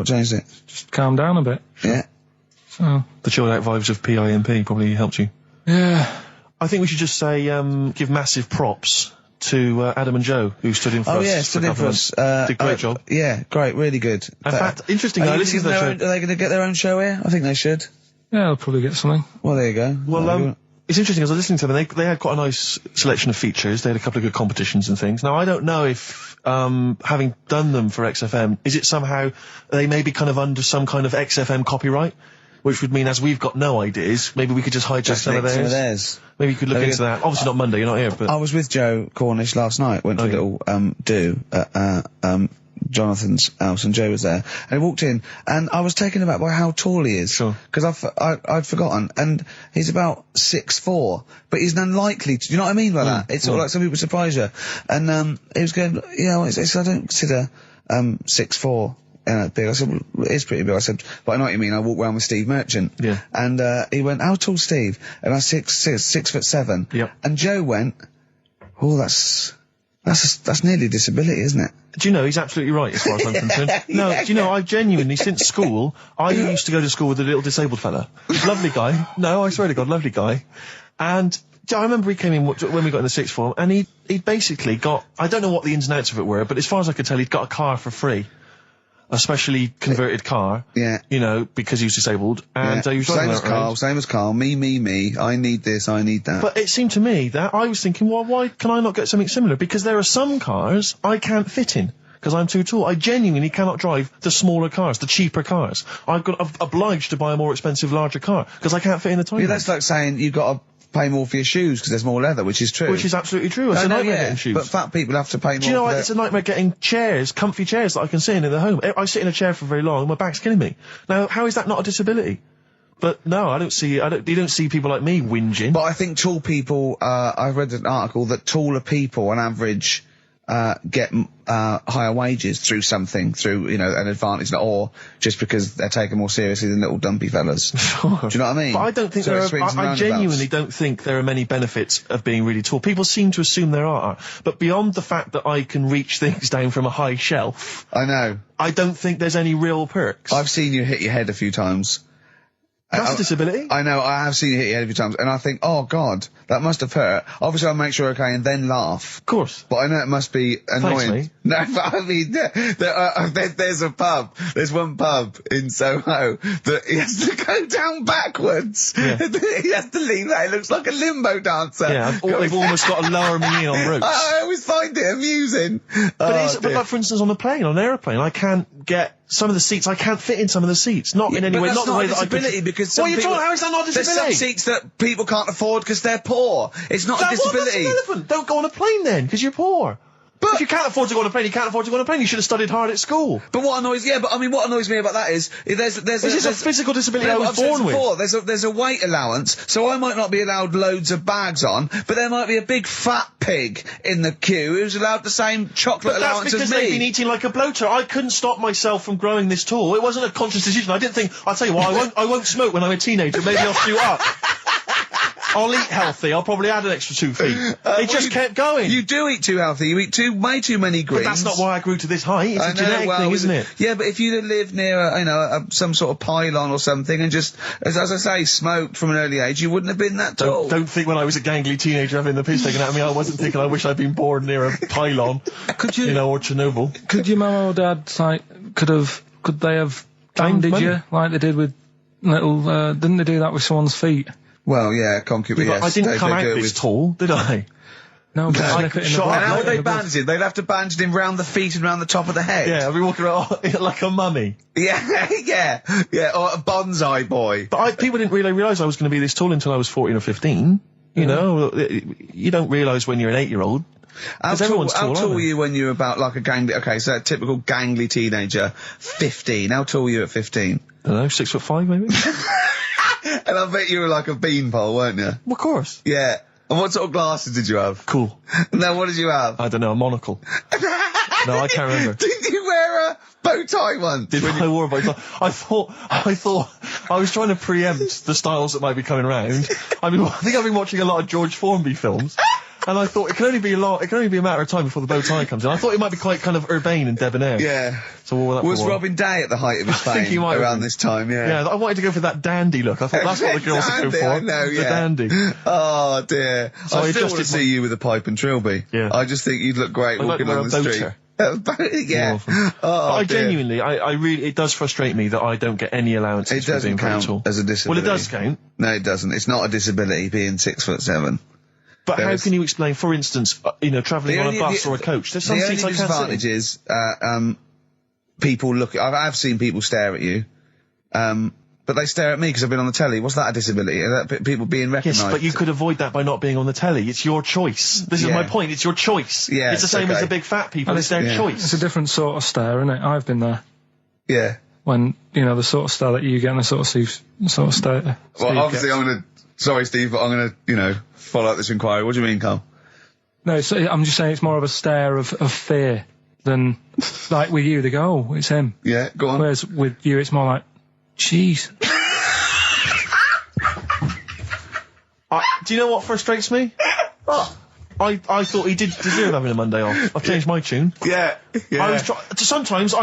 What changed it? Just calm down a bit. Yeah. So. The chilled out vibes of PIMP probably helped you. Yeah. I think we should just say, give massive props to Adam and Joe, who stood in for us. Oh yeah, stood in for us. Did a great job. Yeah, great, really good. In fact, interestingly, I listened to their show. Are they going to get their own show here? I think they should. Yeah, I'll probably get something. Well, there you go. Well, it's interesting, as I was listening to them, they had quite a nice selection of features. They had a couple of good competitions and things. Now, I don't know if, having done them for XFM, is it somehow, they may be kind of under some kind of XFM copyright? Which would mean, as we've got no ideas, maybe we could just hijack some of theirs. Maybe you could look into that. Obviously not Monday, you're not here, but... I was with Joe Cornish last night, went to a little, do at, Jonathan's house, and Joe was there, and he walked in, and I was taken aback by how tall he is. Sure. Because I'd forgotten, and he's about 6'4", but he's unlikely to, you know what I mean by that? It's sort of like some people surprise you. And, he was going, I don't consider, 6'4", big. I said, well, it is pretty big. I said, but I know what you mean. I walk around with Steve Merchant. Yeah. And, he went, how tall's Steve? And I said, 6'7". Yep. And Joe went, oh, that's nearly a disability, isn't it? Do you know, he's absolutely right as far as I'm concerned. No, do you know, I've genuinely, since school, I used to go to school with a little disabled fella. Lovely guy. No, I swear to God, lovely guy. And I remember he came in when we got in the sixth form, and he'd basically got, I don't know what the ins and outs of it were, but as far as I could tell, he'd got a car for free. A specially converted car. Yeah. You know, because he was disabled. And he was same as Carl. Me. I need this, I need that. But it seemed to me that I was thinking, well, why can I not get something similar? Because there are some cars I can't fit in. Because I'm too tall. I genuinely cannot drive the smaller cars, the cheaper cars. I'm obliged to buy a more expensive, larger car. Because I can't fit in the tiny. Yeah, that's like saying you've got to pay more for your shoes because there's more leather, which is true. Which is absolutely true. It's a nightmare getting shoes. But fat people have to pay more. Do you know what? It's a nightmare getting chairs, comfy chairs that I can sit in the home. I sit in a chair for very long and my back's killing me. Now, how is that not a disability? But no, you don't see people like me whinging. But I think tall people, I've read an article that taller people on average, get higher wages through an advantage, or just because they're taken more seriously than little dumpy fellas. Sure. Do you know what I mean? But I don't think I genuinely don't think there are many benefits of being really tall. People seem to assume there are, but beyond the fact that I can reach things down from a high shelf, I know. I don't think there's any real perks. I've seen you hit your head a few times. That's a disability. I know, I have seen you hit your head a few times, and I think, oh God, that must have hurt. Obviously I'll make sure you're okay and then laugh. Of course. But I know it must be annoying. Thanks, mate. No, but I mean, there's one pub in Soho that he has to go down backwards. Yeah. He has to lean that, it looks like a limbo dancer. Yeah, they've almost got to lower me in on ropes. I always find it amusing. But like, for instance, on an airplane, I can't get some of the seats, I can't fit in some of the seats. Not in any way, not the way that I could. Because how is that not a disability? There's some seats that people can't afford because they're poor. It's not a disability. That's irrelevant. Don't go on a plane then, because you're poor. But if you can't afford to go on a plane, you can't afford to go on a plane. You should have studied hard at school. But what annoys me about that is there's a physical disability I was born with. There's a weight allowance, so I might not be allowed loads of bags on, but there might be a big fat pig in the queue who's allowed the same chocolate allowance as me. That's because they've been eating like a bloater. I couldn't stop myself from growing this tall. It wasn't a conscious decision. I didn't think, I'll tell you what, I won't smoke when I'm a teenager. Maybe I'll shoot up. I'll eat healthy. I'll probably add an extra 2 feet. It just kept going. You do eat too healthy. You eat way too many greens. But that's not why I grew to this height. It's a genetic thing, isn't it? Yeah, but if you'd lived near some sort of pylon or something and just, as I say, smoked from an early age, you wouldn't have been that tall. Don't think when I was a gangly teenager having the piss taken out of me, I wasn't thinking I wish I'd been born near a pylon. Could you? Or Chernobyl. Could your mum or dad, could they have banded you like they did with little, didn't they do that with someone's feet? Well, yeah, concubine, yes. I didn't come out this tall, did I? No, but slip it in the how would they bandage him? They'd have to bandage him round the feet and round the top of the head. Yeah, I'd be walking around like a mummy. Yeah, or a bonsai boy. But people didn't really realise I was going to be this tall until I was 14 or 15. You know, you don't realise when you're an 8-year-old. How tall were you when you were about like a gangly, so a typical gangly teenager, 15. How tall were you at 15? I don't know, 6'5" maybe? And I bet you were like a beanpole, weren't you? Well, of course. Yeah. And what sort of glasses did you have? Cool. Now, what did you have? I don't know, a monocle. No, I can't remember. Did you wear a bow tie once? I wore a bow tie? I thought I was trying to preempt the styles that might be coming around. I think I've been watching a lot of George Formby films. And I thought it can only be a matter of time before the bow tie comes in. I thought it might be quite kind of urbane and debonair. Yeah. So all that was Robin Day at the height of his fame? I think he might around this time. Yeah. Yeah, I wanted to go for that dandy look. I thought that's what the girls go for. I know, the dandy. Oh dear. So I still want to see you with a pipe and trilby. Yeah. I just think you'd look great walking on the street. Yeah. But I genuinely, I really, it does frustrate me that I don't get any allowances. It doesn't count as a disability. Well, it does count. No, it doesn't. It's not a disability being 6'7". But how can you explain, for instance, travelling on a bus or a coach? There's some seats I can't sit in. The only disadvantage is, people look. I've seen people stare at you, but they stare at me because I've been on the telly. What's that a disability? People being recognised. Yes, but you could avoid that by not being on the telly. It's your choice. This is my point. It's your choice. Yeah, it's the same as the big fat people. It's their choice. It's a different sort of stare, isn't it? I've been there. Yeah. When the sort of stare that you get and the sort of stare. Well, obviously, sorry, Steve, but I'm gonna, follow up this inquiry. What do you mean, Carl? No, I'm just saying it's more of a stare of fear than, like with you, they go, oh, it's him. Yeah, go on. Whereas with you, it's more like, jeez. Do you know what frustrates me? I thought he did deserve having a Monday off. I've changed my tune. Yeah. Sometimes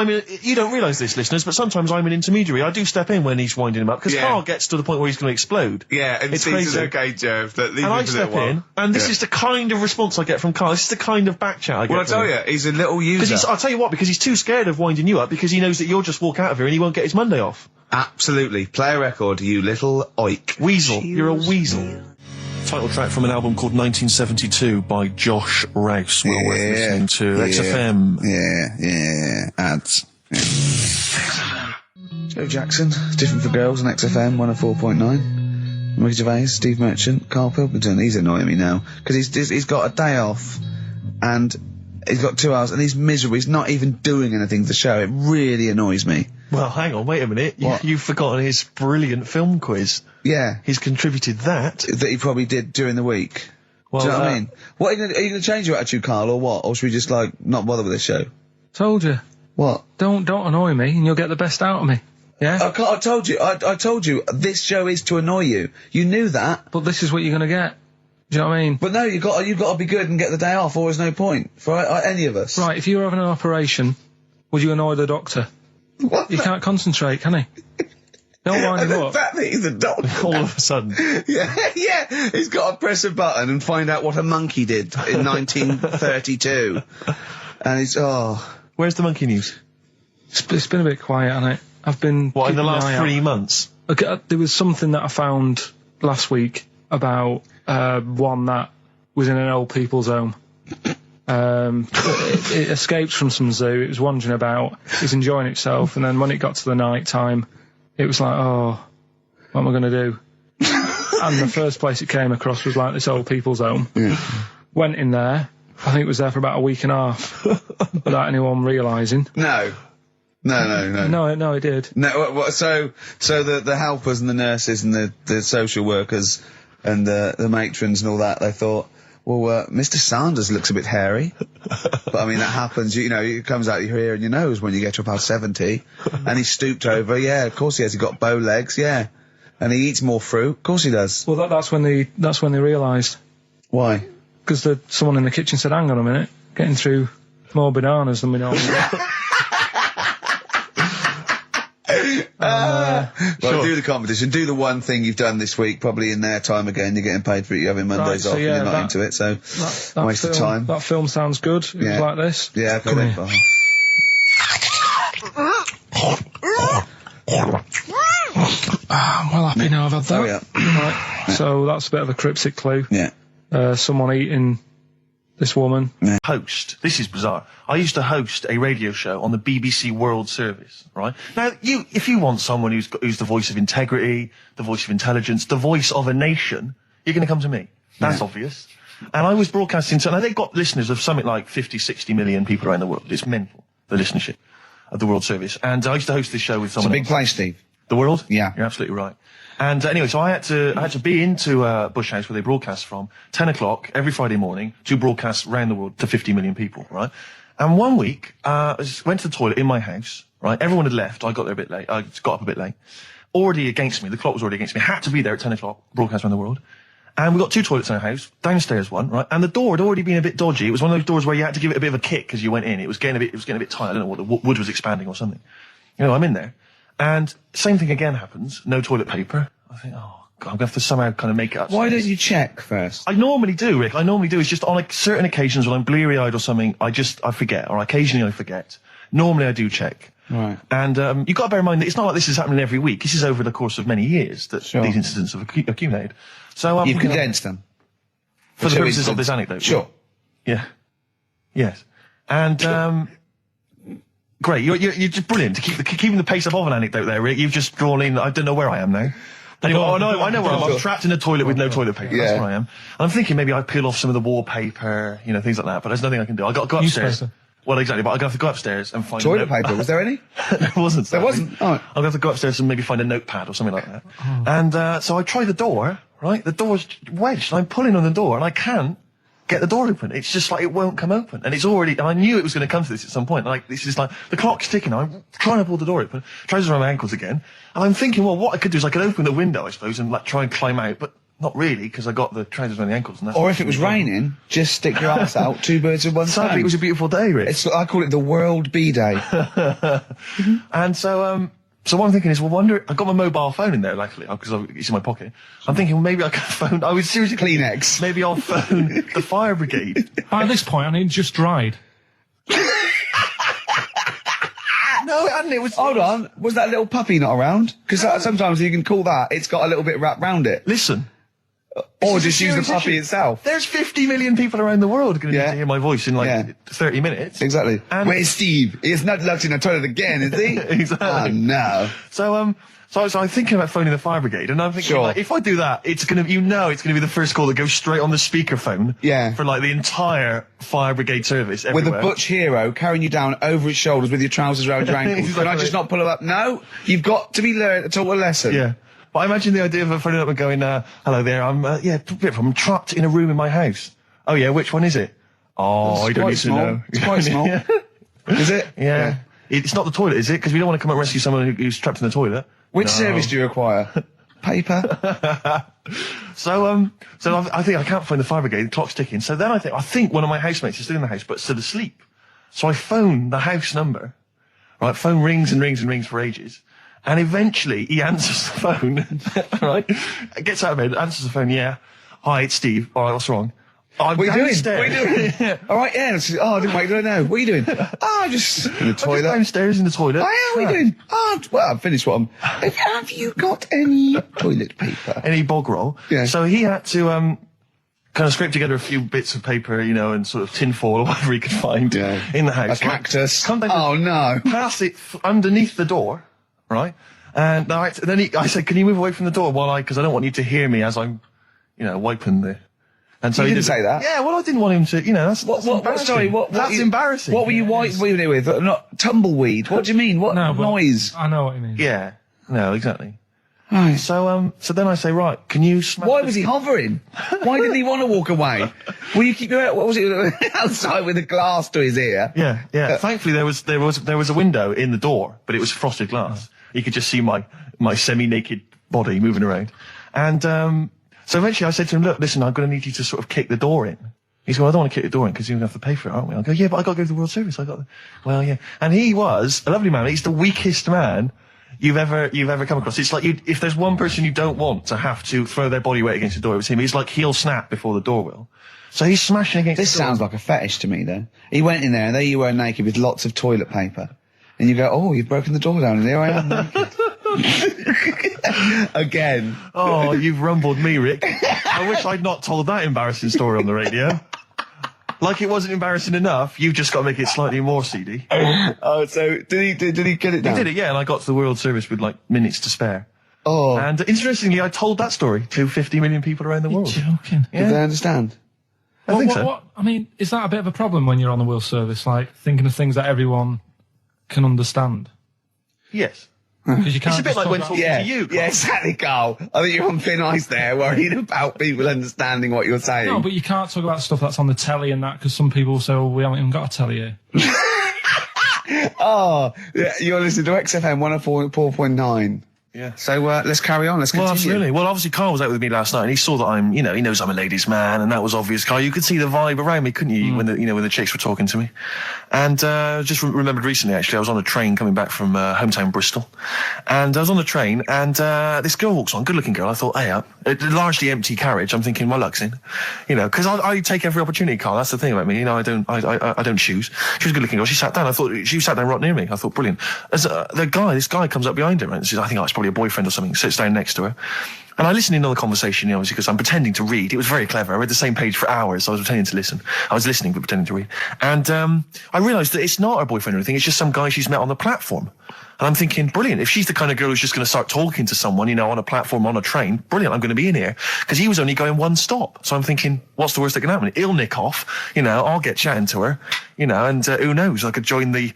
you don't realise this, listeners, but sometimes I'm an intermediary. I do step in when he's winding him up, because Carl gets to the point where he's going to explode. Yeah, and it's Steve's crazy. Okay, Jerv. And I step in, and this is the kind of response I get from Carl. This is the kind of back chat I get. Well, I tell you, he's a little user. I'll tell you what, because he's too scared of winding you up, because he knows that you'll just walk out of here and he won't get his Monday off. Absolutely. Play a record, you little oik. Weasel. You're a weasel. Title track from an album called 1972 by Josh Rouse. Well worth listening to. XFM. Yeah. Ads. Yeah. Joe Jackson, Different for Girls on XFM 104.9. Ricky Gervais, Steve Merchant, Karl Pilkington. He's annoying me now because he's got a day off and he's got 2 hours and he's miserable. He's not even doing anything to the show. It really annoys me. Well, hang on, wait a minute. You've forgotten his brilliant film quiz. Yeah. He's contributed that. That he probably did during the week. Well, do you know what I mean? What, are you going to change your attitude, Carl, or what? Or should we just, not bother with this show? Told you. What? Don't annoy me and you'll get the best out of me. Yeah? I told you. I told you. This show is to annoy you. You knew that. But this is what you're going to get. Do you know what I mean? But no, you've got to be good and get the day off, or there's no point for any of us. Right, if you were having an operation, would you annoy the doctor? What? You can't concentrate, can he? Don't wind him up. The fact that he's a doctor. All of a sudden. Yeah. He's got to press a button and find out what a monkey did in 1932. And he's, Where's the monkey news? It's been a bit quiet, hasn't it? I've been... What, in the last 3 months? Okay, there was something that I found last week about one that was in an old people's home. It escaped from some zoo. It was wandering about. It was enjoying itself, and then when it got to the night time, it was like, oh, what am I going to do? And the first place it came across was like this old people's home. Yeah. Went in there. I think it was there for about a week and a half without anyone realising. No, it did. No, so the helpers and the nurses and the social workers and the matrons and all that, they thought, well, Mr. Sanders looks a bit hairy. But I mean, that happens, it comes out your ear and your nose when you get to about 70. And he stooped over, yeah, of course he has. He got bow legs, yeah. And he eats more fruit, of course he does. Well, that's when they realised. Why? Because someone in the kitchen said, hang on a minute, getting through more bananas than we normally get. Well, do the competition. Do the one thing you've done this week, probably in their time again. You're getting paid for it. You're having Mondays off and you're not into it, so waste of time. That film sounds good. It was like this. Yeah, okay. Then. I'm well happy now I've had that. Oh, yeah. Right. So that's a bit of a cryptic clue. Yeah. Someone eating this woman. Yeah. Host. This is bizarre. I used to host a radio show on the BBC World Service, right? Now, if you want someone who's the voice of integrity, the voice of intelligence, the voice of a nation, you're going to come to me. That's obvious. And I was broadcasting, so now they've got listeners of something like 50, 60 million people around the world. It's mental, the listenership of the World Service. And I used to host this show with someone It's a big place, Steve. The World? Yeah. You're absolutely right. And anyway, so I had to be into Bush House where they broadcast from 10 o'clock every Friday morning to broadcast around the world to 50 million people, right? And one week, I went to the toilet in my house, right? Everyone had left. I got there a bit late. I got up a bit late. Already against me. The clock was already against me. I had to be there at 10 o'clock, broadcast around the world. And we got 2 toilets in our house, downstairs one, right? And the door had already been a bit dodgy. It was one of those doors where you had to give it a bit of a kick as you went in. It was getting a bit tight. I don't know what the wood was expanding or something. I'm in there. And same thing again happens. No toilet paper. I think, oh, God, I'm going to have to somehow kind of make it up. Why don't you check first? I normally do, Rick. It's just on like certain occasions when I'm bleary-eyed or something, I forget, or occasionally I forget. Normally I do check. Right. And you've got to bear in mind that it's not like this is happening every week. This is over the course of many years that these incidents have accumulated. So you've condensed them. For the purposes of this anecdote. Sure. Yeah. Yes. And great. You're just brilliant. Keeping the pace up of an anecdote there, Rick. You've just drawn in. I don't know where I am now. Anyway, I know where I am. I'm trapped in a toilet with no toilet paper. Yeah. That's where I am. And I'm thinking maybe I peel off some of the wallpaper, things like that. But there's nothing I can do. I got to go upstairs. Well, exactly. But I have to go upstairs and find toilet paper. Was there any? There wasn't. There wasn't. Oh. I'll have to go upstairs and maybe find a notepad or something like that. Oh. And so I try the door. Right, the door's wedged. And I'm pulling on the door, and I can't get the door open. It's just like it won't come open, and it's already. And I knew it was going to come to this at some point. Like this is like the clock's ticking. I'm trying to pull the door open, trousers around my ankles again, and I'm thinking, well, what I could do is I could open the window, I suppose, and like try and climb out, but not really because I got the trousers around the ankles. And that's or if it was raining, just stick your ass out. 2 birds with one stone. Sadly, it was a beautiful day, Rick. I call it the World Bee Day. And so. So what I'm thinking is, I got my mobile phone in there, luckily, because it's in my pocket. I'm thinking, well, maybe I can phone, I was seriously... Kleenex. Maybe I'll phone the fire brigade. By this point, I mean, just dried. No, it hadn't, it was... Hold on, was that little puppy not around? Because sometimes you can call that, it's got a little bit wrapped round it. Listen. Or just use the puppy itself. There's 50 million people around the world going to need to hear my voice in 30 minutes. Exactly. And where's Steve? He's not locked in the toilet again, is he? Exactly. Oh, no. So I'm thinking about phoning the fire brigade, and I'm thinking, like, if I do that, it's going to be the first call that goes straight on the speakerphone. Yeah. For like the entire fire brigade service everywhere. With a butch hero carrying you down over his shoulders with your trousers around your ankles. Exactly. Can I just not pull him up? No. You've got to be taught a lesson. Yeah. But I imagine the idea of phoning up and going, hello there, I'm trapped in a room in my house. Oh yeah, which one is it? Oh, I don't need to know. It's quite small. Is it? Yeah. It's not the toilet, is it? Because we don't want to come and rescue someone who's trapped in the toilet. Which service do you require? Paper? So I think I can't find the fire brigade, the clock's ticking. So then I think one of my housemates is still in the house, but still asleep. So I phone the house number. Right, phone rings and rings and rings for ages. And eventually he answers the phone, right? Gets out of bed, answers the phone, yeah. Hi, it's Steve. All right, what's wrong? What are you doing? What are you doing? All right, yeah. I didn't wait to know. What are you doing? Just in the toilet. Just downstairs in the toilet. Oh, yeah, what are you doing? Well, I've finished what I'm... Have you got any toilet paper? Any bog roll? Yeah. So he had to, kind of scrape together a few bits of paper, and sort of tinfoil or whatever he could find in the house. A cactus. Right? Oh, no. Pass it underneath the door. Right, and then I said, "Can you move away from the door because I don't want you to hear me as I'm, wiping the." And so he didn't say that. Yeah, well, I didn't want him to. That's embarrassing. Sorry, that's embarrassing. What were you wiping it with? Not tumbleweed. What do you mean? What noise? I know what you mean. Yeah, no, exactly. Right. So then I say, right, can you smash? Why was he hovering? Why didn't he want to walk away? Will you keep your what was it outside with a glass to his ear? Yeah. Thankfully, there was a window in the door, but it was frosted glass. You could just see my semi-naked body moving around. And so eventually I said to him, look, listen, I'm going to need you to sort of kick the door in. He said, well, I don't want to kick the door in because you're going to have to pay for it, aren't we? I go, yeah, but I got to go to the World Service. Well, yeah. And he was a lovely man. He's the weakest man you've ever come across. It's like if there's one person you don't want to have to throw their body weight against the door, it was him. He's like he'll snap before the door will. So he's smashing against the door. This sounds like a fetish to me, then. He went in there and there you were naked with lots of toilet paper. And you go, oh, you've broken the door down and there I am naked. Again. Oh, you've rumbled me, Rick. I wish I'd not told that embarrassing story on the radio. Like it wasn't embarrassing enough, you've just got to make it slightly more seedy. Oh, so did he get it down? He did it, yeah, and I got to the World Service with minutes to spare. Oh. And interestingly, I told that story to 50 million people around the world. You're joking. Yeah. Did they understand? I think so. I mean, is that a bit of a problem when you're on the World Service, like thinking of things that everyone can understand? Yes. Because you can't. It's a bit like when talking to you, Carl. Yeah, exactly, Carl. I think you're on thin ice there, worrying about people understanding what you're saying. No, but you can't talk about stuff that's on the telly and that, because some people say, well, we haven't even got a telly here. Oh, yeah, you're listening to XFM 104.9. Yeah. So let's carry on. Let's continue. Well, absolutely. Well, obviously, Carl was out with me last night, and he saw that I'm, he knows I'm a ladies' man, and that was obvious. Carl, you could see the vibe around me, couldn't you? When the chicks were talking to me, and just remembered recently, actually, I was on a train coming back from hometown Bristol, and I was on the train, and this girl walks on, good-looking girl. I thought, hey, up, a largely empty carriage. I'm thinking, my luck's in, because I take every opportunity, Carl. That's the thing about me. I don't choose. She was a good-looking girl. She sat down. I thought she sat down right near me. I thought, brilliant. As this guy comes up behind her, and says, I think it's probably a boyfriend or something, sits down next to her. And I listened in on the conversation, obviously, because I'm pretending to read. It was very clever. I read the same page for hours, so I was pretending to listen. I was listening, but pretending to read. And I realised that it's not her boyfriend or anything. It's just some guy she's met on the platform. And I'm thinking, brilliant. If she's the kind of girl who's just going to start talking to someone, on a platform, on a train, brilliant, I'm going to be in here. Because he was only going one stop. So I'm thinking, what's the worst that can happen? He'll nick off, I'll get chatting to her, and who knows, I could join the...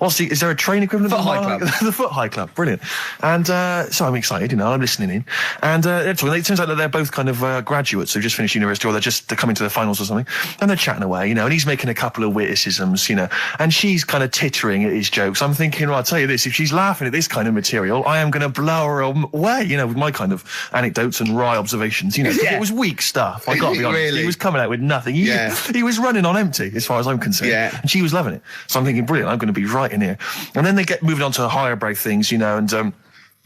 is there a train equivalent? Foot High Club. The Foot High Club, brilliant. And so I'm excited, I'm listening in. And it turns out that they're both kind of graduates who've just finished university, or they're coming to their finals or something. And they're chatting away, and he's making a couple of witticisms, and she's kind of tittering at his jokes. I'm thinking, well, I'll tell you this, if she's laughing at this kind of material, I am going to blow her away, with my kind of anecdotes and wry observations, It was weak stuff, I got to be honest. Really? He was coming out with nothing. He was running on empty, as far as I'm concerned. Yeah. And she was loving it. So I'm thinking, brilliant, I'm going to be right in here. And then they get moving on to higher brow things, and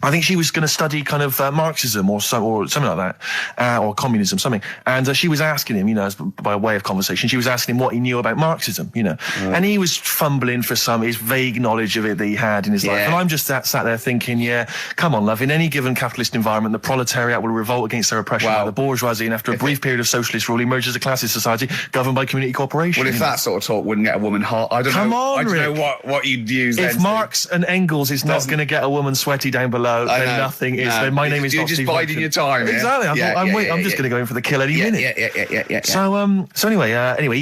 I think she was going to study kind of Marxism or something like that, or communism, something. And she was asking him, by way of conversation, she was asking him what he knew about Marxism, and he was fumbling for his vague knowledge of it that he had in his life. And I'm just sat there thinking, come on, love, in any given capitalist environment, the proletariat will revolt against their oppression by the bourgeoisie, and after a brief period of socialist rule, emerges as a classist society governed by community cooperation. Well, if that sort of talk wouldn't get a woman hot, I don't know what you'd use then. If Marx and Engels is not going to get a woman sweaty down below, then nothing is. Then my name is. You're just biding your time. Exactly. I'm just going to go in for the kill any minute. Yeah. So anyway,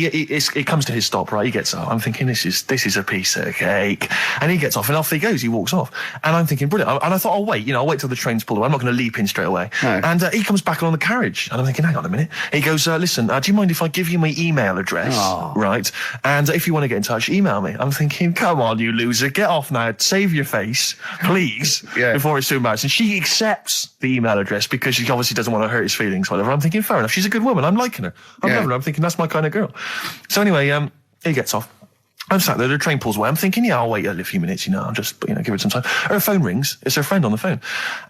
it comes to his stop. Right, he gets up. I'm thinking this is a piece of cake, and he gets off, and off he goes. He walks off, and I'm thinking brilliant. And I thought, I'll wait. I'll wait till the train's pulled away. I'm not going to leap in straight away. No. And he comes back on the carriage, and I'm thinking, hang on a minute. He goes, listen, do you mind if I give you my email address? Oh. Right, and if you want to get in touch, email me. I'm thinking, come on, you loser, get off now. Save your face, please, before it's too much. And she accepts the email address because she obviously doesn't want to hurt his feelings, whatever. I'm thinking, fair enough. She's a good woman. I'm liking her. I'm loving her. I'm thinking that's my kind of girl. So anyway, he gets off. I'm sat there, the train pulls away. I'm thinking, I'll wait a few minutes, I'll just, give it some time. Her phone rings. It's her friend on the phone.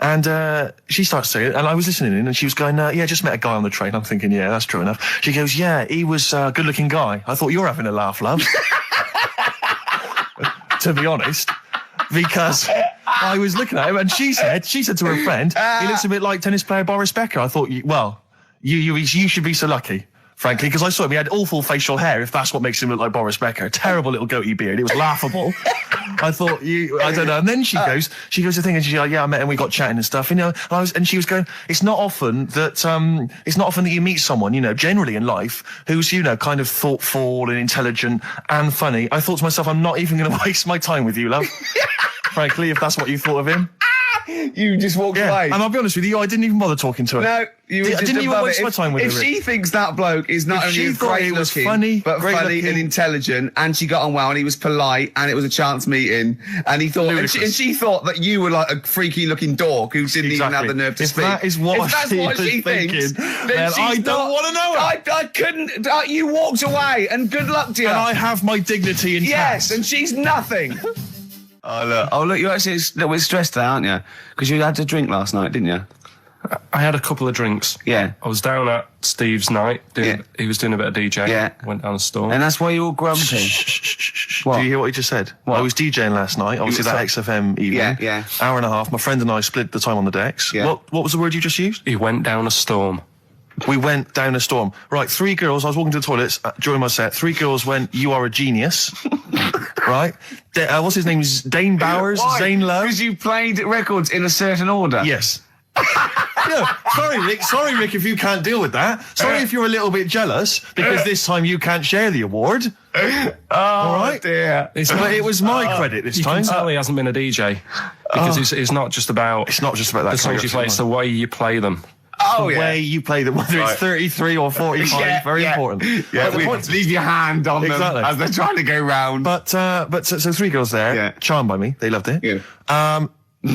And she starts saying, and I was listening in, and she was going, just met a guy on the train. I'm thinking, that's true enough. She goes, he was a good-looking guy. I thought, you're having a laugh, love. To be honest. Because I was looking at him, and she said to her friend, he looks a bit like tennis player Boris Becker. I thought, you should be so lucky, frankly, because I saw him. He had awful facial hair, if that's what makes him look like Boris Becker. Terrible little goatee beard. It was laughable. I thought, I don't know. And then she goes to thing, and she's like, I met him, we got chatting and stuff, and she was going, it's not often that you meet someone, generally in life, who's, kind of thoughtful and intelligent and funny. I thought to myself, I'm not even going to waste my time with you, love. Frankly, if that's what you thought of him. You just walked away. And I'll be honest with you, I didn't even bother talking to her. No, you I didn't even waste my time with her. If she thinks that bloke is not only great looking, but funny and intelligent, and she got on well, and he was polite, and it was a chance meeting, and he thought, and she thought that you were like a freaky looking dork who didn't even have the nerve to speak. If that's what she thinks, then I don't want to know her. I couldn't. You walked away, and good luck to you. And I have my dignity intact. Yes, and she's nothing. Oh look, you're actually a little bit stressed there, aren't you? Because you had a drink last night, didn't you? I had a couple of drinks. Yeah. I was down at Steve's night. He was doing a bit of DJing. Yeah. Went down the store. And that's why you're all grumpy. What? Do you hear what he just said? What? I was DJing last night. Obviously that XFM evening. Yeah. Hour and a half. My friend and I split the time on the decks. Yeah. What was the word you just used? He went down a storm. We went down a storm. Right, 3 girls, I was walking to the toilets during my set. 3 girls went, you are a genius. Right? What's his name? Dane Bowers? Why? Zane Lowe? Because you played records in a certain order. Yes. Sorry, Rick, if you can't deal with that. Sorry if you're a little bit jealous, because this time you can't share the award. All right? Dear. But it was my credit this time. You can tell he hasn't been a DJ. Because it's not just about... It's not just about that. The songs you play, it's the way you play them. The way you play them, whether it's 33 or 45, very important. Yeah, leave your hand on them as they're trying to go round. But so 3 girls there, charmed by me, they loved it. Yeah.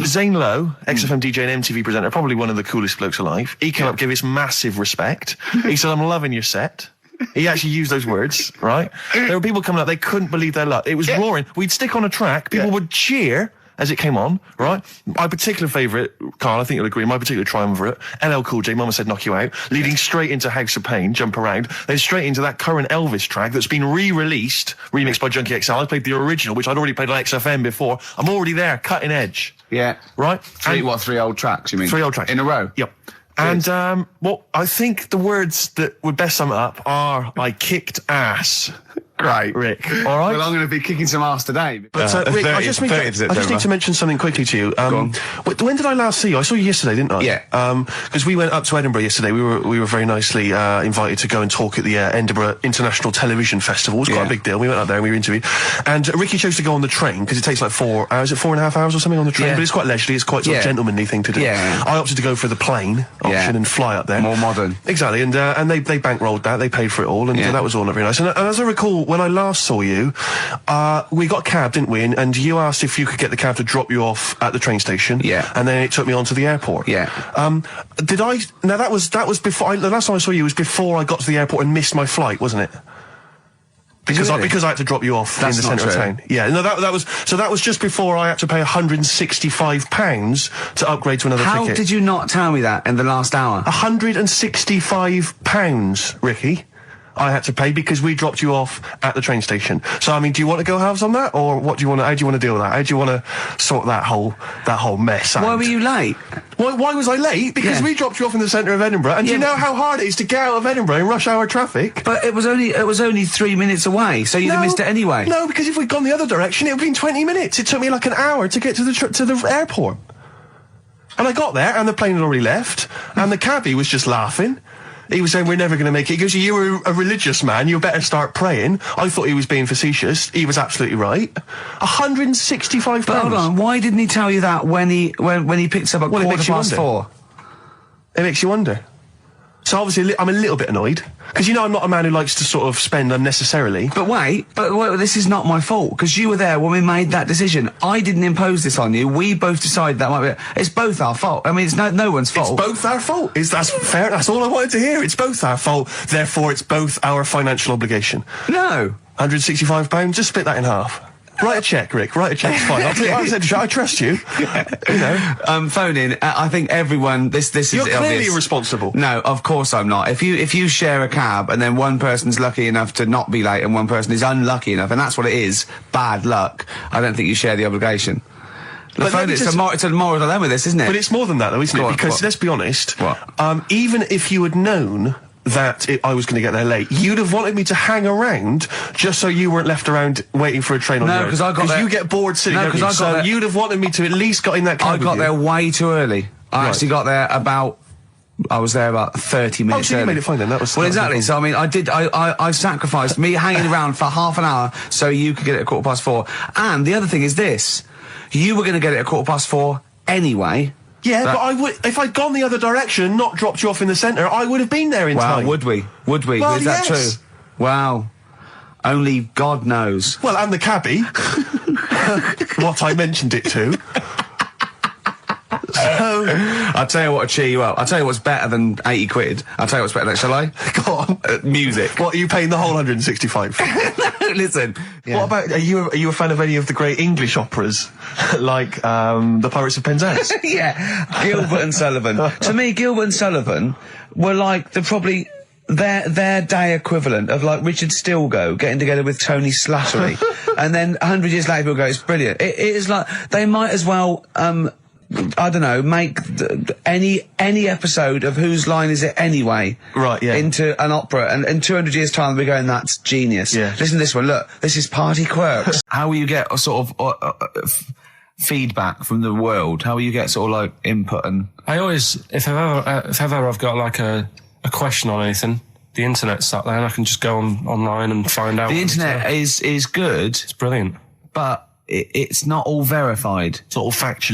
Zane Lowe, XFM DJ and MTV presenter, probably one of the coolest blokes alive. He came up, gave us massive respect. He said, I'm loving your set. He actually used those words, right? There were people coming up, they couldn't believe their luck. It was roaring. We'd stick on a track, people would cheer as it came on, right? My particular favourite, Carl, I think you'll agree, my particular triumvirate, LL Cool J, Mama Said Knock You Out, leading straight into House of Pain, Jump Around, then straight into that current Elvis track that's been re-released, remixed by Junkie XL. I played the original, which I'd already played on XFM before. I'm already there, cutting edge. Yeah. Right? Three old tracks, you mean? 3 old tracks. In a row? Yep. And, I think the words that would best sum it up are, I kicked ass. Great. Rick. All right? Well, I'm going to be kicking some ass today. But, Rick, I just need to mention something quickly to you. When did I last see you? I saw you yesterday, didn't I? Yeah. Because we went up to Edinburgh yesterday. We were very nicely invited to go and talk at the Edinburgh International Television Festival. It was quite a big deal. We went up there and we were interviewed. And Ricky chose to go on the train because it takes like 4 hours, 4.5 hours or something on the train. But it's quite leisurely. It's quite sort of gentlemanly thing to do. Yeah. I opted to go for the plane option and fly up there. More modern. Exactly. And they bankrolled that. They paid for it all. And that was all not very nice. And as I recall, when I last saw you, we got a cab, didn't we? And you asked if you could get the cab to drop you off at the train station. Yeah. And then it took me on to the airport. Yeah. Did I? Now that was before. The last time I saw you was before I got to the airport and missed my flight, wasn't it? Because I had to drop you off in the centre of town. Yeah. No, that was just before I had to pay £165 to upgrade to another ticket. How did you not tell me that in the last hour? £165, Ricky. I had to pay because we dropped you off at the train station. So, I mean, do you want to go halves on that, or how do you want to deal with that? How do you want to sort that whole mess out? Why were you late? Why was I late? Because we dropped you off in the centre of Edinburgh, and do you know how hard it is to get out of Edinburgh in rush hour traffic? But it was only 3 minutes away, so you'd have missed it anyway. No, because if we'd gone the other direction, it would have been 20 minutes. It took me like an hour to get to the airport. And I got there, and the plane had already left, and the cabbie was just laughing. He was saying, we're never going to make it. He goes, you were a religious man, you better start praying. I thought he was being facetious. He was absolutely right. £165. But hold on, why didn't he tell you that when he picked up at 4:15? It makes you wonder. So obviously I'm a little bit annoyed, because you know I'm not a man who likes to sort of spend unnecessarily. But wait, this is not my fault, because you were there when we made that decision. I didn't impose this on you. We both decided that might be. It's both our fault. I mean, it's no one's fault. It's both our fault. That's fair. That's all I wanted to hear. It's both our fault. Therefore, it's both our financial obligation. No. £165. Just split that in half. Write a cheque, Rick. Write a cheque. It's fine. I trust you. You know. Phone in. I think everyone. This is. You're clearly obvious. irresponsible. No, of course I'm not. If you share a cab and then one person's lucky enough to not be late and one person is unlucky enough, and that's what it is, bad luck. I don't think you share the obligation. It's a moral dilemma, this, isn't it? But it's more than that, though, isn't it? Because let's be honest. Even if you had known that I was going to get there late, you'd have wanted me to hang around just so you weren't left around waiting for a train on your own. No, because you get bored sitting there. So you'd have wanted me to at least got in that cab. I got there way too early. I actually got there I was there about 30 minutes early. You made it fine then. Exactly. So I mean, I sacrificed me hanging around for half an hour so you could get it at 4:15. And the other thing is this: you were going to get it at 4:15 anyway. Yeah, but I would, if I'd gone the other direction and not dropped you off in the centre, I would have been there in time. Would we? Well, is that true? Wow. Only God knows. Well, and the cabbie. What I mentioned it to. So, I'll tell you what will cheer you up. I'll tell you what's better than 80 quid. I'll tell you what's better than, shall I? Go on. Music. What, are you paying the whole 165? Listen. Yeah. What about, are you a fan of any of the great English operas? Like, The Pirates of Penzance? Yeah. Gilbert and Sullivan. To me, Gilbert and Sullivan were like their day equivalent of like Richard Stilgoe getting together with Tony Slattery. And then 100 years later people go, it's brilliant. It is like, they might as well, I don't know, make any episode of Whose Line Is It Anyway? Right, yeah. Into an opera, and in 200 years' time we're going, that's genius. Yeah. Listen to this one, look, this is Party Quirks. How will you get a sort of feedback from the world? How will you get sort of like input and... I always, if ever I've got like a question on anything, the internet's sat there and I can just go online and find out. The internet is good. It's brilliant. But it's not all verified. It's not all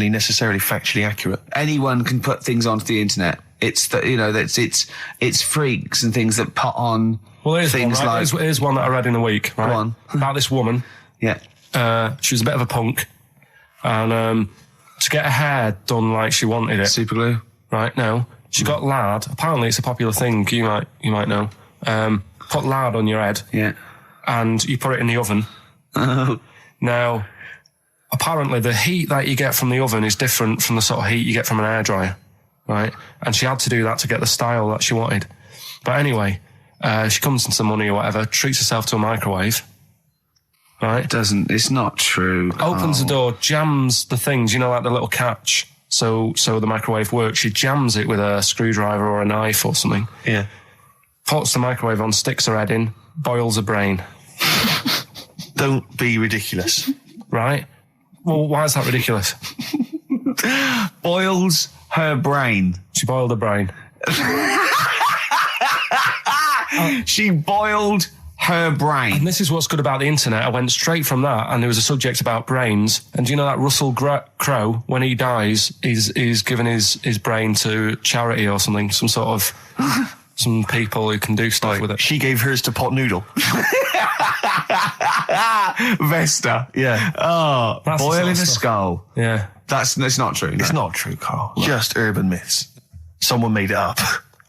necessarily factually accurate. Anyone can put things onto the internet. It's it's freaks and things that put on things one, right? Here's one that I read in a week, right? Go on. About this woman. Yeah. She was a bit of a punk, and to get her hair done like she wanted it. Super glue. Right, no. She got lard. Apparently it's a popular thing, you might know. Put lard on your head. Yeah. And you put it in the oven. Oh. Now, apparently the heat that you get from the oven is different from the sort of heat you get from an hairdryer. Right? And she had to do that to get the style that she wanted. But anyway, she comes into money or whatever, treats herself to a microwave. Right? It's not true. Opens the door, jams the things, like the little catch. So the microwave works. She jams it with a screwdriver or a knife or something. Yeah. Puts the microwave on, sticks her head in, boils her brain. Don't be ridiculous. Right? Well, why is that ridiculous? Boils her brain. She boiled her brain. She boiled her brain. And this is what's good about the internet. I went straight from that, and there was a subject about brains. And do you know that Russell Crowe, when he dies, he's given his brain to charity or something, some sort of some people who can do stuff with it. She gave hers to Pot Noodle. Vesta. Yeah. Oh, That's the boiling sort a of skull. Yeah. That's not true. It's not true, Carl. Just urban myths. Someone made it up.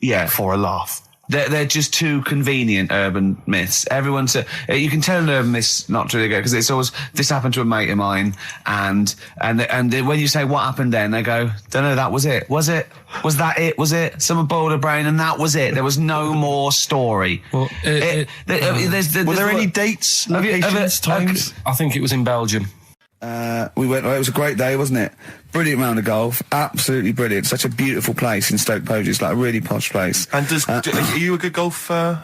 Yeah. For a laugh. They're just too convenient urban myths. Everyone you can tell an urban myth's not true because it's always, this happened to a mate of mine, and when you say what happened then, they go, don't know, that was it. Was it? Was that it? Was it? Someone boiled a brain and that was it. There was no more story. Well, were there any dates, locations, times? I think it was in Belgium. We went. It was a great day, wasn't it? Brilliant round of golf, absolutely brilliant. Such a beautiful place in Stoke Poges, it's like a really posh place. And are you a good golf player?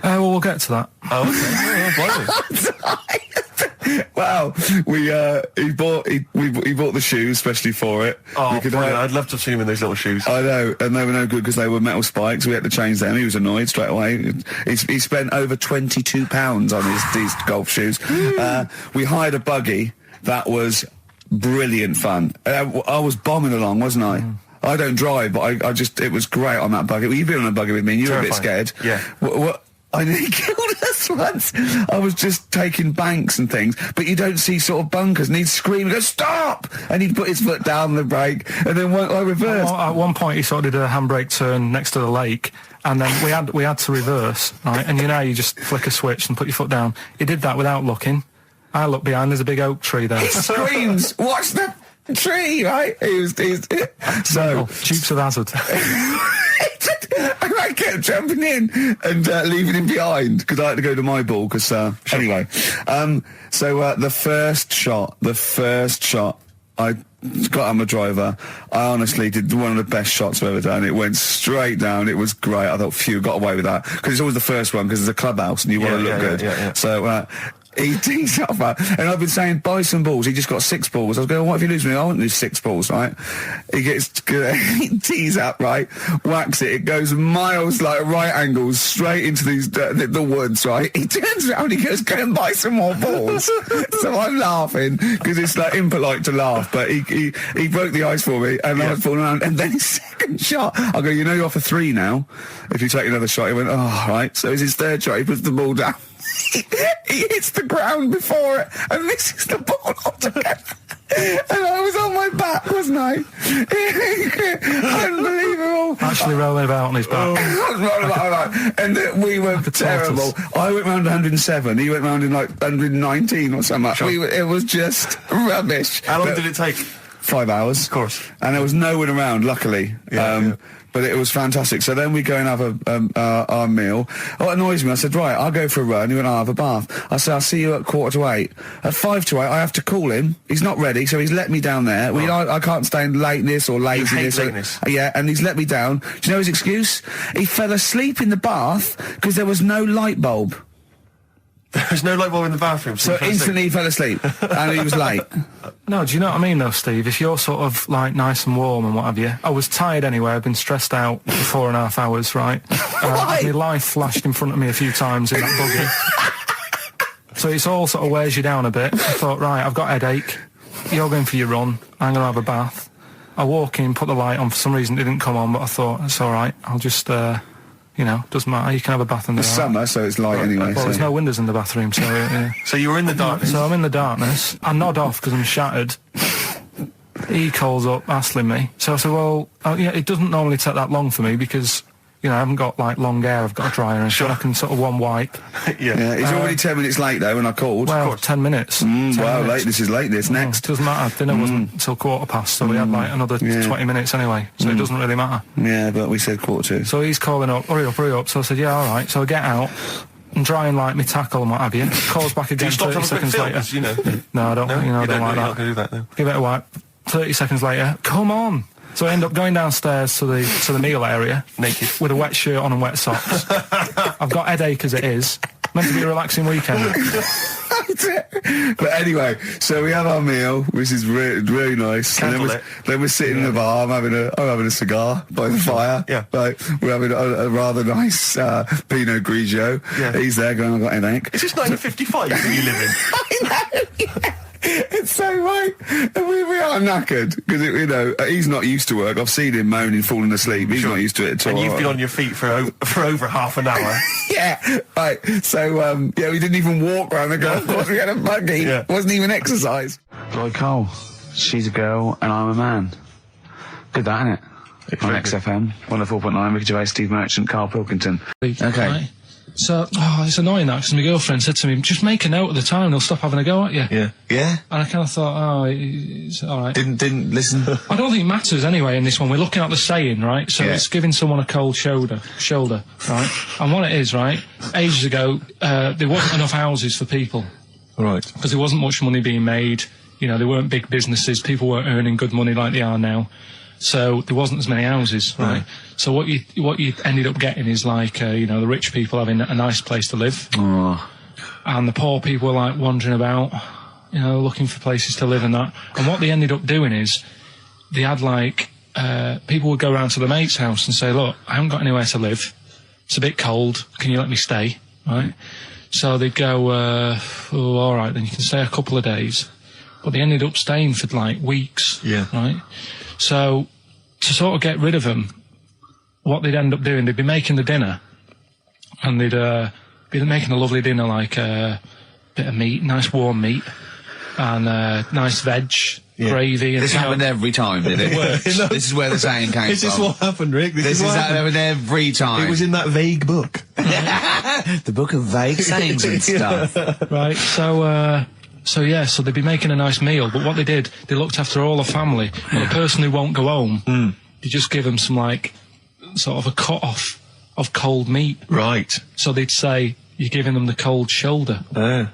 Well, we'll get to that. Oh, okay. Wow, he bought the shoes especially for it. Oh, I'd love to have seen him in those little shoes. I know, and they were no good because they were metal spikes. We had to change them. He was annoyed straight away. He spent over £22 on these golf shoes. We hired a buggy that was brilliant fun. I was bombing along, wasn't I? I don't drive, but I just, it was great on that buggy. Well, you've been on a buggy with me and you were a bit scared. Yeah. What I nearly killed us once. I was just taking banks and things, but you don't see sort of bunkers, and he'd scream and go, stop! And he'd put his foot down the brake, and then I reversed. At one point he sort of did a handbrake turn next to the lake, and then we had to reverse, right? And you just flick a switch and put your foot down. He did that without looking. I look behind, there's a big oak tree there. He screams, watch the tree, right? So Dukes of Hazzard. And I kept jumping in and leaving him behind because I had to go to my ball. Anyway, so the first shot, I got on my driver. I honestly did one of the best shots I've ever done. It went straight down. It was great. I thought, phew, got away with that because it's always the first one because it's a clubhouse and you want to look good. Yeah. So. He tees up, and I've been saying, buy some balls. He just got 6 balls. I was going, what if you lose me? I won't lose 6 balls, right? He tees up, right? Whacks it. It goes miles, like right angles, straight into these the woods, right? He turns around, he goes, go and buy some more balls. So I'm laughing because it's like impolite to laugh, but he broke the ice for me, and I was falling around. And then his second shot, I go, you're off a 3 now. If you take another shot, he went, oh, right. So it's his third shot. He puts the ball down. He hits the ground before it and misses the ball altogether. And I was on my back, wasn't I? Unbelievable. Actually rolling about on his back. And we were terrible. I went round 107. He went round in like 119 or something. Sure. It was just rubbish. How long did it take? 5 hours. Of course. And there was no one around, luckily. But it was fantastic. So then we go and have our meal. What annoys me, I said, right, I'll go for a run. He went, I'll have a bath. I said, I'll see you at 7:45. At 7:55, I have to call him. He's not ready, so he's let me down there. I can't stand lateness or laziness. You hate lateness. Yeah, and he's let me down. Do you know his excuse? He fell asleep in the bath because there was no light bulb. There's no light bulb in the bathroom. So instantly he fell asleep, and he was late. No, do you know what I mean though, Steve? If you're sort of like nice and warm and what have you, I was tired anyway. I've been stressed out for 4.5 hours, right? My life flashed in front of me a few times in that buggy. So it's all sort of wears you down a bit. I thought, right, I've got a headache. You're going for your run. I'm going to have a bath. I walk in, put the light on. For some reason it didn't come on, but I thought, it's all right. I'll just... doesn't matter. You can have a bath in the summer, so it's light anyway. Well, there's no windows in the bathroom, so... So you were in the darkness? So I'm in the darkness. I nod off because I'm shattered. he calls up asking me. So I said, well, yeah, it doesn't normally take that long for me because, you know, I haven't got, like, long hair. I've got a dryer and so I can sort of one wipe. Yeah, he's already 10 minutes late, though, when I called. Well, 10 minutes. 10 wow, minutes. late. This is late, this. Next. Doesn't matter. Dinner wasn't until 15:15, so we had, like, another 20 minutes anyway. So it doesn't really matter. Yeah, but we said 1:45. So he's calling up, hurry up. So I said, yeah, all right. So I get out and drying, like, my tackle and what have you. Calls back again 30 seconds later. You know? No, I don't, No? you know, I You don't like you're that. not going to do that, no. Give it a wipe. 30 seconds later, come on. So I end up going downstairs to the meal area. Naked. With a wet shirt on and wet socks. I've got headache as it is. Meant to be a relaxing weekend. But anyway, so we have our meal, which is really nice. And then we're sitting in the bar. I'm having a cigar by the fire. Yeah. Like, we're having a rather nice Pinot Grigio. Yeah. He's there going, I've got headache. Is this 1955 that you live in? I know, yeah. It's so right. And we are knackered because, you know, he's not used to work. I've seen him moaning, falling asleep. He's not used to it at all. And you've been on your feet for over half an hour. Yeah, right. So, yeah, we didn't even walk around the golf course. We had a buggy. Yeah. Wasn't even exercise. Like Cole, she's a girl and I'm a man. Good that, innit? On XFM, 104.9, Ricky Gervais, Steve Merchant, Karl Pilkington. Okay. Right. So, it's annoying that, because my girlfriend said to me, just make a note of the time and they'll stop having a go at you. Yeah. Yeah? And I kind of thought, it's all right. Didn't listen. I don't think it matters anyway in this one. We're looking at the saying, right? So it's giving someone a cold shoulder, right? And what it is, right, ages ago, there wasn't enough houses for people. Right. Because there wasn't much money being made. You know, there weren't big businesses. People weren't earning good money like they are now. So there wasn't as many houses, right? So what you ended up getting is like, you know, the rich people having a nice place to live. Oh. And the poor people were like wandering about, you know, looking for places to live and that. And what they ended up doing is they had like, people would go around to the mate's house and say, look, I haven't got anywhere to live. It's a bit cold. Can you let me stay? Right? So they'd go, oh, all right, then you can stay a couple of days. But they ended up staying for like weeks. Yeah. Right? So, to sort of get rid of them, what they'd end up doing, they'd be making the dinner, and they'd be making a lovely dinner, like a bit of meat, nice warm meat, and nice veg, gravy. And This happened every time, did it? This is where the saying came This is what happened, Rick. This is what happened every time. It was in that vague book. The book of vague sayings and stuff. Right, so they'd be making a nice meal, but what they did, they looked after all the family. But the person who won't go home, they just give them some, like, sort of a cut-off of cold meat. Right. So they'd say, you're giving them the cold shoulder.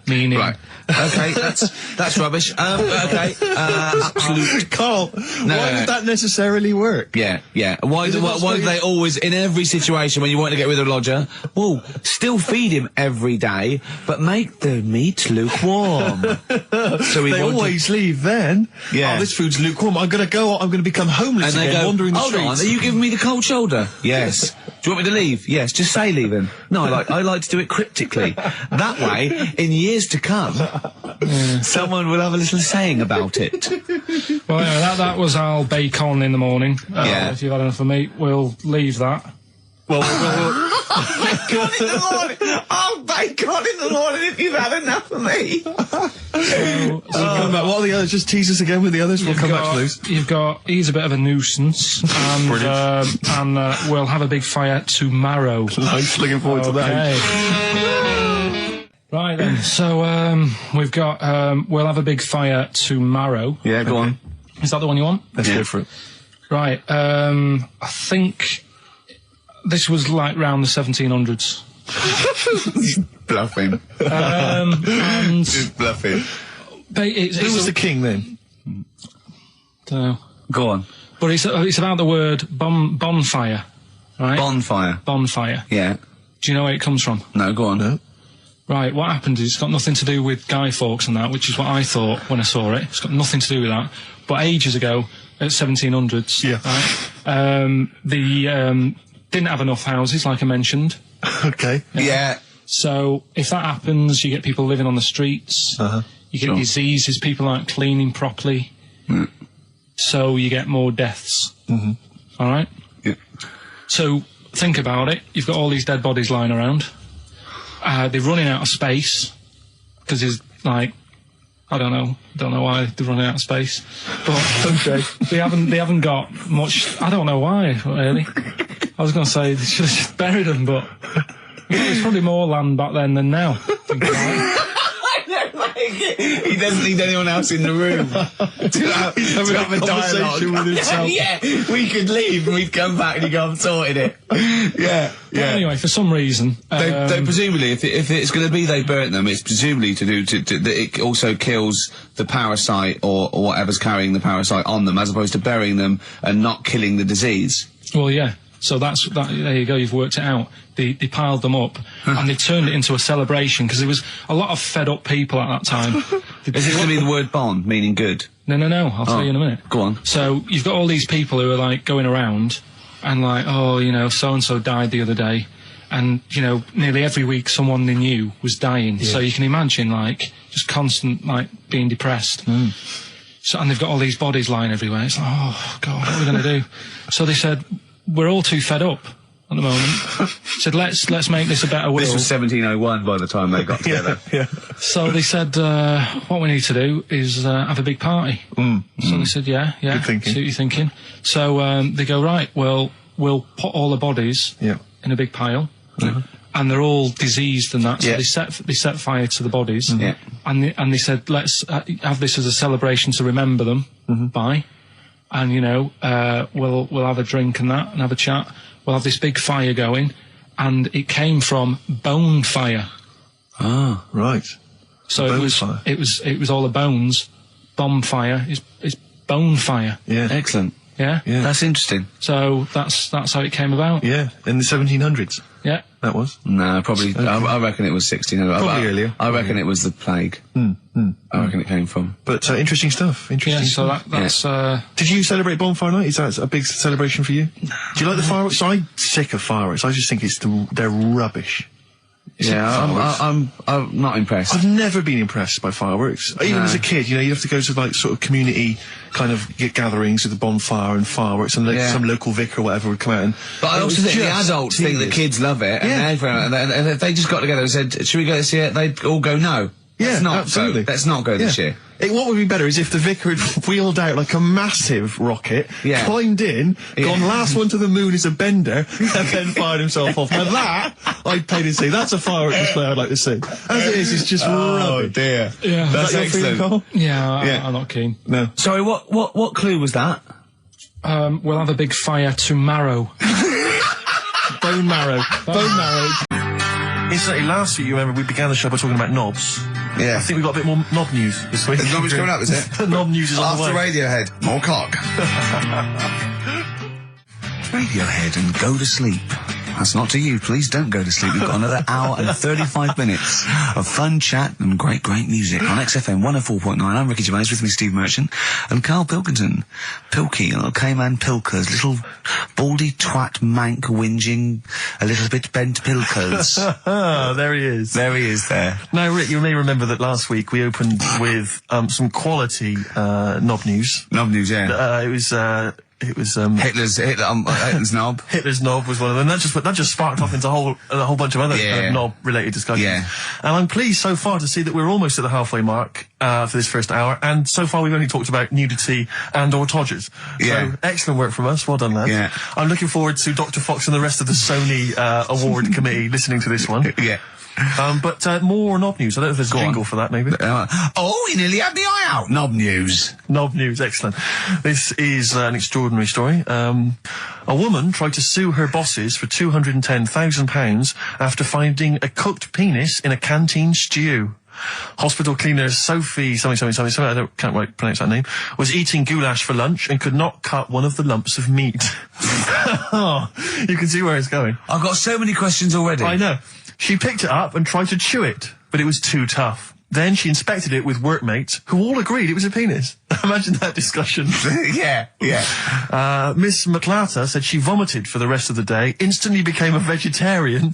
Meaning... Right. Okay, that's rubbish. Okay, absolute... Carl, why would that necessarily work? Yeah. Why do they always, in every situation when you want to get rid of a lodger, well, still feed him every day, but make the meat lukewarm. So they always leave then. Yeah. Oh, this food's lukewarm. I'm going to go, I'm going to become homeless and they again, go, wandering the hold streets. on, are you giving me the cold shoulder? Yes. Do you want me to leave? Yes, just say leaving. No, I like to do it cryptically. That way, in years to come, someone will have a little saying about it. Well, anyway, that was our bacon in the morning. If you've had enough of meat, we'll leave that. Well, Bacon in the morning! Oh, bacon in the morning if you've had enough of me! come back. What are the others? Just tease us again with the others. We'll come back to those. You've got, he's a bit of a nuisance, and we'll have a big fire tomorrow. Nice, looking forward to that. Right then, so we've got, we'll have a big fire tomorrow. Yeah, go on. Is that the one you want? Let's go for it. Right, I think this was like round the 1700s. Bluffing. And Just bluffing. Who was the king then? Dunno. Go on. But it's about the word bonfire, right? Bonfire. Yeah. Do you know where it comes from? No, go on. No. Right, what happened is it's got nothing to do with Guy Fawkes and that, which is what I thought when I saw it. It's got nothing to do with that. But ages ago, at 1700s, right, they didn't have enough houses, like I mentioned. Okay. Yeah. So if that happens, you get people living on the streets. You get diseases, people aren't cleaning properly. So you get more deaths. All right? Yeah. So think about it. You've got all these dead bodies lying around. They're running out of space because there's like I don't know why they're running out of space, but they haven't got much. I don't know why, really. I was going to say they should have just buried them, but there's probably more land back then than now. He doesn't need anyone else in the room to have a conversation with himself. Yeah, we could leave and we'd come back and he'd go, I've sorted it. Yeah. But anyway, for some reason, they presumably, if it's going to be they burnt them, it's presumably to that it also kills the parasite or whatever's carrying the parasite on them, as opposed to burying them and not killing the disease. Well, yeah. So there you go, you've worked it out. They piled them up and they turned it into a celebration because there was a lot of fed up people at that time. Is it going to be the word bon, meaning good? No, I'll tell you in a minute. Go on. So you've got all these people who are like going around and like, oh, you know, so-and-so died the other day. And, you know, nearly every week someone they knew was dying. Yeah. So you can imagine like just constant like being depressed. So, and they've got all these bodies lying everywhere. It's like, oh, God, what are we going to do? So they said, we're all too fed up at the moment. Said, let's make this a better world. This was 1701 by the time they got together. Yeah. So they said, what we need to do is have a big party. So they said, yeah. Good thinking. See what you're thinking. So they go, right, well, we'll put all the bodies in a big pile. And they're all diseased and that, so they set fire to the bodies. And they said, let's have this as a celebration to remember them by. And, you know, we'll have a drink and that, and have a chat. We'll have this big fire going, and it came from Bonfire. Ah, right. So it was all the bones. Bonfire is Bonfire. Yeah, excellent. Yeah, that's interesting. So that's how it came about. Yeah, in the 1700s. Yeah, that was. No, probably. Okay. I reckon it was 1600. Probably earlier. I reckon it was the plague. I reckon it came from. But interesting stuff. Interesting. Yeah. Stuff. So that's. Did you celebrate Bonfire Night? Is that a big celebration for you? Do you like the fireworks? So I'm sick of fireworks. I just think they're rubbish. I'm not impressed. I've never been impressed by fireworks. Even as a kid, you know, you have to go to like sort of community kind of gatherings with the bonfire and fireworks, and some local vicar or whatever would come out. And but I also think the adults think the kids love it, and if they just got together and said, "Should we go this year?" They'd all go, "No." Yeah, absolutely. Let's not go this year. What would be better is if the vicar had wheeled out like a massive rocket, climbed in, gone last one to the moon is a bender, and then fired himself off. Now that, I'd pay to see. That's a firework display I'd like to see. As it is, it's just rubbish. Oh dear. Yeah. That's excellent. I'm not keen. No. Sorry, what clue was that? We'll have a big fire tomorrow. Bone marrow. Incidentally, last week, you remember, we began the show by talking about knobs. Yeah. I think we've got a bit more knob news this week. The knob is coming up, is it? The knob news is on the way. After Radiohead, more cock. Radiohead and go to sleep. That's not to you. Please don't go to sleep. We've got another hour and 35 minutes of fun chat and great music on XFM 104.9. I'm Ricky Gervais, with me Steve Merchant and Karl Pilkington. Pilky, little K-Man Pilkers, little baldy twat mank whinging, a little bit bent Pilkers. There he is. There he is there. Now, Rick, you may remember that last week we opened with some quality knob news. Knob news, yeah. It was Hitler's knob. Hitler's knob was one of them. That just sparked off into a whole bunch of other knob-related discussions. Yeah. And I'm pleased so far to see that we're almost at the halfway mark for this first hour. And so far we've only talked about nudity and/or todgers. Yeah. So excellent work from us. Well done, lads. Yeah. I'm looking forward to Dr. Fox and the rest of the Sony award committee listening to this one. Yeah. But more knob news. I don't know if there's a jingle for that, maybe. We nearly had the eye out. Knob news. Knob news, excellent. This is an extraordinary story. A woman tried to sue her bosses for £210,000 after finding a cooked penis in a canteen stew. Hospital cleaner Sophie, something, I can't pronounce that name, was eating goulash for lunch and could not cut one of the lumps of meat. You can see where it's going. I've got so many questions already. I know. She picked it up and tried to chew it, but it was too tough. Then she inspected it with workmates, who all agreed it was a penis. Imagine that discussion. Yeah. Miss McClarter said she vomited for the rest of the day, instantly became a vegetarian,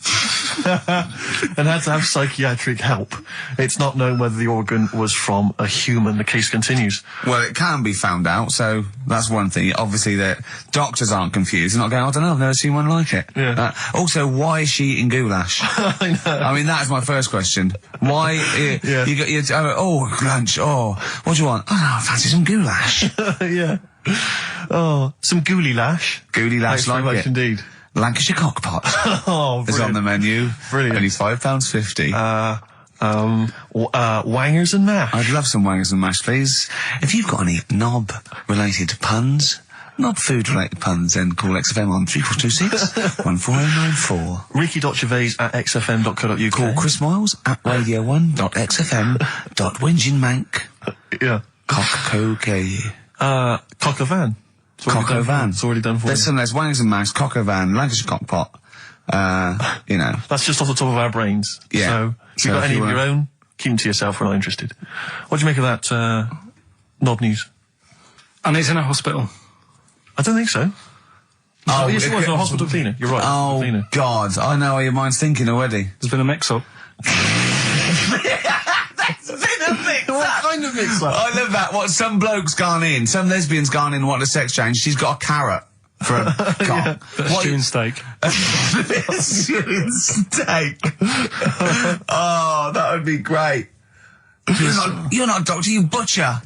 and had to have psychiatric help. It's not known whether the organ was from a human. The case continues. Well, it can be found out, so that's one thing. Obviously, the doctors aren't confused. They're not going, I don't know, I've never seen one like it. Yeah. Also, why is she eating goulash? I know. I mean, that's my first question. Why? You got lunch. Oh, what do you want? Oh, I fancy some goulash. Yeah. Oh, some gooly lash. Gooly lash, Thanks very like much it. indeed. Lancashire cockpot Oh, is on the menu. Brilliant. Only £5.50. Wangers and mash. I'd love some wangers and mash, please. If you've got any knob-related puns, knob-food-related puns, then call XFM on 3426 14094. Ricky.Gervais at xfm.co.uk. Call Chris Miles at radio1.xfm.winginmank. Yeah. Cock-co-gay. Cock a van. Cock o' van. It's already done for There's you. some, there's wangers and mash, cock o' van, Lancashire cockpot. You know. That's just off the top of our brains. Yeah. So, if you've got any of your own, keep them to yourself. We're not interested. What do you make of that, knob news? And he's in a hospital. I don't think so. Oh, yes, it was a hospital cleaner. You're right. Oh, cleaner. God. I know how your mind's thinking already. There's been a mix-up. What kind of mix-up? I love that. What, some bloke's gone in, some lesbian's gone in and wanted a sex change. She's got a carrot for a cock. Stewing steak. Stewing steak. Oh, that would be great. You're not a doctor, you butcher.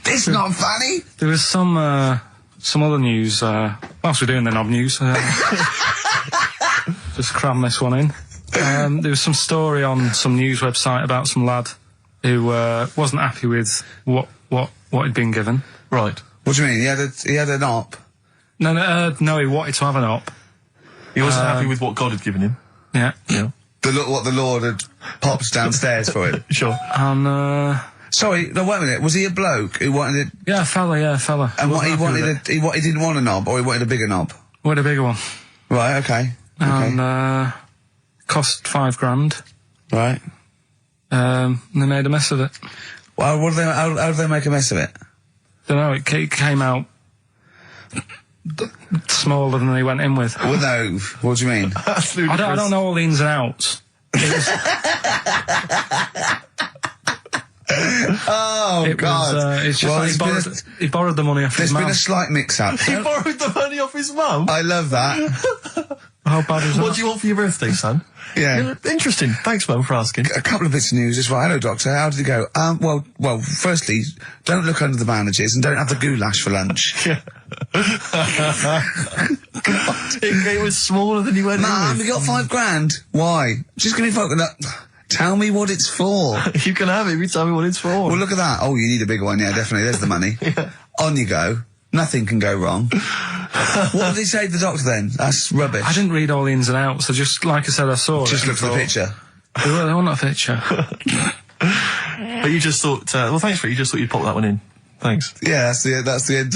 It's not funny. There was some other news, whilst we're doing the knob news, just cram this one in. There was some story on some news website about some lad who wasn't happy with what he'd been given. Right. What do you mean? He had an op? No, he wanted to have an op. He wasn't happy with what God had given him. Yeah. Yeah. What the Lord had popped downstairs for him. Sure. And Sorry, no, wait a minute. Was he a bloke who wanted it? yeah, fella. And what he wanted, he didn't want a knob, or he wanted a bigger knob? Wanted a bigger one. Right. Okay. And cost £5,000. Right. And they made a mess of it. Well, how did they make a mess of it? Don't know. It came out smaller than they went in with. Well, no. What do you mean? I don't know all the ins and outs. Oh, God. It's just like he borrowed the money off his There's mum. been a slight mix-up. He borrowed the money off his mum? I love that. How bad is that? What do you want for your birthday, son? Yeah. Interesting. Thanks, Mum, for asking. A couple of bits of news as well. Hello, Doctor. How did it go? Well, firstly, don't look under the bandages and don't have the goulash for lunch. Yeah. It was smaller than you went in Mum, with. we got £5,000. Why? Just give me fucking that. Tell me what it's for. You can have it if you tell me what it's for. Well, look at that. Oh, you need a bigger one. Yeah, definitely. There's the money. Yeah. On you go. Nothing can go wrong. What did he say to the doctor then? That's rubbish. I didn't read all the ins and outs. I just, like I said, I saw Just it. looked at the picture. They want a picture. But you just thought, well, thanks for it. You just thought you'd pop that one in. Thanks. Yeah, that's the end.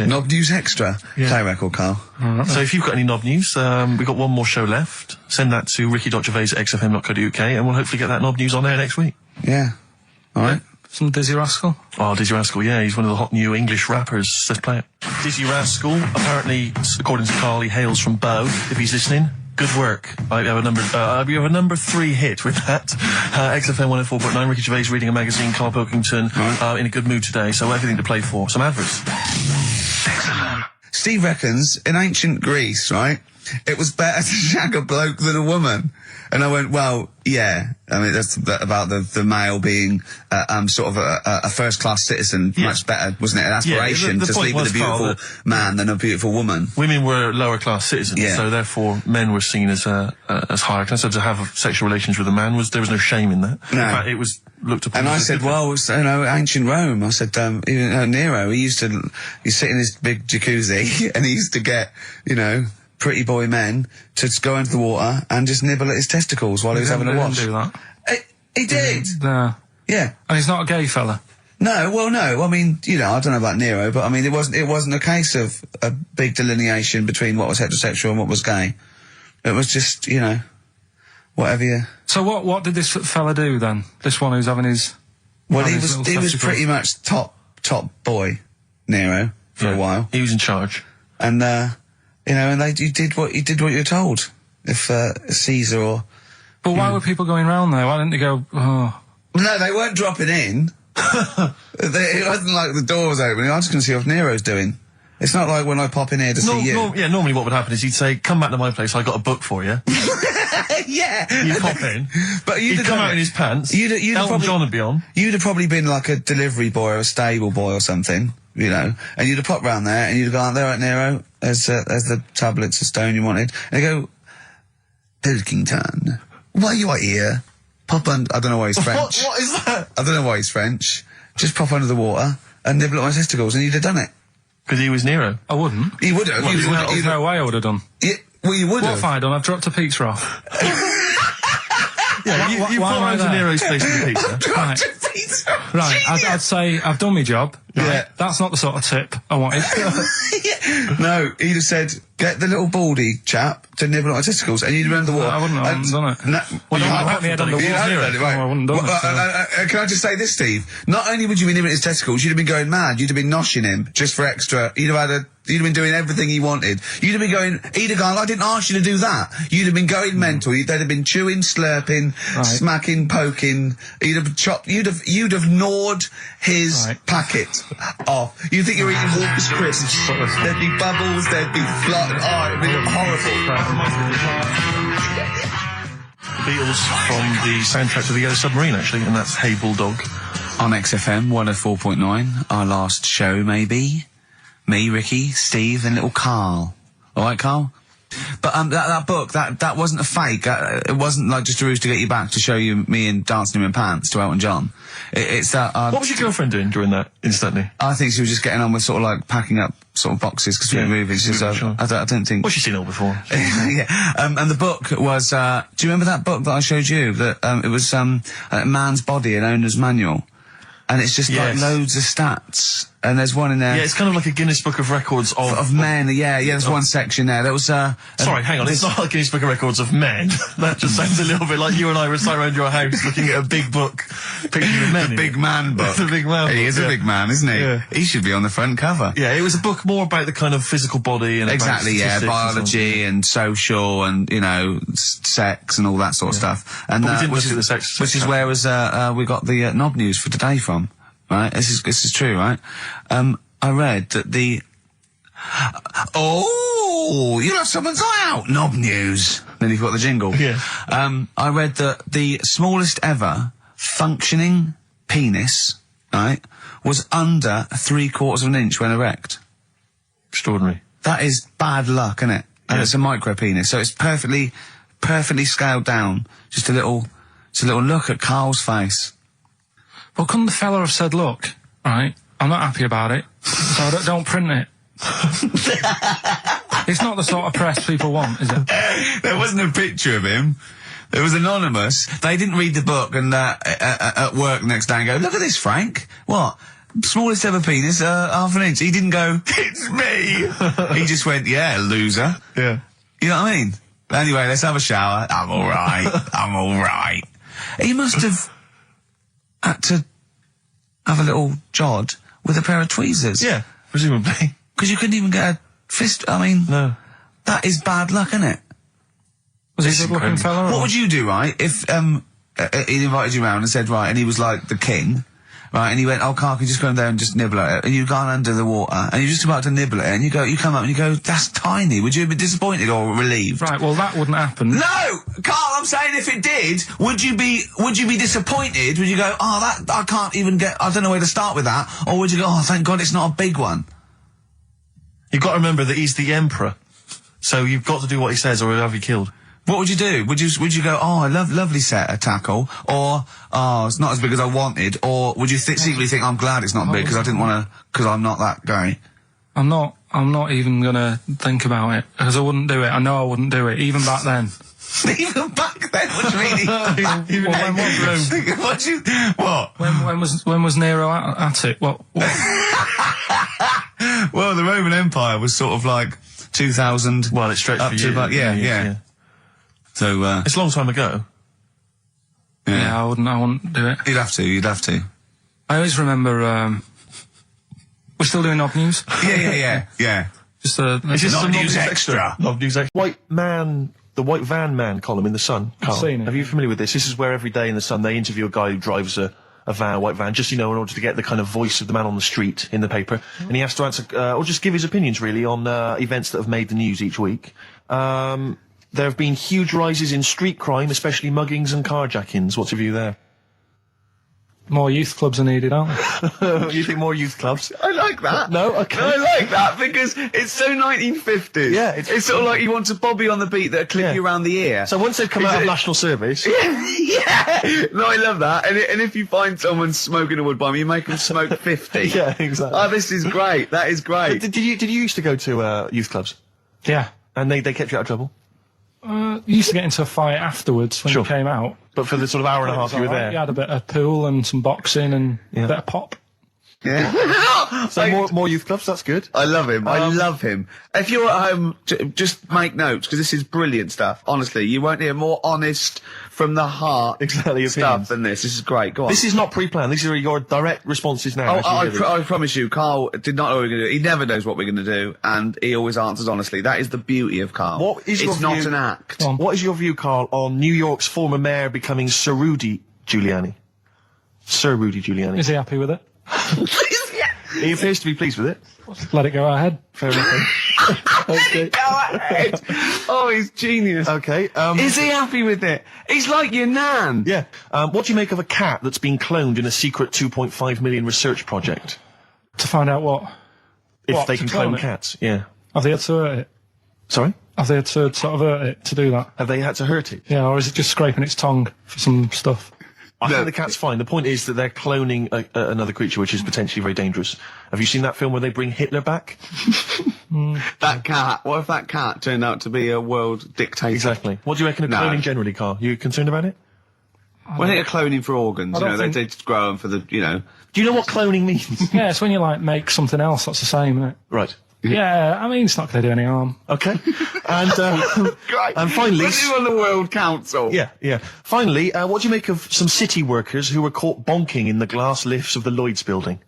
Knob News Extra. Yeah. Play record, Carl. So if you've got any knob news, we've got one more show left. Send that to ricky.gervais at xfm.co.uk and we'll hopefully get that knob news on there next week. Yeah. All right. Some Dizzy Rascal. Oh, Dizzy Rascal, yeah, he's one of the hot new English rappers. Let's play it. Dizzy Rascal, apparently, according to Carl, he hails from Bow, if he's listening. Good work. You have a number 3 hit with that. XFM 104.9, Ricky Gervais reading a magazine, Karl Pilkington, in a good mood today, so everything to play for. Some adverts. Steve reckons, in ancient Greece, right, it was better to shag a bloke than a woman. And I went, well, yeah. I mean, that's about the male being sort of a first-class citizen. Yeah. Much better, wasn't it? An aspiration the to point sleep with a was, beautiful Carl, man than a beautiful woman. Women were lower-class citizens, Yeah. so therefore men were seen as higher class. So to have sexual relations with a man there was no shame in that. No. In fact, it was looked upon. And I as said, well, it's, ancient Rome. I said, even Nero, he'd sit in his big jacuzzi and he used to get, pretty boy men to go into the water and just nibble at his testicles while he was having a wash. He didn't do that. He did. No. Yeah. And he's not a gay fella. No, well, no. I mean, I don't know about Nero, but I mean, it wasn't a case of a big delineation between what was heterosexual and what was gay. It was just, whatever you. So what did this fella do then? This one who's having his. Well, having he his was little pretty testicles? much top top boy, Nero, for a while. He was in charge. And, you know, and you did what you were told. If, Caesar or... But why were people going round there? Why didn't they go, oh... No, they weren't dropping in. It wasn't like the door was open. I was going to see what Nero's doing. It's not like when I pop in here to see you. Normally what would happen is he'd say, come back to my place, I got a book for you. Yeah. You'd pop in. But he'd come out in his pants. Elton John would be on. You'd have probably been like a delivery boy or a stable boy or something, you know, and you'd have popped round there and you'd have gone, there, right, Nero, there's the tablets of stone you wanted. And they go, Pilkington, why you are here? Pop under, I don't know why he's French. What is that? I don't know why he's French. Just pop under the water and nibble at my testicles and you'd have done it. Because he was Nero. I wouldn't. You would have. There's no way I would have done. Yeah, well, you would have. What have I done? I've dropped a pizza off. Yeah, you pop around to Nero's place with the pizza. Right, I'd say I've done my job. Right? Yeah. That's not the sort of tip I wanted. No, he'd have said, get the little baldy chap to nibble at my testicles, and you'd run the water. I wouldn't have done it. No, Well, you I haven't done it. the you water. haven't done it, right. No, I wouldn't have done it. Can I just say this, Steve? Not only would you be nibbling his testicles, you'd have been going mad. You'd have been noshing him just for extra. You'd have been doing everything he wanted. You'd have been going, he'd have gone, I didn't ask you to do that. You'd have been going mental. They'd have been chewing, slurping, smacking, poking. You'd have chopped, you'd have gnawed his packet off. You'd think you were eating Walker's crisps. There'd be bubbles, there'd be flood. Oh, it'd be horrible. The Beatles from the soundtrack to The Yellow Submarine, actually, and that's Hey Bulldog. On XFM 104.9, our last show, maybe. Me, Ricky, Steve, and little Karl. All right, Karl? But that book, that wasn't a fake. It wasn't like just a ruse to get you back to show you me and dancing him in pants to Elton John. It's that. What was your girlfriend doing during that instantly? I think she was just getting on with sort of like packing up sort of boxes because we were moving. So sure. I don't think. Well, she's seen it all before. Yeah. And the book was. Do you remember that book that I showed you? That it was a man's body, an owner's manual, and it's just like loads of stats. And there's one in there. Yeah, it's kind of like a Guinness Book of Records of men. Yeah, there's one section there. There was sorry, hang on. It's not like Guinness Book of Records of men. That just sounds a little bit like you and I were sat around your house looking at a big book, pictures of men. The big man book. The big man book. He is a big man, isn't he? Yeah. He should be on the front cover. Yeah, it was a book more about the kind of physical body and exactly, about biology and social and sex and all that sort of stuff. And which is where we got the knob news for today from. Right, this is true, right? I read that you'll have someone's eye out, knob news. Then you've got the jingle. Yeah. I read that the smallest ever functioning penis, right, was under 3/4 of an inch when erect. Extraordinary. That is bad luck, isn't it? And it's a micro penis, so it's perfectly scaled down. Just a little look at Carl's face. Well, couldn't the fella have said, look, right, I'm not happy about it, so don't print it. It's not the sort of press people want, is it? There wasn't a picture of him. It was anonymous. They didn't read the book and at work next day and go, look at this, Frank. What? Smallest ever penis, half an inch. He didn't go, it's me. He just went, yeah, loser. Yeah. You know what I mean? Anyway, let's have a shower. I'm alright. He must have had to have a little jod with a pair of tweezers. Yeah, presumably. Because you couldn't even get a fist. I mean, no. That is bad luck, isn't it? Was he a good-looking fella? What would you do, right, if he invited you round and said, right, and he was like the king, right, and he went, oh, Carl, can you just go in there and just nibble at it? And you've gone under the water, and you're just about to nibble at it, and you come up and you go, that's tiny. Would you be disappointed or relieved? Right, well, that wouldn't happen. No! Carl, I'm saying if it did, would you be disappointed? Would you go, oh, I can't even I don't know where to start with that? Or would you go, oh, thank God it's not a big one? You've got to remember that he's the emperor. So you've got to do what he says or he'll have you killed. What would you do? Would you go, oh, I lovely set of tackle, or, oh, it's not as big as I wanted, or would you secretly think, I'm glad it's not big because I didn't want to, because I'm not that guy? I'm not even gonna think about it, because I wouldn't do it. I know I wouldn't do it, even back then. Even back then? What do you mean? What? When was Nero at it? What? Well, the Roman Empire was sort of like 2000. Well, it stretched up for to years. about, yeah. So, it's a long time ago. Yeah, I wouldn't do it. You'd have to. I always remember, We're still doing odd news. Yeah. Just Is this Not some news extra. Not news extra. The White Van Man column in The Sun. Carl, seen it. Are you familiar with this? This is where every day in The Sun they interview a guy who drives a white van, just, in order to get the kind of voice of the man on the street in the paper. And he has to answer, or just give his opinions, really, on events that have made the news each week. There have been huge rises in street crime, especially muggings and carjackings. What's your view there? more youth clubs are needed, aren't there? You think more youth clubs? I like that. No? Okay. No, I like that because it's so 1950s. Yeah, it's sort of like you want a bobby on the beat that'll clip you around the ear. So once they've come out of national service... Yeah! No, I love that. And if you find someone smoking a wood bomb, you make them smoke 50. Yeah, exactly. Oh, this is great. That is great. Did you used to go to youth clubs? Yeah. And they kept you out of trouble? You used to get into a fight afterwards when you came out. But for the sort of hour and a half you were there? You had a bit of pool and some boxing and a bit of pop. Yeah. So more youth clubs, that's good. I love him. I love him. If you're at home, just make notes, because this is brilliant stuff. Honestly, you won't hear more honest, from the heart stuff than this. This is great. Go on. This is not pre-planned. These are your direct responses now. I promise you, Carl did not know what we were going to do. He never knows what we're going to do, and he always answers honestly. That is the beauty of Carl. It's not an act. What is your view, Carl, on New York's former mayor becoming Sir Rudy Giuliani? Sir Rudy Giuliani. Is he happy with it? He appears to be pleased with it. Let it go ahead. Fair enough. Okay. Go ahead. Oh, he's genius. Okay. Is he happy with it? He's like your nan. Yeah. What do you make of a cat that's been cloned in a secret 2.5 million research project? To find out what? If they can clone cats, yeah. Have they had to hurt it? Sorry? Have they had to sort of hurt it to do that? Have they had to hurt it? Yeah, or is it just scraping its tongue for some stuff? I think the cat's fine. The point is that they're cloning another creature, which is potentially very dangerous. Have you seen that film where they bring Hitler back? That cat. What if that cat turned out to be a world dictator? Exactly. What do you reckon of cloning generally, Carl? You concerned about it? When they're cloning for organs, they just grow them for the, Do you know what cloning means? Yeah, it's when you, make something else that's the same, isn't it? Right. Yeah, I mean, it's not going to do any harm. Okay. And finally... Put you on the World Council. Yeah. Finally, what do you make of some city workers who were caught bonking in the glass lifts of the Lloyd's building?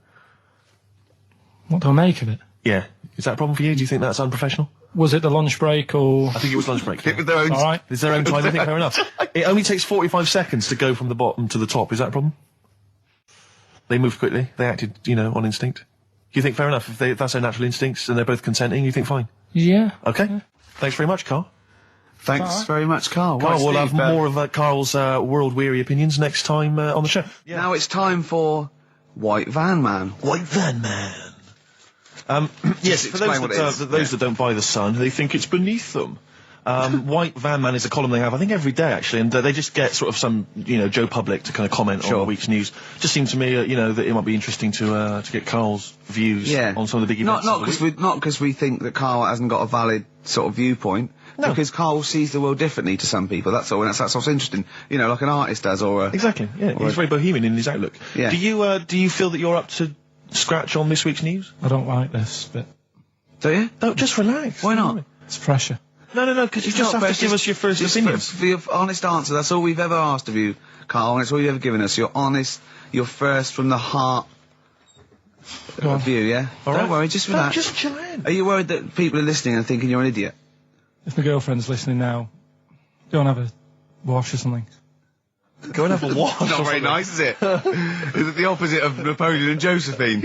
What do I make of it? Yeah. Is that a problem for you? Do you think that's unprofessional? Was it the lunch break or...? I think it was lunch break. It was their own... All right. It's their own time, I think, fair enough. It only takes 45 seconds to go from the bottom to the top. Is that a problem? They moved quickly. They acted, on instinct. Do you think fair enough? If that's their natural instincts and they're both consenting, you think fine? Yeah. Okay. Yeah. Thanks very much, Carl. Thanks very much, Carl. Carl, we'll have more of Carl's world-weary opinions next time on the show. Yeah. Now it's time for White Van Man. White Van Man. Yes, for those that don't buy The Sun, they think it's beneath them. White Van Man is a column they have, I think, every day, actually, and they just get sort of some, Joe Public to kind of comment on the week's news. Just seems to me, that it might be interesting to get Carl's views on some of the big events. Not because we think that Carl hasn't got a valid sort of viewpoint. No. Because Carl sees the world differently to some people, that's all, and that's what's interesting. Like an artist does, or Exactly, yeah. He's very bohemian in his outlook. Yeah. Do you feel that you're up to scratch on this week's news? I don't like this bit. Do you? No, just relax. Why not? It's pressure. No, because you just have to give us your first opinion. For your honest answer, that's all we've ever asked of you, Carl, and it's all you've ever given us. Your honest, your first from the heart view, yeah? Don't worry, just relax. Just chill in. Are you worried that people are listening and thinking you're an idiot? If my girlfriend's listening now, go and have a wash or something. Go and have a wash. Not very nice, is it? Is it the opposite of Napoleon and Josephine?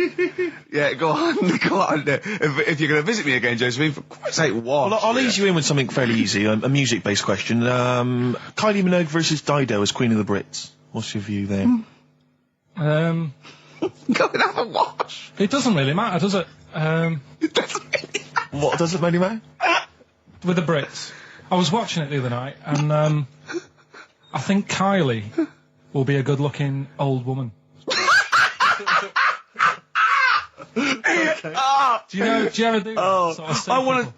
Yeah, go on. If you're going to visit me again, Josephine, for Christ's sake, wash. Well, I'll ease you in with something fairly easy, a music-based question. Kylie Minogue versus Dido as Queen of the Brits. What's your view there? Go and have a wash. It doesn't really matter, does it? It doesn't really matter. What doesn't really matter? With the Brits. I was watching it the other night, and I think Kylie will be a good-looking old woman. Okay. Do you ever do that? Sort of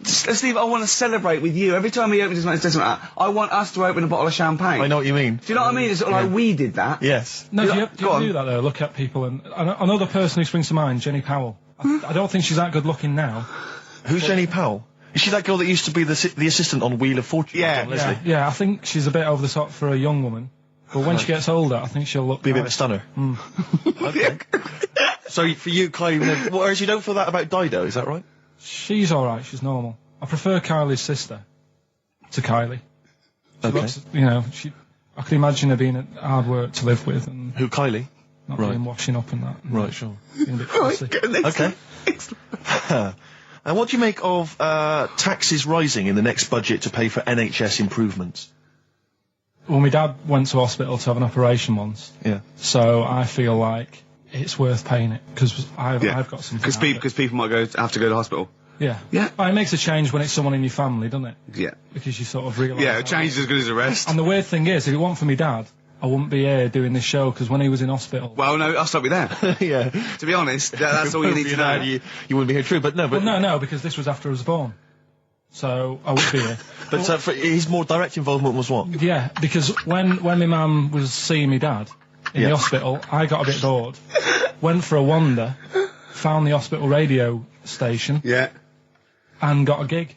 Steve, I want to celebrate with you. Every time he opens his mouth, it doesn't matter. I want us to open a bottle of champagne. I know what you mean. Do you know what I mean? It's sort of like we did that. Yes. No, do you do that, though? Look at people, and another person who springs to mind, Jenny Powell. I don't think she's that good-looking now. Who's Jenny Powell? Is she that girl that used to be the assistant on Wheel of Fortune? Yeah, I think she's a bit over the top for a young woman. But when she gets older, I think she'll look... Be a bit of a stunner. Mm. Okay. So for you, Kylie, whereas you don't feel that about Dido, is that right? She's alright, she's normal. I prefer Kylie's sister to Kylie. She looks, you know, I could imagine her being hard work to live with and Who, Kylie? not being washing up and that. And Right, sure. being a bit fussy. Okay. And what do you make of taxes rising in the next budget to pay for NHS improvements? Well, my dad went to hospital to have an operation once. Yeah. So I feel like it's worth paying it because I've got something. Because people might have to go to hospital. Yeah. Yeah. Well, it makes a change when it's someone in your family, doesn't it? Yeah. Because you sort of realise. Yeah, a change is as good as a rest. And the weird thing is, if it weren't for my dad, I wouldn't be here doing this show because when he was in hospital. Well, no, I'll stop you there. Yeah. To be honest, that's all you need to know. You wouldn't be here, true, but no. But No, because this was after I was born. So I would be here. But his more direct involvement was what? Yeah, because when my mum was seeing my dad in the hospital, I got a bit bored, went for a wander, found the hospital radio station, and got a gig.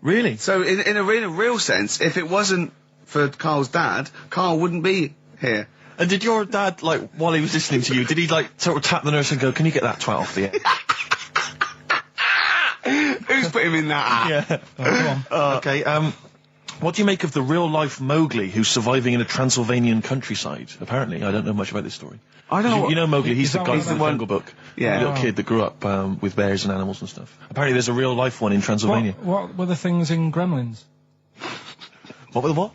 Really? So in a real sense, if it wasn't for Carl's dad, Carl wouldn't be here. And did your dad, like, while he was listening to you, did he, like, sort of tap the nurse and go, can you get that twat off the air? Who's put him in that? Yeah. Oh, come on. Okay, what do you make of the real-life Mowgli who's surviving in a Transylvanian countryside? Apparently, I don't know much about this story. I don't know. You know Mowgli, he's the guy He's from the Jungle Book. Yeah. The little kid that grew up with bears and animals and stuff. Apparently there's a real-life one in Transylvania. What were the things in Gremlins? What were the what?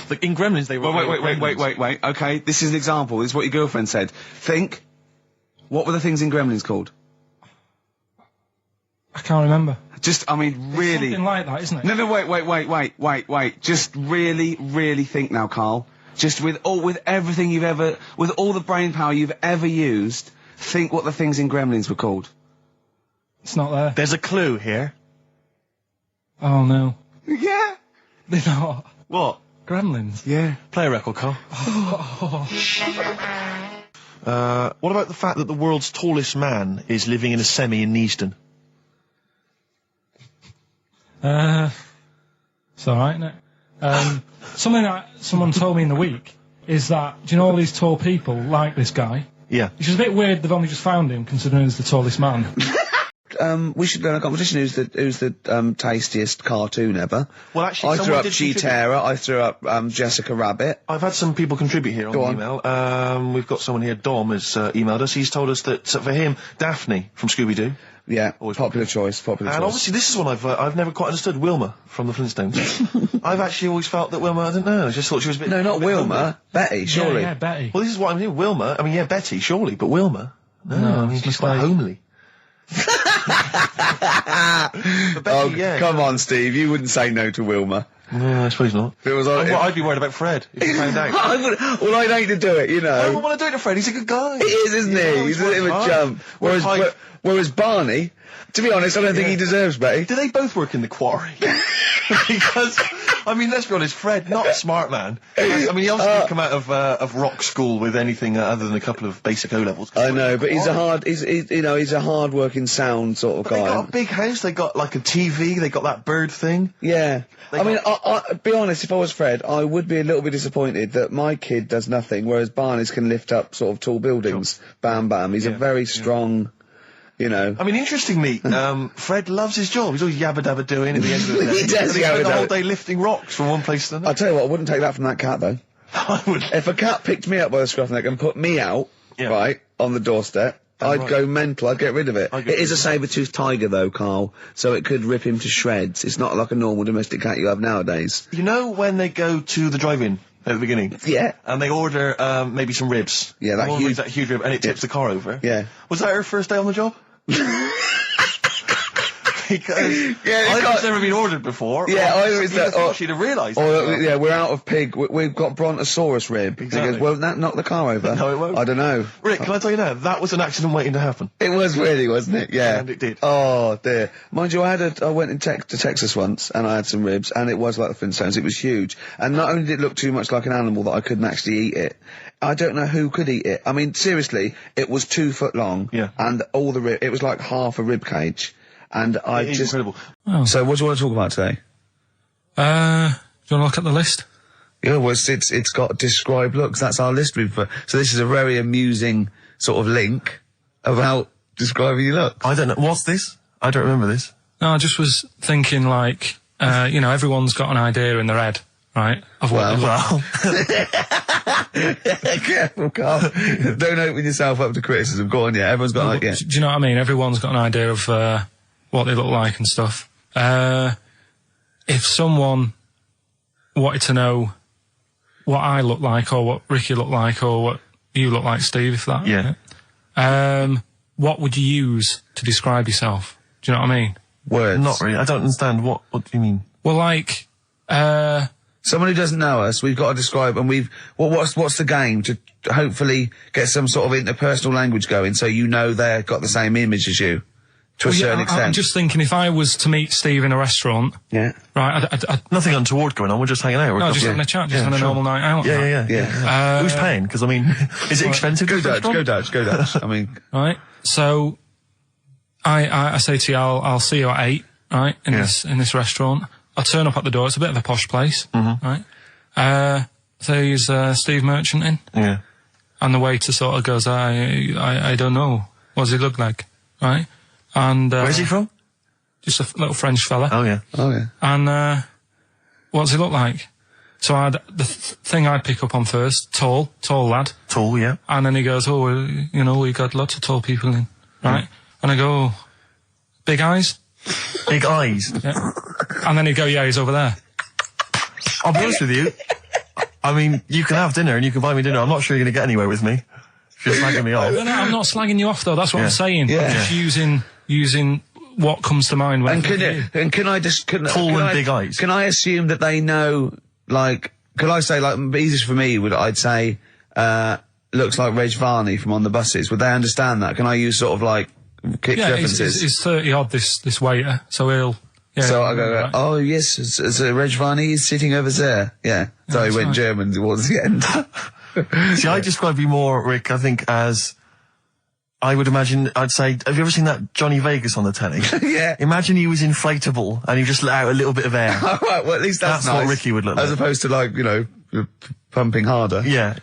Like, in Gremlins they were... Wait. Okay, this is an example. This is what your girlfriend said. Think. What were the things in Gremlins called? I can't remember. Just, I mean, really. Something like that, isn't it? No, wait. Just really think now, Carl. Just with everything with all the brain power you've ever used, think what the things in Gremlins were called. It's not there. There's a clue here. Oh no. Yeah. They're not. What? Gremlins. Yeah. Play a record, Carl. What about the fact that the world's tallest man is living in a semi in Neasden? It's alright, isn't it? Something that someone told me in the week is that, do you know all these tall people like this guy? Yeah. Which is a bit weird they've only just found him, considering he's the tallest man. We should go in a competition who's the tastiest cartoon ever. Well, actually, I threw someone up did Cheetara, I threw up Jessica Rabbit. I've had some people contribute here on the email. We've got someone here, Dom, has emailed us. He's told us that, for him, Daphne from Scooby-Doo. Yeah, popular choice. And obviously this is one I've never quite understood, Wilma from the Flintstones. I've actually always felt that Wilma, I don't know, I just thought she was a bit... No, not Wilma, homely. Betty, surely. Yeah, Betty. Well, this is what I'm hearing, Wilma, I mean, yeah, Betty, surely, but Wilma? No, I mean, she's quite homely. But Betty, come on, Steve, you wouldn't say no to Wilma. No, I suppose not. If it was I'd be worried about Fred, if you found out. I'd hate to do it, you know. I don't want to do it to Fred, he's a good guy. He is, isn't he? He's a bit of a jump. Whereas Barney, to be honest, I don't think he deserves Betty. Do they both work in the quarry? Because, I mean, let's be honest, Fred, not a smart man. I mean, he obviously didn't come out of rock school with anything other than a couple of basic O-levels. I know, but he's a hard-working, sound sort of guy. They got a big house, they got like a TV, they got that bird thing. Yeah. I mean, be honest, if I was Fred, I would be a little bit disappointed that my kid does nothing, whereas Barney's can lift up sort of tall buildings. Sure. Bam, bam. He's a very strong... You know. I mean, interestingly, Fred loves his job. He's always yabba dabba doing at the end of the day. He does spend the whole day lifting rocks from one place to another. I'll tell you what, I wouldn't take that from that cat, though. I would. If a cat picked me up by the scruff neck and put me out, right, on the doorstep, I'd go mental, I'd get rid of it. It is a saber-toothed tiger, though, Carl, so it could rip him to shreds. It's not like a normal domestic cat you have nowadays. You know when they go to the drive-in at the beginning? Yeah. And they order, maybe some ribs. Yeah, that huge rib, and it tips the car over. Yeah. Was that her first day on the job? Because I've never been ordered before. Yeah, I always thought she'd have realised. Yeah, we're out of pig. We've got Brontosaurus rib. Exactly. He goes, won't that knock the car over? No, it won't. I don't know. Rick, can I tell you now? That was an accident waiting to happen. It was really, wasn't it? Yeah. And it did. Oh, dear. Mind you, I went to Texas once, and I had some ribs, and it was like the Flintstones. It was huge. And not only did it look too much like an animal that I couldn't actually eat it, I don't know who could eat it. I mean, seriously, it was 2 foot long. Yeah. And all the it was like half a rib cage. And It's incredible. Oh. So what do you want to talk about today? Do you want to look at the list? Yeah, well, it's got describe looks. That's our list. So this is a very amusing sort of link. about describing your look? I don't know. What's this? I don't remember this. No, I just was thinking like, you know, everyone's got an idea in their head, right? Of what Well, Careful, Carl. Don't open yourself up to criticism. Go on, yeah. Everyone's got an idea. Do you know what I mean? Everyone's got an idea of what they look like and stuff. If someone wanted to know what I look like, or what Ricky looked like, or what you look like, Steve, if that. Yeah. What would you use to describe yourself? Do you know what I mean? Words. not really. I don't understand. What do you mean? Well, like, Someone who doesn't know us, we've got to describe, and what's the game to hopefully get some sort of interpersonal language going, so you know they've got the same image as you, to a certain extent. I'm just thinking, if I was to meet Steve in a restaurant, Yeah. right, I'd Nothing untoward going on. We're just hanging out. no, just having a chat, just having a normal night out. Yeah. Who's paying? Because I mean, is it expensive? Go Dutch. I mean, Right. So, I say to you, I'll see you at 8, right, in this restaurant. I'll turn up at the door. It's a bit of a posh place, right? So is Steve Merchant in? Yeah. And the waiter sort of goes, I don't know. What does he look like? Right? And, Where's he from? just a little French fella. Oh yeah. And, what does he look like? So the thing I'd pick up on first, tall lad. Tall, yeah. And then he goes, you know, we got lots of tall people in, right? And I go, big eyes? Big eyes. Yeah. And then he'd go, yeah, he's over there. I'll be honest with you. I mean, you can have dinner and you can buy me dinner. I'm not sure you're going to get anywhere with me. If you're slagging me off. No, I'm not slagging you off though. That's what I'm saying. Yeah. I'm just using what comes to mind when. And can I just big eyes. Can I assume that they know? Like, could I say like easiest for me? I'd say looks like Reg Varney from On the Buses. Would they understand that? Can I use sort of like kick references? He's 30 odd. This waiter, so he'll. Yeah, so I go, right. oh yes, it's Reg Varney is sitting over there. Yeah. So he went German towards the end. See, I describe you more, Rick, I think, as I would imagine, I'd say, have you ever seen that Johnny Vegas on the telly? Yeah. Imagine he was inflatable and he just let out a little bit of air. All right, well at least that's what nice. Ricky would look like. As opposed to like, you know, pumping harder. Yeah.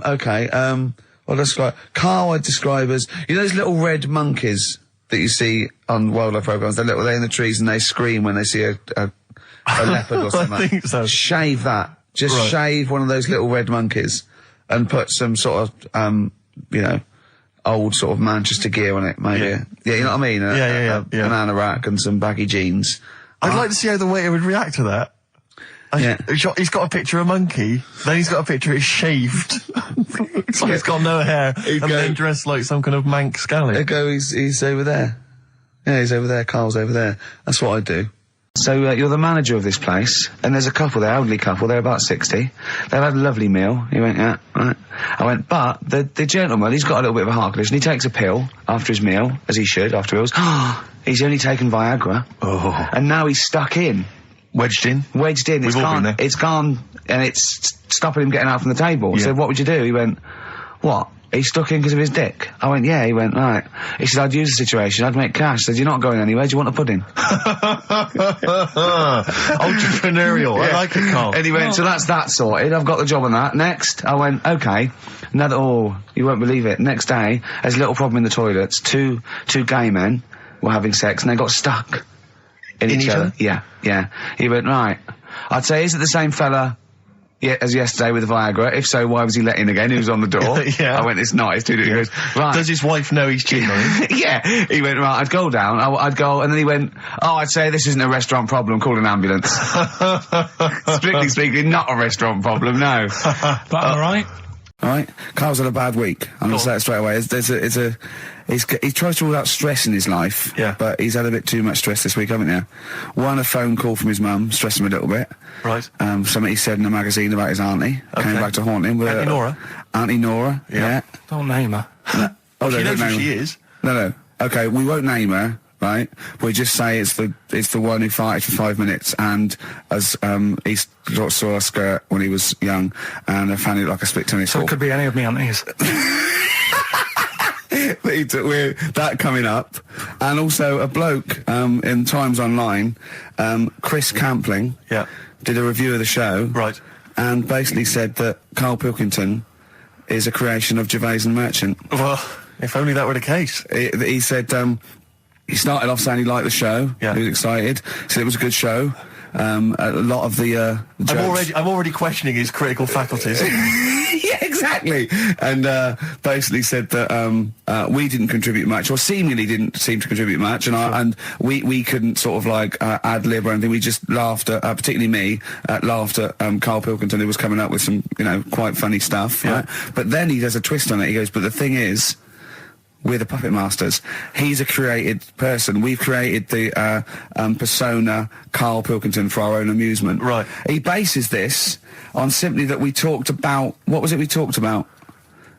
Okay, well that's like, Carl I'd describe as, you know those little red monkeys that you see on wildlife programs? They're in the trees and they scream when they see a leopard or something. I think so. Shave that. Just shave one of those little red monkeys and put some sort of, you know, old sort of Manchester gear on it, maybe. Yeah, you know what I mean? Yeah. A banana rack and some baggy jeans. I'd like to see how the waiter would react to that. He's got a picture of a monkey, then he's got a picture of shaved. It's like he's got no hair, then dressed like some kind of mank scally. There go, he's over there. Yeah, he's over there, Carl's over there. That's what I'd do. So, you're the manager of this place, and there's a couple there, elderly couple, they're about 60. They've had a lovely meal. He went, yeah, right. I went, but the gentleman, he's got a little bit of a heart condition. He takes a pill after his meal, as he should, after meals. He's only taken Viagra. Oh. And now he's stuck in. Wedged in. It's gone, and it's stopping him getting out from the table. Yeah. So what would you do? He went, what? He's stuck in because of his dick. I went, yeah. He went, right. He said, I'd use the situation. I'd make cash. I said, you're not going anywhere. Do you want a pudding? Entrepreneurial. I like it, Carl. And he went, so that's that sorted. I've got the job on that. Next, I went, okay. You won't believe it. Next day, there's a little problem in the toilets. Two gay men were having sex and they got stuck in each other. Yeah. He went, right. I'd say, is it the same fella as yesterday with the Viagra? If so, why was he let in again? He was on the door. Yeah. I went, it's not. It's too different. He goes, right. Does his wife know he's cheating on him? Yeah. He went, right, I'd go down. I'd go, and then he went, I'd say this isn't a restaurant problem. Call an ambulance. Strictly speaking, not a restaurant problem, no. But all right. All right. Carl's had a bad week. I'm going to say it straight away. He tries to rule out stress in his life. Yeah. But he's had a bit too much stress this week, haven't you? One, a phone call from his mum, stressed him a little bit. Right. Something he said in a magazine about his auntie. Okay. Came back to haunt him. With Auntie Nora? Auntie Nora, yeah. Don't name her. No. Oh, She no, knows don't who name she her. is. No. Okay, we won't name her, right? We just say it's the one who farted for 5 minutes, and as he saw a skirt when he was young, and I found it like a split tennis So ball. it could be any of me aunties. That coming up, and also a bloke in Times Online, Chris Campling, did a review of the show, right, and basically said that Karl Pilkington is a creation of Gervais and Merchant. Well, If only that were the case. He said he started off saying he liked the show. Yeah. He was excited. Said it was a good show. A lot of the jokes. I'm already questioning his critical faculties. Yeah, exactly. And basically said that we didn't contribute much, or seemingly didn't seem to contribute much, and we couldn't sort of like ad lib or anything. We just laughed at, particularly me, laughed at Karl Pilkington, who was coming up with some, quite funny stuff. Yeah. Right? But then he does a twist on it. He goes, but the thing is, we're the puppet masters. He's a created person. We've created the persona Karl Pilkington for our own amusement. Right. He bases this on simply that we talked about, what was it we talked about?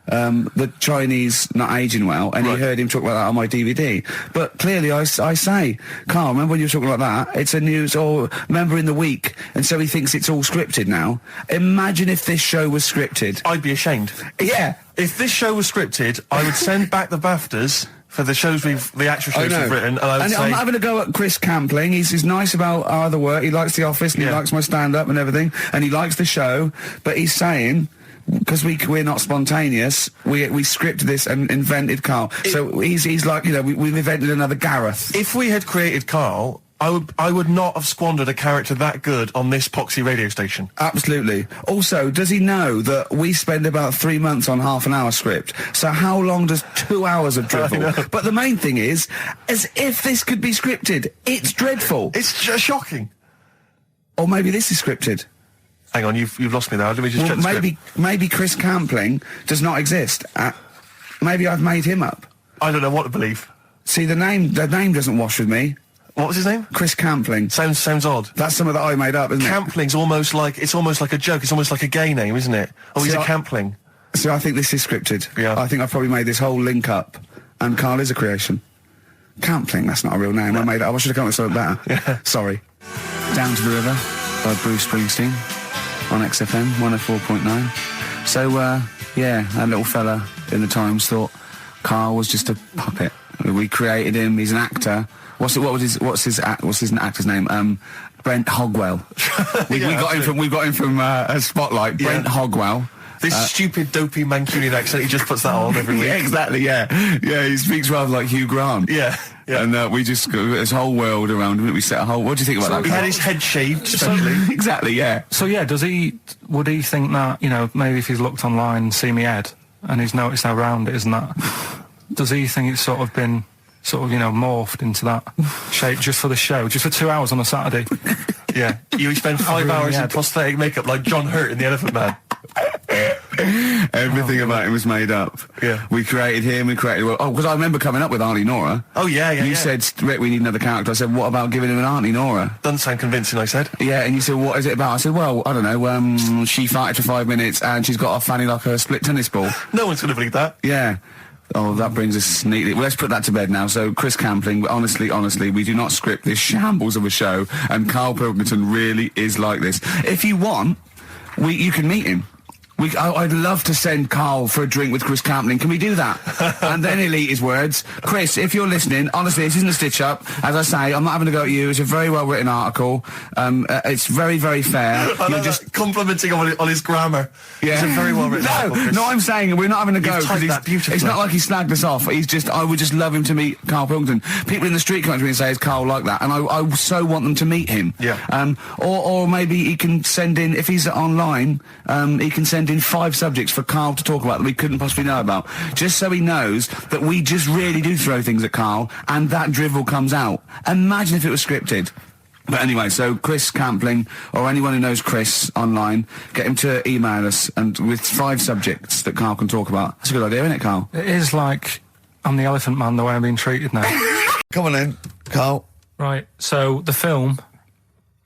The Chinese not aging well, and Right. he heard him talk about that on my DVD. But clearly I say, Karl, remember when you were talking about that? It's a news, or remember in the week, and so he thinks it's all scripted now. Imagine if this show was scripted. I'd be ashamed. Yeah. If this show was scripted, I would send back the BAFTAs for the actual shows we've written, and I would say... I'm having a go at Chris Campling. He's nice about our other work. He likes The Office, and he likes my stand-up and everything, and he likes the show, but he's saying, because we're not spontaneous, we scripted this and invented Karl. So he's like, we've invented another Gareth. If we had created Karl, I would not have squandered a character that good on this poxy radio station. Absolutely. Also, does he know that we spend about 3 months on half an hour script? So how long does 2 hours of drivel? But the main thing is, as if this could be scripted, it's dreadful. It's shocking. Or maybe this is scripted. Hang on, you've lost me there. Let me just check the script. Maybe Chris Campling does not exist. Maybe I've made him up. I don't know what to believe. See, the name doesn't wash with me. What was his name? Chris Campling. Sounds odd. That's something that I made up, isn't it? Campling's almost like a joke. It's almost like a gay name, isn't it? Oh, he's a Campling. So I think this is scripted. Yeah. I think I've probably made this whole link up, and Karl is a creation. Campling, that's not a real name. I made it up. I should have come up with something better. Yeah. Sorry. Down to the River by Bruce Springsteen on XFM 104.9. So, that little fella in the Times thought Karl was just a puppet. We created him. He's an actor. What's his actor's name? Brent Hogwell. We got him from a Spotlight. Brent Hogwell. This stupid, dopey Mancunian accent, he just puts that on every week. Yeah, exactly, yeah. Yeah, he speaks rather like Hugh Grant. Yeah. And we just got this whole world around him. We set a whole... What do you think about that? He had his head shaved, especially. Exactly, yeah. So yeah, would he think that, maybe if he's looked online and seen me head, and he's noticed how round it is and that, does he think it's sort of been... morphed into that shape just for the show, just for 2 hours on a Saturday? Yeah. You spend 5 hours in prosthetic makeup like John Hurt in The Elephant Man. Everything about him was made up. Yeah. We created him, because I remember coming up with Auntie Nora. Oh, yeah. You said, Rick, we need another character. I said, what about giving him an Auntie Nora? Doesn't sound convincing, I said. Yeah, and you said, what is it about? I said, well, I don't know, she farted for 5 minutes and she's got a fanny like a split tennis ball. No one's going to believe that. Yeah. Oh, that brings us neatly... Well, let's put that to bed now. So, Chris Campling, honestly, we do not script this shambles of a show, and Karl Pilkington really is like this. If you want, you can meet him. I'd love to send Karl for a drink with Chris Campling. Can we do that? And then he'll eat his words. Chris, if you're listening, honestly, this isn't a stitch-up. As I say, I'm not having a go at you. It's a very well-written article. It's very, very fair. You're just complimenting on his grammar. Yeah. It's a very well-written article, Chris. No, I'm saying we're not having a go. You've typed that beautifully. It's not like he snagged us off. I would just love him to meet Karl Pilkington. People in the street come up to me and say, is Karl like that? And I so want them to meet him. Yeah. Or maybe he can send in, if he's online, he can send in 5 subjects for Karl to talk about that we couldn't possibly know about, just so he knows that we just really do throw things at Karl, and that drivel comes out. Imagine if it was scripted. But anyway, so Chris Campling, or anyone who knows Chris online, get him to email us, and with 5 subjects that Karl can talk about. That's a good idea, isn't it, Karl? It is like I'm the Elephant Man the way I'm being treated now. Come on in, Karl. Right, so the film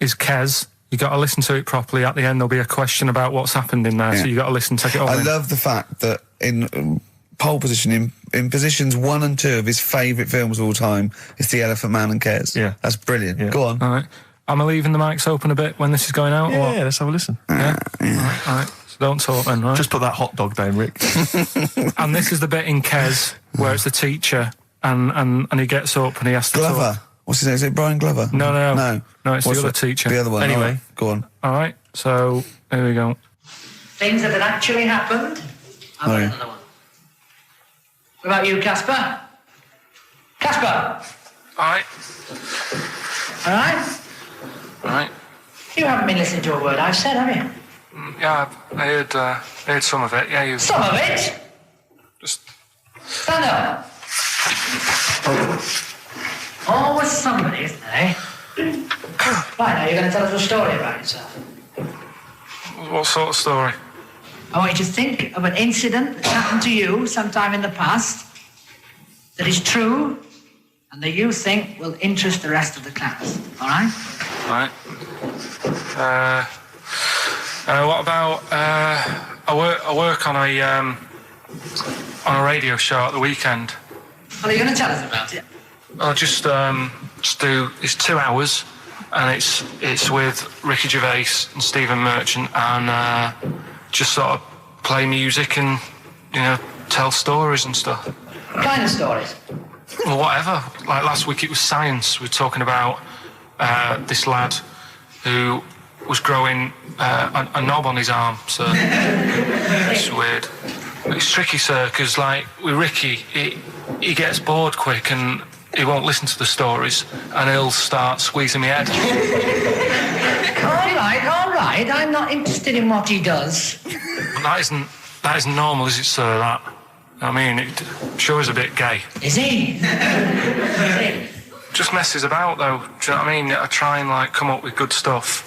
is Kes. You got to listen to it properly. At the end, there'll be a question about what's happened in there, so you got to listen, take it all in. I love the fact that in pole position, in positions 1 and 2 of his favourite films of all time, it's The Elephant Man and Kes. Yeah. That's brilliant. Yeah. Go on. All right. Am I leaving the mics open a bit when this is going out? Yeah, or what? let's have a listen. Yeah? All right. So don't talk then, right? Just put that hot dog down, Rick. And this is the bit in Kes where it's the teacher and he gets up and he has to Glover. talk. What's his name? Is it Brian Glover? No, it's What's the other teacher. The other one. Anyway. All right, go on. All right, so here we go. Things that had actually happened. Oh, yeah. What about you, Casper? Casper! Alright. Alright? Alright. You haven't been listening to a word I've said, have you? Yeah, I heard some of it. Yeah, you Some of it? just... Stand up. Always somebody, isn't there, eh? Right, now you're going to tell us a story about yourself. What sort of story? I want you to think of an incident that's happened to you sometime in the past that is true and that you think will interest the rest of the class. All right? Right. What about I work on a radio show at the weekend. Well, are you going to tell us about it? I'll just do. It's 2 hours, and it's with Ricky Gervais and Stephen Merchant, and just sort of play music and tell stories and stuff. What kind of stories? Well, whatever. Like last week, it was science. We were talking about this lad who was growing a knob on his arm. So it's weird. It's tricky, sir, because like with Ricky, he gets bored quick and he won't listen to the stories, and he'll start squeezing my head. All right. I'm not interested in what he does. That isn't normal, is it, sir? That. I mean, it sure is a bit gay. Is he? Just messes about, though. Do you know what I mean? I try and like come up with good stuff,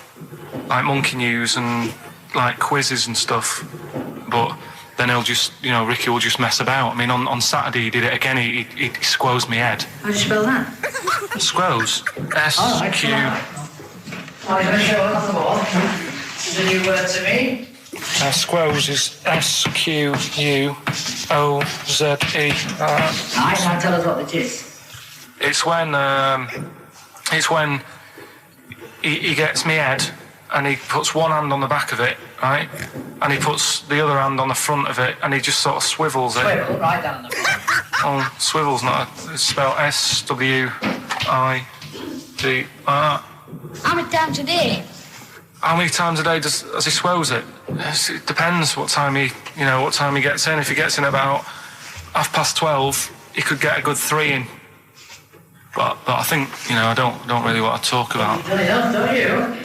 like monkey news and like quizzes and stuff. But then he'll just, Ricky will just mess about. I mean, on Saturday he did it again. He squoze me head. How do you spell that? Squoze. S-Q. Oh, you're going to show us on the wall. This is a new word to me. Squoze is S-Q-U-O-Z-E. I can't tell us what it is. It's when he gets me head and he puts one hand on the back of it, right? And he puts the other hand on the front of it and he just sort of swivels it. Swivel, right down the front. Oh, swivel's not it's spelled S-W-I-V-R. How many times a day? How many times a day does he swells it? It depends what time he gets in. If he gets in about 12:30, he could get a good 3 in. But I think, I don't really want to talk about. Don't you?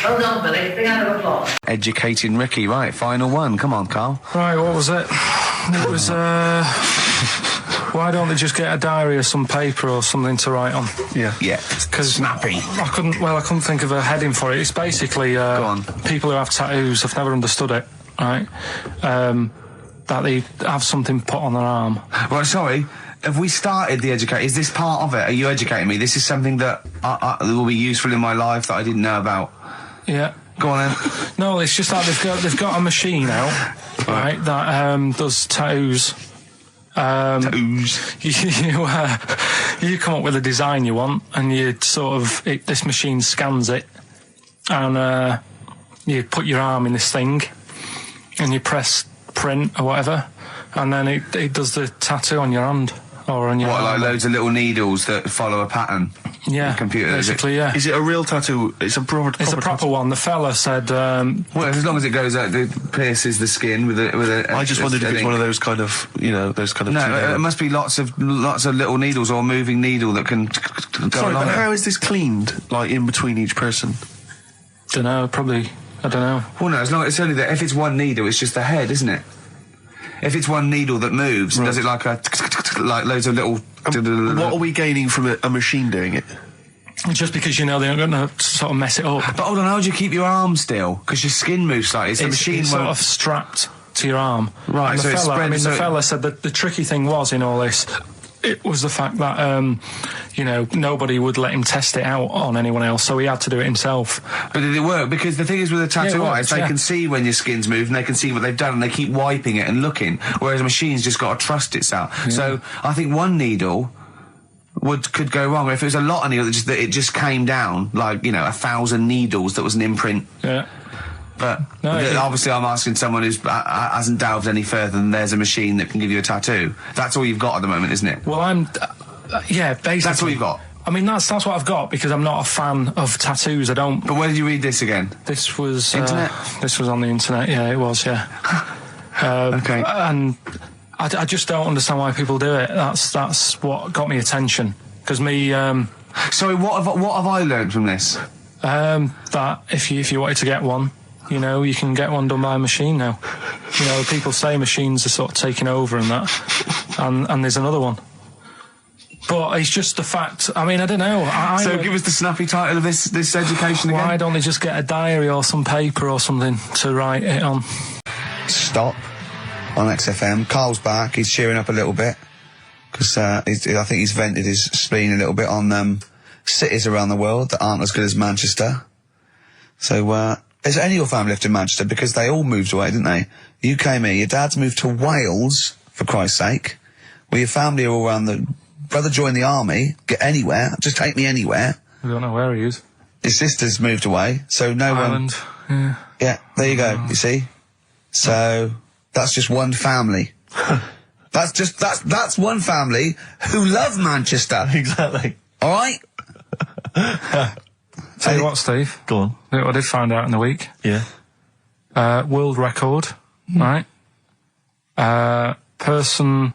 Well done, Billy. Big hand of applause. Educating Ricky, right, final one. Come on, Carl. Right, what was it? It was, why don't they just get a diary or some paper or something to write on? Yeah. Because snappy. I couldn't think of a heading for it. It's basically Go on. people who have tattoos. I've never understood it, right? That they have something put on their arm. Right, sorry. Have we started the educate? Is this part of it? Are you educating me? This is something that will be useful in my life that I didn't know about. Yeah. Go on then. No, it's just that they've got a machine out, right, that does tattoos. Tattoos. You come up with a design you want, and you this machine scans it, and you put your arm in this thing, and you press print or whatever, and then it does the tattoo on your hand or on your arm. Like loads of little needles that follow a pattern? Yeah, the computer, basically, yeah. Is it a real tattoo? It's a proper proper one. The fella said... well, as long as it goes out, it pierces the skin with a I just wondered if it's one of those kind of, those kind of... No, it must be lots of little needles or a moving needle that can go Sorry, along but it. how is this cleaned, like, in between each person? Dunno, probably... I don't know. Well, no, it's only that if it's one needle, it's just the head, isn't it? If it's one needle that moves and does it like loads of little... What are we gaining from a machine doing it? Just because they're going to sort of mess it up. But hold on, how do you keep your arm still? Because your skin moves slightly. So the machine it's won't... sort of strapped to your arm. Right, and so it's spread... the fella said that the tricky thing was in all this, it was the fact that, nobody would let him test it out on anyone else, so he had to do it himself. But did it work? Because the thing is with a tattoo artist, they yeah. can see when your skin's moved and they can see what they've done and they keep wiping it and looking, whereas a machine's just got to trust itself. Yeah. So I think one needle could go wrong. If it was a lot of needles, that it just came down, like, 1,000 needles that was an imprint. Yeah. But obviously I'm asking someone who hasn't delved any further than there's a machine that can give you a tattoo. That's all you've got at the moment, isn't it? Well, yeah, basically. That's all you've got? I mean, that's what I've got, because I'm not a fan of tattoos. I don't... But where did you read this again? This was... Internet? This was on the internet, yeah, it was, yeah. Okay. And I just don't understand why people do it. That's what got me attention. Because me... Sorry, what have I learned from this? That if you wanted to get one, you know, you can get one done by a machine now. You know, people say machines are sort of taking over and that, and there's another one. But it's just the fact. I mean, I don't know. So give us the snappy title of this education again. Why don't they just get a diary or some paper or something to write it on? Stop on XFM. Carl's back. He's cheering up a little bit because I think he's vented his spleen a little bit on cities around the world that aren't as good as Manchester. So is any of your family left in Manchester? Because they all moved away, didn't they? You came here. Your dad's moved to Wales, for Christ's sake. Well, your family are all around the... Brother joined the army. Get anywhere. Just take me anywhere. I don't know where he is. His sister's moved away, so no Ireland. one... Yeah, there you go, you see? So, that's just one family. That's one family who love Manchester. Exactly. Alright? Tell you what, Steve. Go on. I did find out in the week. Yeah. World record, right? Person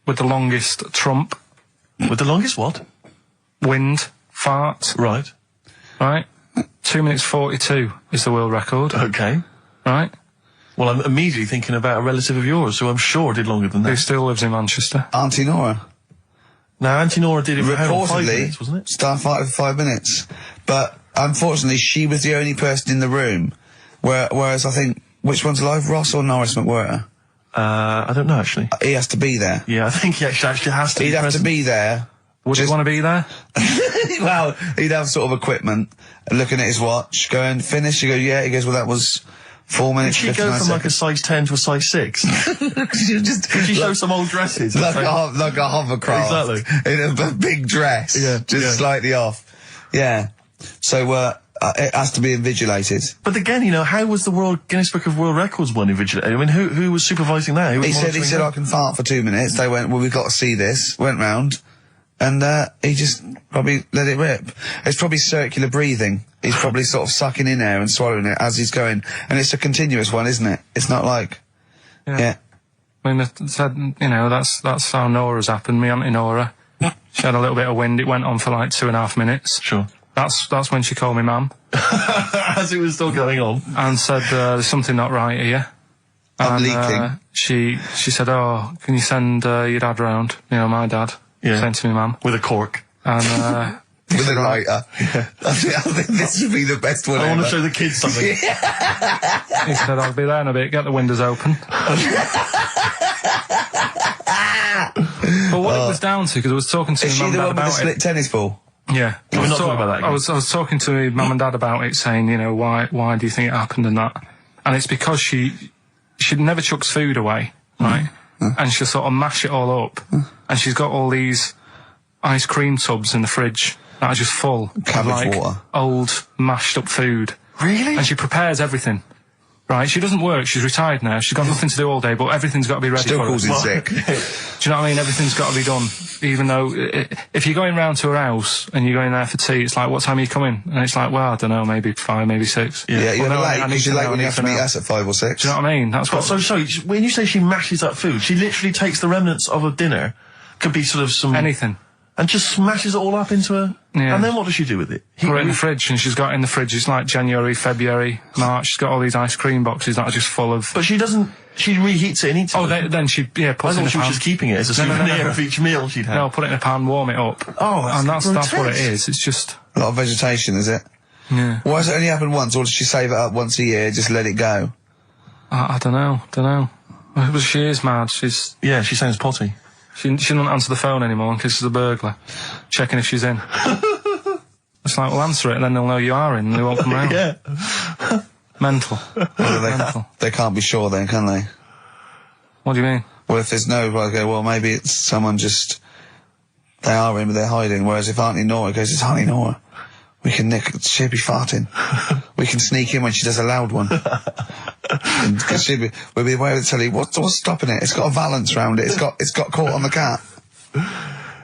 with the longest trump. With the longest what? Wind fart. Right. Right? 2 minutes 42 is the world record. Okay. Right? Well, I'm immediately thinking about a relative of yours who I'm sure did longer than that. Who still lives in Manchester. Auntie Nora. Now, Auntie Nora did it for how long? 5 Reportedly, minutes, wasn't it? Starfighter for 5 minutes. But, unfortunately, she was the only person in the room. Whereas I think, which one's alive, Ross or Norris McWhirter? I don't know, actually. He has to be there. Yeah, I think he actually has to He'd be have present. to be there. Would you want to be there? Well, he'd have sort of equipment, looking at his watch, going, finish? You go, yeah. He goes, well, that was 4 minutes, Did she go 59 from like a seconds. size 10 to a size 6? Did she show some old dresses? Like a hovercraft. Exactly. In a big dress. Yeah, Just yeah. slightly off. Yeah. So, it has to be invigilated. But again, you know, how was the Guinness Book of World Records one invigilated? I mean, who was supervising that? Who was He monitoring said, that? I can fart for 2 minutes. They went, well, we've got to see this. Went round. And, he just probably let it rip. It's probably circular breathing. He's probably sort of sucking in air and swallowing it as he's going. And it's a continuous one, isn't it? It's not like, yeah. I mean, it said, you know, that's how Nora's happened. Me Auntie Nora. She had a little bit of wind. It went on for like 2.5 minutes. Sure. That's when she called me ma'am. As it was still going on. And said, there's something not right here. I'm And, leaking. She said, oh, can you send your dad round? You know, my dad. Yeah. Saying to me ma'am. With a cork. And, With a lighter. I think this would be the best one I want ever. to show the kids something. he said, I'll be there in a bit, get the windows open. But what it was down to, because I was talking to Is she my mum the and one dad with the about split it. tennis ball? Yeah. Can we not talk about that again? I was talking to my mum and dad about it, saying, you know, why do you think it happened and that? And it's because she never chucks food away, right? And she'll sort of mash it all up. And she's got all these ice cream tubs in the fridge that are just full of Cabbage water. old mashed up food. Really? And she prepares everything. Right, she doesn't work, she's retired now, she's got nothing to do all day, but everything's got to be ready Still for her. calls in sick. Do you know what I mean? Everything's got to be done. Even though, if you're going round to her house and you're going there for tea, it's like, what time are you coming? And it's like, well, I don't know, maybe 5, maybe 6. Yeah, you're Well, no, late, I need because to you're know, late I when you need have to to meet know. us at 5 or 6. Do you know what I mean? That's what... So, sorry, when you say she mashes up food, she literally takes the remnants of a dinner, could be sort of some... Anything. And just smashes it all up into a... Yeah. And then what does she do with it? Put it in the fridge, and she's got it in the fridge, it's like January, February, March, she's got all these ice cream boxes that are just full of... But she doesn't... She reheats it and eats it. Oh, then she, puts I it in thought a she was pan. just keeping it as a No, no, souvenir no, no. of each meal she'd had. No, put it in a pan, warm it up. Oh, and that's what it grotesque. is, it's just... A lot of vegetation, is it? Yeah. Why has it only happened once, or does she save it up once a year, just let it go? I don't know. But she is mad, Yeah, she sounds potty. She doesn't answer the phone anymore in case there's a burglar checking if she's in. It's like, well, answer it and then they'll know you are in and they won't come round. Yeah. Mental. Well, they can't be sure then, can they? What do you mean? Well, if there's no, I go, well, maybe it's someone just, they are in, but they're hiding. Whereas if Auntie Nora goes, it's Auntie Nora, we can she'll be farting. We can sneak in when she does a loud one. Because we'll be aware of the telly, what's stopping it? It's got a valance round it. It's got caught on the cat.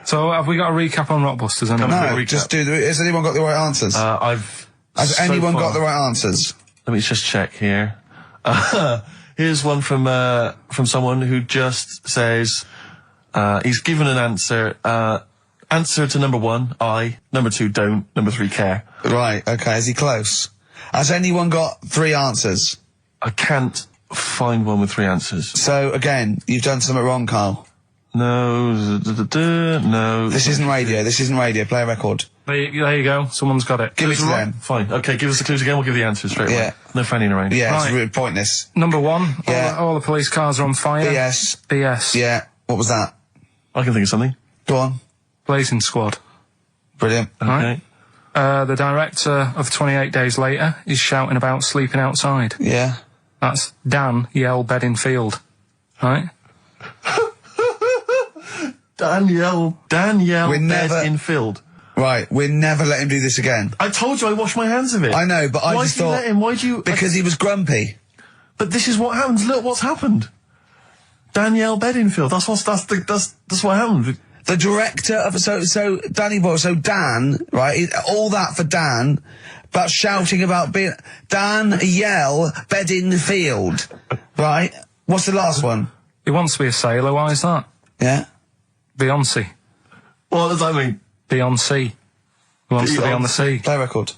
So have we got a recap on Rockbusters? No, just has anyone got the right answers? Has Has so anyone far- got the right answers? Let me just check here. Here's one from someone who just says, he's given an answer. Answer to number 1, I. Number 2, don't. Number 3, care. Right, okay, is he close? Has anyone got 3 answers? I can't find one with 3 answers. So, again, you've done something wrong, Carl. No, no. This isn't radio, play a record. There you go, someone's got it. Give it to them. Fine, okay, give us the clues again, we'll give the answers straight away. No fanning around. Yeah, Right. it's really pointless. Number 1, Yeah. all the police cars are on fire. BS. Yeah, what was that? I can think of something. Go on. Blazing Squad. Brilliant. Okay. The director of 28 Days Later is shouting about sleeping outside. Yeah. That's Dan Yell Bedingfield. Right? Danielle We're never- Bedingfield. Right, we'll never let him do this again. I told you I washed my hands of it. I know, but I Why just did you thought... let him? Why do you... Because he was grumpy. But this is what happens. Look what's happened. Danielle Bedingfield. That's what happened. The director of... So Danny Boyle, so Dan, right, all that for Dan, but shouting about being... Dan Yell Bedingfield, right? What's the last one? He wants to be a sailor, why is that? Yeah? Beyonce. What does that mean? Beyonce. He wants to be on the sea. Play record.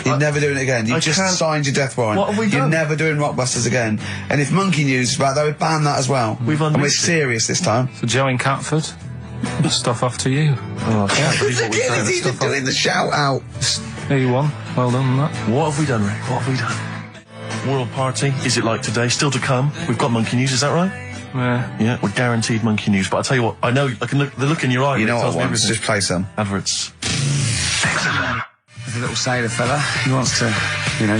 You're never doing it again. You just signed your death warrant. What have we You're done? never doing Rockbusters again. And if Monkey News is about, they would ban that as well. We've and we're unleashed it. serious this time. So Joe in Catford, stuff off to you. Oh, I can't believe what we've Again, done. he's even doing the shout out. There you won. Well done on that. What have we done, Rick? What have we done? World Party, is it like today? Still to come. We've got Monkey News, is that right? Yeah. Yeah, we're guaranteed Monkey News. But I tell you what, I know, I can look, the look in your eye. You know Rick, what tells I me want? everything. Just play some. Adverts. There's a little sailor fella. He wants to,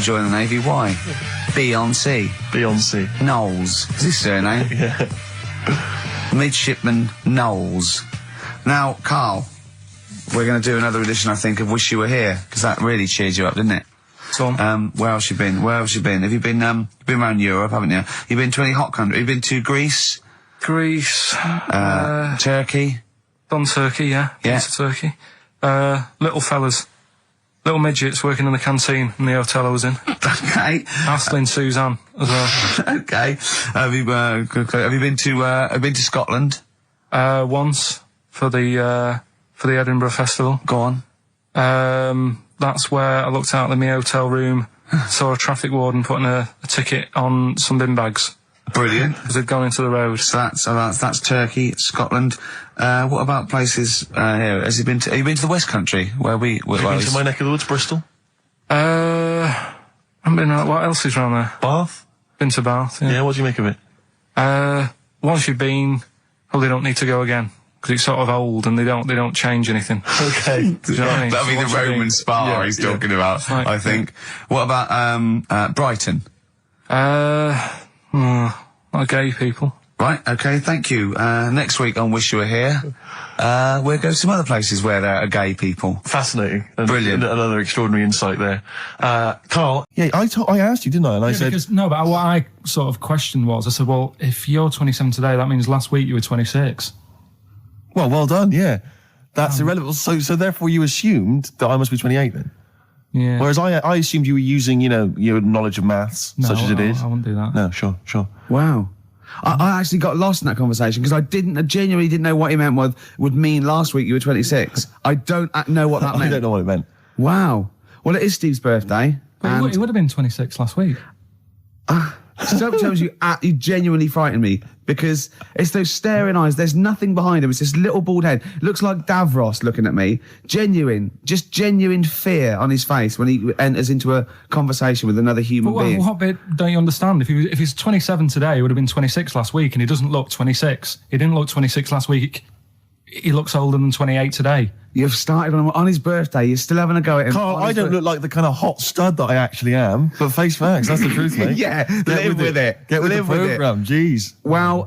join the Navy. Why? Beyonce. Knowles. Is his surname? Yeah. Midshipman Knowles. Now, Carl, we're going to do another edition, I think, of Wish You Were Here, because that really cheered you up, didn't it? So, Where else you been? Have you been around Europe, haven't you? You've been to any hot country? You've been to Greece? Greece. Turkey? Done Turkey, yeah. Yeah. Been to Turkey. Little fellas. Little midgets working in the canteen in the hotel I was in. Okay. Astley and Suzanne as well. Okay. Have you been to Scotland? Once for the Edinburgh Festival. Go on. That's where I looked out of my hotel room, saw a traffic warden putting a ticket on some bin bags. Brilliant. Because they'd gone into the road. So that's Turkey, Scotland. What about places here? Have you been to the West Country where Have you been to my neck of the woods, Bristol? I haven't been around. What else is around there? Bath? Been to Bath, yeah. Yeah, what do you make of it? Once you've been, probably don't need to go again. Because it's sort of old and they don't change anything. Okay. Do you know what I mean? That'll be Once the you've Roman been- spa he's talking about, Right. I think. What about Brighton? Not gay people. Right, okay, thank you. Next week on Wish You Were Here, we'll go to some other places where there are gay people. Fascinating. Brilliant. Another extraordinary insight there. Carl? Yeah, I asked you, didn't I? And I said... Because, no, but what I sort of questioned was, I said, well, if you're 27 today, that means last week you were 26. Well done, yeah. That's irrelevant. So therefore you assumed that I must be 28 then? Yeah. Whereas I assumed you were using, your knowledge of maths, such as it is. I wouldn't do that. No, sure. Wow. I actually got lost in that conversation because I genuinely didn't know what he meant would mean last week you were 26. I don't know what that meant. I don't know what it meant. Wow. Well, it is Steve's birthday. But he would have been 26 last week. Stuff tells you genuinely frightened me because it's those staring eyes. There's nothing behind him. It's this little bald head. Looks like Davros looking at me. Genuine fear on his face when he enters into a conversation with another human being. What bit don't you understand? If he's 27 today, he would have been 26 last week, and he doesn't look 26. He didn't look 26 last week. He looks older than 28 today. You've started on his birthday. You're still having a go at him. Carl, I don't look like the kind of hot stud that I actually am, but face facts, that's the truth, mate. Yeah, live with it. Get with the Live with it. programme, jeez. Well,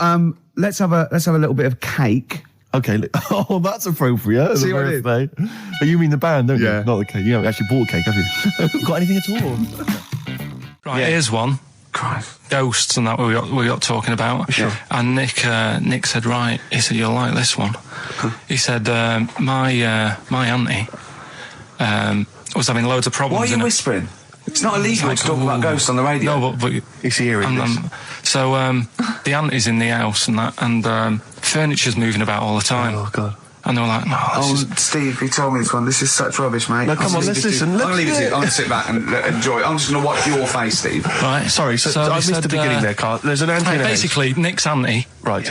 let's have a little bit of cake. Okay, oh, that's appropriate. See See what I did? birthday. But you mean the band, don't Yeah. you? Not the cake. You haven't actually bought a cake, have you? Got anything at all? Right, here's one. Christ. Ghosts and that we got talking about. Sure. And Nick said, right, he said, you'll like this one. He said, my auntie was having loads of problems. Why are you whispering? It's not illegal to talk about ghosts on the radio. No, but It's hearing this. so the auntie's in the house and that, and furniture's moving about all the time. Oh, God. And they were like, no, Steve, you told me this one. This is such rubbish, mate. No, come on, let's listen. I'm going to leave it to you. I'm going to sit back and enjoy it. I'm just going to watch your face, Steve. right. Sorry, so I missed the beginning there, Carl. There's an auntie in the house. Basically, Nick's auntie. Right.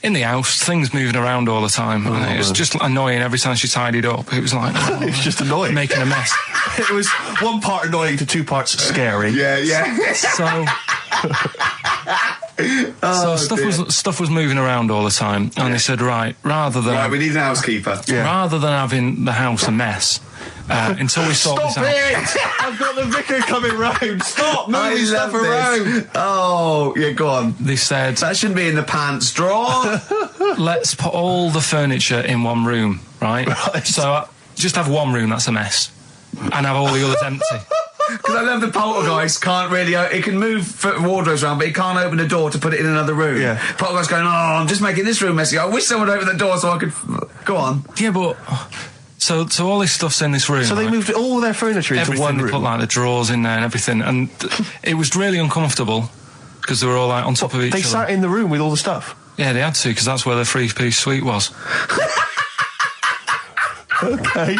In the house, things moving around all the time, and it was just annoying every time she tidied up. It was like, It was just annoying. making a mess. It was one part annoying to two parts scary. Yeah. So, stuff was moving around all the time, and they said, rather than we need an housekeeper. rather than having the house a mess, until we sort this out. I've got the vicar coming round. Stop moving stuff around. Oh, yeah, go on. They said, That shouldn't be in the pants drawer. let's put all the furniture in one room, right? So just have one room that's a mess, and have all the others empty. Because I love the poltergeist can't really... It can move wardrobes around, but it can't open the door to put it in another room. Yeah. Poltergeist going, I'm just making this room messy. I wish someone would open the door so I could... Go on. Yeah, but... So all this stuff's in this room. So they right? moved all their furniture into Everything, one they room. put like the drawers in there and everything, and it was really uncomfortable because they were all like on top of each They other. sat in the room with all the stuff. Yeah, they had to, because that's where the 3-piece suite was. Okay.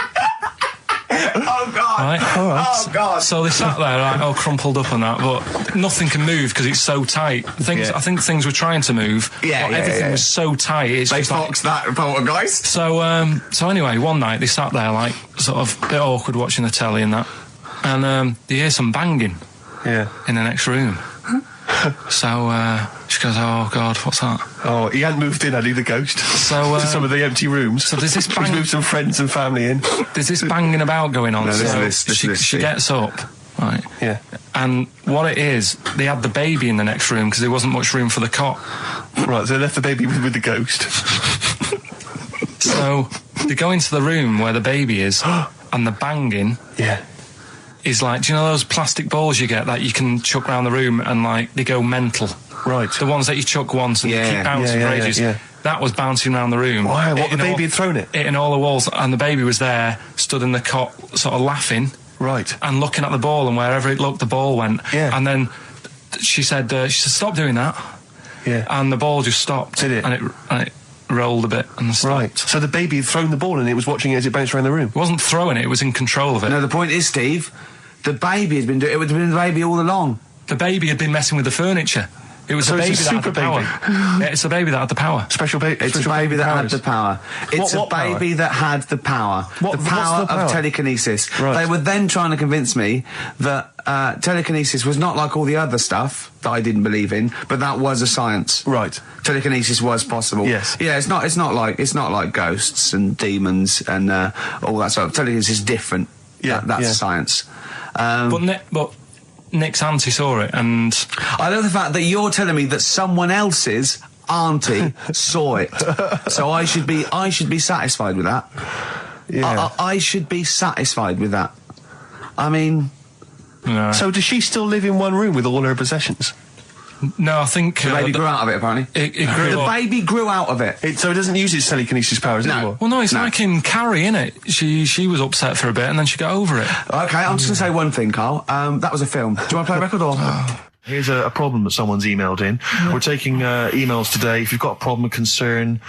Oh, God. Right? All right. Oh, God. So they sat there, like, all crumpled up and that, but nothing can move because it's so tight. I think things were trying to move, but everything was so tight. It's They just like, foxed that poltergeist. So anyway, one night they sat there, like, sort of a bit awkward watching the telly and that, and they hear some banging Yeah. in the next room. So she goes, oh God, what's that? Oh, he hadn't moved in, had he, the ghost? So to some of the empty rooms. so there's this He's bang- moved some friends and family in. there's this banging about going on. No, so listen, she Steve. gets up, right? Yeah. And what it is, they had the baby in the next room because there wasn't much room for the cot. Right, so they left the baby with the ghost. So they go into the room where the baby is, and the banging Yeah. is like, do you know those plastic balls you get that you can chuck around the room and like they go mental? Right. The ones that you chuck once and Yeah. they keep bouncing Yeah, for yeah, ages. yeah. That was bouncing around the room. Why? What, the Hitting baby had thrown it? Hitting all the walls, and the baby was there, stood in the cot, sort of laughing Right. and looking at the ball, and wherever it looked, the ball went. Yeah. And then she said, stop doing that. Yeah. And the ball just stopped. Did it? And it rolled a bit and stopped. Right. So the baby had thrown the ball and it was watching it as it bounced around the room. It wasn't throwing it, it was in control of it. No, the point is, Steve, the baby had been doing... It would have been the baby all along. The baby had been messing with the furniture. It was So the it's baby a that had the super power. Yeah, it's the baby that had the power. Special baby. It's a baby that had the power. It's What a power? baby that had the power. What- the what's power the power? of telekinesis. Right. They were then trying to convince me that telekinesis was not like all the other stuff that I didn't believe in, but that was a science. Right. Telekinesis was possible. Yes. Yeah, it's not like ghosts and demons and all that stuff. Telekinesis is different. Yeah, That's yeah. a science. But Nick's auntie saw it, and I love the fact that you're telling me that someone else's auntie saw it. So I should be satisfied with that. Yeah. I should be satisfied with that. I mean, no, So does she still live in one room with all her possessions? I think the baby grew out of it, apparently. it grew The up. baby grew out of it. So it doesn't use its telekinesis powers No. anymore? Well, no, it's No. like in Carrie, innit? She was upset for a bit, and then she got over it. Okay, I'm just going to say one thing, Carl. That was a film. Do you want to play a record or...? Here's a problem that someone's emailed in. We're taking emails today. If you've got a problem, a concern,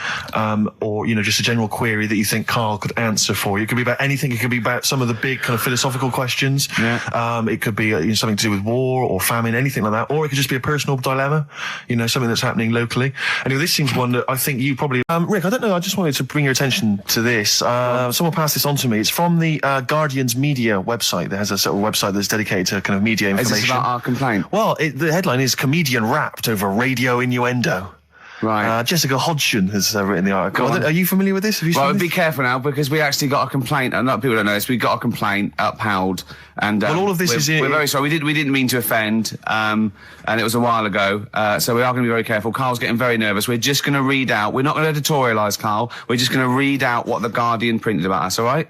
or, just a general query that you think Carl could answer for you. It could be about anything. It could be about some of the big kind of philosophical questions. Yeah. It could be something to do with war or famine, anything like that. Or it could just be a personal dilemma, something that's happening locally. Anyway, this seems one that I think you probably... Rick, I don't know, I just wanted to bring your attention to this. Someone passed this on to me. It's from the Guardian's media website. There has a sort of website that's dedicated to kind of media information. Is this about our complaint? Well, the headline is "Comedian Rapped Over Radio Innuendo." Right. Jessica Hodgson has written the article. Are you familiar with this? Have you Well, seen be this? careful now, because we actually got a complaint, and people don't know this, we got a complaint upheld, and Well, all of this we're very sorry. We didn't mean to offend, and it was a while ago, so we are going to be very careful. Carl's getting very nervous. We're just going to read out. We're not going to editorialise, Carl. We're just going to read out what the Guardian printed about us. All right?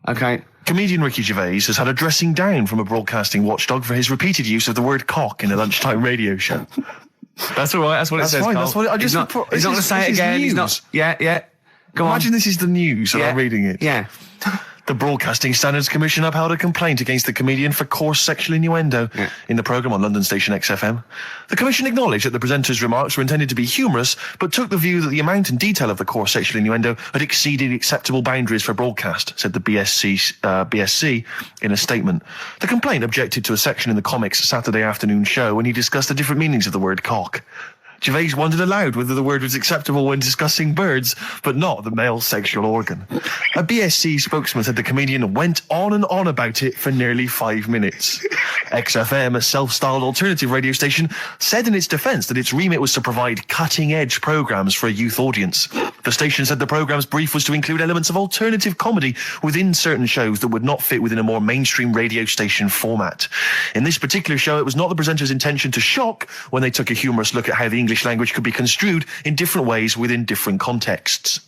Okay. Comedian Ricky Gervais has had a dressing down from a broadcasting watchdog for his repeated use of the word cock in a lunchtime radio show. That's all right. That's what That's it says, fine, Carl. that's what I just... He's not going to say it this is again. He's news. not... Yeah. Go on. Imagine this is the news and Yeah. I'm reading it. Yeah. The Broadcasting Standards Commission upheld a complaint against the comedian for coarse sexual innuendo in the programme on London station XFM. The Commission acknowledged that the presenter's remarks were intended to be humorous, but took the view that the amount and detail of the coarse sexual innuendo had exceeded acceptable boundaries for broadcast, said the BSC in a statement. The complaint objected to a section in the Comics Saturday afternoon show when he discussed the different meanings of the word cock. Gervais wondered aloud whether the word was acceptable when discussing birds, but not the male sexual organ. A BSC spokesman said the comedian went on about it for nearly 5 minutes. XFM, a self-styled alternative radio station, said in its defence that its remit was to provide cutting-edge programmes for a youth audience. The station said the programme's brief was to include elements of alternative comedy within certain shows that would not fit within a more mainstream radio station format. In this particular show, it was not the presenter's intention to shock when they took a humorous look at how the English language could be construed in different ways within different contexts.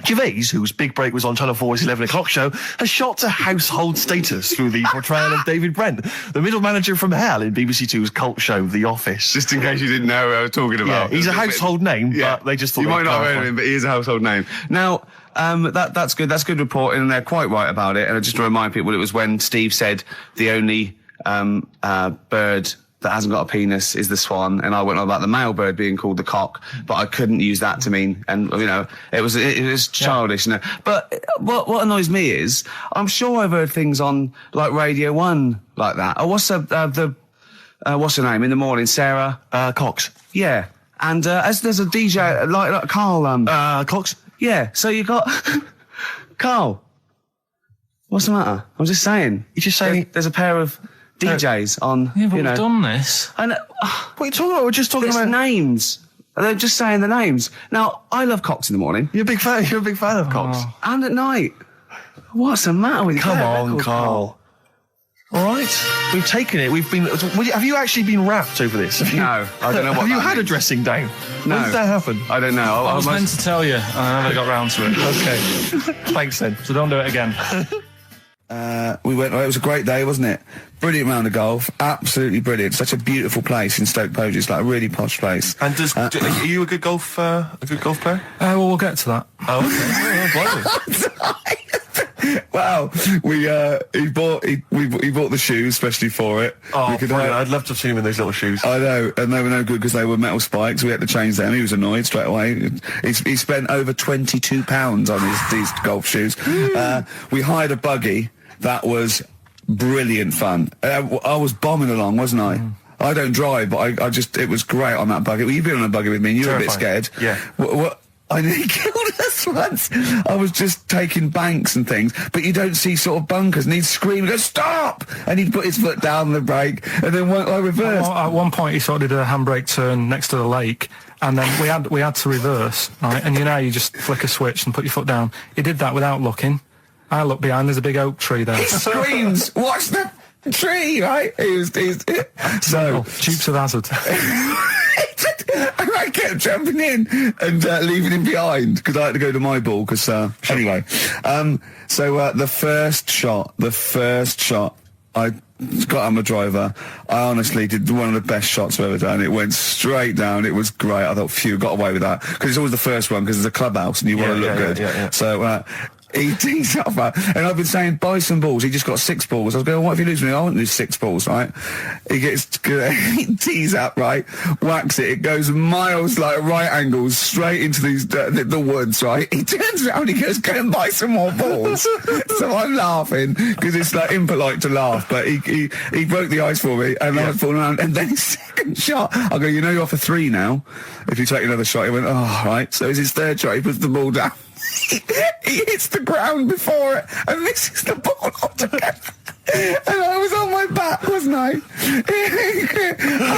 Gervais, whose big break was on Channel 4's 11 o'clock show, has shot to household status through the portrayal of David Brent, the middle manager from hell in BBC Two's cult show The Office. Just in case you didn't know who I was talking about. Yeah, he's a household name, but they just thought... You might not have heard of him, but he is a household name. Now, that's good. That's good reporting, and they're quite right about it. And just to remind people, it was when Steve said the only bird that hasn't got a penis is the swan, and I went on about the male bird being called the cock, but I couldn't use that to mean, and it was childish, But what annoys me is, I'm sure I've heard things on like Radio 1 like that. Oh, what's what's her name in the morning? Sarah Cox. Yeah, and as there's a DJ like Karl Cox. Yeah, so you got Karl. What's the matter? I'm just saying. You're just saying there's a pair of DJs on, Yeah, but we've done this. And what are you talking about? We're just talking about names. They're just saying the names. Now, I love cocks in the morning. You're a big fan of cocks. And at night. What's the matter with you? Come on, Karl. All right, we've taken it. Have you actually been rapped over this? No, I don't know what. Have you that had a means. dressing down? No. When did that happen? I don't know. I was meant to tell you, and I never got round to it. Okay. Thanks then. So don't do it again. We went. It was a great day, wasn't it? Brilliant round of golf. Absolutely brilliant. Such a beautiful place in Stoke Poges. It's like a really posh place. And are you a good golf player? Well, we'll get to that. Oh, okay. Wow, he bought the shoes especially for it. Oh, I'd love to have seen him in those little shoes. I know, and they were no good because they were metal spikes. We had to change them. He was annoyed straight away. He spent over £22 on these golf shoes. We hired a buggy that was brilliant fun. I was bombing along, wasn't I? I don't drive, but it was great on that buggy. Well, you've been on a buggy with me, and you were a bit scared. Yeah. What? I nearly killed us once. I was just taking banks and things, but you don't see sort of bunkers, and he'd scream, go, stop! And he'd put his foot down on the brake, and then I reversed. At one point, he sort of did a handbrake turn next to the lake, and then we had to reverse, right? And you just flick a switch and put your foot down. He did that without looking. I looked behind, there's a big oak tree there. He screams, watch the tree, right? So Dukes of Hazzard. And I kept jumping in and leaving him behind because I had to go to my ball. Anyway, so the first shot, I got on the driver. I honestly did one of the best shots I've ever done. It went straight down. It was great. I thought, phew, got away with that because it's always the first one because it's a clubhouse and you want to look good. Yeah. So. He tees up, and I've been saying, buy some balls. He just got 6 balls. I was going, what if you lose me? I won't lose 6 balls, right? He tees up, right? Whacks it. It goes miles, like right angles, straight into these the woods, right? He turns around, he goes, go and buy some more balls. So I'm laughing because it's like impolite to laugh, but he broke the ice for me, and I was falling around. And then his second shot, I go, you're off a 3 now. If you take another shot, he went, oh, right. So it's his third shot. He puts the ball down. He hits the ground before it and misses the ball altogether. And I was on my back, wasn't I?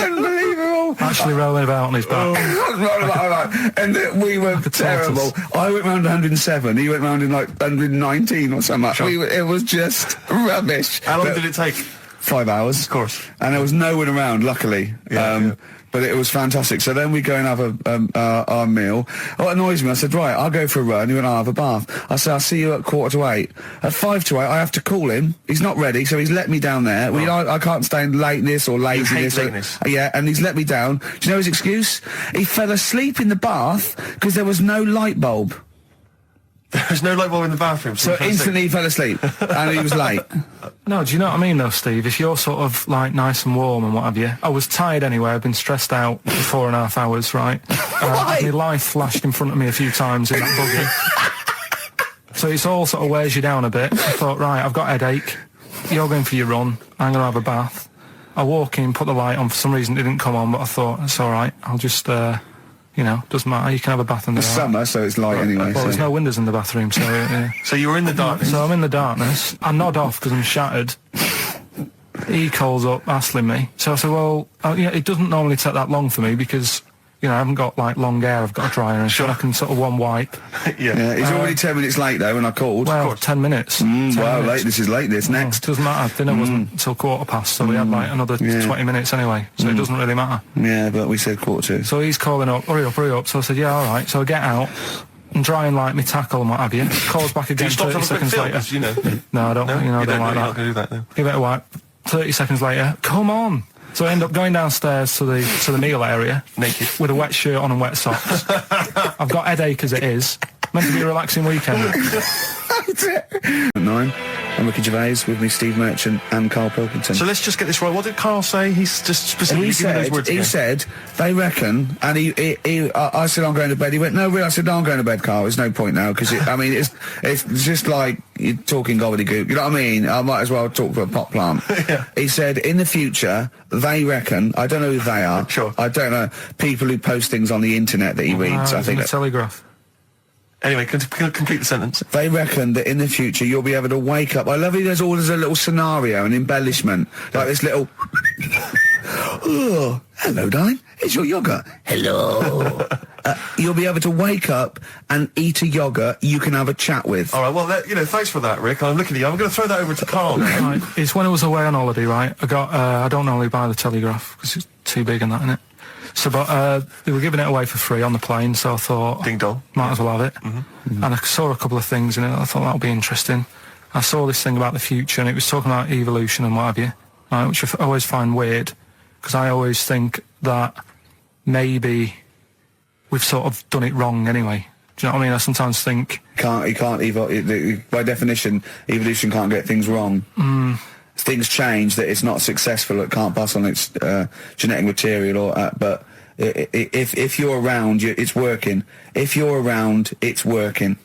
Unbelievable. Actually rolling about on his back. And we were terrible. I went round 107. He went round in like 119 or something. Sure. It was just rubbish. How long did it take? 5 hours. Of course. And there was no one around, luckily. But it was fantastic. So then we go and have our meal. What annoys me, I said, right, I'll go for a run. He went, I'll have a bath. I said, I'll see you at 7:45. At 7:55, I have to call him. He's not ready, so he's let me down there. Oh. I can't stand lateness or laziness. You hate lateness. Yeah, and he's let me down. Do you know his excuse? He fell asleep in the bath because there was no light bulb. There's no light bulb in the bathroom. So instantly he fell asleep, and he was late. No, do you know what I mean though, Steve? If you're sort of like nice and warm and what have you, I was tired anyway. I've been stressed out for 4.5 hours, right? My life flashed in front of me a few times in that buggy. So it's all sort of wears you down a bit. I thought, right, I've got a headache. You're going for your run. I'm gonna have a bath. I walk in, put the light on. For some reason, it didn't come on, but I thought it's all right. I'll just. Doesn't matter. You can have a bath in the It's summer, so it's light anyway. Well, there's no windows in the bathroom, so... So you were in the darkness? So I'm in the darkness. I nod off because I'm shattered. He calls up, hassling me. So I said, well, it doesn't normally take that long for me because, I haven't got, like, long hair. I've got a dryer and so I can sort of one wipe. Yeah, he's already 10 minutes late, though, when I called. Well, 10 minutes. 10 minutes. This is late, this next. Doesn't matter. Dinner wasn't until 15:15, so we had, like, another 20 minutes anyway, so it doesn't really matter. Yeah, but we said 1:45. So he's calling up, hurry up. So I said, yeah, all right. So I get out and dry and like my tackle and what have you. Calls back again 30 seconds later. No, I don't, I don't like that. You're not going to do that, no. Give it a wipe. 30 seconds later, come on. So I end up going downstairs to the meal area. Naked. With a wet shirt on and wet socks. I've got headache as it is. Meant to be a relaxing weekend. 9. I'm Ricky Gervais, with me Steve Merchant and Karl Pilkington. So let's just get this right. What did Karl say? He's just specifically giving those words again. He said, they reckon, and I said I'm going to bed. He went, no, really? I said, no, I'm going to bed, Karl. There's no point now, because it's just like you're talking gobbledygook. You know what I mean? I might as well talk for a pot plant. Yeah. He said, in the future, they reckon, I don't know who they are. Sure. I don't know, people who post things on the internet that he reads. I think the Telegraph. Anyway, complete the sentence. They reckon that in the future you'll be able to wake up. I love it. There's a little scenario, an embellishment, like this little. Oh, hello, darling. It's your yogurt. Hello. You'll be able to wake up and eat a yogurt you can have a chat with. All right. Well, thanks for that, Rick. I'm looking at you. I'm going to throw that over to Karl now. Right. It's when I was away on holiday, right? I don't normally buy the Telegraph because it's too big and that, innit? So, but they were giving it away for free on the plane, so I thought, ding dong, might as well have it. And I saw a couple of things in it. I thought that'll be interesting. I saw this thing about the future, and it was talking about evolution and what have you, right, which I always find weird because I always think that maybe we've sort of done it wrong anyway. Do you know what I mean? I sometimes think by definition, evolution can't get things wrong. Things change, that it's not successful, it can't pass on its genetic material, but if you're around, it's working. If you're around, it's working.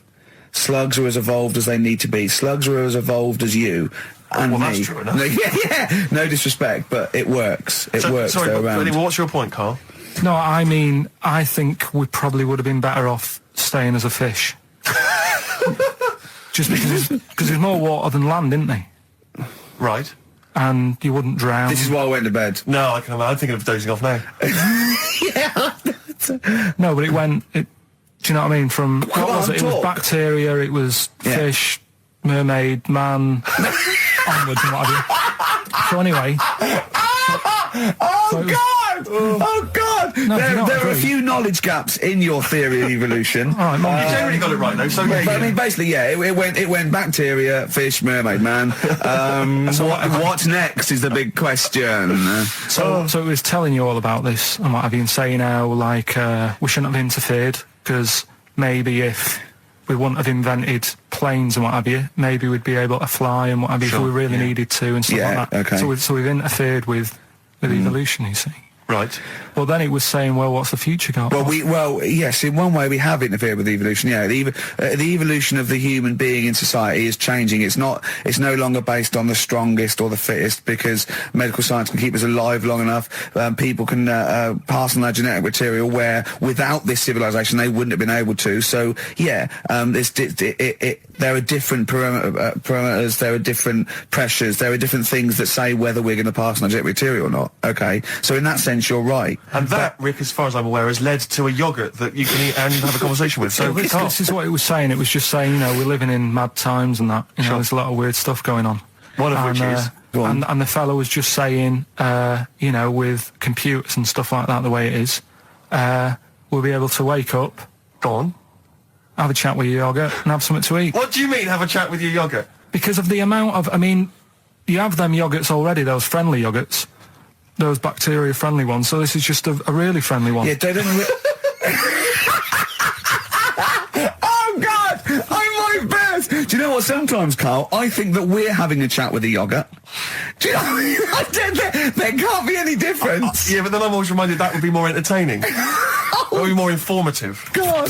Slugs are as evolved as they need to be. Slugs are as evolved as you and me. That's true enough. Yeah, no disrespect, but it works. It works. Sorry, they're around. Anyway, what's your point, Karl? No, I mean, I think we probably would have been better off staying as a fish. Just because there's more water than land, isn't there? Right. And you wouldn't drown. This is why I went to bed. No, I'm thinking of dozing off now. No, but do you know what I mean? From, what was it? It was bacteria, it was fish, mermaid, man, onwards and what have you. So anyway. Oh God! No, there are a few knowledge gaps in your theory of evolution. All right, you generally got it right though. So I mean, basically, it went bacteria, fish, mermaid, man. What's next is the big question. So it was telling you all about this and what have you, and saying how like we shouldn't have interfered because maybe if we wouldn't have invented planes and what have you, maybe we'd be able to fly and what have you if we really needed to and stuff like that. Okay. So we've interfered with evolution, you see. Right. Well, then it was saying, well, what's the future got? Well, yes, in one way we have interfered with evolution. Yeah, the evolution of the human being in society is changing. It's no longer based on the strongest or the fittest because medical science can keep us alive long enough. People can pass on their genetic material where without this civilization they wouldn't have been able to. So yeah, there are different parameters, there are different pressures, there are different things that say whether we're going to pass on our genetic material or not. Okay, so in that sense you're right. And that, Rick, as far as I'm aware, has led to a yogurt that you can eat and have a conversation with. So this is what it was saying. It was just saying, we're living in mad times and that. There's a lot of weird stuff going on. One of which is... And the fellow was just saying, with computers and stuff like that, the way it is, we'll be able to wake up... Go on. Have a chat with your yogurt and have something to eat. What do you mean, have a chat with your yogurt? Because of the amount of... you have them yogurts already, those friendly yogurts. Those bacteria-friendly ones, so this is just a really friendly one. Yeah, they don't... Oh, God! I sometimes, Carl, I think that we're having a chat with a yoghurt. Do you know what I mean? There can't be any difference. Yeah, but then I'm always reminded that would be more entertaining. That would be more informative. God.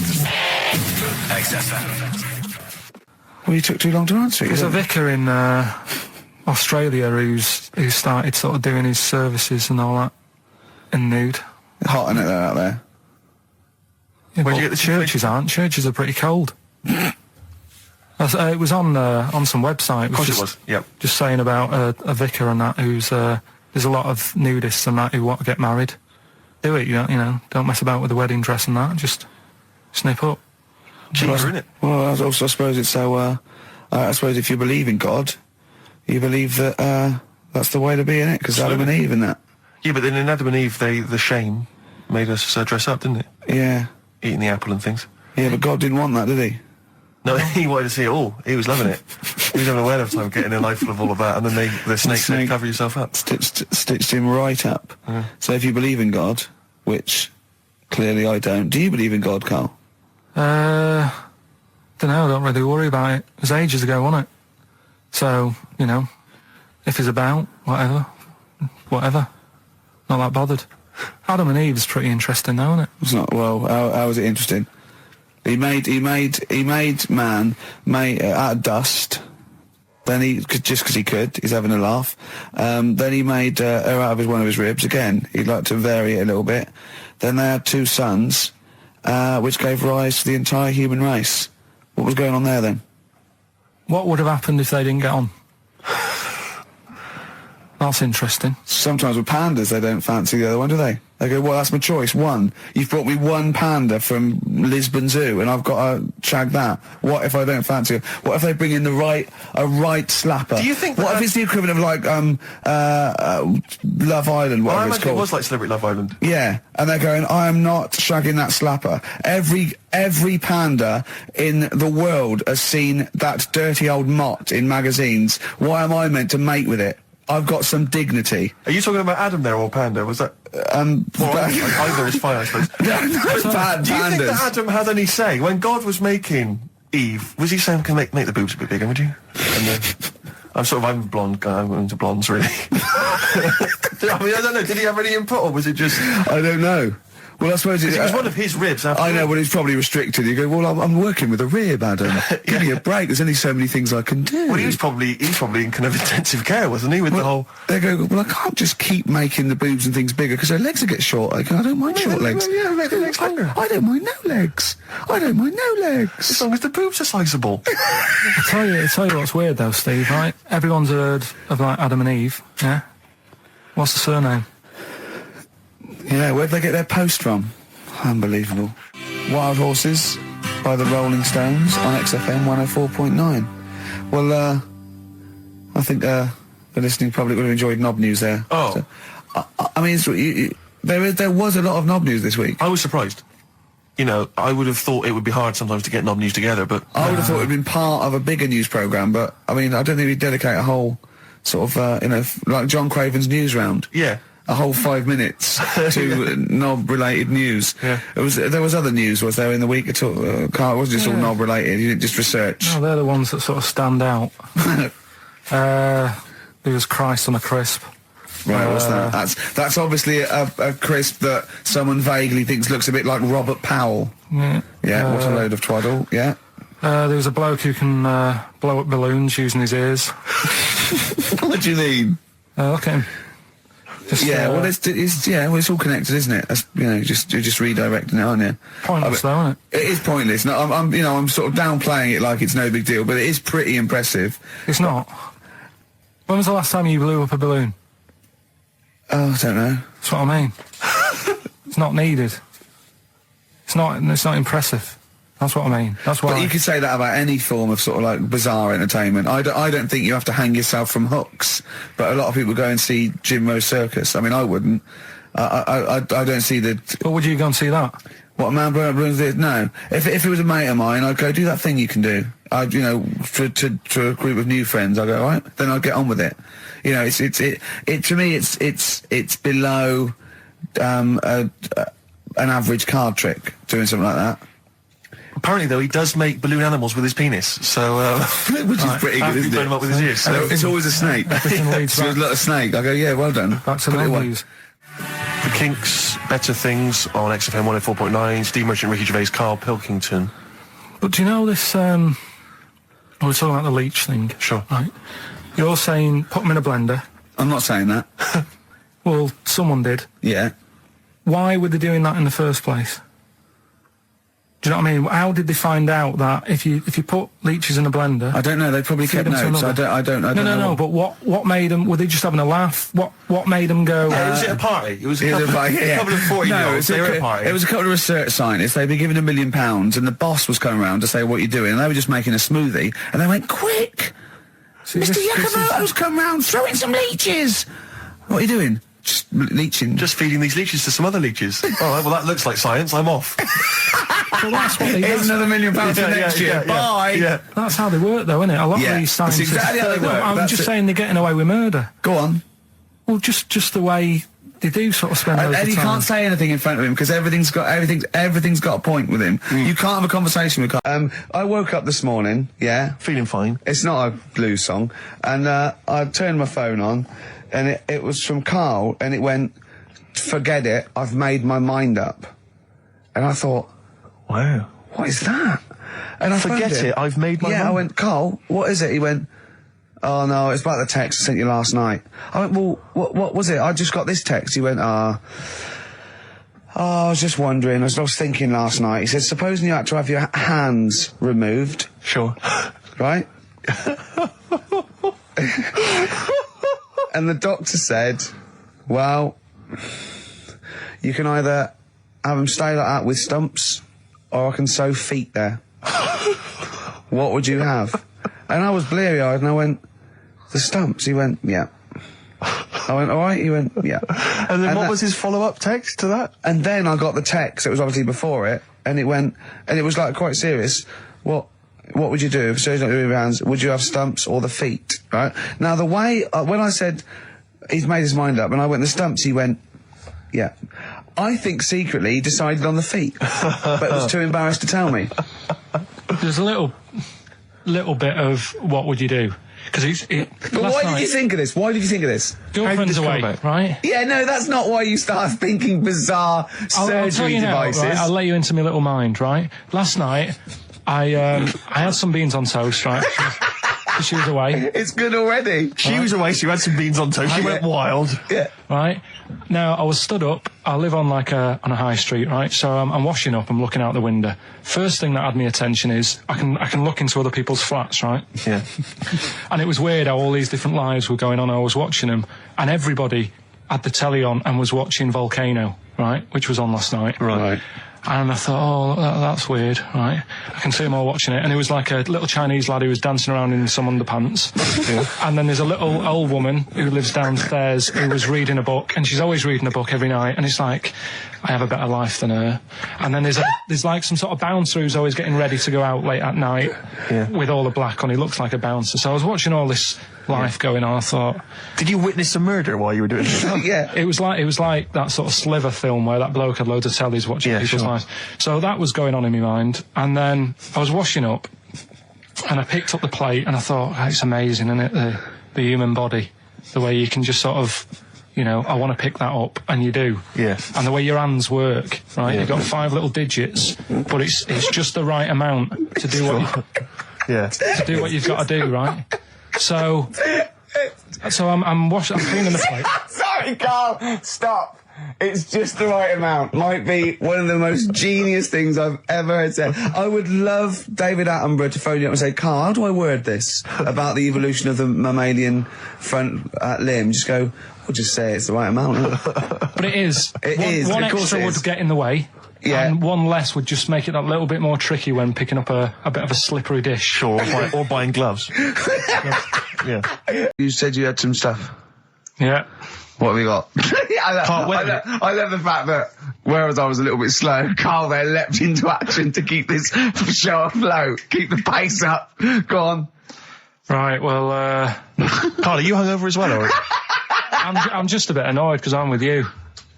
XFM. Well, you took too long to answer it. There's a vicar in Australia who started sort of doing his services and all that in nude. Hot, isn't it, out there? Yeah, Where'd but you get the churches aren't. Churches are pretty cold. It was on some website. Of course it was, yep. Just saying about a vicar and that who's there's a lot of nudists and that who want to get married. Do it, don't mess about with the wedding dress and that. Just snip up. Cheaper, isn't it? Well, I suppose it's so. I suppose if you believe in God, you believe that that's the way to be in it, because Adam and Eve and that. Yeah, but then in Adam and Eve, the shame made us dress up, didn't it? Yeah. Eating the apple and things. Yeah, but God didn't want that, did he? No, he wanted to see it all. He was loving it. He was having a whale of time getting a life full of all of that, and then the snake said, cover yourself up. Stitched him right up. So if you believe in God, which clearly I don't, do you believe in God, Carl? Don't know, I don't really worry about it. It was ages ago, wasn't it? So, if it's about, whatever. Not that bothered. Adam and Eve is pretty interesting though, isn't it? It's not, well, how is it interesting? He made man out of dust. Then just because he could, he's having a laugh. Then he made her out of one of his ribs. Again, he'd like to vary it a little bit. Then they had 2 sons, which gave rise to the entire human race. What was going on there then? What would have happened if they didn't get on? That's interesting. Sometimes with pandas, they don't fancy the other one, do they? They go, well, that's my choice, one. You've brought me one panda from Lisbon Zoo, and I've got to shag that. What if I don't fancy it? What if they bring in a right slapper? Do you think what if it's the equivalent of, like, Love Island, Well, I whatever it's imagine called? it was like Celebrity Love Island. Yeah, and they're going, I am not shagging that slapper. Every panda in the world has seen that dirty old mott in magazines. Why am I meant to mate with it? I've got some dignity. Are you talking about Adam there or Panda? Was that... either is fine, I suppose. No, Do you think pandas. that Adam had any say? When God was making Eve, was he saying, can make the boobs a bit bigger, would you? And then... I'm a blonde guy, I'm into blondes, really. I mean, I don't know, did he have any input, or was it just... I don't know. Well, I suppose it was one of his ribs. I know, but it's probably restricted. You go, well, I'm working with a rib, Adam. Give me a break. There's only so many things I can do. Well, he was probably in kind of intensive care, wasn't he? With the whole. They go, well, I can't just keep making the boobs and things bigger because their legs will get short. I don't mind short legs. Yeah, make the legs longer. I don't mind no legs. I don't mind no legs. As long as the boobs are sizable. I'll tell you what's weird though, Steve. Right? Everyone's heard of like Adam and Eve. Yeah. What's the surname? Yeah, where'd they get their post from? Unbelievable. Wild Horses by the Rolling Stones on XFM 104.9. Well, I think the listening public would have enjoyed knob news there. Oh. So, I mean, there was a lot of knob news this week. I was surprised. I would have thought it would be hard sometimes to get knob news together, but... I would have thought it would have been part of a bigger news programme, but, I mean, I don't think we'd dedicate a whole sort of, like John Craven's news round. Yeah. A whole 5 minutes to knob-related news. Yeah. There was other news, was there, in the week at all? Carl, it wasn't just all knob-related, you didn't just research. No, they're the ones that sort of stand out. There was Christ on a crisp. Right, what's that? That's obviously a crisp that someone vaguely thinks looks a bit like Robert Powell. Yeah. Yeah, what a load of twaddle, yeah. There was a bloke who can blow up balloons using his ears. What do you mean? Look at him. Just, well, it's all connected, isn't it? That's, you're just redirecting it, aren't you? Pointless, though, isn't it? It is pointless. No, I'm sort of downplaying it like it's no big deal, but it is pretty impressive. It's not. When was the last time you blew up a balloon? Oh, I don't know. That's what I mean. It's not needed. It's not impressive. That's what I mean. That's why. But you could say that about any form of sort of like bizarre entertainment. I don't think you have to hang yourself from hooks, but a lot of people go and see Jim Rose Circus. I mean, I wouldn't. I don't see the... But would you go and see that? What, a man blowing up balloons did? No. If it was a mate of mine, I'd go, do that thing you can do. To a group of new friends, I go, all right, then I'd get on with it. To me, it's below an average card trick, doing something like that. Apparently, though, he does make balloon animals with his penis, so... Which is pretty good, isn't burn him it? up with his ears. So It's always a snake. Everything leads So back, it's a little snake. I go, yeah, well done. back to Put it the away. news. The Kinks, Better Things on XFM 104.9, Steve Merchant, Ricky Gervais, Karl Pilkington. But do you know this, we were talking about the leech thing. Sure. Right. You're saying put them in a blender. I'm not saying that. Well, someone did. Yeah. Why were they doing that in the first place? Do you know what I mean? How did they find out that if you put leeches in a blender... I don't know. They probably feed kept them to notes. another- I don't know. No, but what made them... Were they just having a laugh? What made them go... Was it a party? It was a It was couple, like, a couple of 40-year-olds. They were at a party. It was a couple of research scientists. They'd been given £1 million, and the boss was coming around to say, what are you doing? And they were just making a smoothie, and they went, quick! See, Mr. this is- Yakamoto's come round, throw in some leeches! What are you doing? Just leeching. Just feeding these leeches to some other leeches. All right, well, that looks like science. I'm off. Well, that's what they... Here's another £1 million for next year. Bye! Yeah. That's how they work, though, isn't it? A lot Yeah, of these that's scientists... exactly how they No, work. I'm That's just it. saying they're getting away with murder. Go on. Well, just the way they do sort of spend And loads of you time. can't say anything in front of him because everything's got a point with him. You can't have a conversation with Carl. I woke up this morning, yeah. Feeling fine. It's not a blues song. And I turned my phone on and it was from Carl and it went, forget it, I've made my mind up. And I thought, Wow. what is that? And I Forget phoned him. it, I've made my Yeah, I mind. went, Carl, what is it? He went, oh no, it's about the text I sent you last night. I went, well, what was it? I just got this text. He went, I was just wondering, I was thinking last night. He said, supposing you had to have your hands removed, Sure. right? And the doctor said, well, you can either have them stay like that with stumps, or I can sew feet there. What would you have? And I was bleary-eyed, and I went, the stumps? He went, yeah. I went, all right? He went, yeah. And then what that- was his follow-up text to that? And then I got the text, it was obviously before it, and it went, and it was like quite serious. What would you do if surgery not doing your hands? Would you have stumps or the feet? Right? Now the way, when I said he's made his mind up, and I went the stumps, he went, yeah. I think secretly he decided on the feet, but was too embarrassed to tell me. There's a little bit of what would you do? Because But why did you think of this? Why did you think of this? Girlfriend's this come away, about? right? Yeah, no, that's not why you start thinking bizarre I'll tell surgery you now, devices. right? I'll let you into my little mind, right? Last night, I had some beans on toast, right? She was away, It's good already. She was away, she had some beans on toast, she went wild. Yeah. right? Now, I was stood up. I live on on a high street, right? So I'm washing up. I'm looking out the window. First thing that had my attention is I can look into other people's flats, right? Yeah. And it was weird how all these different lives were going on. I was watching them, and everybody had the telly on and was watching Volcano, right? Which was on last night. Right. And I thought, oh, that's weird, right? I can see them all watching it. And it was like a little Chinese lad who was dancing around in some underpants. And then there's a little old woman who lives downstairs who was reading a book, and she's always reading a book every night. And it's like, I have a better life than her. And then there's like some sort of bouncer who's always getting ready to go out late at night with all the black on. He looks like a bouncer. So I was watching all this life going on. I thought, Did you witness a murder while you were doing it? Yeah. it was like that sort of Sliver film where that bloke had loads of tellies watching Yeah, people's sure. lives. So that was going on in my mind. And then I was washing up, and I picked up the plate, and I thought, oh, it's amazing, isn't it? The human body, the way you can just sort of, I want to pick that up, and you do. Yes. And the way your hands work, right? Yeah. You've got 5 little digits, but it's just the right amount to do Yeah. to do what you've got to do, right? So I'm cleaning the plate. Sorry, Carl. Stop. It's just the right amount. Might be one of the most genius things I've ever heard said. I would love David Attenborough to phone you up and say, Carl, how do I word this about the evolution of the mammalian front limb? Just go, we'll just say it's the right amount. But it is. It one, is, One of course extra it would is. get in the way. Yeah. And one less would just make it that little bit more tricky when picking up a bit of a slippery dish. Sure, or buying gloves. Yeah. You said you had some stuff. Yeah. What have you got? Can't wait. I love the fact that, whereas I was a little bit slow, Carl there leapt into action to keep this show afloat, keep the pace up. Go on. Right, well, Carl, are you hungover as well, or? I'm just a bit annoyed because I'm with you.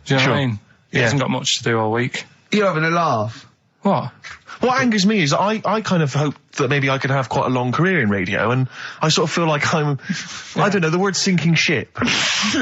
Do you know Sure. what I mean? He Yeah. hasn't got much to do all week. You're having a laugh. What? What angers me is I kind of hope that maybe I could have quite a long career in radio, and I sort of feel like I don't know, the word sinking ship.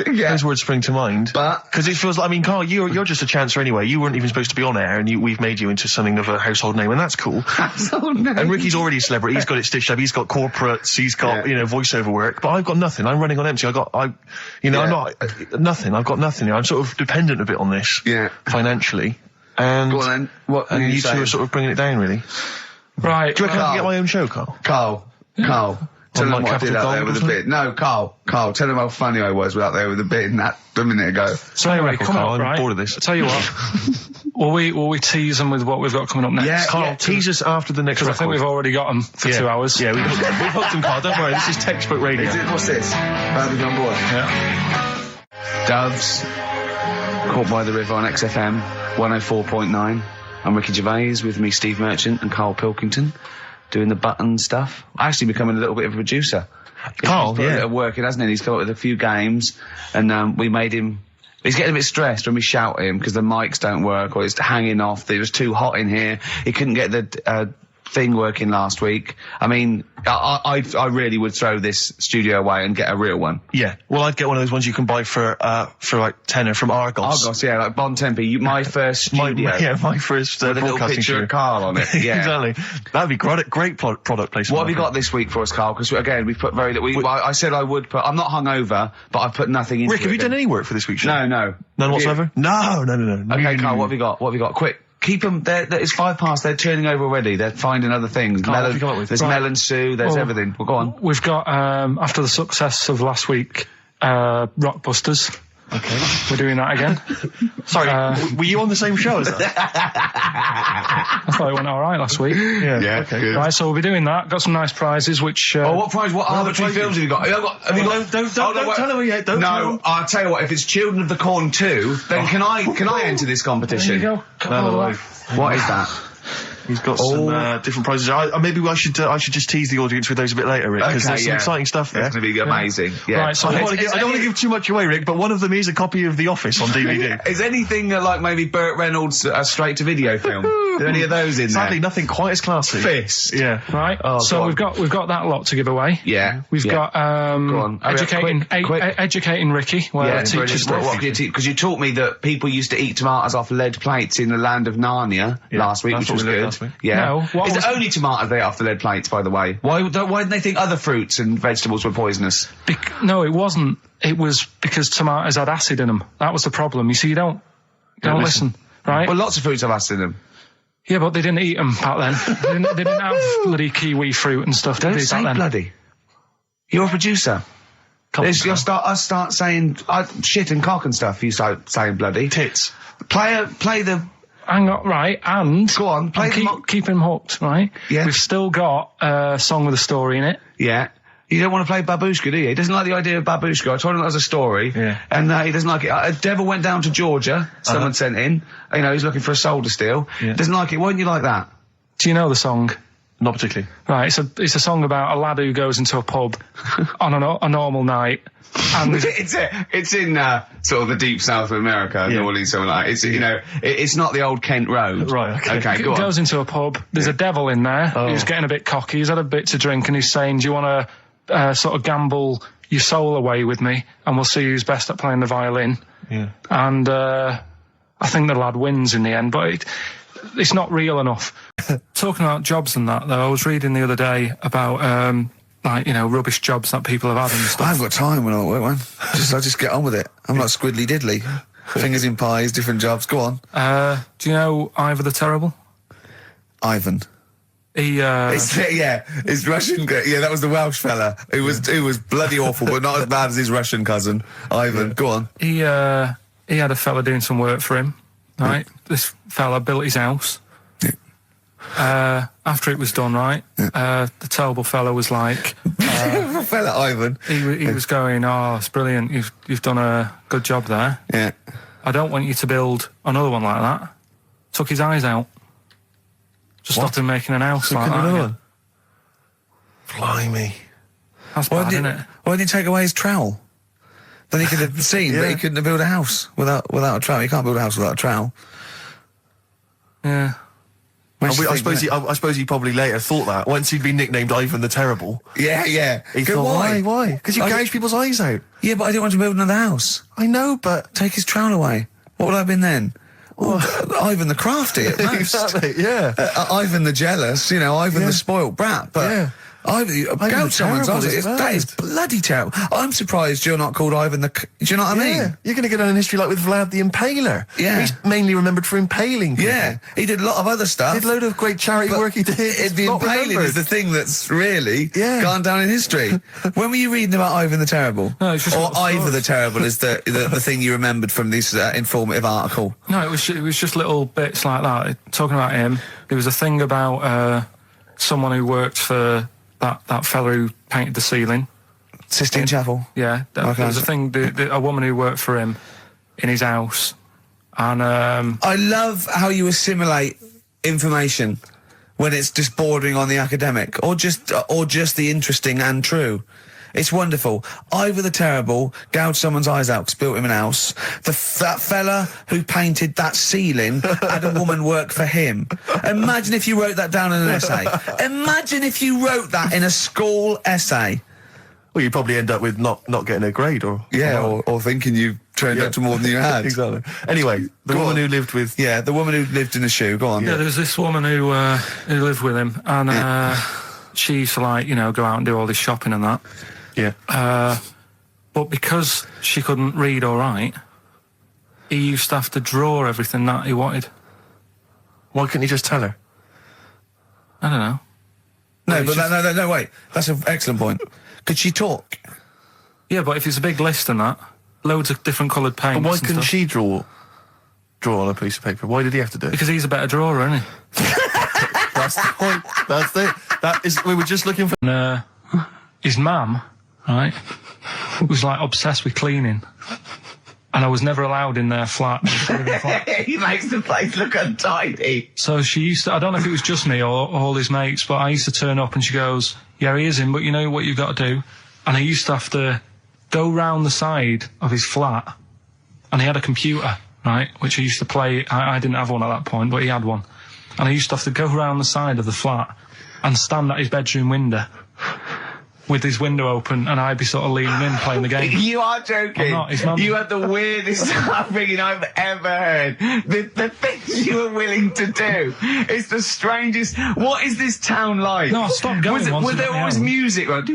Those words spring to mind. Because it feels like, I mean, Carl, you're just a chancer anyway. You weren't even supposed to be on air, and we've made you into something of a household name, and that's cool. Household name. And Ricky's already a celebrity. He's got it stitched up. He's got corporates. He's got, voiceover work. But I've got nothing. I'm running on empty. I'm not, nothing. I've got nothing. I'm sort of dependent a bit on this. Yeah. Financially. And, go on then. What and you two are sort of bringing it down, really. Right. Do you reckon I can get my own show, Carl? Carl. Tell them what I did out there with a bit. No, Carl, tell them how funny I was out there with a bit in that a minute ago. So anyway, come on, I'm bored of this. I'll tell you what. will we tease them with what we've got coming up next? Yeah, Carl, tease us after the next record. I think we've already got them for 2 hours. Yeah, we've hooked them, Carl. Don't worry, this is textbook radio. What's this? Barbie on board. Yeah. Doves, Caught by the River on XFM 104.9. I'm Ricky Gervais, with me Steve Merchant and Karl Pilkington, doing the button stuff. Actually becoming a little bit of a producer. Carl, he's put a bit of work in, hasn't he? He's come up with a few games, and we made him. He's getting a bit stressed when we shout at him because the mics don't work or it's hanging off. It was too hot in here. He couldn't get the thing working last week. I mean, I really would throw this studio away and get a real one. Yeah. Well, I'd get one of those ones you can buy for like tenner from Argos. Argos, yeah, like Bon Tempe. My first studio. my first with a little broadcasting picture studio. of Carl on it. Yeah, exactly. That'd be great product placement. What have you got this week for us, Carl? Because again, we've put very little. I said I would put. I'm not hungover, but I've put nothing into Rick, have you done any work for this week's show? No. None whatsoever? No. Okay, Carl, what have you got? What have you got? Quick. Keep them. It's 5 past. They're turning over already. They're finding other things. There's melon stew. There's everything. Well, go on. We've got after the success of last week, Rockbusters. Okay. We're doing that again. Sorry, were you on the same show as us? I thought it went all right last week. Yeah. Okay. Good. Right, so we'll be doing that. Got some nice prizes, which. What prize? What arbitrary films have you got? Have you got? Don't tell them yet. Don't. No, I'll tell you what. If it's Children of the Corn 2, then can I enter this competition? There you go. No. What is that? He's got some different prizes. Maybe I should just tease the audience with those a bit later, Rick, because there's some exciting stuff there. It's going to be amazing. Yeah. Right, so I don't want to give too much away, Rick, but one of them is a copy of The Office on DVD. Is anything like maybe Burt Reynolds' straight-to-video film? Are there any of those in there? Sadly, nothing quite as classy. Fist. Yeah. Right. So we've got that lot to give away. Yeah. We've got Go on. educating Ricky. Well, teachers because you taught me that people used to eat tomatoes off lead plates in the land of Narnia last week, which was good. Yeah. No, is it only tomatoes they ate off the lead plates, by the way? Why didn't they think other fruits and vegetables were poisonous? No, it wasn't. It was because tomatoes had acid in them. That was the problem. You see, you don't listen, right? Well, lots of fruits have acid in them. Yeah, but they didn't eat them back then. they didn't have bloody kiwi fruit and stuff. Don't say bloody. You're a producer. You'll start saying shit and cock and stuff. You start saying bloody. Tits. Play the. Hang on, right, and... Go on, keep him hooked, right? Yeah. We've still got a song with a story in it. Yeah. You don't want to play Babushka, do you? He doesn't like the idea of Babushka. I told him that was a story. Yeah. And he doesn't like it. A devil went down to Georgia, someone sent in. He's looking for a soul to steal. Yeah. Doesn't like it. Why don't you like that? Do you know the song? Not particularly. Right, it's a song about a lad who goes into a pub on a normal night. And it's in sort of the deep south of America, New Orleans, something like that. It's not the old Kent Road. Right, okay, go on. Goes into a pub, there's a devil in there, who's getting a bit cocky, he's had a bit to drink, and he's saying, do you want to sort of gamble your soul away with me, and we'll see who's best at playing the violin. Yeah. And I think the lad wins in the end, but it's not real enough. Talking about jobs and that, though, I was reading the other day about... rubbish jobs that people have had and stuff. I haven't got time when I'm at work, man. I just get on with it. I'm not squiddly diddly. Fingers in pies, different jobs. Go on. Do you know Ivor the Terrible? Ivan. His Russian. Yeah, that was the Welsh fella. It was bloody awful, but not as bad as his Russian cousin, Ivan. Go on. He had a fella doing some work for him. Right, this fella built his house. After it was done, right, the terrible fella was like... fella Ivan. He was going, it's brilliant, you've done a good job there. Yeah. I don't want you to build another one like that. Took his eyes out. Just stopped him making an house like that. Again. Blimey. That's bad, isn't it? Why didn't he take away his trowel? Then he could have seen that he couldn't have built a house without a trowel. You can't build a house without a trowel. Yeah. I suppose he probably later thought that once he'd been nicknamed Ivan the Terrible. Yeah. He thought, why? Because you gouge people's eyes out. Yeah, but I didn't want to build another house. I know, but Take his trowel away. What would I have been then? Ivan the Crafty at most. exactly, yeah. Ivan the Jealous, Ivan the Spoilt Brat. But Yeah. Gouge someone's eyes. is That is bloody terrible. I'm surprised you're not called Ivan the... Do you know what I mean? You're going to go down in history like with Vlad the Impaler. Yeah. He's mainly remembered for impaling people. Yeah, he did a lot of other stuff. Did a load of great charity work he did. The impaling is the thing that's really gone down in history. When were you reading about Ivan the Terrible? No, it's just or little Ivor stories. the Terrible is the thing you remembered from this informative article. No, it was just little bits like that. Talking about him, there was a thing about someone who worked for that fella who painted the ceiling. Sistine Chapel. Yeah, there was a thing. A woman who worked for him in his house, and I love how you assimilate information when it's just bordering on the academic, or just the interesting and true. It's wonderful. Ivor the Terrible gouged someone's eyes out because built him an house. That fella who painted that ceiling had a woman work for him. Imagine if you wrote that down in an essay. Imagine if you wrote that in a school essay. Well, you'd probably end up with not getting a grade or thinking you turned up to more than you had. Exactly. Anyway, the woman who lived with... Yeah, the woman who lived in a shoe. Go on. yeah, there was this woman who lived with him, and she used to go out and do all this shopping and that. Yeah. But because she couldn't read or write, he used to have to draw everything that he wanted. Why couldn't he just tell her? I don't know. No, wait. That's an excellent point. Could she talk? Yeah, but if it's a big list and that, loads of different coloured paints. But why and couldn't stuff. she draw on a piece of paper? Why did he have to do it? Because he's a better drawer, isn't he? That's the point. That's it. That is. We were just looking for. And his mum, right, was obsessed with cleaning. And I was never allowed in their flat. He makes the place look untidy. So she used to, I don't know if it was just me or all his mates, but I used to turn up and she goes, yeah, he is in, but you know what you've got to do? And I used to have to go round the side of his flat, and he had a computer, right, which I used to play. I didn't have one at that point, but he had one. And I used to have to go round the side of the flat and stand at his bedroom window with his window open, and I'd be sort of leaning in playing the game. You are joking. I'm not, his mum. You had the weirdest upbringing I've ever heard. The things you were willing to do. It's the strangest. What is this town like? No, I stopped going once Was I there got my always own. music? Like,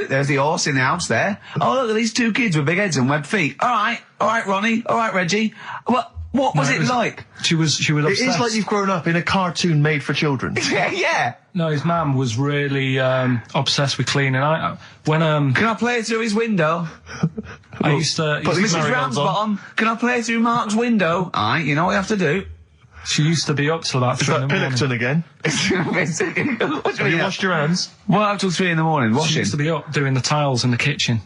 there's the horse in the house there. Oh, look at these two kids with big heads and webbed feet. All right, Ronnie. All right, Reggie. What was it like? She was obsessed. It is like you've grown up in a cartoon made for children. Yeah. No, his mum was really obsessed with cleaning. Can I play it through his window? I used to... Mrs. Ramsbottom, can I play it through Mark's window? Aye, you know what you have to do. She used to be up till about 3 in the morning. Pilkington again. Have you washed your hands? Well, up till 3 in the morning, She washing. used to be up doing the tiles in the kitchen.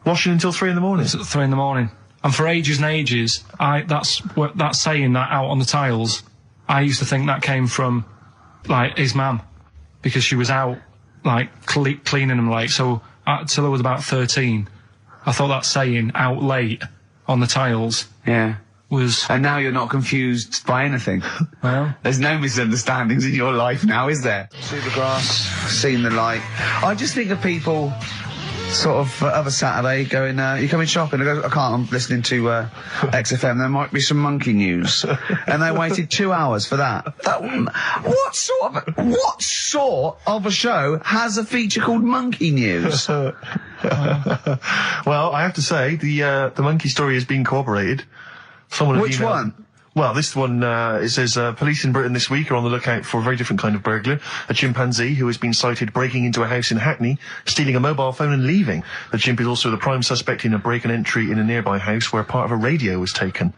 Washing until 3 in the morning? It's at 3 in the morning. And for ages and ages, that saying that out on the tiles, I used to think that came from, his mum. Because she was out, cleaning them late. So, till I was about 13, I thought that saying, out late, on the tiles, was... And now you're not confused by anything. Well... There's no misunderstandings in your life now, is there? See the grass, seen the light. I just think of people... sort of a Saturday going, you coming shopping? I go, I can't, I'm listening to XFM, there might be some monkey news. And they waited 2 hours for that. What sort of a show has a feature called Monkey News? Well, I have to say, the monkey story has been corroborated. Which one? Well, this one, it says, police in Britain this week are on the lookout for a very different kind of burglar. A chimpanzee who has been sighted breaking into a house in Hackney, stealing a mobile phone and leaving. The chimp is also the prime suspect in a break and entry in a nearby house where part of a radio was taken.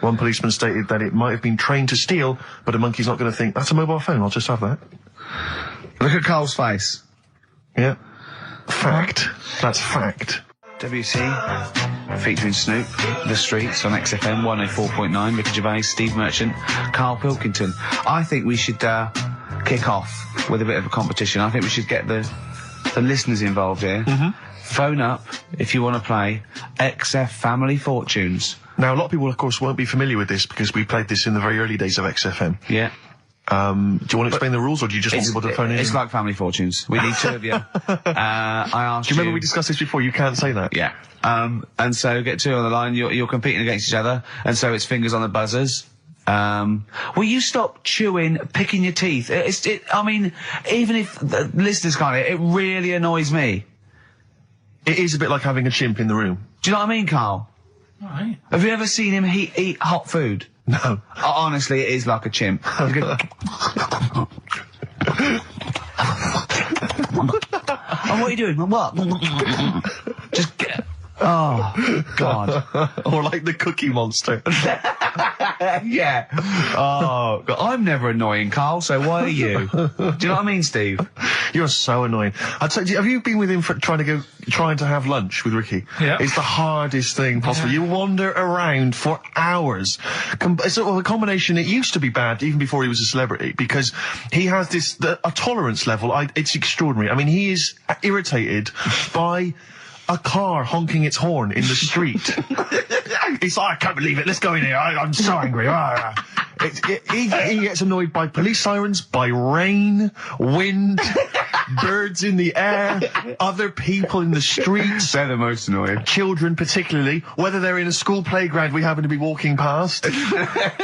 One policeman stated that it might have been trained to steal, but a monkey's not going to think, that's a mobile phone, I'll just have that. Look at Carl's face. Yeah. Fact. That's fact. WC, featuring Snoop, The Streets on XFM 104.9, Ricky Gervais, Steve Merchant, Karl Pilkington. I think we should kick off with a bit of a competition. I think we should get the listeners involved here. phone up if you want to play XF Family Fortunes. Now, a lot of people, of course, won't be familiar with this because we played this in the very early days of XFM. Yeah. Do you want to explain the rules, or do you just want people to phone in? It's like Family Fortunes. We need two of you. I asked Do you remember we discussed this before? You can't say that. Yeah. And so get two on the line. You're competing against each other, and so it's fingers on the buzzers. Will you stop chewing, picking your teeth? I mean, even if the listeners can't, it really annoys me. It is a bit like having a chimp in the room. Do you know what I mean, Carl? Right. Have you ever seen him eat hot food? No. Honestly, it is like a chimp. Oh, what are you doing? What? Just get... Oh, God. Or like the Cookie Monster. Yeah. Oh, God. I'm never annoying, Carl, so why are you? Do you know what I mean, Steve? You're so annoying. I'd say, have you been with him for trying to have lunch with Ricky? Yeah. It's the hardest thing possible. Yeah. You wander around for hours. The combination, it used to be bad even before he was a celebrity because he has a tolerance level. It's extraordinary. I mean, he is irritated by a car honking its horn in the street. It's like, I can't believe it. Let's go in here. I'm so angry. He gets annoyed by police sirens, by rain, wind, birds in the air, other people in the streets. They're the most annoying. Children particularly, whether they're in a school playground we happen to be walking past,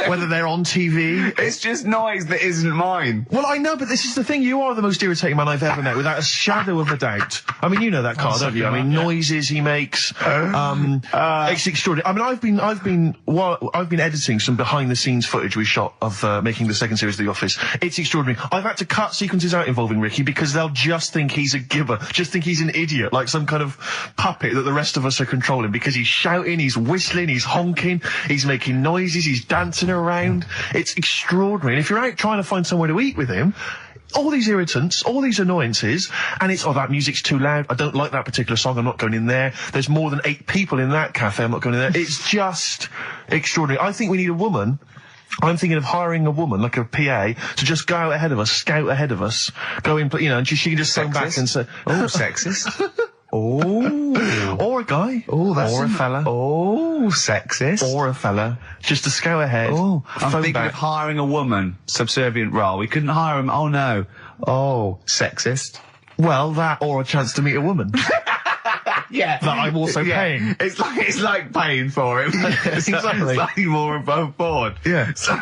whether they're on TV. It's just noise that isn't mine. Well, I know, but this is the thing. You are the most irritating man I've ever met, without a shadow of a doubt. I mean, you know that, Carl, don't you? I mean, noises he makes. It's extraordinary. I mean, I've been editing some behind-the-scenes footage we shot of making the second series of The Office. It's extraordinary. I've had to cut sequences out involving Ricky because they'll just think he's a gibber, just think he's an idiot, like some kind of puppet that the rest of us are controlling, because he's shouting, he's whistling, he's honking, he's making noises, he's dancing around. It's extraordinary. And if you're out trying to find somewhere to eat with him, all these irritants, all these annoyances, and it's, that music's too loud, I don't like that particular song, I'm not going in there, there's more than 8 people in that cafe, I'm not going in there. It's just extraordinary. I think we need a woman. I'm thinking of hiring a woman, like a PA, to just go out ahead of us, scout ahead of us, go in, and she can just come back and say, oh, sexist. Oh. Or a guy. Oh, that's or a fella. Oh, sexist. Or a fella. Just to scout ahead. Oh, I'm phone thinking back. of hiring a woman, subservient role. We couldn't hire him. Oh, no. Oh, sexist. Well, that or a chance to meet a woman. Yeah. That I'm also paying. It's like paying for him. It's Exactly. slightly more above board. Yeah. So,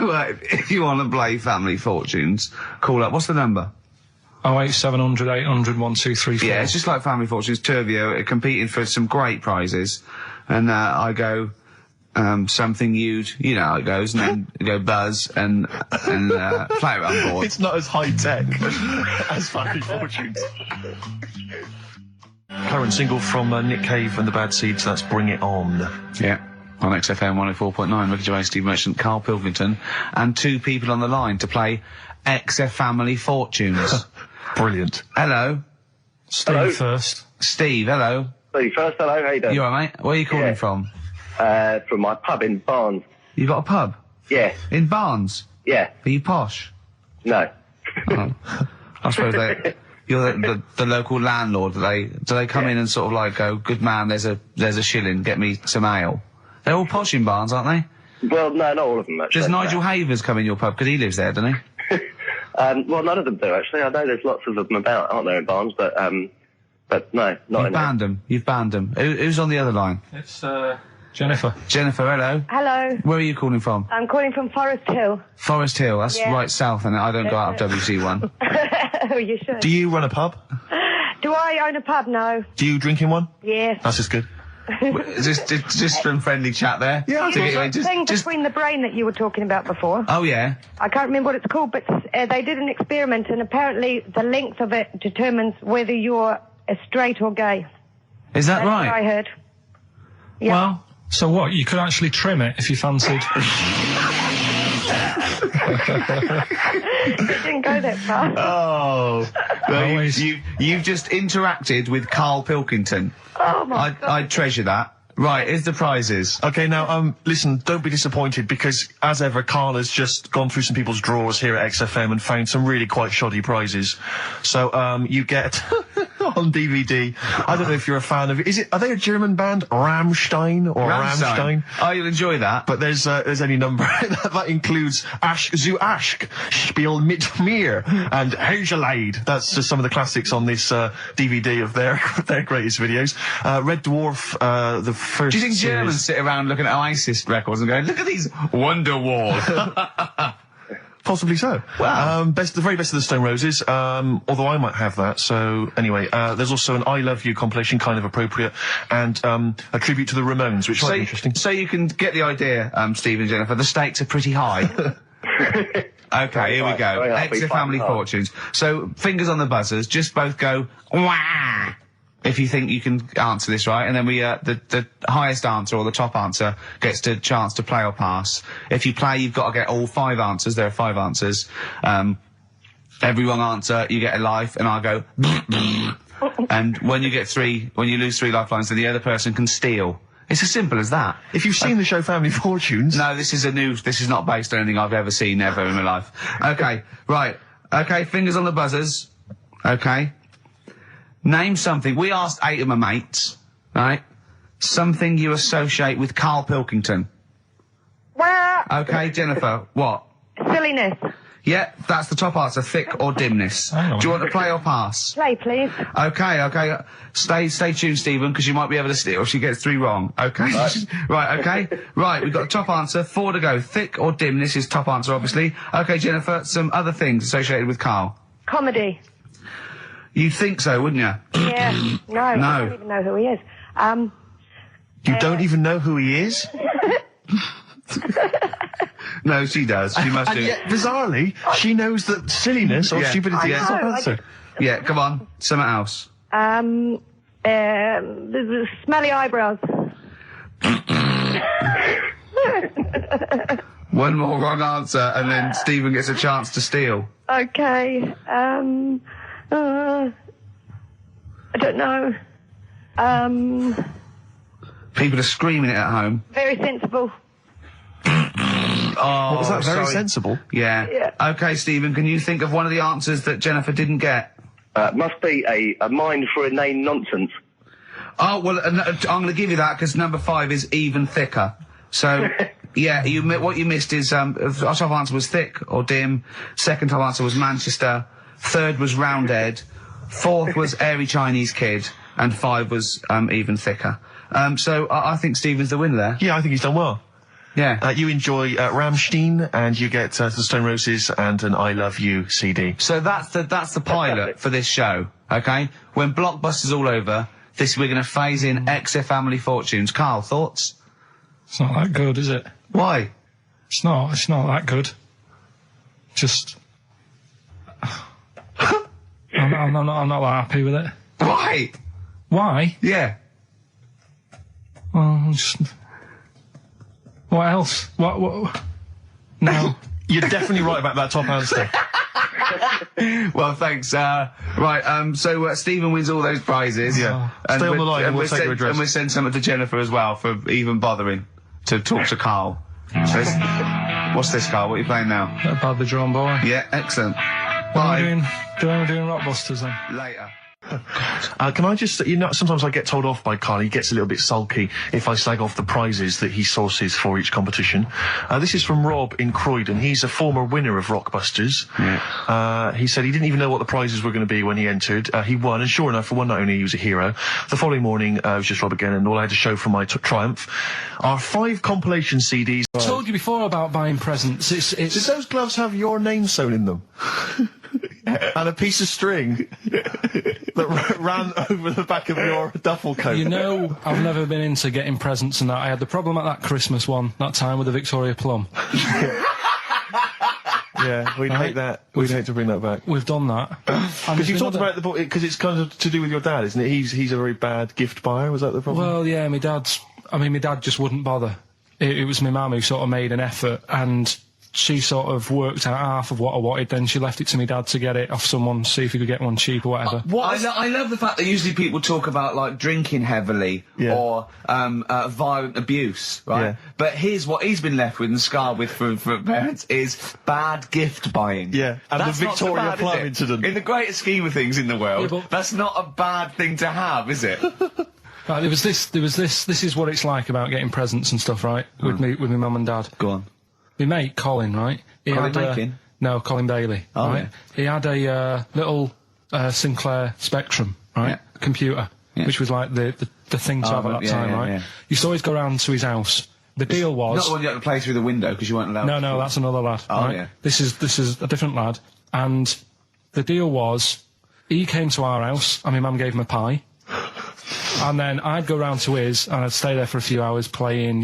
if you want to play Family Fortunes, call up. What's the number? 08700 800 1234. Yeah, it's just like Family Fortunes. Two of you are competing for some great prizes. And, I go, something you know how it goes, and then you go Buzz and Flower on board. It's not as high-tech as Family Fortunes. Current single from Nick Cave and the Bad Seeds, that's Bring It On. Yeah. On XFM 104.9, Ricky Gervais, Steve Merchant, Karl Pilkington, and two people on the line to play XF Family Fortunes. Brilliant. Hello. Steve Hello. first. Steve, hello. Steve first, hello, how you doing? You alright, mate? Where are you calling Yeah. from? From my pub in Barnes. You got a pub? Yeah, In Barnes? yeah, Are you posh? no. Oh. I suppose you're the local landlord. Do they come in and sort of like go, good man, there's a shilling, get me some ale? They're all posh in Barnes, aren't they? Well, no, not all of them, actually. Does Nigel Havers come in your pub? Because he lives there, doesn't he? Well, none of them do, actually. I know there's lots of them about, aren't there, in Barnes, but no, not You've in banned them. You've banned them. Who's on the other line? It's, Jennifer. Jennifer, hello. Hello, Where are you calling from? I'm calling from Forest Hill. Forest Hill. That's Yeah. right south, and I don't go out of WC1. Oh, you should. Do you run a pub? Do I own a pub? No. Do you drink in one? Yes. That's just good. just some friendly chat there. Yeah, To get you in. That thing between the brain that you were talking about before. Oh yeah. I can't remember what it's called, but they did an experiment, and apparently the length of it determines whether you're straight or gay. Is that That's right? what I heard. Yeah. Well, so what? You could actually trim it if you fancied. It didn't go that far. Oh, well, Always. you've just interacted with Karl Pilkington. Oh my God. I treasure that. Right, here's the prizes. Okay, now, listen, don't be disappointed, because, as ever, Carl has just gone through some people's drawers here at XFM and found some really quite shoddy prizes. So, you get on DVD. I don't know if you're a fan of it. Are they a German band? Rammstein or Rammstein? Oh, you'll enjoy that. But there's any number that includes Asch zu Asch, Spiel mit mir, and Hegelade. That's just some of the classics on this DVD of their greatest videos. Red Dwarf, the first. Do you think Germans sit around looking at ISIS records and going, "Look at these Wonderwall"? Possibly so. Wow. The very best of the Stone Roses, although I might have that. So anyway, there's also an I Love You compilation, kind of appropriate, and a tribute to the Ramones, which might be interesting. So you can get the idea, Steve and Jennifer, the stakes are pretty high. Okay, here we go. Extra Family Fortunes. So, fingers on the buzzers, just both go, wah! If you think you can answer this right, and then we, the highest answer or the top answer gets the chance to play or pass. If you play, you've got to get all 5 answers. There are 5 answers. Every wrong answer, you get a life, and I go, and when you lose 3 lifelines, then the other person can steal. It's as simple as that. If you've seen the show Family Fortunes... No, this is not based on anything I've ever seen ever in my life. Okay, right. Okay, fingers on the buzzers. Okay. Name something. We asked 8 of my mates, right? Something you associate with Karl Pilkington. Well, Okay, Jennifer, what? silliness. Yeah, that's the top answer, thick or dimness. Do you want to play or pass? Play, please. Okay. Stay tuned, Stephen, because you might be able to steal if she gets 3 wrong. Okay? Right, okay. Right, we've got the top answer, 4 to go. Thick or dimness is top answer, obviously. Okay, Jennifer, some other things associated with Karl. Comedy. You'd think so, wouldn't you? Yeah. No, I don't even know who he is. You don't even know who he is? No, she does. She must And do. yet, bizarrely, she knows that silliness or Yeah. stupidity is I top know, answer. Yeah, come on. Something else. The smelly eyebrows. One more wrong answer, and then Stephen gets a chance to steal. Okay. I don't know. People are screaming it at home. Very sensible. Oh, What was that? Very sorry. sensible. Yeah. Yeah. Okay, Stephen, can you think of one of the answers that Jennifer didn't get? Must be a mind for inane nonsense. Oh, well, I'm going to give you that because number 5 is even thicker. So, yeah, what you missed is, our top answer was thick or dim. Second top answer was Manchester. Third was Roundhead. 4th was airy Chinese kid. And 5 was, even thicker. So I think Stephen's the winner there. Yeah, I think he's done well. Yeah. You enjoy Rammstein, and you get the Stone Roses and an I Love You CD. So that's the pilot for this show, okay? When Blockbuster's all over, we're going to phase in XF Family Fortunes. Karl, thoughts? It's not that good, is it? Why? It's not that good. Just... I'm not that happy with it. Why? Why? Yeah. Well, just... What else? What? No. You're definitely right about that top answer. Well, thanks. So Stephen wins all those prizes. Yeah. Stay on the line and we'll take your address. And we'll send something to Jennifer as well for even bothering to talk to Karl. So what's this, Karl? What are you playing now? Badly Drawn Boy. Yeah, excellent. What am I Bye. doing Rockbusters then? Later. Can I just, sometimes I get told off by Karl. He gets a little bit sulky if I slag off the prizes that he sources for each competition. This is from Rob in Croydon. He's a former winner of Rockbusters. Yeah. He said he didn't even know what the prizes were going to be when he entered. He won, and sure enough, for one night only, he was a hero. The following morning, it was just Rob again, and all I had to show for my triumph are 5 compilation CDs. I told you before about buying presents. Did those gloves have your name sewn in them? And a piece of string that ran over the back of your duffel coat. You know, I've never been into getting presents and that. I had the problem at that Christmas one, that time with the Victoria Plum. Yeah, we'd hate that. We'd hate to bring that back. We've done that. Because you talked about the book, because it's kind of to do with your dad, isn't it? He's a very bad gift buyer, was that the problem? Well, yeah, my dad just wouldn't bother. It was my mum who sort of made an effort, and she sort of worked out half of what I wanted, then she left it to me dad to get it off someone, see if he could get one cheap or whatever. I love the fact that usually people talk about, like, drinking heavily or violent abuse, right? Yeah. But here's what he's been left with and scarred with from parents is bad gift buying. Yeah, and that's the not so Victoria bad, Plum is it? incident. In the greater scheme of things in the world, that's not a bad thing to have, is it? Right, there was this, this is what it's like about getting presents and stuff, right? With my mum and dad. Go on. My mate, Colin, right? Colin Makin? No, Colin Bailey. Oh, right? yeah. He had a little Sinclair Spectrum, right? Yeah. Computer, which was like the thing to have at that time, right? Yeah. Used to always go round to his house. The deal was... Not the one you had to play through the window because you weren't allowed. No, that's another lad. Oh, right? yeah. This is a different lad. And the deal was, he came to our house, and my mum gave him a pie. And then I'd go round to his, and I'd stay there for a few hours playing,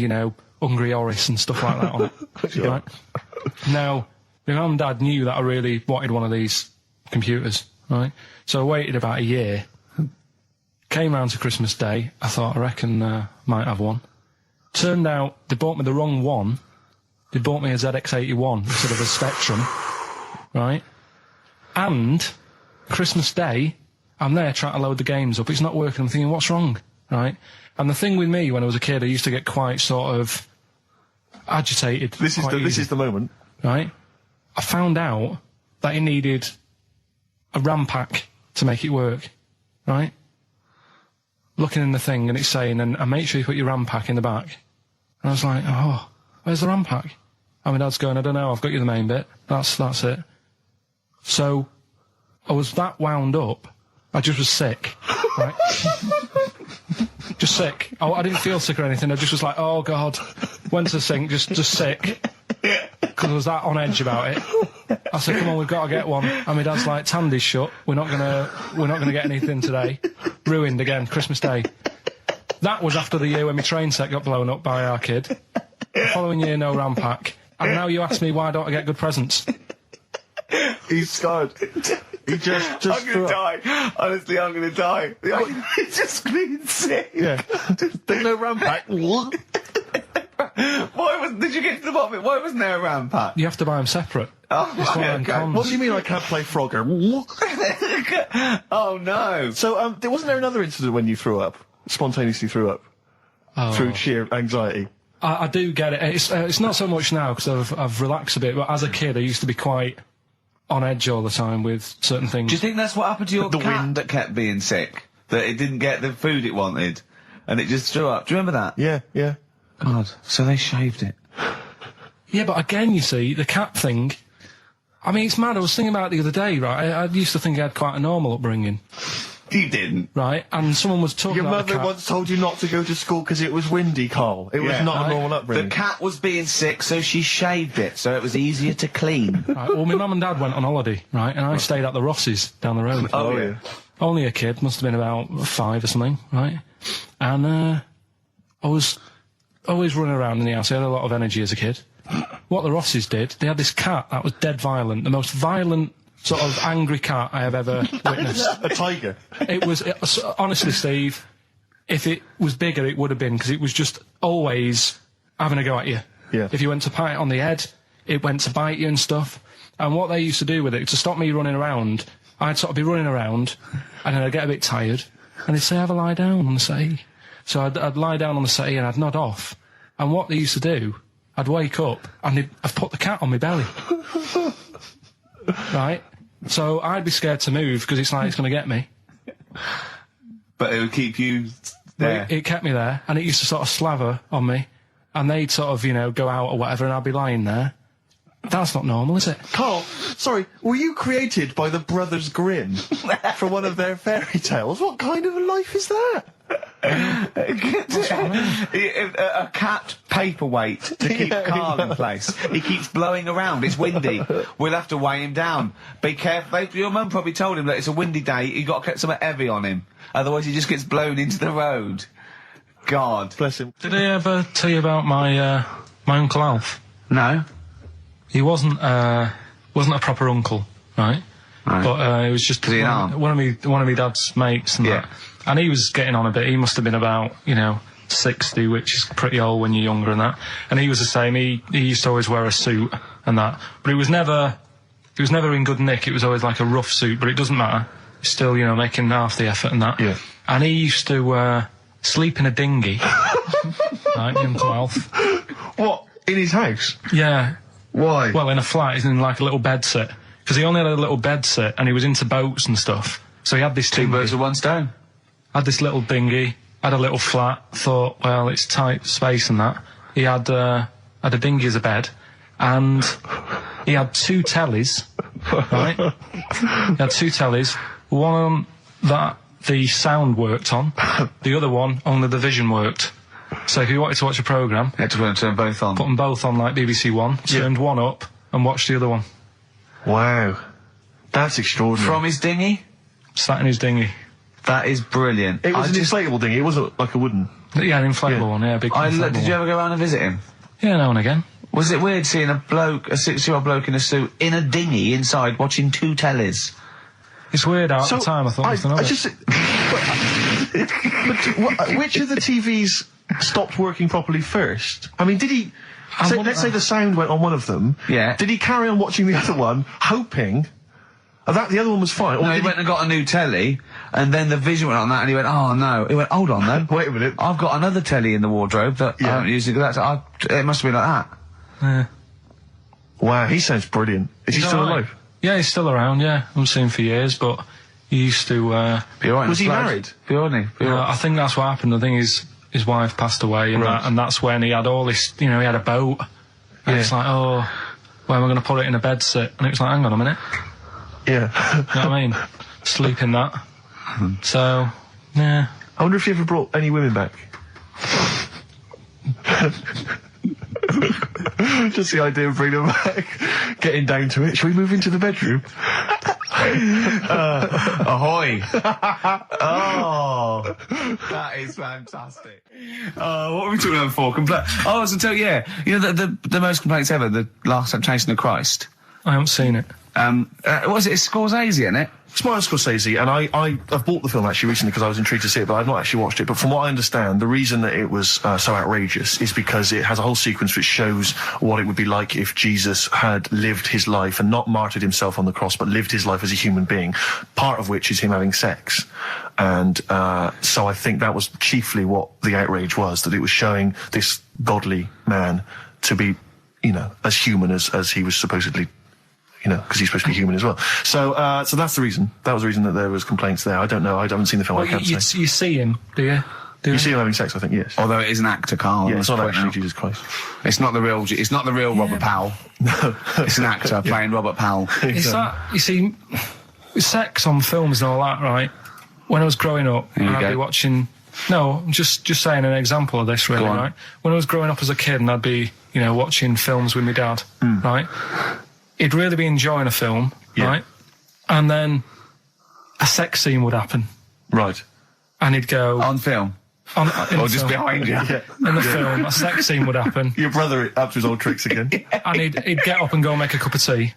Hungry Horace and stuff like that on it. Sure. Right? Now, my mum and dad knew that I really wanted one of these computers, right? So I waited about a year. Came round to Christmas Day. I thought, I reckon might have one. Turned out they bought me the wrong one. They bought me a ZX81 instead of a Spectrum, right? And Christmas Day, I'm there trying to load the games up. It's not working. I'm thinking, what's wrong, right? And the thing with me, when I was a kid, I used to get quite sort of agitated. This is the moment. Right? I found out that it needed a RAM pack to make it work, right? Looking in the thing and it's saying, and make sure you put your RAM pack in the back. And I was like, oh, where's the RAM pack? And my dad's going, I don't know, I've got you the main bit. That's it. So, I was that wound up, I just was sick, right? Just sick. I didn't feel sick or anything, I just was like, oh God. Went to the sink, just sick. Because I was that on edge about it. I said, come on, we've got to get one. And my dad's like, Tandy's shut, we're not gonna get anything today. Ruined again, Christmas Day. That was after the year when my train set got blown up by our kid. The following year, no RAM pack. And now you ask me why don't I get good presents? He's scarred. He just I'm gonna die. Honestly, I'm gonna die. He's just being sick. Yeah. There's no RAM pack. Did you get to the bottom of it? Why wasn't there a RAM pack? You have to buy them separate. Oh, It's one of them okay. cons. What do you mean I can't play Frogger? Oh no. So, wasn't there another incident when you threw up? Spontaneously threw up? Through sheer anxiety? I do get it. It's not so much now because I've relaxed a bit, but as a kid I used to be quite on edge all the time with certain things. Do you think that's what happened to your cat that kept being sick? That it didn't get the food it wanted, and it just threw up? Do you remember that? Yeah. God, so they shaved it. Yeah, but again, you see, the cat thing, I mean, it's mad. I was thinking about it the other day, right? I used to think I had quite a normal upbringing. You didn't. Right? And someone was talking Your about the mother cat. once told you not to go to school because it was windy, Carl. It was not a normal upbringing. The cat was being sick, so she shaved it, so it was easier to clean. Right, well, my mum and dad went on holiday, right? And I stayed at the Rosses down the road. Oh, yeah. Only a kid, must have been about 5 or something, right? And I was always running around in the house. I had a lot of energy as a kid. What the Rosses did, they had this cat that was dead violent, the most violent sort of angry cat I have ever witnessed. A tiger. It was honestly, Steve, if it was bigger, it would have been, because it was just always having a go at you. Yeah. If you went to pat it on the head, it went to bite you and stuff. And what they used to do with it, to stop me running around, I'd sort of be running around, and then I'd get a bit tired, and they'd say, have a lie down on the settee. So I'd lie down on the settee and I'd nod off. And what they used to do, I'd wake up and I'd put the cat on my belly. Right? So I'd be scared to move because it's like it's going to get me. But it would keep you there. It kept me there, and it used to sort of slaver on me, and they'd sort of, go out or whatever, and I'd be lying there. That's not normal, is it? Carl, sorry, were you created by the Brothers Grimm for one of their fairy tales? What kind of a life is that? A cat paperweight to keep Karl in place. He keeps blowing around. It's windy. We'll have to weigh him down. Be careful. Your mum probably told him that it's a windy day. You got to get something heavy on him. Otherwise, he just gets blown into the road. God, Bless him. Did I ever tell you about my Uncle Alf? No. He wasn't a proper uncle, right? But he was just Was he an aunt? one of my dad's mates and that. And he was getting on a bit. He must have been about 60, which is pretty old when you're younger and that. And he was the same. He used to always wear a suit and that. But it was never in good nick. It was always like a rough suit, but it doesn't matter. He's still, you know, making half the effort and that. Yeah. And he used to sleep in a dinghy. Right, the Uncle Alf. What? In his house? Yeah. Why? Well, in a flat, he's in like a little bed set. Because he only had a little bed set, and he was into boats and stuff. So he had this Two birds with one stone. Had this little dinghy, had a little flat, thought, well, it's tight space and that. He had a dinghy as a bed, and he had 2 tellies, right? He had 2 tellies, one that the sound worked on, the other one only the vision worked. So if you wanted to watch a programme, You had to turn both on. put them both on like BBC One, turned one up and watched the other one. Wow. That's extraordinary. From his dinghy? Sat in his dinghy. That is brilliant. It was an inflatable dinghy, it wasn't like a wooden. Yeah, an inflatable one, yeah, big inflatable Did you ever go around and visit him? Yeah, now and again. Was it weird seeing a 60-year-old bloke in a suit in a dinghy inside watching 2 tellies? It's weird out at the time, I thought nothing of it. But which of the TVs stopped working properly first? I mean, did he... let's say the sound went on one of them. Yeah. Did he carry on watching the other one, hoping that the other one was fine? Or No, he went and got a new telly, and then the vision went on that, and he went, oh no. He went, hold on though. Wait a minute. I've got another telly in the wardrobe that I haven't used. It must have been like that. Yeah. Wow, he sounds brilliant. Is he still alive? Yeah, he's still around, yeah. I haven't seen him for years, but he used to... Be all right. Was he married? Be all right. I think that's what happened. I think his wife passed away, and, Right. and that's when he had all this... You know, he had a boat. And it's like, oh, where am I going to put it in a bed sit? And it was like, hang on a minute. Yeah. You know what I mean? Sleep in that. So, yeah. I wonder if he ever brought any women back. Just the idea of bringing them back, getting down to it. Shall we move into the bedroom? Ahoy! Oh, That is fantastic. What were we talking about before? I was to tell you, yeah. You know, the most complaints ever, the Last Temptation of Christ. I haven't seen it. What was it? It's Scorsese, isn't it? it's Martin Scorsese, and I've bought the film actually recently because I was intrigued to see it, but I've not actually watched it. But from what I understand, the reason that it was so outrageous is because it has a whole sequence which shows what it would be like if Jesus had lived his life and not martyred himself on the cross, but lived his life as a human being, part of which is him having sex. And so I think that was chiefly what the outrage was, that it was showing this godly man to be, you know, as human as he was supposedly, you know, because he's supposed to be human as well. So so that's the reason. That was the reason that there was complaints there. I don't know. I haven't seen the film. Well, I can't say. you see him, do you? You see him having sex, I think, yes. Although it is an actor, Carl. Yeah, it's not actually out. Jesus Christ. It's not the real. It's not the real Robert Powell. No. It's an actor playing Robert Powell. It's that, you see, sex on films and all that, right? When I was growing up, I'd be watching... No, I'm just saying an example of this, really, right? When I was growing up as a kid and I'd be, you know, watching films with my dad, right? He'd really be enjoying a film, right? And then a sex scene would happen. Right. And he'd go... On film? Or just behind you? In the film, a sex scene would happen. Your brother up to his old tricks again. And he'd get up and go make a cup of tea,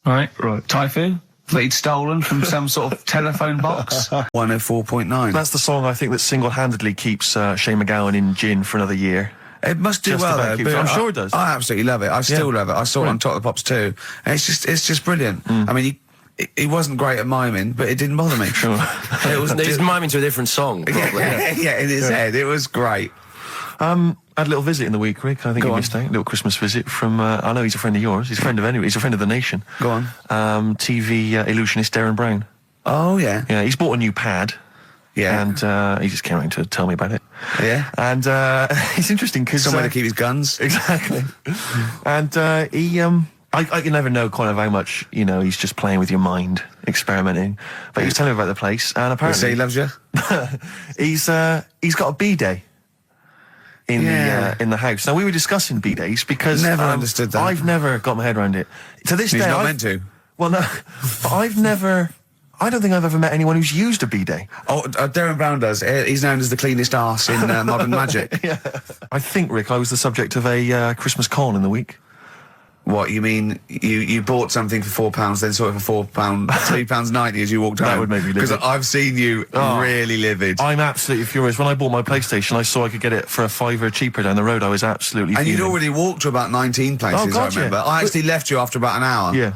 right? Right. Typhoon? That he'd stolen from some sort of telephone box? 104.9. That's the song I think that single-handedly keeps Shane McGowan in gin for another year. It must do Just well, about though. keeps- but I'm sure it does. I absolutely love it. I still love it. I saw it on Top of the Pops too. And it's just brilliant. I mean, he wasn't great at miming, but it didn't bother me. Sure. It was miming to a different song, probably. Yeah, in his head. It was great. I had a little visit in the week, Rick. I think you missed out. A little Christmas visit from, I know he's a friend of yours. He's a friend of He's a friend of the nation. Go on. TV illusionist Darran Brown. Oh, yeah. Yeah, he's bought a new pad. Yeah. And he just came around to tell me about it. Yeah. And it's interesting because... Somewhere to keep his guns. Exactly. And I can never know kind of how much, you know, he's just playing with your mind, experimenting. But he was telling me about the place, and apparently... Say he loves you? he's got a B-day in the house. Now, we were discussing B-days because... Never understood that. I've never got my head around it. To this day... He's not meant to. Well, no, but I don't think I've ever met anyone who's used a B-day. Oh, Darran Brown does. He's known as the cleanest arse in Modern Magic. Yeah. I think, Rick, I was the subject of a Christmas con in the week. What, you mean you bought something for £4, then saw it for £3.90 as you walked home? That would make me livid. Because I've seen you really livid. I'm absolutely furious. When I bought my PlayStation, I saw I could get it for £5 cheaper down the road. I was absolutely And fuming. you'd already walked to about 19 places, Oh, God, I remember. yeah. I actually left you after about an hour. Yeah.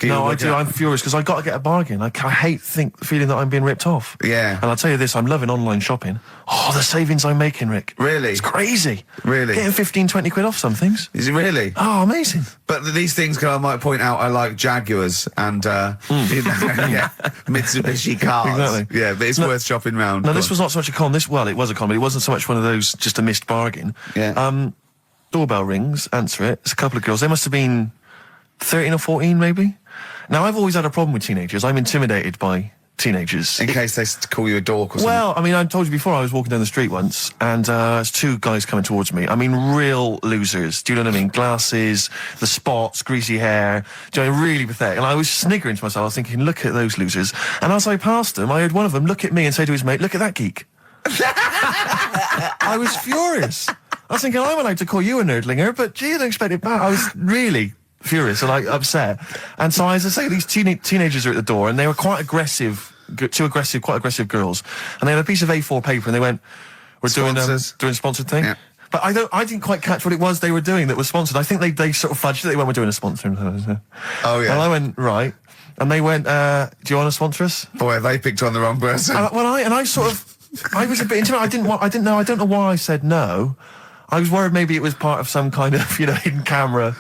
No, I do. I'm furious because I got to get a bargain. I hate feeling that I'm being ripped off. Yeah. And I'll tell you this, I'm loving online shopping. Oh, the savings I'm making, Rick. Really? It's crazy. Really? Getting 15, 20 quid off some things. Is it really? Oh, amazing. But these things, I might point out, are like Jaguars and, Mitsubishi cars. Exactly. Yeah, but it's worth shopping round. No, this was not so much a con. It was a con, but it wasn't so much one of those, just a missed bargain. Yeah. Doorbell rings, answer it. It's a couple of girls. They must have been 13 or 14, maybe. Now, I've always had a problem with teenagers. I'm intimidated by teenagers. In case they call you a dork or something. Well, I mean, I told you before, I was walking down the street once, and there's two guys coming towards me. I mean, real losers. Do you know what I mean? Glasses, the spots, greasy hair. Do you know, really pathetic. And I was sniggering to myself. I was thinking, look at those losers. And as I passed them, I heard one of them look at me and say to his mate, look at that geek. I was furious. I was thinking, I'm allowed to call you a nerdlinger, but gee, I didn't expect it back. I was really furious and like upset. And so, as I say, these teenagers are at the door, and they were quite aggressive, quite aggressive girls. And they had a piece of A4 paper, and they went, "We're doing a sponsored thing." Yeah. But I didn't quite catch what it was they were doing that was sponsored. I think they sort of fudged it. They went, "We're doing a sponsor." Oh yeah. And I went, right. And they went, "Do you want to sponsor us?" Boy, they picked on the wrong person. I was a bit intimidated. I don't know why I said no. I was worried maybe it was part of some kind of, hidden camera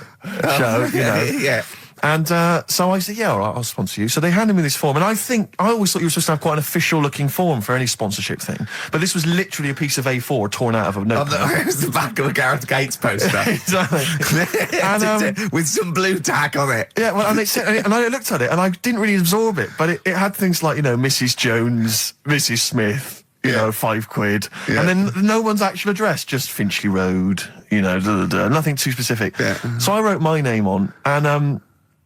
show, Yeah. And so I said, yeah, all right, I'll sponsor you. So they handed me this form, and I always thought you were supposed to have quite an official-looking form for any sponsorship thing. But this was literally a piece of A4 torn out of a notepad. It was the back of a Gareth Gates poster. Exactly. And, with some blue tack on it. Yeah, well, and I looked at it, and I didn't really absorb it, but it had things like, Mrs. Jones, Mrs. Smith, £5. Yeah. And then no one's actual address, just Finchley Road, nothing too specific. Yeah. So I wrote my name on and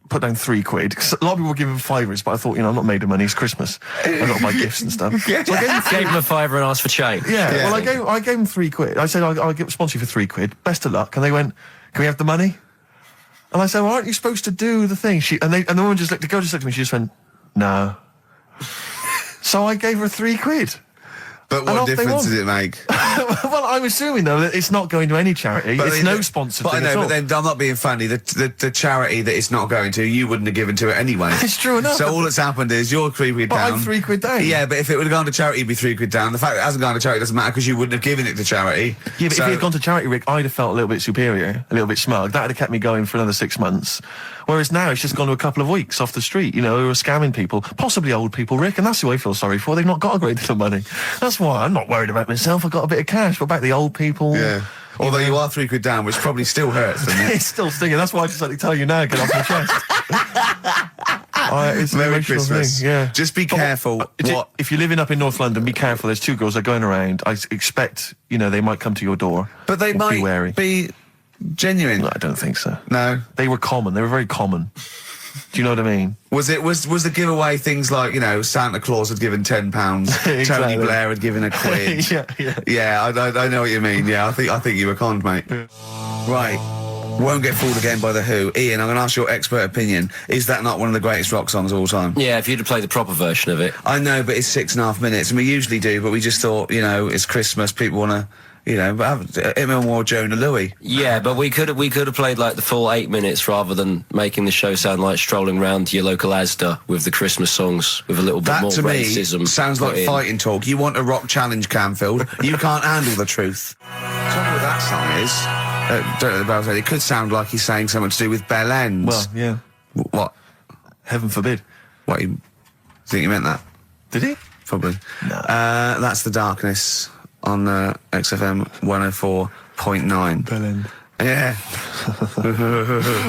put down £3. 'Cause a lot of people were giving £5, but I thought, I'm not made of money, it's Christmas. I've got to buy gifts and stuff. So I gave him a £5 and asked for change. Yeah. Well, I gave him £3. I said, I'll sponsor you for £3. Best of luck. And they went, can we have the money? And I said, well, aren't you supposed to do the thing? And the woman the girl just looked at me, she just went, no. So I gave her £3. But what difference does it make? Well, I'm assuming, though, that it's not going to any charity. It's no sponsored thing at all. But then, I'm not being funny, the charity that it's not going to, you wouldn't have given to it anyway. It's true enough. So all that's happened is you're £3 down. But I'm £3 down. Yeah, but if it would have gone to charity, it'd be £3 down. The fact that it hasn't gone to charity doesn't matter because you wouldn't have given it to charity. Yeah, but if it had gone to charity, Rick, I'd have felt a little bit superior, a little bit smug. That would have kept me going for another 6 months. Whereas now it's just gone to a couple of weeks off the street, who are scamming people, possibly old people, Rick, and that's who I feel sorry for. They've not got a great deal of money. That's why I'm not worried about myself. I've got a bit of cash. What about the old people? Yeah. Although you are £3 down, which probably still hurts, doesn't it? It's still stinging. That's why I just like to tell you now, get off my chest. It's an Merry emotional Christmas. thing, yeah. Just be careful. If you're living up in North London, be careful. There's two girls that are going around. I expect, they might come to your door. But they might be wary. Be genuine. No, I don't think so. No. They were common. They were very common. Do you know what I mean? Was the giveaway things like, Santa Claus had given £10, Exactly. Tony Blair had given £1? Yeah, I know what you mean. Yeah, I think you were conned, mate. Yeah. Right. Won't Get Fooled Again by The Who. Ian, I'm going to ask your expert opinion. Is that not one of the greatest rock songs of all time? Yeah, if you'd have played the proper version of it. I know, but it's 6.5 minutes, and we usually do, but we just thought, it's Christmas, people want to, but have him or Jonah Louis. Yeah, but we could have played like the full 8 minutes rather than making the show sound like strolling round to your local Asda with the Christmas songs with a little bit more racism. That to me sounds like fighting talk. You want a rock challenge, Canfield. You can't handle the truth. The trouble with that song is, don't know about it could sound like he's saying something to do with bell ends. Well, yeah. What? Heaven forbid. What, you think he meant that? Did he? Probably. No. That's The Darkness on XFM 104.9. Bell end. Yeah.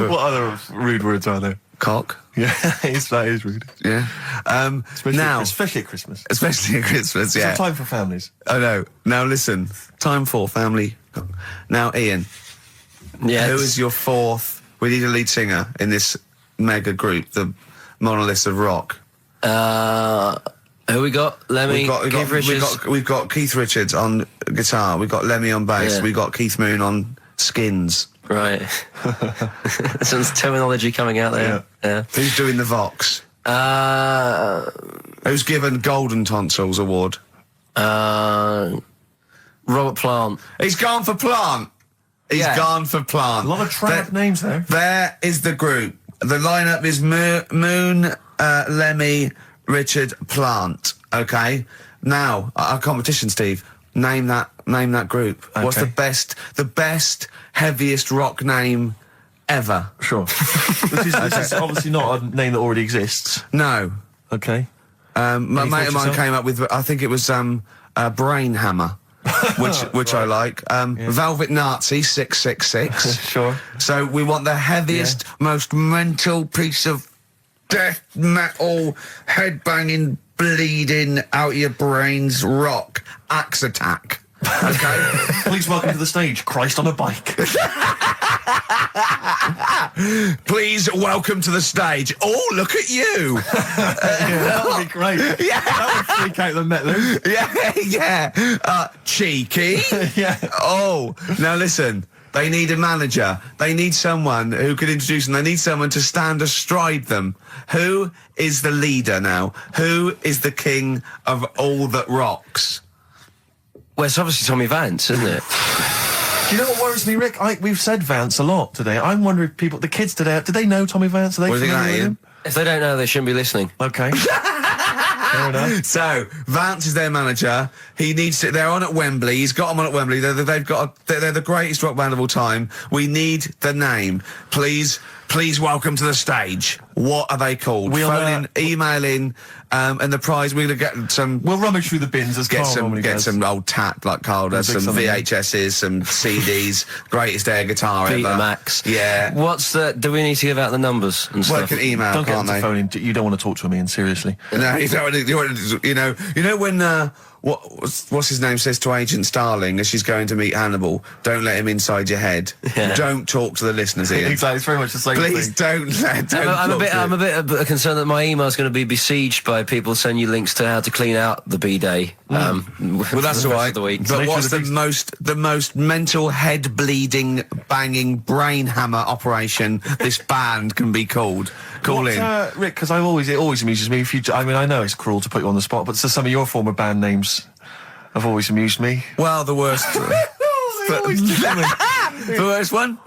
What other rude words are there? Cock. Yeah, that is rude. Yeah. Especially at Christmas. Especially at Christmas, yeah. It's a time for families. I know. Now listen, time for family. Now, Ian. Yeah. Who is your fourth? We need a lead singer in this mega group, the monoliths of rock. Who we got? Lemmy, Keith Richards. We've got Keith Richards on guitar. We've got Lemmy on bass. Yeah. We've got Keith Moon on skins. Right. Some terminology coming out there. Yeah. Who's doing the Vox? Who's given Golden Tonsils Award? Robert Plant. He's gone for Plant. He's gone for Plant. A lot of trad names there. There is the group. The lineup is Moon, Lemmy, Richard, Plant. Okay. Now, our competition, Steve. Name that group. Okay. What's the best, heaviest rock name ever? Sure. This is obviously not a name that already exists. No. Okay. My mate thoughts of mine yourself? came up with, I think it was Brain Hammer, which I like. Velvet Nazi 666. Sure. So we want the heaviest, most mental piece of death metal, headbanging, bleeding out your brains rock. Axe Attack. Okay. Please welcome to the stage, Christ on a bike. Please welcome to the stage. Oh, look at you. That would be great. Yeah. That would freak out the metalers. Yeah. Cheeky. Yeah. Oh, now listen. They need a manager. They need someone who could introduce them. They need someone to stand astride them. Who is the leader now? Who is the king of all that rocks? Well, it's obviously Tommy Vance, isn't it? Do you know what worries me, Rick? We've said Vance a lot today. I'm wondering if the kids today, do they know Tommy Vance? Are they What do you think familiar that, with him? If they don't know, they shouldn't be listening. Okay. Fair enough. So Vance is their manager. He needs to. They're on at Wembley. He's got them on at Wembley. They're the greatest rock band of all time. We need the name. Please welcome to the stage. What are they called? Phone in, email in, and the prize we're gonna get some. We'll rummage through the bins as Carl normally does. Some old tat like Carl does. Some VHSs, some CDs. Greatest air guitar ever. Betamax. Yeah. Do we need to give out the numbers and Well, stuff? they can email, Don't get can't them they? to phone in. You don't want to talk to me, and seriously. No, you know when what's his name says to Agent Starling as she's going to meet Hannibal, don't let him inside your head. Yeah. Don't talk to the listeners, Ian. Exactly, it's very much the same Please thing. I'm a bit concerned that my email's going to be besieged by people sending you links to how to clean out the bidet. Well, that's all right. The week. But what's the most mental head bleeding, banging brain hammer operation this band can be called? Call in, Rick, because it always amuses me. I know it's cruel to put you on the spot, but some of your former band names have always amused me. Well, the worst. The worst one.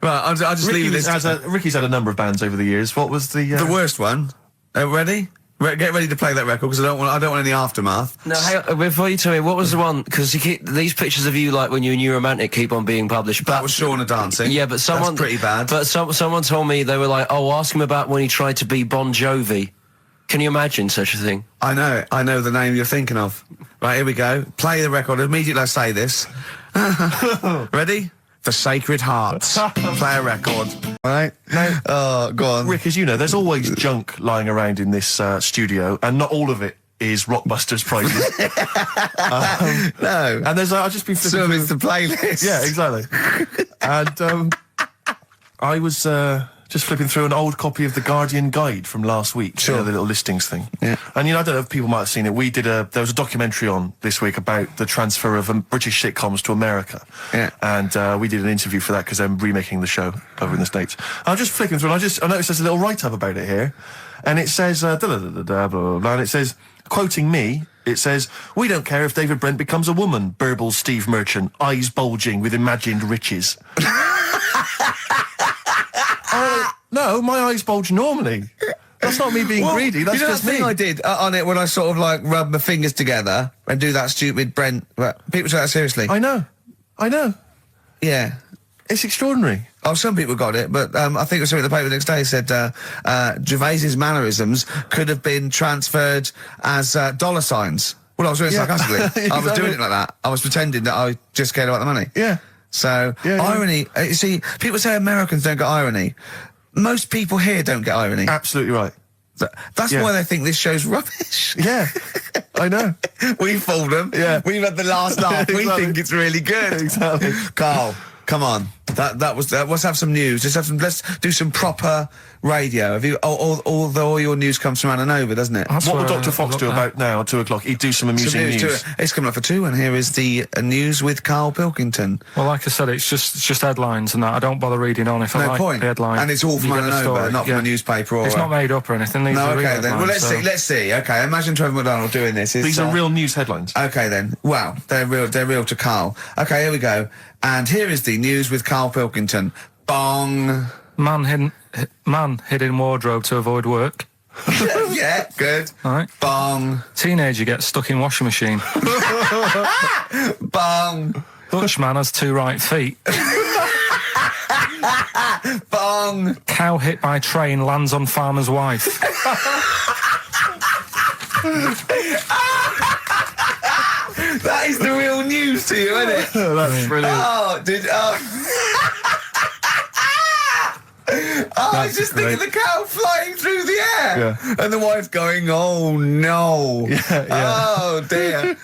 Right, I'll just leave this. Ricky's had a number of bands over the years. What was the worst one? Ready? Get ready to play that record because I don't want any aftermath. No, hang on, before you tell me, what was the one? Because these pictures of you, like when you were New Romantic, keep on being published. That was Shauna dancing. Yeah, but someone that's pretty bad. But someone told me they were like, "Oh, ask him about when he tried to be Bon Jovi." Can you imagine such a thing? I know the name you're thinking of. Right, here we go. Play the record immediately. I say this. Ready? The Sacred Hearts. Play a record. All right? No. Go on. Rick, as you know, there's always junk lying around in this studio, and not all of it is Rockbusters prizes. No. And there's I've just been flipping Some of through it's the playlist. Yeah, exactly. And I was just flipping through an old copy of the Guardian Guide from last week. Sure. You know, the little listings thing. Yeah. And I don't know if people might have seen it. There was a documentary on this week about the transfer of British sitcoms to America. Yeah. And we did an interview for that because I'm remaking the show over in the States. I'm just flicking through and I noticed there's a little write-up about it here. And it says, blah, blah, blah, blah, and it says, quoting me, it says, "We don't care if David Brent becomes a woman," burbles Steve Merchant, eyes bulging with imagined riches. No, my eyes bulge normally. That's not me being greedy, that's just me. You know that thing I did on it when I sort of like rub my fingers together and do that stupid Brent... People take that seriously. I know. Yeah. It's extraordinary. Oh, some people got it, but I think it was something in the paper the next day said Gervais's mannerisms could have been transferred as dollar signs. Well, I was doing it sarcastically. Exactly. I was doing it like that. I was pretending that I just cared about the money. Yeah. So, irony... you see, people say Americans don't get irony. Most people here don't get irony. Absolutely right. That's why they think this show's rubbish. Yeah, I know. We fooled them. Yeah. We've had the last laugh. We Exactly. think it's really good. Exactly. Carl, come on. Let's have some news. Let's do some proper radio. Have you? Although all your news comes from Ananover, doesn't it? What would Dr. Fox do about now at 2 o'clock? He'd do some amusing news. It's coming up for 2, and here is the news with Karl Pilkington. Well, like I said, it's just headlines and that. I don't bother reading on if I like the headline. And it's all from Ananover, not from a newspaper or... It's not made up or anything. These are real okay then. Well, let's see. Okay, imagine Trevor McDonald doing this. These are real news headlines. Okay then. Wow, they're real to Karl. Okay, here we go. And here is the news with Karl Pilkington. Bong. Man hid in wardrobe to avoid work. Yeah, good. All right. Bong. Teenager gets stuck in washing machine. Bong. Dutchman has 2 right feet. Bong. Cow hit by train lands on farmer's wife. That is the real news to you, isn't it? That's brilliant. I was just thinking the cow flying through the air. Yeah. And the wife going, oh no. Yeah. Oh dear.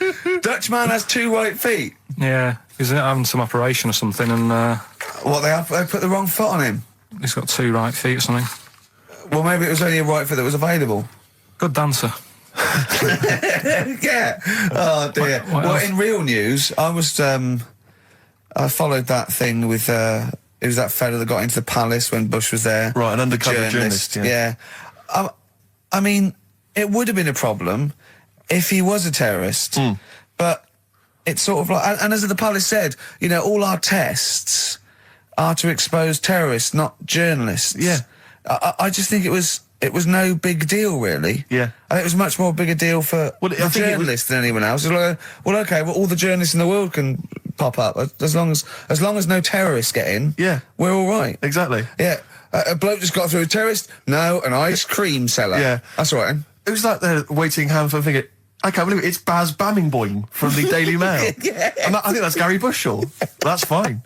Dutchman has 2 right feet. Yeah, he's having some operation or something and... They put the wrong foot on him? He's got 2 right feet or something. Well, maybe it was only a right foot that was available. Good dancer. Yeah. Oh dear. Well, in real news, I followed that thing with it was that fella that got into the palace when Bush was there. Right, an undercover journalist. Yeah. I mean, it would have been a problem if he was a terrorist, but it's sort of like, and as the palace said, you know, all our tests are to expose terrorists, not journalists. Yeah. I just think it was no big deal, really. Yeah. I think it was much more big a deal for the journalists than anyone else. It's like, well, okay, well, all the journalists in the world can pop up as long as no terrorists get in. Yeah, we're all right. Exactly. Yeah. A bloke just got through a terrorist. No, an ice cream seller. Yeah, that's all right. It was like they're waiting hand for thinking. I can't believe it. It's Baz Bammingboim from the Daily Mail. Yeah. And I think that's Gary Bushell. That's fine.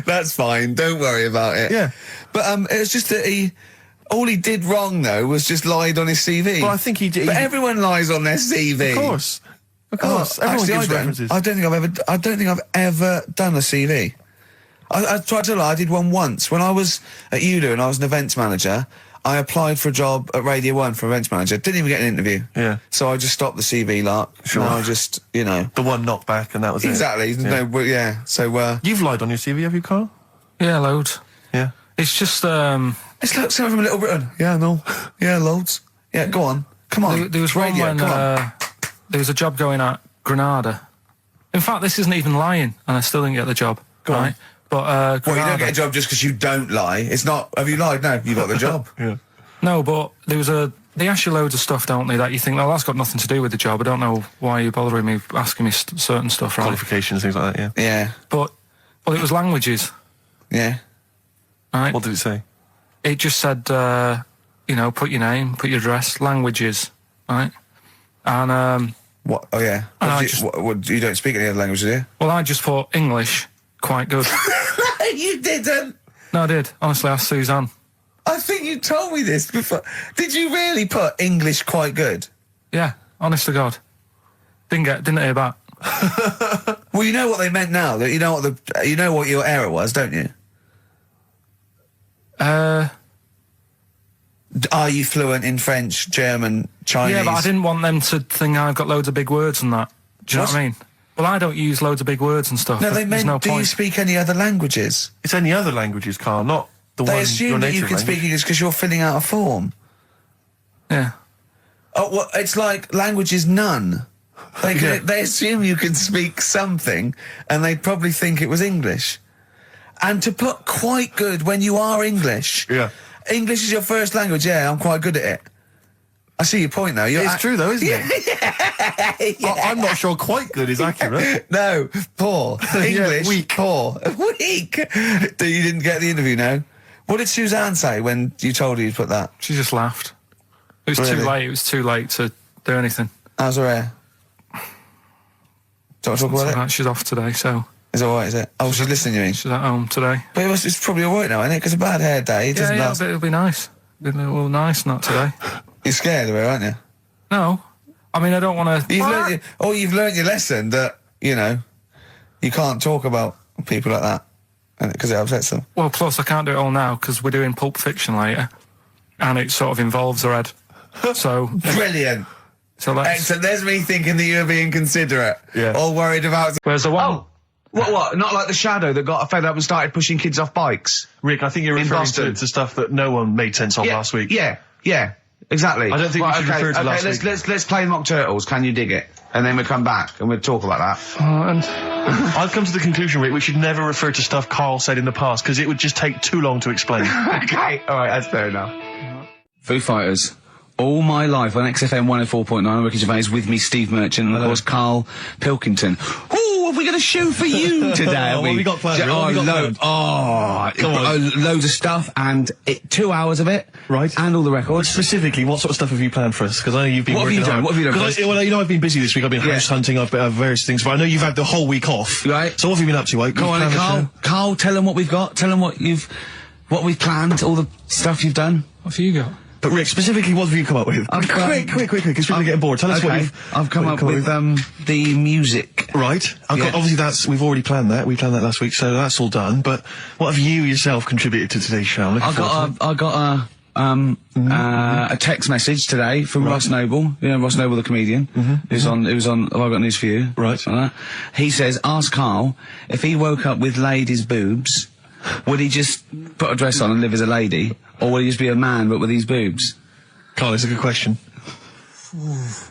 That's fine. Don't worry about it. Yeah. But it was just that all he did wrong, though, was just lied on his CV. Well, I think he did. But everyone lies on their CV. Of course. Everyone gives references. I don't think I've ever done a CV. I tried to lie. I did one once when I was at ULU and I was an events manager. I applied for a job at Radio 1 for events manager. Didn't even get an interview. Yeah. So I just stopped the CV lark. Sure. And I just, you know. The one knocked back and that was exactly. it. Exactly. No, yeah. So, you've lied on your CV, have you, Karl? Yeah, loads. Yeah. It's just, It's like someone from Little Britain. Yeah, no. Yeah, loads. Yeah, go on. Come on. There was one when, there was a job going at Granada. In fact, this isn't even lying, and I still didn't get the job. Go on. But, well, you don't get a job just because you don't lie. It's not, have you lied? No, you got the job. Yeah. No, but there was they ask you loads of stuff, don't they, that you think, well, that's got nothing to do with the job. I don't know why you're bothering me, asking me certain stuff, right? Qualifications, things like that, yeah. Yeah. But, well, it was languages. Yeah. Right? What did it say? It just said, you know, put your name, put your address, languages, right? And, what? Oh, yeah. You don't speak any other languages, do you? Well, I just put English quite good. You didn't? No, I did. Honestly, ask Suzanne. I think you told me this before. Did you really put English quite good? Yeah, honest to God. Didn't hear back. Well, you know what they meant now. That you know what your error was, don't you? Are you fluent in French, German, Chinese? Yeah, but I didn't want them to think I've got loads of big words and that. Do you know what I mean? Well, I don't use loads of big words and stuff. No, they meant, no do point. you speak any other languages? It's any other languages, Karl, not the one. They assume that you can speak English because you're filling out a form. Yeah. Oh, well, it's like language is none. They assume you can speak something, and they'd probably think it was English. And to put quite good when you are English. Yeah. English is your first language, yeah, I'm quite good at it. I see your point, though. It's true, though, isn't it? Yeah. I'm not sure quite good is accurate. No, poor. English, weak. Poor. Weak. You didn't get the interview, no? What did Suzanne say when you told her you'd put that? She just laughed. It was too late. It was too late to do anything. How's her hair? Don't talk about it? She's off today, so... Is it alright, is it? Oh, she's listening, you mean? She's at home today. But it's probably alright now, isn't it? Because a bad hair day, it doesn't last. It'll be nice. It'll be a little nice, not today. You're scared of her, aren't you? No. I mean, I don't want to... You've learned your lesson that, you know, you can't talk about people like that. because it upsets them. Well, plus I can't do it all now because we're doing Pulp Fiction later, and it sort of involves her head. So Brilliant. So let's... Excellent. There's me thinking that you were being considerate. Yeah. All worried about... Where's the one? Oh! What? Not like the Shadow that got fed up and started pushing kids off bikes? Rick, I think you're referring to stuff that no one made sense of last week. Yeah, exactly. I don't think we should refer to last week. Let's play Mock Turtles, Can You Dig It? And then we'll come back and we'll talk about that. And I've come to the conclusion, Rick, we should never refer to stuff Carl said in the past, because it would just take too long to explain. Okay, alright, that's fair enough. Foo Fighters. All my life on XFM 104.9, I'm Ricky Gervais, with me, Steve Merchant, and of course, Karl Pilkington. Ooh, have we got a show for you today? What have we got planned? Loads of stuff, and 2 hours of it. Right. And all the records. Specifically, what sort of stuff have you planned for us? Because I know you've been working hard. What have you done? Well, you know, I've been busy this week. I've been house hunting, I've various things, but I know you've had the whole week off. Right. So what have you been up to? Come on, Karl, tell them what we've got. Tell them what we've planned, all the stuff you've done. What have you got? But Rick, specifically, what have you come up with? Quick, because people are getting bored. Tell us what I've come up with the music. Right. Obviously we've already planned that. We planned that last week, so that's all done. But what have you yourself contributed to today's show? I got a text message today from Ross Noble. You know Ross Noble, the comedian. It was on. Have I got news for you? Right. He says, ask Karl if he woke up with ladies' boobs, would he just put a dress on and live as a lady, or would he just be a man but with these boobs? Carl, it's a good question.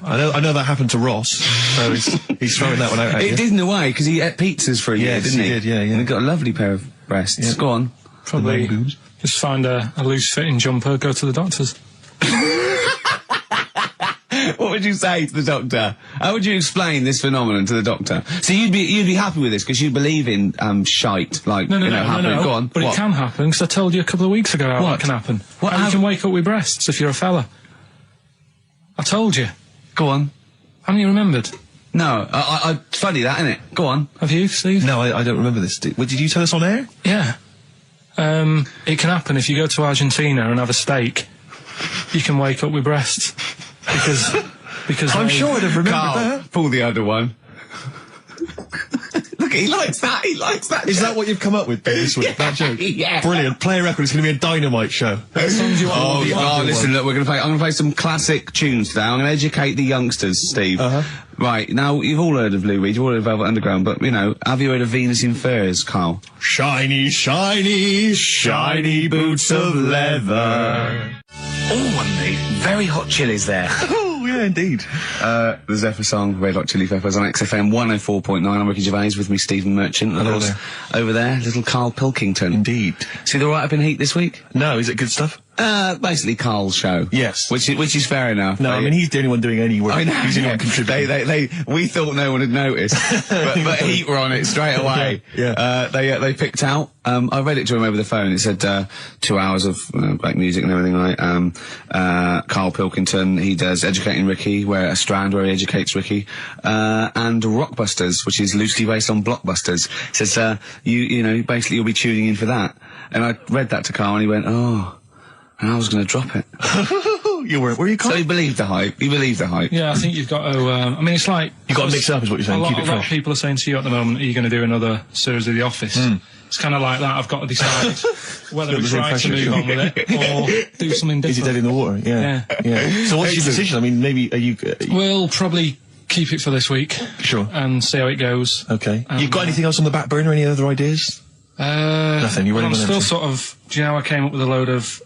I know that happened to Ross, so he's throwing that one out at you. It did in a way, because he ate pizzas for a year, didn't he? Yes, he did, yeah. And he got a lovely pair of breasts. Yeah. Go on. Probably just find a loose-fitting jumper, go to the doctor's. What would you say to the doctor? How would you explain this phenomenon to the doctor? So you'd be happy with this because you believe in shite, like no. happening. Go on. But it can happen because I told you a couple of weeks ago how that can happen. How you can wake up with breasts if you're a fella. I told you. Go on. Haven't you remembered? No, funny that, isn't it? Go on. Have you, Steve? No, I don't remember this. Did you tell us on air? Yeah. It can happen if you go to Argentina and have a steak. You can wake up with breasts. Because I'm sure I'd have remembered Karl, that. Pull the other one. Look, he likes that. Is that what you've come up with this week? That joke? Yeah. Brilliant. Play a record. It's going to be a dynamite show. Listen, look, I'm going to play some classic tunes today. I'm going to educate the youngsters, Steve. Right, now, you've all heard of Lou Reed, you've all heard of Velvet Underground, but, you know, have you heard of Venus in Furs, Karl? Shiny, shiny, shiny boots of leather. Oh, and the very hot chilies there. Oh, yeah, indeed. The Zephyr song, Red Hot Chili Peppers on XFM 104.9. I'm Ricky Gervais, with me, Stephen Merchant. And Hello there. Over there, little Karl Pilkington. Indeed. See the write-up in Heat this week? No, is it good stuff? Basically Karl's show. Yes. Which is fair enough. No, I mean, he's the only one doing any work. I know. He's the only one contributing. We thought no one had noticed, but Heat were on it straight away. Yeah. They picked out, I read it to him over the phone. It said, 2 hours of, like music and everything, right? Karl Pilkington, he does Educating Ricky, where a strand where he educates Ricky, and Rockbusters, which is loosely based on Blockbusters. It says, you know, basically you'll be tuning in for that. And I read that to Karl and he went, oh. And I was going to drop it. You weren't, were you, Karl? So he believed the hype. Yeah, I think you've got to, I mean, it's like... You've got to mix it up, is what you're saying. Keep it fresh. A lot of people are saying to you at the moment, are you going to do another series of The Office? It's kind of like that. I've got to decide whether it's right to move on with it or do something different. Is it dead in the water? Yeah. So what's your decision? I mean, maybe, are you... We'll probably keep it for this week. Sure. And see how it goes. Okay. You've got anything else on the back burner? Any other ideas? Nothing. You're I'm still sort of. Do you know I came up with a load of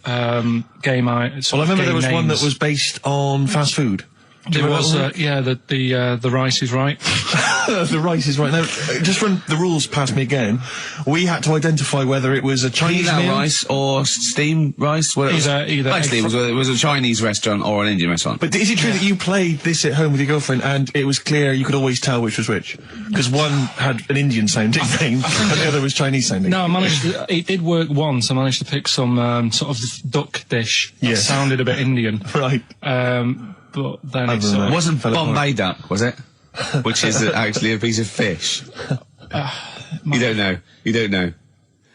game items? Well, I remember there was one that was based on fast food. There was, the rice is right. The rice is right. Now, just run the rules past me again. We had to identify whether it was a Chinese meal, rice or steamed rice. Well, either. Basically, it was a Chinese restaurant or an Indian restaurant. But is it true that you played this at home with your girlfriend and it was clear you could always tell which was which? Because one had an Indian sounding name and the other was Chinese sounding. No, I managed to, it did work once. I managed to pick some sort of duck dish that sounded a bit Indian. Right. But then it wasn't Bombay duck, was it? Which is actually a piece of fish. You don't know.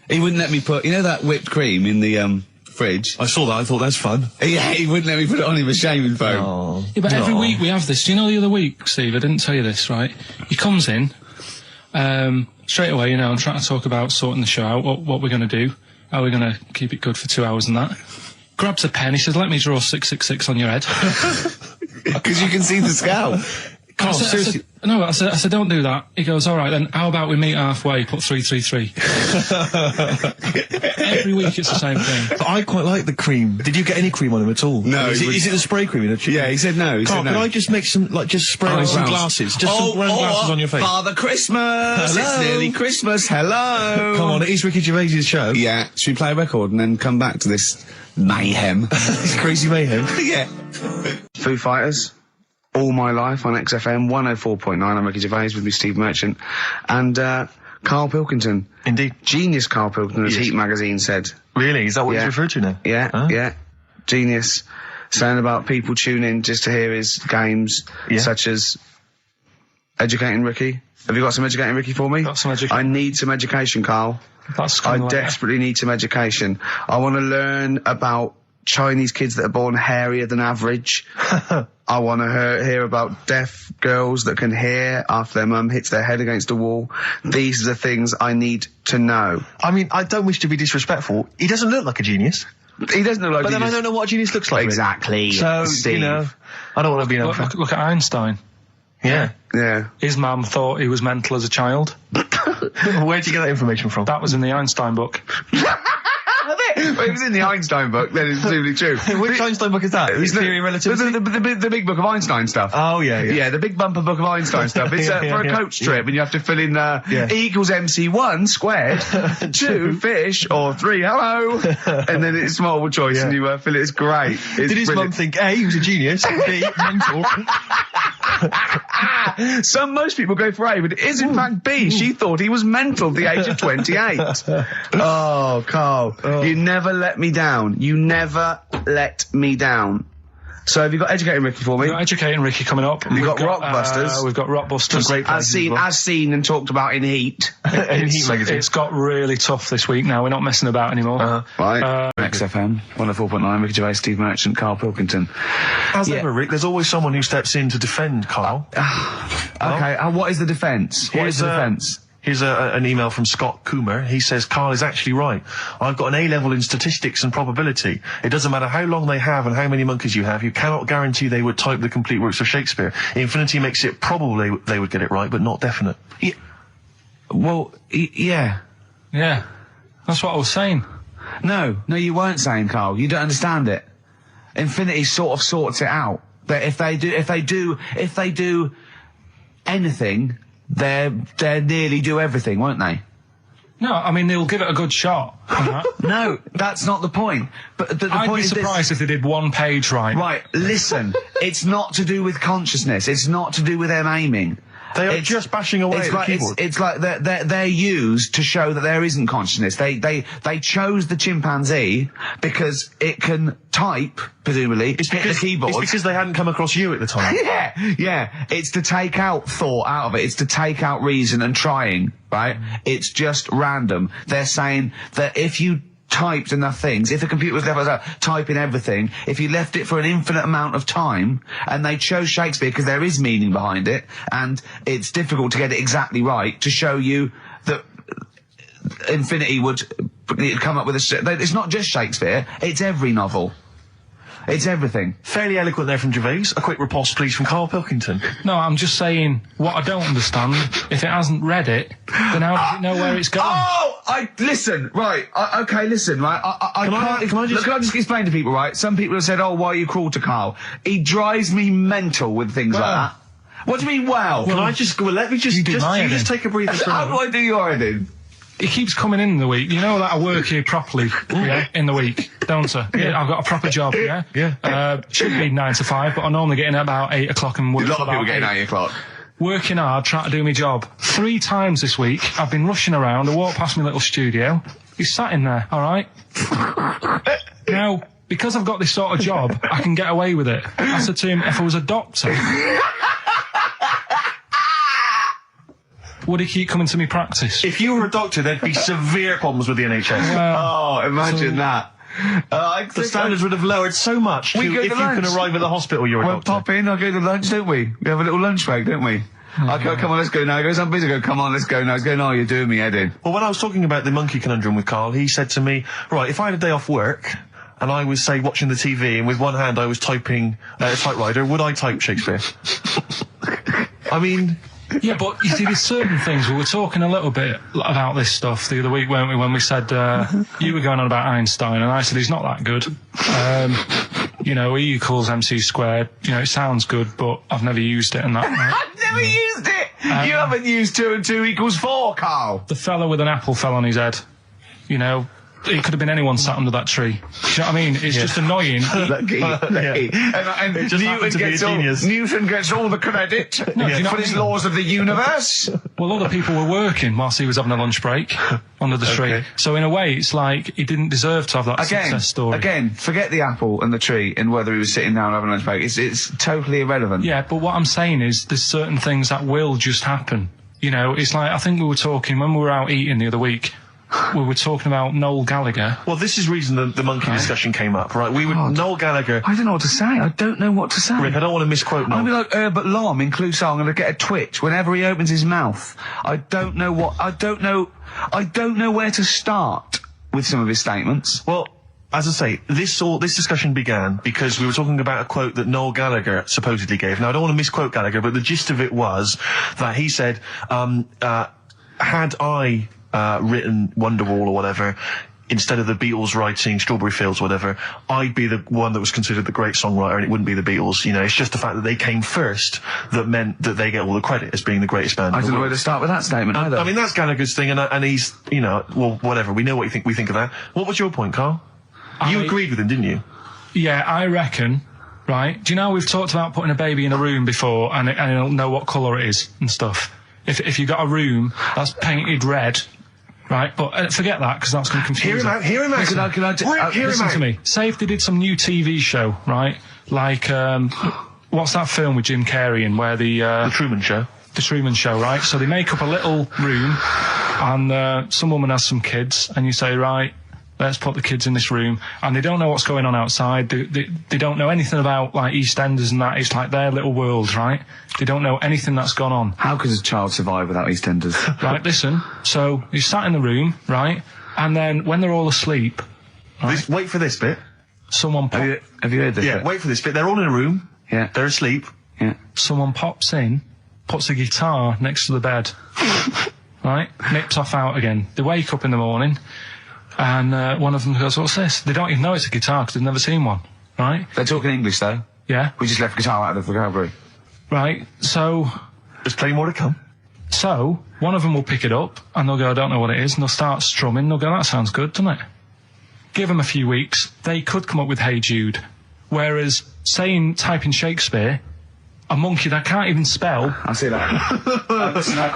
He wouldn't let me put, you know that whipped cream in the fridge? I saw that, I thought that's fun. Yeah, he wouldn't let me put it on him with shaving foam. Oh. Yeah, but every week we have this. Do you know the other week, Steve, I didn't tell you this, right? He comes in, straight away, you know, I'm trying to talk about sorting the show out, what we're going to do, how we're going to keep it good for 2 hours and that. Grabs a pen, he says, let me draw 666 on your head. Because you can see the scalp. I said, don't do that. He goes, all right, then how about we meet halfway, put 333. Every week it's the same thing. But I quite like the cream. Did you get any cream on him at all? No. Is it the spray cream? Yeah, he said no. Carl, can I just make some, just spray on some glasses? Just some round glasses on your face. Father Christmas! Hello. It's nearly Christmas, hello! Come on, it is Ricky Gervais' show. Yeah, should we play a record and then come back to this mayhem? This crazy mayhem. Yeah. Foo Fighters. All My Life on XFM 104.9. I'm Ricky Gervais, with me Steve Merchant and Karl Pilkington. Indeed. Genius Karl Pilkington, as Heat magazine said. Really? Is that what he's referred to now? Yeah, yeah. Genius. Saying about people tune in just to hear his games, such as Educating Ricky. Have you got some Educating Ricky for me? Got some education. I need some education, Karl. I desperately need some education. I want to learn about Chinese kids that are born hairier than average. I want to hear about deaf girls that can hear after their mum hits their head against a wall. These are the things I need to know. I mean, I don't wish to be disrespectful. He doesn't look like a genius. He doesn't look like But a then I genius. don't know what a genius looks like. Exactly. So, Steve. you know, I don't want to be an Look at Einstein. Yeah. Yeah. His mum thought he was mental as a child. Where'd you get that information from? That was in the Einstein book. Well, it was in the Einstein book, then it's presumably true. Which Einstein book is that? His Theory of Relativity? The big book of Einstein stuff. Oh, yeah. Yeah, the big bumper book of Einstein stuff. It's for a coach trip, and you have to fill in E equals MC1 squared, 2 fish, or 3 hello, and then it's multiple choice, and you fill it. It's great. It's Did his mum think, A, he was a genius, B, mental? Most people go for A, but it is in fact B. She thought he was mental at the age of 28. Oh, Karl, you never let me down. You never let me down. So have you got Educating Ricky for me? We've got Educating Ricky coming up. We've got Rockbusters. We've got Rockbusters. Great as seen and talked about in Heat. In Heat magazine. It's got really tough this week now. We're not messing about anymore. Right. XFM 104.9. Ricky Gervais, Steve Merchant, Karl Pilkington. As ever, Rick, there's always someone who steps in to defend Karl. Okay. What is the defence? What is the defence? Here's an email from Scott Coomer. He says, Karl is actually right. I've got an A-level in statistics and probability. It doesn't matter how long they have and how many monkeys you have. You cannot guarantee they would type the complete works of Shakespeare. Infinity makes it probable they would get it right, but not definite. Yeah. Well, yeah. Yeah. That's what I was saying. No, you weren't saying, Karl. You don't understand it. Infinity sort of sorts it out. That if they do anything, they'll nearly do everything, won't they? No, I mean, they'll give it a good shot. No, that's not the point. But the I'd point be is surprised if they did one page right. Right, listen, it's not to do with consciousness. It's not to do with them aiming. They are just bashing away at the keyboard. It's like they're used to show that there isn't consciousness. They chose the chimpanzee because it can type, presumably, hit the keyboard. It's because they hadn't come across you at the time. Yeah. It's to take out thought out of it. It's to take out reason and trying, right? It's just random. They're saying that if you typed enough things, if the computer was left typing everything, if you left it for an infinite amount of time, and they chose Shakespeare because there is meaning behind it, and it's difficult to get it exactly right, to show you that Infinity would come up with it's not just Shakespeare, it's every novel. It's everything. Fairly eloquent there from Gervais. A quick riposte, please, from Karl Pilkington. No, I'm just saying, what I don't understand, if it hasn't read it, then how does it know where it's going? Listen, right, listen, right, Can I just explain to people, right? Some people have said, why are you cruel to Karl? He drives me mental with things like that. What do you mean, let me just take a breather. How do I do your editing? He keeps coming in the week. You know that I work here properly, in the week, don't I? Yeah, I've got a proper job, should be 9 to 5, but I normally get in at about 8 o'clock and work. A lot of people get in at 8 o'clock. Working hard, trying to do my job. 3 times this week, I've been rushing around. I walked past my little studio. He's sat in there, all right? Now, because I've got this sort of job, I can get away with it. I said to him, if I was a doctor, would he keep coming to me practice? If you were a doctor, there'd be severe problems with the NHS. Imagine that. The standards would have lowered so much if you can arrive at the hospital, you're a doctor. We'll pop in, I'll go to lunch, don't we? We have a little lunch break, don't we? I go, come on, let's go now. He goes, I'm busy. I go, come on, let's go now. He's going, oh, you're doing me head in. Well, when I was talking about the monkey conundrum with Karl, he said to me, right, if I had a day off work and I was, say, watching the TV and with one hand I was typing a typewriter, would I type Shakespeare? I mean... Yeah, but you see, there's certain things. We were talking a little bit about this stuff the other week, weren't we, when we said you were going on about Einstein, and I said he's not that good. You know, E equals MC squared. You know, it sounds good, but I've never used it and that. Right? I've never used it! You haven't used 2 and 2 equals 4, Karl! The fella with an apple fell on his head. You know, it could have been anyone sat under that tree. Do you know what I mean? It's just annoying. Lucky. And Newton gets all the credit for his laws of the universe. Well, other people were working whilst he was having a lunch break under the tree. So in a way, it's like he didn't deserve to have that success story. Again, forget the apple and the tree and whether he was sitting down having a lunch break. It's totally irrelevant. Yeah, but what I'm saying is there's certain things that will just happen. You know, it's like, I think we were talking when we were out eating the other week. We were talking about Noel Gallagher. Well, this is the reason the monkey discussion came up, right? Noel Gallagher... I don't know what to say. I don't know what to say. Rick, I don't want to misquote Noel. I'll be like Herbert Lom in Clouseau. I'm going to get a twitch whenever he opens his mouth. I don't know where to start with some of his statements. Well, as I say, this discussion began because we were talking about a quote that Noel Gallagher supposedly gave. Now, I don't want to misquote Gallagher, but the gist of it was that he said, had I... written Wonderwall or whatever, instead of the Beatles writing Strawberry Fields or whatever, I'd be the one that was considered the great songwriter and it wouldn't be the Beatles. You know, it's just the fact that they came first that meant that they get all the credit as being the greatest band. I don't know where to start with that statement either. I mean, that's Gallagher's thing and he's, you know, well, whatever. We know what we think of that. What was your point, Karl? You agreed with him, didn't you? Yeah, I reckon, right? Do you know we've talked about putting a baby in a room before and it'll know what colour it is and stuff? If you got a room that's painted red, right, but forget that because that's going to confuse Hear him out. Listen to me. Say if they did some new TV show, right? Like, what's that film with Jim Carrey in where the Truman Show. The Truman Show, right? So they make up a little room and some woman has some kids and you say, right, let's put the kids in this room, and they don't know what's going on outside. They don't know anything about, like, EastEnders and that. It's like their little world, right? They don't know anything that's gone on. How could a child survive without EastEnders? Right, listen. So, you sat in the room, right? And then, when they're all asleep... Right, wait for this bit. Someone... Have you heard this bit? Wait for this bit. They're all in a room. Yeah. They're asleep. Yeah. Someone pops in, puts a guitar next to the bed. Right? Nips off out again. They wake up in the morning... And one of them goes, what's this? They don't even know it's a guitar because they've never seen one, right? They're talking English, though. Yeah. We just left guitar out of the vocabulary. Right, so... There's plenty more to come. So, one of them will pick it up, and they'll go, I don't know what it is, and they'll start strumming, they'll go, that sounds good, doesn't it? Give them a few weeks, they could come up with Hey Jude. Whereas, typing Shakespeare, a monkey that can't even spell... I see that.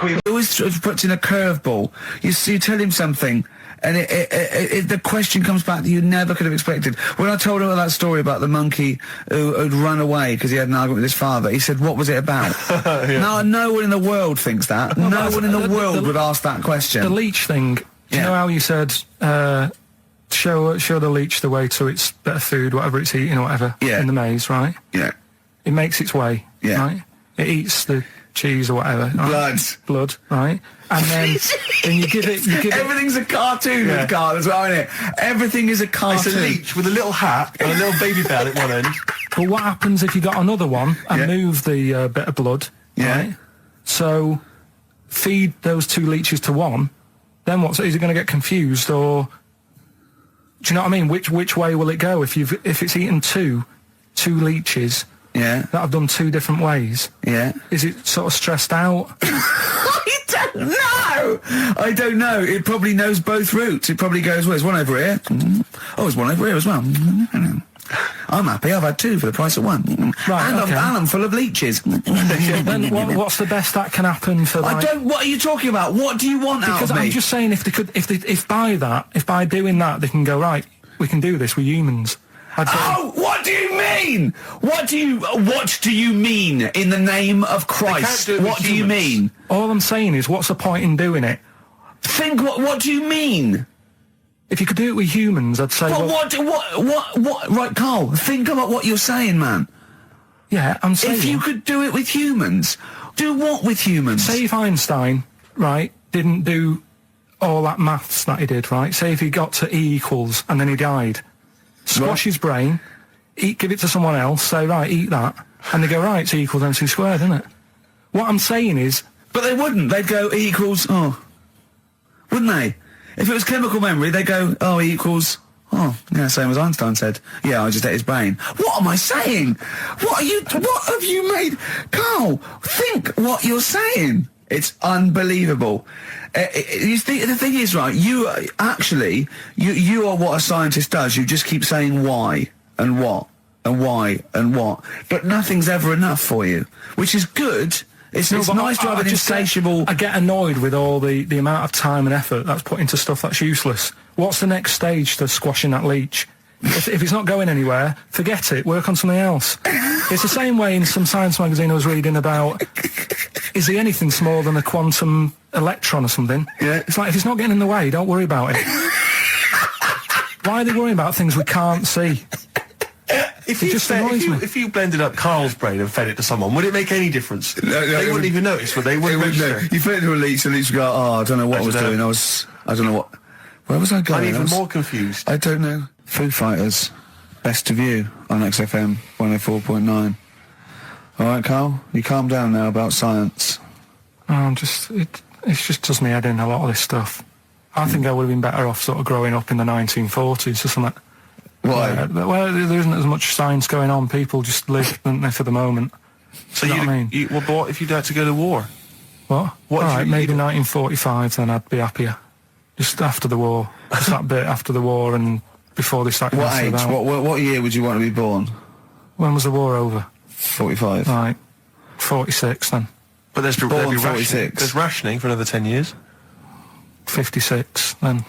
He always puts in a curveball. You tell him something... And the question comes back that you never could have expected. When I told him that story about the monkey who'd run away because he had an argument with his father, he said, what was it about? Yeah. No one in the world thinks that. Well, no one in the world would ask that question. The leech thing, do you know how you said, show the leech the way to its better food, whatever it's eating or whatever, in the maze, right? Yeah. It makes its way, right? It eats the cheese or whatever. Right? Blood, right? And then you give it... Everything's a cartoon with Karl as well, isn't it? Everything is a cartoon. It's a leech with a little hat and a little baby bell at one end. But what happens if you got another one and move the bit of blood, right? So, feed those two leeches to one, then is it going to get confused or... Do you know what I mean? Which way will it go if it's eaten two leeches... Yeah. That have done two different ways. Yeah. Is it sort of stressed out? I don't know. It probably knows both routes. It probably goes, well, there's one over here. Oh, there's one over here as well. I'm happy. I've had two for the price of one. Right, and I'm full of leeches. Then what's the best that can happen for like... What are you talking about? What do you want out of me? Because I'm just saying if by doing that they can go, right, we can do this, we're humans. What do you mean? What do you mean in the name of Christ? What do you mean? All I'm saying is, what's the point in doing it? What do you mean? If you could do it with humans, I'd say... What? Right, Karl, think about what you're saying, man. Yeah, I'm saying... If you could do it with humans, Do what with humans? Say if Einstein, right, didn't do all that maths that he did, right? Say if he got to E equals and then he died. Squash his brain, give it to someone else, say, right, eat that. And they go, right, it's E equals MC squared, isn't it? What I'm saying is... But they wouldn't. They'd go, E equals, wouldn't they? If it was chemical memory, they'd go, E equals, same as Einstein said. Yeah, I just ate his brain. What am I saying? What have you made? Carl, think what you're saying. It's unbelievable. The thing is, right, you are what a scientist does. You just keep saying why and what and why and what. But nothing's ever enough for you, which is good. It's nice to have an insatiable... I get annoyed with all the amount of time and effort that's put into stuff that's useless. What's the next stage to squashing that leech? If it's not going anywhere, forget it, work on something else. It's the same way in some science magazine I was reading about, is he anything smaller than a quantum electron or something? Yeah. It's like, if it's not getting in the way, don't worry about it. Why are they worrying about things we can't see? If you blended up Carl's brain and fed it to someone, would it make any difference? They wouldn't even notice, would they? You fed it to a leech, and the leech would go, I don't know what I was doing. I don't know what... Where was I going? I'm even more confused. I don't know. Foo Fighters, Best of You on XFM 104.9. All right, Carl, you calm down now about science. It just does me head in, a lot of this stuff. I think I would have been better off sort of growing up in the 1940s or something. Why? Where there isn't as much science going on. People just live, don't they, for the moment. So you know what I mean? But what if you had to go to war? What? All right, maybe 1945, then I'd be happier. Just after the war. Just that bit after the war and before they started messing about. What year would you want to be born? When was the war over? 45. Right. 46 then. But there's rationing for another 10 years. 56 then.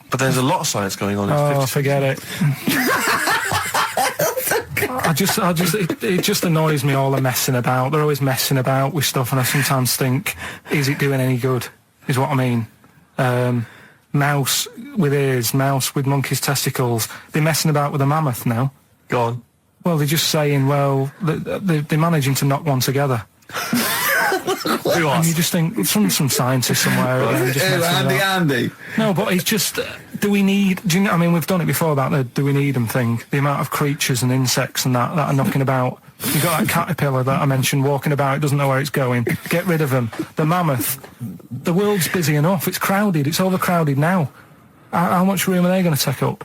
But there's a lot of science going on. Forget it. It just annoys me, all the messing about. They're always messing about with stuff, and I sometimes think, is it doing any good? Is what I mean. Mouse with ears, mouse with monkey's testicles. They're messing about with a mammoth now. Go on. Well, they're just saying, they're managing to knock one together. And you just think, some scientist somewhere. Andy. No, but it's just, we've done it before about the do we need them thing. The amount of creatures and insects and that are knocking about. You've got that caterpillar that I mentioned walking about, it doesn't know where it's going. Get rid of them. The mammoth. The world's busy enough. It's crowded. It's overcrowded now. How much room are they going to take up?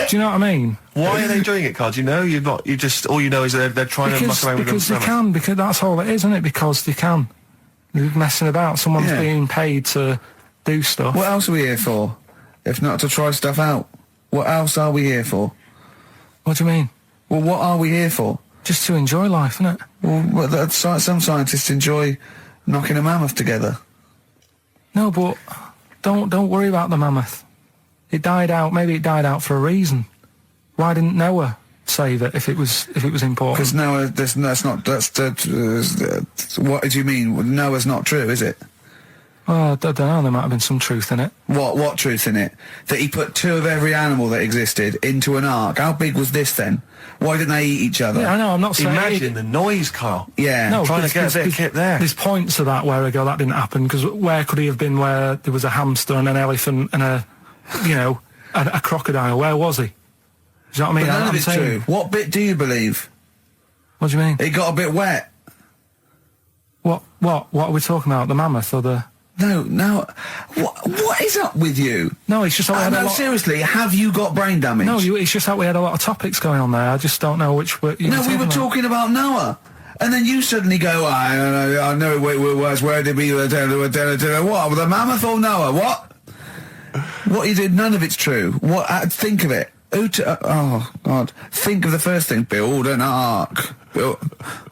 Do you know what I mean? Why are they doing it, Carl? Do you know? All you know is they're trying to muck around with them. Because they can, because that's all it is, isn't it? Because they can. They're messing about. Someone's being paid to do stuff. What else are we here for? If not to try stuff out. What else are we here for? What do you mean? Well, what are we here for? Just to enjoy life, isn't it? Well, some scientists enjoy knocking a mammoth together. No, but don't worry about the mammoth. It died out. Maybe it died out for a reason. Why didn't Noah save it if it was important? Because Noah, what do you mean? Noah's not true, is it? Well, I don't know. There might have been some truth in it. What truth in it? That he put 2 of every animal that existed into an ark. How big was this then? Why didn't they eat each other? Yeah, I know. I'm not saying. Imagine the noise, Carl. Yeah. No, trying to get a bit of kit there. There's points of that where I go, that didn't happen, because where could he have been where there was a hamster and an elephant and a crocodile? Where was he? Do you know what I mean? But none of it's true. What bit do you believe? What do you mean? It got a bit wet. What are we talking about? The mammoth or the... No. What is up with you? No, it's just that we had seriously, have you got brain damage? No, it's just that we had a lot of topics going on there. I just don't know which... we were talking about Noah. And then you suddenly go, I know where did we... What? The mammoth or Noah? What? What you did, none of it's true. What? Think of it. Oh, God. Think of the first thing. Build an ark. All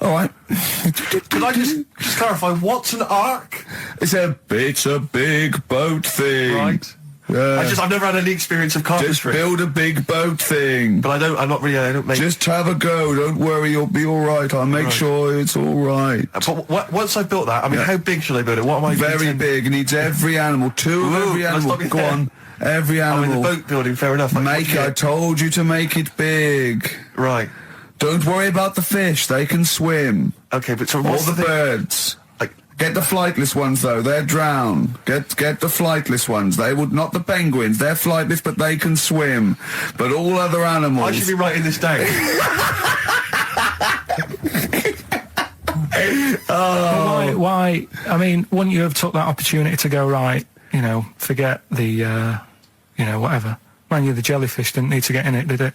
right. Could I just clarify, what's an ark? It's a big boat thing. Right. I've never had any experience of carpentry. Just build a big boat thing. But I don't make... Just have a go. Don't worry, you'll be all right. I'll make sure it's all right. But once I've built that, how big should I build it? What am I... Very big. It needs every animal. 2 of every animal. Go on. Every animal. the boat building, fair enough. I told you to make it big. Right. Don't worry about the fish, they can swim. Okay, but so All what's the thing? birds. Get the flightless ones though, they're drowned. Get the flightless ones. They would not the penguins. They're flightless, but they can swim. But all other animals. I should be writing this down. Why? I mean, wouldn't you have took that opportunity to go, right, you know, forget the, you know, whatever. Man, the jellyfish didn't need to get in it, did it?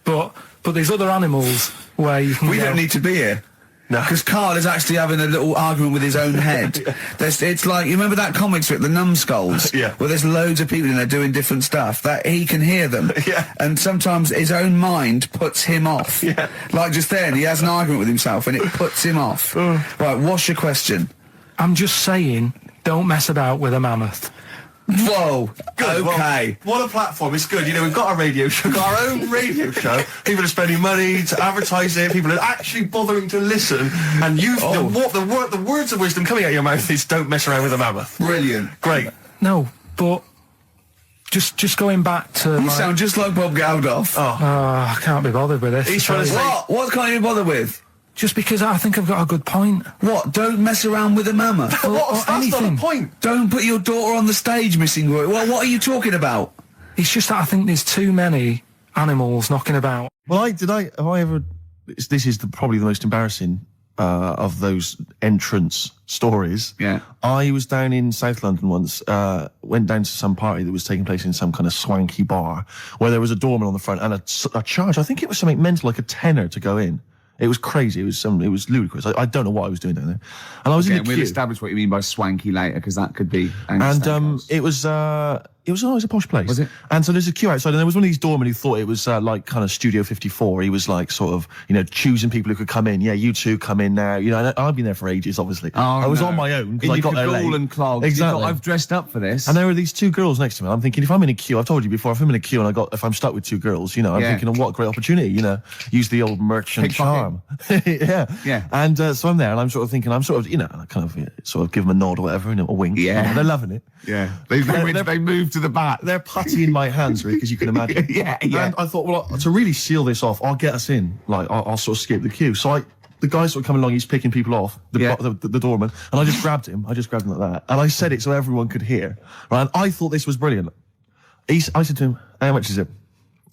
But there's other animals where you can We don't need to be here. No. Because Karl is actually having a little argument with his own head. It's like, you remember that comic strip, The Numbskulls? Yeah. Where there's loads of people in there doing different stuff, that he can hear them. Yeah. And sometimes his own mind puts him off. Yeah. Like just then, he has an argument with himself and it puts him off. Right, what's your question? I'm just saying, don't mess about with a mammoth. Whoa. Good, Okay. Well, what a platform. It's good. You know, we've got a radio show, got our own radio show. People are spending money to advertise it. People are actually bothering to listen. And the words of wisdom coming out of your mouth is don't mess around with a mammoth. Brilliant. Great. No, but just going back to... You sound just like Bob Geldof. I can't be bothered with this. He's trying to say... What can't you be bothered with? Just because I think I've got a good point. What? Don't mess around with a mammoth? That's not the point. Don't put your daughter on the stage, missing word. What are you talking about? It's just that I think there's too many animals knocking about. Well, have I ever... This is probably the most embarrassing of those entrance stories. Yeah. I was down in South London once, went down to some party that was taking place in some kind of swanky bar, where there was a doorman on the front and a charge. I think it was something mental, like a tenner to go in. It was crazy. It was ludicrous. I don't know what I was doing down there. And I was in the queue. We'll establish what you mean by swanky later, because that could be... And it was a posh place. Was it? And so there's a queue outside, and there was one of these doormen who thought it was like kind of Studio 54. He was like sort of, you know, choosing people who could come in. Yeah, you two come in now. You know, and I've been there for ages, obviously. I was on my own because I got there late. And clogs. Exactly. I've dressed up for this. And there were these two girls next to me. I'm thinking, if I'm in a queue, I've told you before, if I'm in a queue and if I'm stuck with two girls, you know, I'm thinking, oh, what a great opportunity, you know, use the old merchant charm. Yeah. And so I'm there, and I'm sort of thinking, you know, I kind of sort of give them a nod or whatever, you know, a wink. Yeah. And they're loving it. Yeah. They moved to the back. They're putty in my hands, really, because you can imagine. Yeah. And I thought, well, to really seal this off, I'll get us in. Like, I'll sort of skip the queue. So the guy sort of coming along, he's picking people off, the doorman, and I just grabbed him. like that. And I said it so everyone could hear. Right? And I thought this was brilliant. I said to him, how much is it?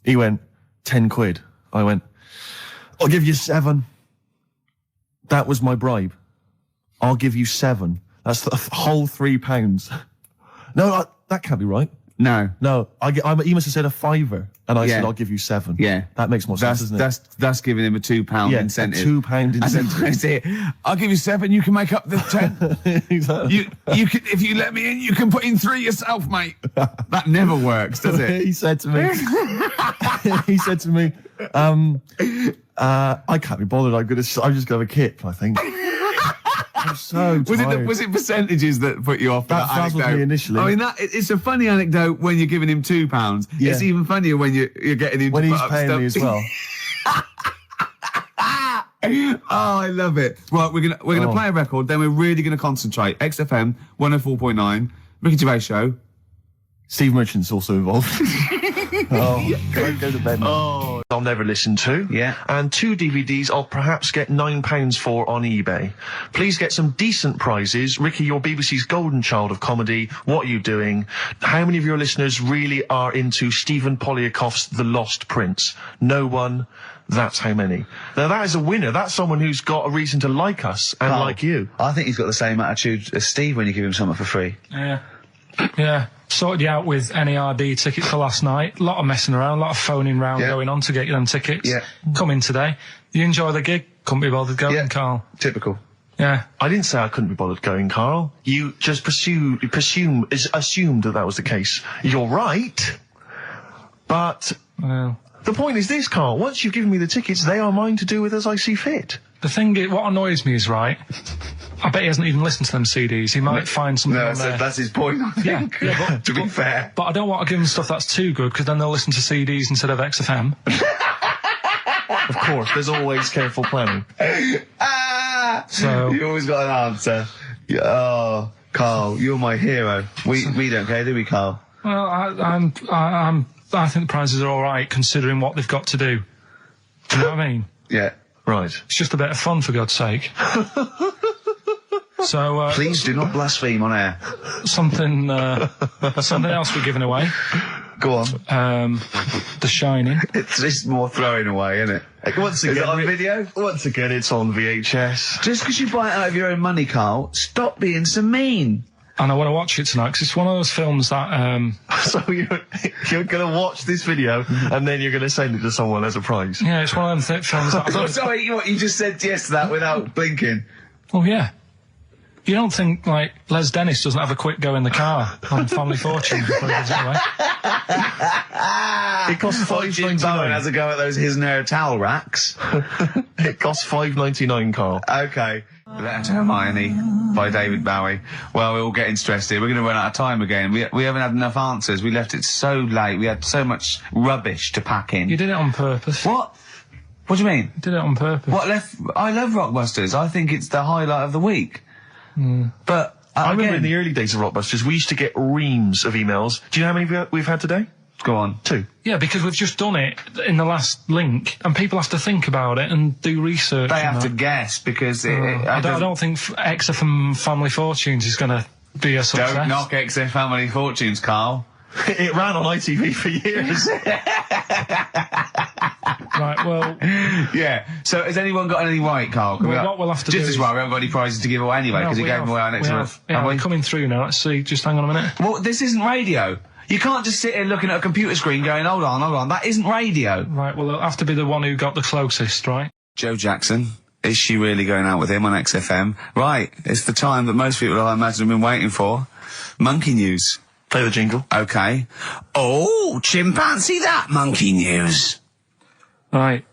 He went, 10 quid. I went, I'll give you 7. That was my bribe. I'll give you 7. That's the whole £3. No, that can't be right. No. He must have said a £5, and I said, I'll give you 7. Yeah. That makes more sense, doesn't it? That's giving him a £2 incentive. A £2 incentive. I'll give you 7, you can make up the 10. Exactly. You can, if you let me in, you can put in 3 yourself, mate. That never works, does it? He said to me, I can't be bothered, I'm just gonna have a kip, I think. I'm so tired. Was it percentages that put you off? That frazzled me initially. I mean, it's a funny anecdote when you're giving him £2. Yeah. It's even funnier when you're getting him when to he's put up paying stuff. me as well. Oh, I love it. Right, we're gonna play a record, then we're really gonna concentrate. XFM 104.9, Ricky Gervais show. Steve Merchant's also involved. Go to bed now. I'll never listen to. Yeah. And 2 DVDs I'll perhaps get £9 for on eBay. Please get some decent prizes. Ricky, you're BBC's golden child of comedy. What are you doing? How many of your listeners really are into Stephen Polyakoff's The Lost Prince? No one. That's how many. Now that is a winner. That's someone who's got a reason to like us and like you. I think he's got the same attitude as Steve when you give him something for free. Yeah. Sorted you out with NERD tickets for last night. A lot of messing around, a lot of phoning round going on to get you them tickets. Yeah. Come in today. You enjoy the gig? Couldn't be bothered going, Karl. Typical. Yeah. I didn't say I couldn't be bothered going, Karl. You just assumed that was the case. You're right. But the point is this, Karl. Once you've given me the tickets, they are mine to do with as I see fit. The thing is, what annoys me is, right, I bet he hasn't even listened to them CDs. He might find something on there. That's his point, I think. Yeah, but, to be fair. But I don't want to give him stuff that's too good, because then they'll listen to CDs instead of XFM. Of course, there's always careful planning. So You always got an answer. Oh, Karl, you're my hero. We don't care, do we, Karl? Well, I think the prizes are all right, considering what they've got to do. Do you know what I mean? Yeah. Right. It's just a bit of fun, for God's sake. So, Please do not blaspheme on air. something else we're giving away. Go on. The Shining. It's just more throwing away, isn't it? Once again, Is it on video? Once again, it's on VHS. Just because you buy it out of your own money, Carl, stop being so mean. And I want to watch it tonight, because it's one of those films that, So you're going to watch this video and then you're going to send it to someone as a prize. yeah, it's one of them films that... Oh, sorry, you just said yes to that without blinking. Oh, yeah. You don't think, like, Les Dennis doesn't have a quick go in the car on Family Fortune before he gives it away? It costs Jim Bowen has $5.99. a go at those his and her towel racks. It costs $5.99, Carl. Okay. Letter to Hermione by David Bowie. Well, we're all getting stressed here. We're going to run out of time again. We haven't had enough answers. We left it so late. We had so much rubbish to pack in. You did it on purpose. What? What do you mean? You did it on purpose. I love Rockbusters. I think it's the highlight of the week. But I remember again, in the early days of Rockbusters, we used to get reams of emails. Do you know how many we've had today? go on. 2. Yeah, because we've just done it in the last link, and people have to think about it and do research. They have to guess because I don't think XFM Family Fortunes is going to be a success. Don't knock XFM Family Fortunes, Carl. It ran on ITV for years. Right, well... Yeah, so has anyone got anything right, Carl? What we'll have to do just as well, we haven't got any prizes to give away anyway, because he gave them away our next month. Yeah, we're coming through now. Let's see, just hang on a minute. Well, this isn't radio. You can't just sit here looking at a computer screen going, hold on, that isn't radio. Right, well, it'll have to be the one who got the closest, right? Joe Jackson. Is she really going out with him on XFM? Right, it's the time that most people, I imagine, have been waiting for. Monkey news. Play the jingle. Okay. Oh, chimpanzee that monkey news. Right.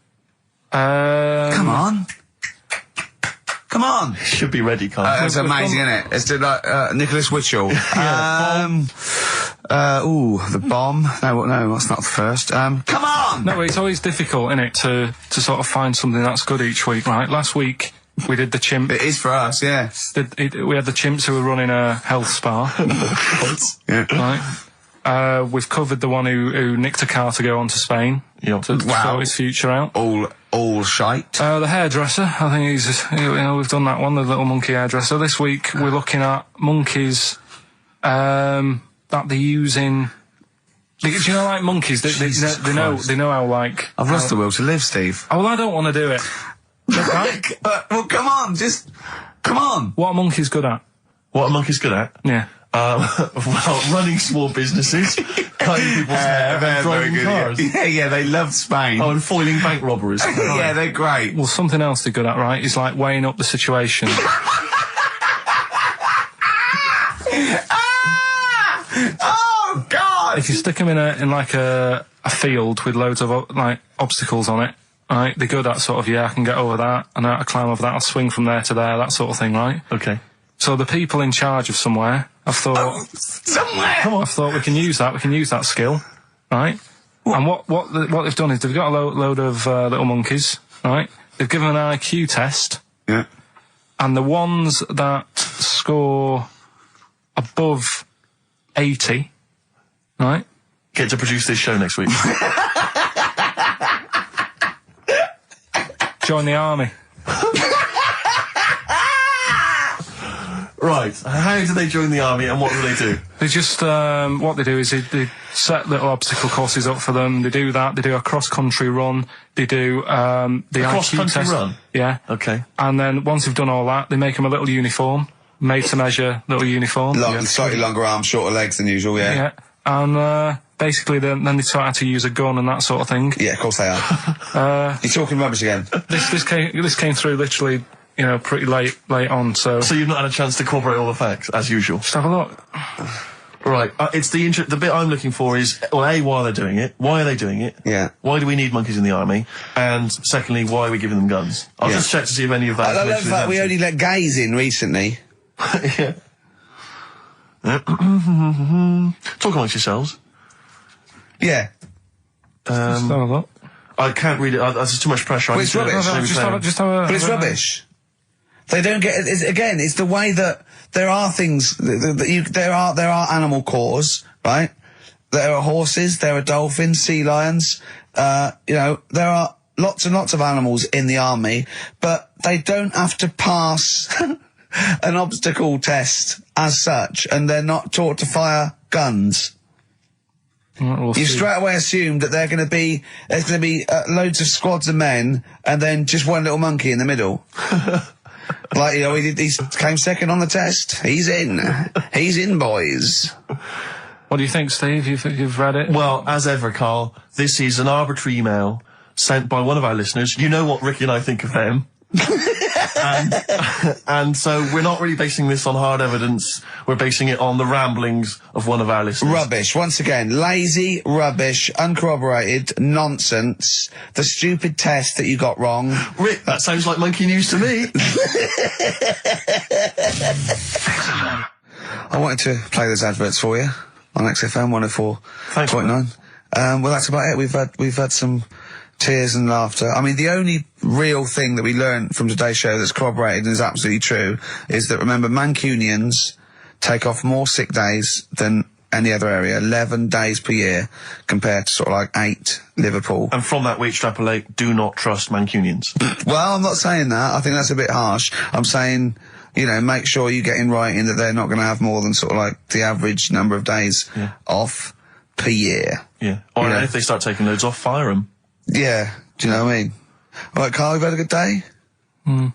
Come on. Come on. Should be ready, Carl. That's amazing, isn't it? It's like Nicholas Witchell. The bomb. No, that's not the first. Come on! No, it's always difficult, isn't it, to sort of find something that's good each week, right? Last week, we did the chimp. It is for us, yeah. We had the chimps who were running a health spa. Yeah. Right. We've covered the one who nicked a car to go on to Spain. Yep. To sort his future out. All shite. The hairdresser, I think we've done that one, the little monkey hairdresser. This week, we're looking at monkeys, that they use in... Do you know, like monkeys, they know how, like... I've lost the will to live, Steve. Oh, well, I don't want to do it. Right? Well, come on, come on. What are monkeys good at? What are monkeys good at? Yeah. Well, running small businesses, cutting people's hair, and driving cars. Yeah, they love Spain. Oh, and foiling bank robberies. Yeah, they're great. Well, something else they're good at, right, is like weighing up the situation. Oh, God! If you stick them in like a field with loads of like obstacles on it, right, they're good at sort of, I can get over that, and I climb over that, I'll swing from there to there, that sort of thing, right? Okay. So the people in charge of somewhere, I've thought... somewhere! Come on. I've thought we can use that skill, right? And what they've done is they've got a load of little monkeys, right? They've given an IQ test. Yeah. And the ones that score above 80, right? Get to produce this show next week. Join the army. Right. How do they join the army and what do they do? They just, what they do is they set little obstacle courses up for them. They do that. They do a cross-country run. They do, the IQ cross-country test. run? Yeah. Okay. And then once they've done all that, they make them a little uniform, made to measure little uniform. Slightly longer arms, shorter legs than usual, yeah. Yeah. And, basically then they taught how to use a gun and that sort of thing. Yeah, of course they are. You're talking rubbish again. This came through literally, pretty late on, so... So you've not had a chance to corroborate all the facts, as usual? Just have a look. Right, it's the bit I'm looking for is, well, A, why are they doing it? Why are they doing it? Yeah. Why do we need monkeys in the army? And secondly, why are we giving them guns? I'll just check to see if any of that... I love that we only let gays in recently. Yeah. Talk amongst yourselves. Yeah. Just have a look. I can't read it. There's too much pressure. Well, it's rubbish. But it's rubbish. They don't get it. It's the way that there are things there are animal cores, right? There are horses, there are dolphins, sea lions. There are lots and lots of animals in the army, but they don't have to pass an obstacle test as such, and they're not taught to fire guns. You straight away assume that there's going to be loads of squads of men, and then just one little monkey in the middle. Like, you know, he came second on the test. He's in, boys. What do you think, Steve? You've read it? Well, as ever, Carl, this is an arbitrary email sent by one of our listeners. You know what Ricky and I think of them. and so we're not really basing this on hard evidence. We're basing it on the ramblings of one of our listeners. Rubbish. Once again, lazy, rubbish, uncorroborated, nonsense. The stupid test that you got wrong. Rick, that sounds like monkey news to me. I wanted to play those adverts for you on XFM 104.9. Well, that's about it. We've had some tears and laughter. I mean, the only real thing that we learned from today's show that's corroborated and is absolutely true is that, remember, Mancunians take off more sick days than any other area, 11 days per year, compared to sort of like 8 Liverpool. And from that we extrapolate, do not trust Mancunians. Well, I'm not saying that. I think that's a bit harsh. I'm saying, you know, make sure you get in writing that they're not going to have more than sort of like the average number of days off per year. Yeah. Or if they start taking loads off, fire them. Yeah, do you know what I mean? All right, Carl, we've had a good day? We're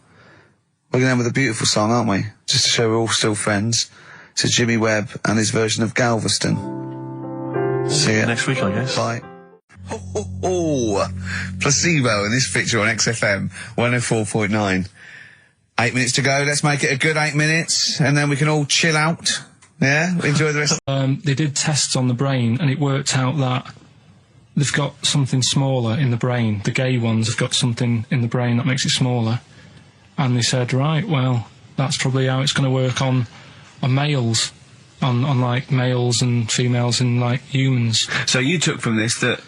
going to end with a beautiful song, aren't we? Just to show we're all still friends. To Jimmy Webb and his version of Galveston. See you next week, I guess. Bye. Placebo in this picture on XFM 104.9. 8 minutes to go. Let's make it a good 8 minutes, and then we can all chill out. Yeah? Enjoy the rest. They did tests on the brain, and it worked out that they've got something smaller in the brain. The gay ones have got something in the brain that makes it smaller. And they said, right, well, that's probably how it's going to work on males. On like males and females and like humans. So you took from this that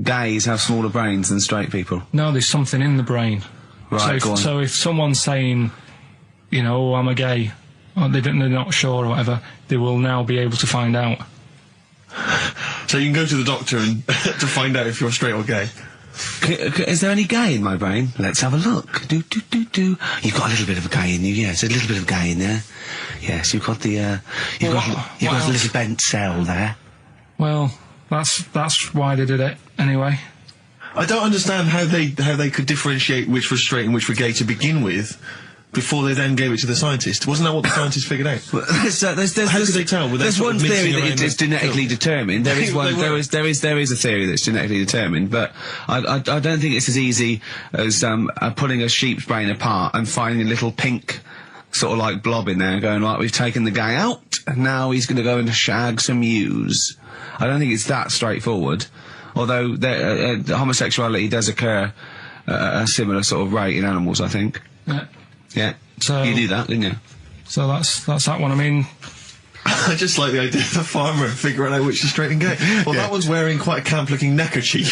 gays have smaller brains than straight people? No, there's something in the brain. Right, go on. So if someone's saying, you know, oh, I'm a gay, or they're not sure or whatever, they will now be able to find out. So you can go to the doctor and to find out if you're straight or gay. Is there any gay in my brain? Let's have a look. You've got a little bit of a gay in you, yes, a little bit of gay in there. Yes, you've got the, you've got a little bent cell there. Well, that's why they did it, anyway. I don't understand how they could differentiate which was straight and which were gay to begin with, before they then gave it to the scientist. Wasn't that what the scientists figured out? How could they tell? There's one theory that it's genetically determined. There is one. There is a theory that's genetically determined, but I don't think it's as easy as pulling a sheep's brain apart and finding a little pink sort of like blob in there and going, right, we've taken the guy out, and now he's going to go and shag some ewes. I don't think it's that straightforward. Although homosexuality does occur at a similar sort of rate in animals, I think. Yeah. Yeah. So you do that, didn't you? So that's that one. I mean, I just like the idea of the farmer figuring out which is straight and gay. Well, that one's wearing quite a camp-looking neckerchief.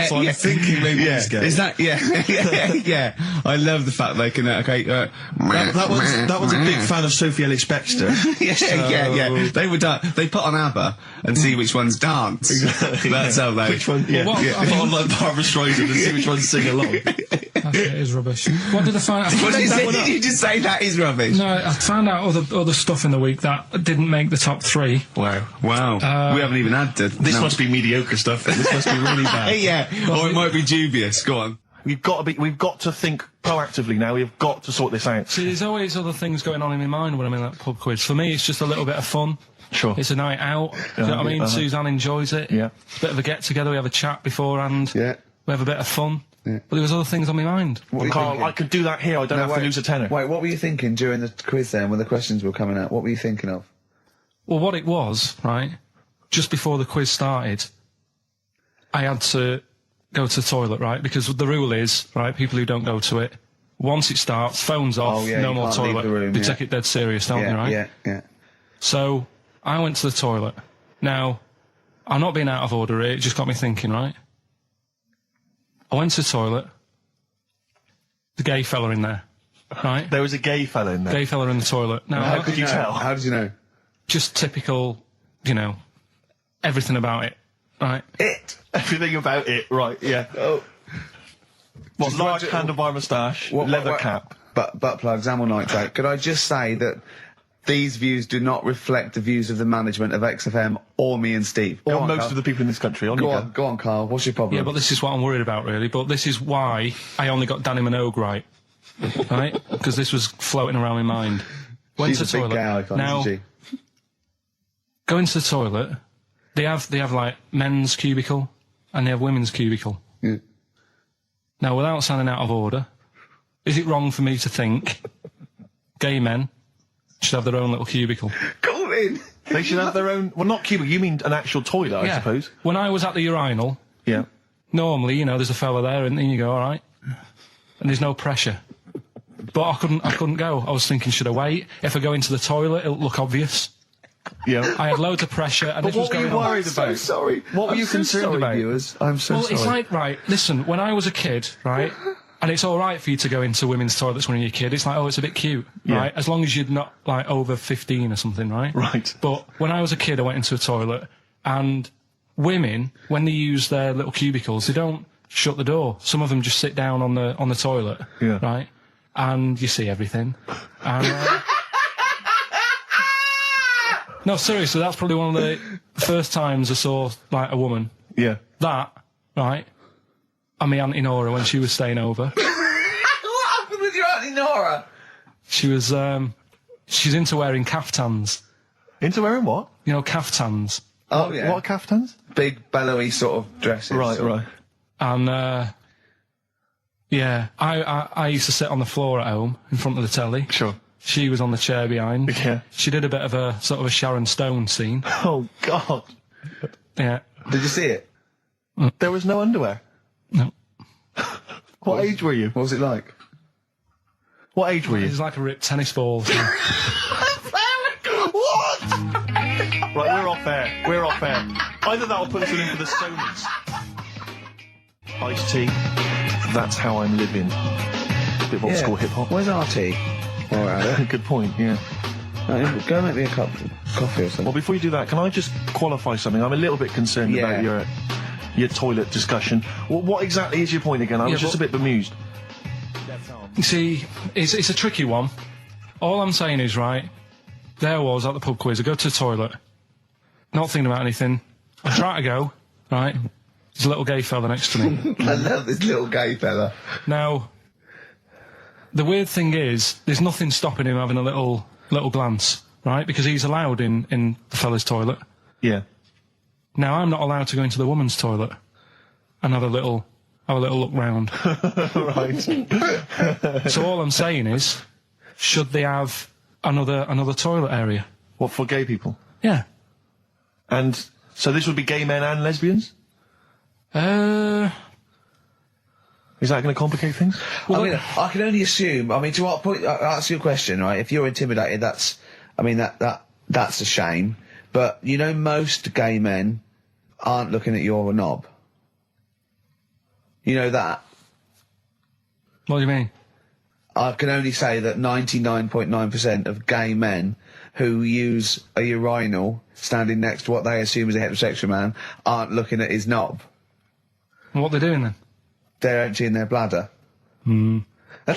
So I'm thinking maybe he's gay. Is that? Yeah. I love the fact they can. That one's a big fan of Sophie Ellis-Bextor. Yeah. They would. They put on ABBA and see which ones dance. Exactly. That's how they. Which one? Yeah. Put on like Barbara Streisand and see which ones sing along. It is rubbish. What did I find out? Did you just say that is rubbish? No, I found out other stuff in the week that didn't make the top 3. Wow. We haven't even had to. This must be mediocre stuff. This must be really bad. Yeah. Or it might be dubious. Go on. We've got to think proactively now. We've got to sort this out. See, there's always other things going on in my mind when I'm in that pub quiz. For me, it's just a little bit of fun. Sure. It's a night out. Do you know what I mean? Suzanne enjoys it. Yeah. It's a bit of a get-together. We have a chat beforehand. Yeah. We have a bit of fun. Yeah. But there was other things on my mind. Carl, I could do that here. I don't have to lose a tenner. Wait, what were you thinking during the quiz then, when the questions were coming out? What were you thinking of? Well, what it was, right, just before the quiz started, I had to go to the toilet, right, because the rule is, right, people who don't go to it, once it starts, phones off, no more toilet. They take it dead serious, don't they, right? Yeah. So, I went to the toilet. Now, I'm not being out of order here, it just got me thinking, right? I went to the toilet, the gay fella in there, right? There was a gay fella in there. Gay fella in the toilet. Now, how could you tell? How did you know? Just typical, you know, everything about it, right? Everything about it, right, yeah. Oh. What, large handlebar moustache, leather cap. Butt plugs, amyl nitrate. Could I just say that these views do not reflect the views of the management of XFM or me and Steve. Or most of the people in this country. Go on, Carl. What's your problem? Yeah, but this is what I'm worried about, really. But this is why I only got Danny Minogue right. Right? Because this was floating around my mind. Went She's to the a big toilet. gay icon, now, isn't she? go into the toilet. They have like men's cubicle and they have women's cubicle. Yeah. Now, without sounding out of order, is it wrong for me to think gay men should have their own little cubicle? Call in. They should have their own... Well, not cubicle, you mean an actual toilet, I suppose. When I was at the urinal, Yeah. normally, you know, there's a fella there and then you go, all right. And there's no pressure. But I couldn't go. I was thinking, should I wait? If I go into the toilet, it'll look obvious. Yeah. I had loads of pressure and But this was what were going you on. worried about? I'm so sorry. What were you so concerned sorry, about? viewers? I'm so Well, sorry. it's like, right, listen, when I was a kid, right, and it's all right for you to go into women's toilets when you're a kid, it's like, oh, it's a bit cute, right, as long as you're not, like, over 15 or something, right? Right. But when I was a kid, I went into a toilet, and women, when they use their little cubicles, they don't shut the door. Some of them just sit down on the toilet, Yeah. right, and you see everything. And, no, seriously, that's probably one of the first times I saw, like, a woman. Yeah. That, right, and my Auntie Nora when she was staying over. What happened with your Auntie Nora? She was, she's into wearing caftans. Into wearing what? You know, caftans. Oh, yeah. What are caftans? Big, bellowy sort of dresses. Right, right. And, yeah, I used to sit on the floor at home in front of the telly. Sure. She was on the chair behind. Yeah. She did a bit of a sort of a Sharon Stone scene. Oh, God. Yeah. Did you see it? There was no underwear. No. What age were you? What was it like? What age were It you? was like a ripped tennis ball. What? Right, we're off air. We're off air. Either that or put us in for the Sonys. Iced tea. That's how I'm living. Bit of old school hip hop. Where's RT? All right. Good point, yeah. Go make me a cup of coffee or something. Well, before you do that, can I just qualify something? I'm a little bit concerned about your toilet discussion. What exactly is your point again? I was just a bit bemused. You see, it's a tricky one. All I'm saying is, right, there I was at the pub quiz. I go to the toilet, not thinking about anything. I try to go, right, there's a little gay fella next to me. I love this little gay fella. Now, the weird thing is, there's nothing stopping him having a little glance, right, because he's allowed in the fella's toilet. Yeah. Now, I'm not allowed to go into the woman's toilet and have a little look round. Right. So all I'm saying is, should they have another toilet area? What, for gay people? Yeah. And so this would be gay men and lesbians? Is that going to complicate things? Well, I mean, I can only assume. I mean, to what point? I'll ask you a question, right? If you're intimidated, that's a shame. But you know, most gay men aren't looking at your knob. You know that. What do you mean? I can only say that 99.9% of gay men who use a urinal standing next to what they assume is a heterosexual man aren't looking at his knob. And what they're doing then? They're emptying their bladder. No, but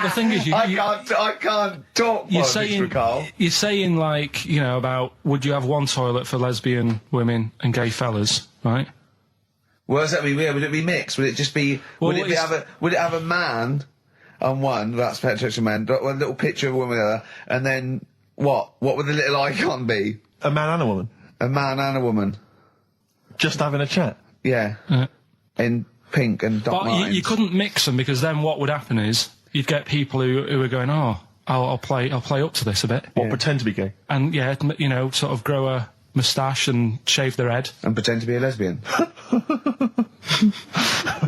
the thing is, I can't talk. You're saying like, you know, about would you have one toilet for lesbian women and gay fellas, right? Well, does that mean? Would it be mixed? Would it just be? Well, would it have a man on one? That's heterosexual man. One little picture of a woman, there, and then what? What would the little icon be? A man and a woman? A man and a woman. Just having a chat? Yeah. In pink and Doc But you couldn't mix them because then what would happen is you'd get people who are going, oh, I'll play up to this a bit. What, pretend to be gay? And yeah, you know, sort of grow a moustache and shave their head. And pretend to be a lesbian.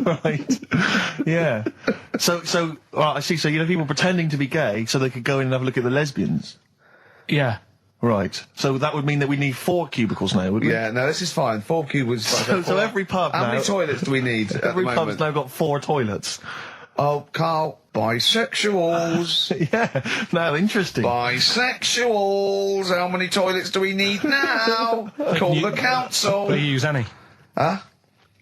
Right. Yeah. So, I see. So, you know, people pretending to be gay so they could go in and have a look at the lesbians. Yeah. Right. So that would mean that we need 4 cubicles now, would we? Yeah, no, this is fine. 4 cubicles. So every pub How now... many toilets do we need at Every the pub's moment? now got 4 toilets. Oh, Carl, bisexuals. Yeah. Now, interesting. Bisexuals. How many toilets do we need now? Call the council. Do you use any? Huh?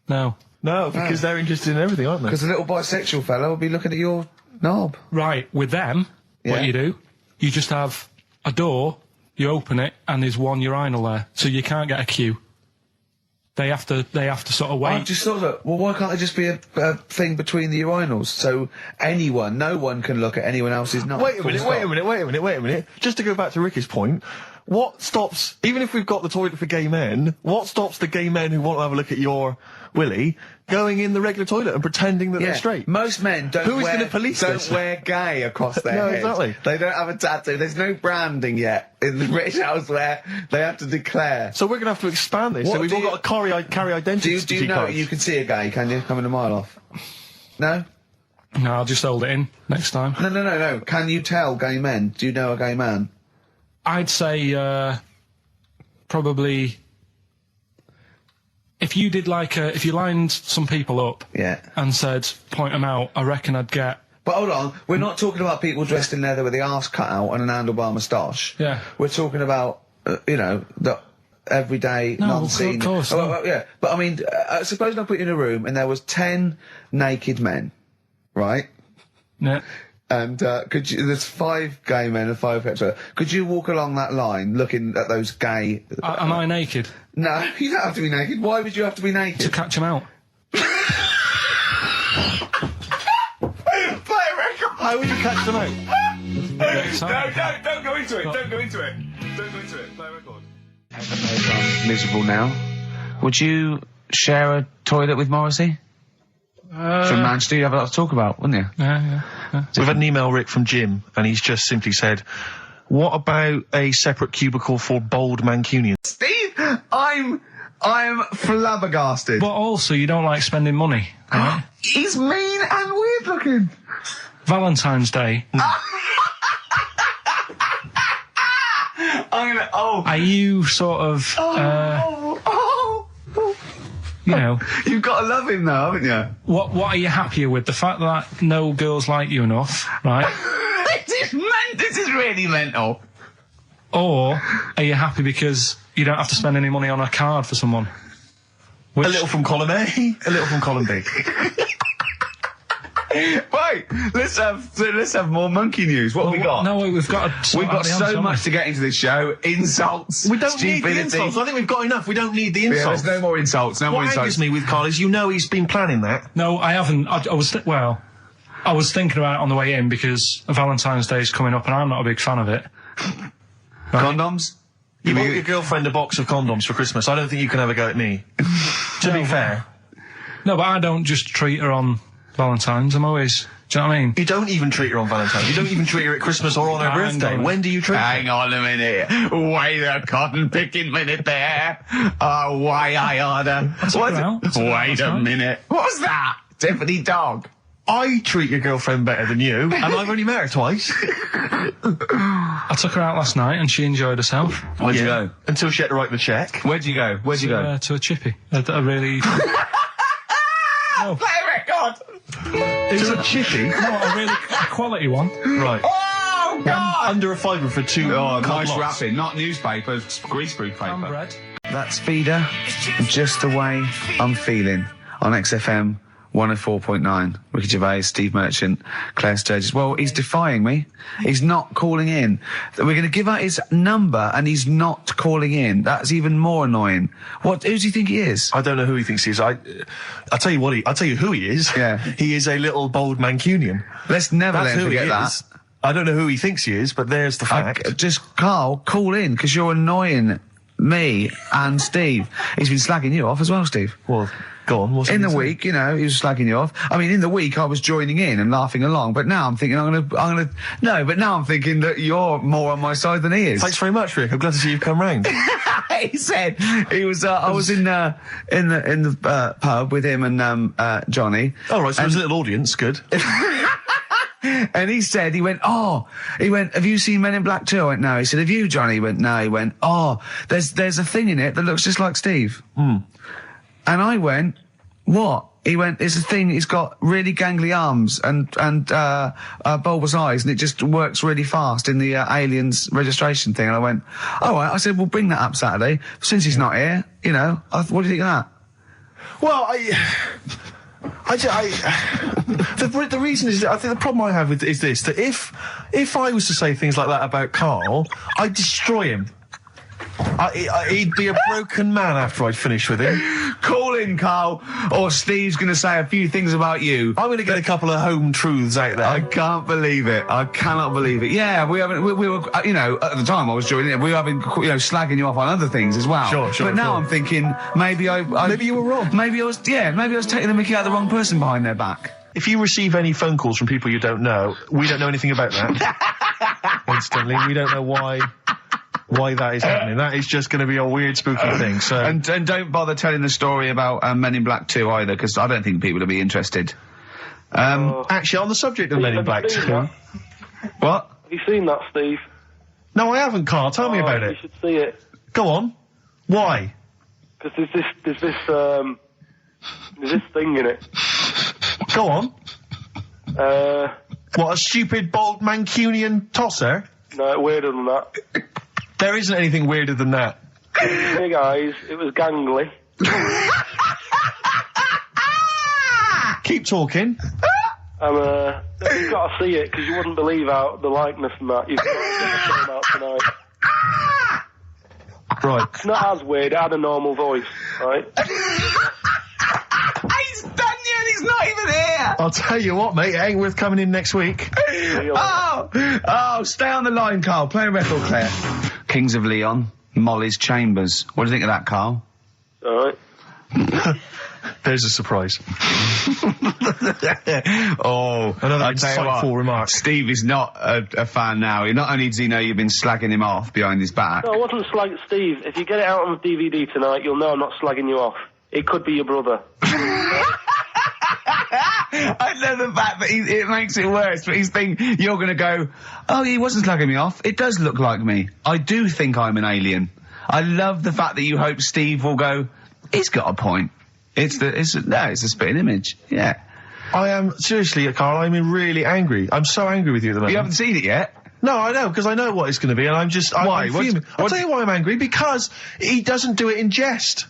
No. No, because they're interested in everything, aren't they? Because the little bisexual fella will be looking at your knob. Right, with them, what you do, you just have a door, you open it, and there's one urinal there, so you can't get a queue. They have to sort of wait. I just thought that, well, why can't there just be a thing between the urinals so no one can look at anyone else's knob? Wait a minute. Just to go back to Ricky's point, what stops, even if we've got the toilet for gay men, what stops the gay men who want to have a look at your willy going in the regular toilet and pretending that they're straight? Most men don't wear gay across their head. Exactly. They don't have a tattoo. There's no branding yet in the British house where they have to declare. So we're going to have to expand this. So we've all got to carry identity. Do you know you can see a gay, can you? Coming a mile off. No? No, I'll just hold it in next time. No. Can you tell gay men? Do you know a gay man? I'd say, probably, if you did if you lined some people up and said, point them out, I reckon I'd get... But hold on, we're not talking about people dressed in leather with the arse cut out and an handlebar moustache. Yeah. We're talking about, the everyday, non-seen... of course. Yeah, but I mean, suppose I put you in a room and there was 10 naked men, right? Yeah. And there's 5 gay men and 5 hetero. Could you walk along that line looking at those gay... Am I naked? No, you don't have to be naked. Why would you have to be naked? To catch them out. Play a record! How would you catch them out? Don't go into it. Don't go into it. Play a record. Miserable now. Would you share a toilet with Morrissey? From Manchester, you have a lot to talk about, wouldn't you? Yeah. We've had an email, Rick, from Jim, and he's just simply said, what about a separate cubicle for bold Mancunians? Steve, I'm flabbergasted. But also, you don't like spending money, right? He's mean and weird looking. Valentine's Day. Are you sort of, you know... You've got to love him now, haven't you? What are you happier with? The fact that no girls like you enough, right? This is really mental. Or are you happy because you don't have to spend any money on a card for someone? A little from column A, a little from column B. Wait, let's have more monkey news. What have we got? No, we've got so much to get into this show. Insults. We don't need the insults. I think we've got enough. We don't need the insults. Yeah, there's no more insults. What angers me with Carl is, he's been planning that. No, I haven't. I was thinking about it on the way in because Valentine's Day is coming up and I'm not a big fan of it. Condoms? You bought your girlfriend a box of condoms for Christmas. I don't think you can have a go at me. To be fair. No, but I don't just treat her on Valentine's. I'm always... Do you know what I mean? You don't even treat her on Valentine's. You don't even treat her at Christmas or on her birthday. When do you treat her? Hang on a minute. Wait a cotton picking minute there. Oh, why I order. Wait a minute. What's that? Tiffany Dog. I treat your girlfriend better than you, and I've only met her twice. I took her out last night and she enjoyed herself. Where'd you go? Until she had to write the cheque. Where'd you go? To a chippy. A really... No. Play a record! To a chippy? No, a quality one. Right. Oh, God! Under a fiver for 2. Oh, nice wrapping. Not newspaper, greaseproof paper. And bread. That's Feeder, Just the Way I'm Feeling, on XFM 104.9. Ricky Gervais, Steve Merchant, Claire Sturgis. Well, he's defying me. He's not calling in. We're going to give out his number and he's not calling in. That's even more annoying. Who does he think he is? I don't know who he thinks he is. I'll tell you who he is. Yeah. He is a little bold Mancunian. Let's never let him forget that. I don't know who he thinks he is, but there's the fact. Just, Carl, call in, because you're annoying me and Steve. He's been slagging you off as well, Steve. Well... Go on, what's in the week, he was slagging you off. I mean, in the week I was joining in and laughing along, but now I'm thinking but now I'm thinking that you're more on my side than he is. Thanks very much, Rick. I'm glad to see you've come round. He said he was. I was in the pub with him and Johnny. Oh right, so there's a little audience. Good. And he went, have you seen Men in Black 2? I went, no. He said, have you, Johnny? He went, no. He went, there's a thing in it that looks just like Steve. And I went, what? He went, it's a thing, he's got really gangly arms and bulbous eyes, and it just works really fast in the aliens registration thing. And I went, all right. I said, well, bring that up Saturday. Since he's not here, what do you think of that? Well, the reason is, I think the problem I have is this, that if I was to say things like that about Karl, I'd destroy him. He'd be a broken man after I'd finished with him. Call in, Karl, or Steve's going to say a few things about you. I'm going to get a couple of home truths out there. I can't believe it. I cannot believe it. Yeah, we were, you know, at the time I was joining it, we were having, you know, slagging you off on other things as well. Sure. But now I'm thinking, maybe maybe you were wrong. Maybe I was taking the mickey out of the wrong person behind their back. If you receive any phone calls from people you don't know, we don't know anything about that. Instantly, we don't know why that is happening. That is just going to be a weird, spooky thing. So and don't bother telling the story about Men in Black 2 either, because I don't think people will be interested. Actually, on the subject of Men in Black 2, what? Have you seen that, Steve? No, I haven't, Karl. Tell me about it. You should see it. Go on. Why? Because there's this thing in it. Go on. What, a stupid, bald Mancunian tosser? No, weirder than that. There isn't anything weirder than that. Big eyes, it was gangly. Keep talking. You've got to see it, because you wouldn't believe how the likeness and that. You've got to get the film out tonight. Right. It's not as weird, it had a normal voice, right? He's done you and he's not even here! I'll tell you what, mate, it ain't worth coming in next week. Stay on the line, Karl. Play a record player. Kings of Leon, Molly's Chambers. What do you think of that, Karl? Alright. There's a surprise. Another insightful remark. Steve is not a fan now. Not only does he know you've been slagging him off behind his back. No, I wasn't slagging Steve. If you get it out on DVD tonight, you'll know I'm not slagging you off. It could be your brother. I love the fact that it makes it worse, but he's thinking you're going to go, oh, he wasn't slagging me off. It does look like me. I do think I'm an alien. I love the fact that you hope Steve will go, he's got a point. It's a spitting image. Yeah. I am, seriously, Karl, I'm really angry. I'm so angry with you at the moment. You haven't seen it yet? No, I know, because I know what it's going to be, and I'm just... Why? I'll tell you why I'm angry, because he doesn't do it in jest.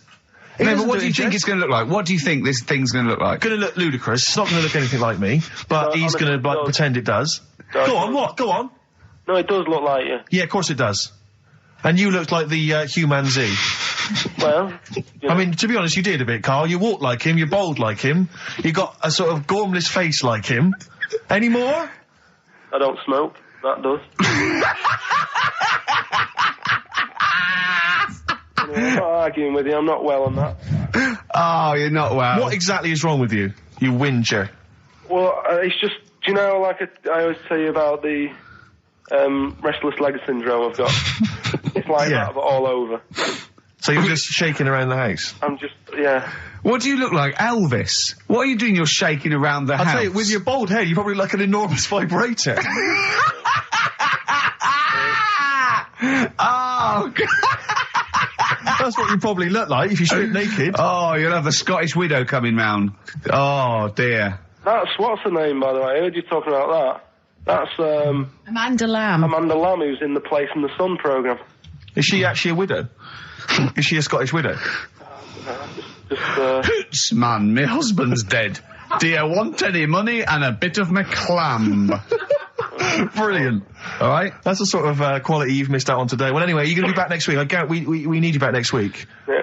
No, but what do you think it's going to look like? What do you think this thing's going to look like? It's going to look ludicrous. It's not going to look anything like me, but he's going to pretend it does. Go on, what? Go on. No, it does look like you. Yeah, of course it does. And you looked like the Chimpanzee. Well, I mean, to be honest, you did a bit, Karl. You walk like him, you're bold like him, you got a sort of gormless face like him. Any more? I don't smoke. That does. I'm not arguing with you, I'm not well on that. Oh, you're not well. What exactly is wrong with you, you whinger? Well, it's just, do you know, like I always tell you about the restless leg syndrome I've got? It's like that, but all over. So you're just shaking around the house? I'm just, yeah. What do you look like, Elvis? What are you doing? You're shaking around the house. I'll tell you, with your bald head, you probably look like an enormous vibrator. Oh, God. That's what you probably look like if you strip naked. Oh, you'll have the Scottish widow coming round. Oh, dear. That's, what's her name, by the way? I heard you talking about that. That's, Amanda Lamb. Amanda Lamb, who's in the Place in the Sun programme. Is she actually a widow? Is she a Scottish widow? Hoots, man, my husband's dead. Do you want any money and a bit of my clam? Brilliant. All right. That's the sort of quality you've missed out on today. Well, anyway, you're going to be back next week. We need you back next week. Yeah.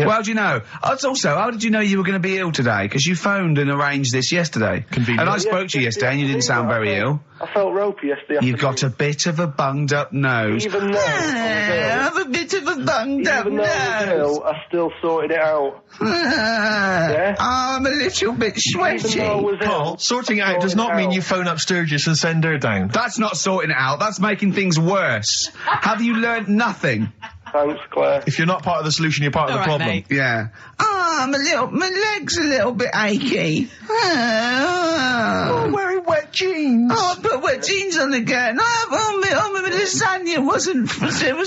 Well, how do you know? Also, how did you know you were going to be ill today? Because you phoned and arranged this yesterday. Convenient. And I spoke to you yesterday and you didn't sound very ill. I felt ropey yesterday. You've got a bit of a bunged up nose. Even though I have a bit of a bunged up Even though I was ill, I still sorted it out. Yeah? I'm a little bit sweaty. Carl, sorting it out does not mean you phone up Sturgis and send her down. That's not sorting it out. That's making things worse. Have you learnt nothing? Thanks, Claire. If you're not part of the solution, you're part of the problem. Mate. Yeah. My leg's a little bit achy. Oh, wearing wet jeans. Oh, I put wet jeans on again. My lasagna it was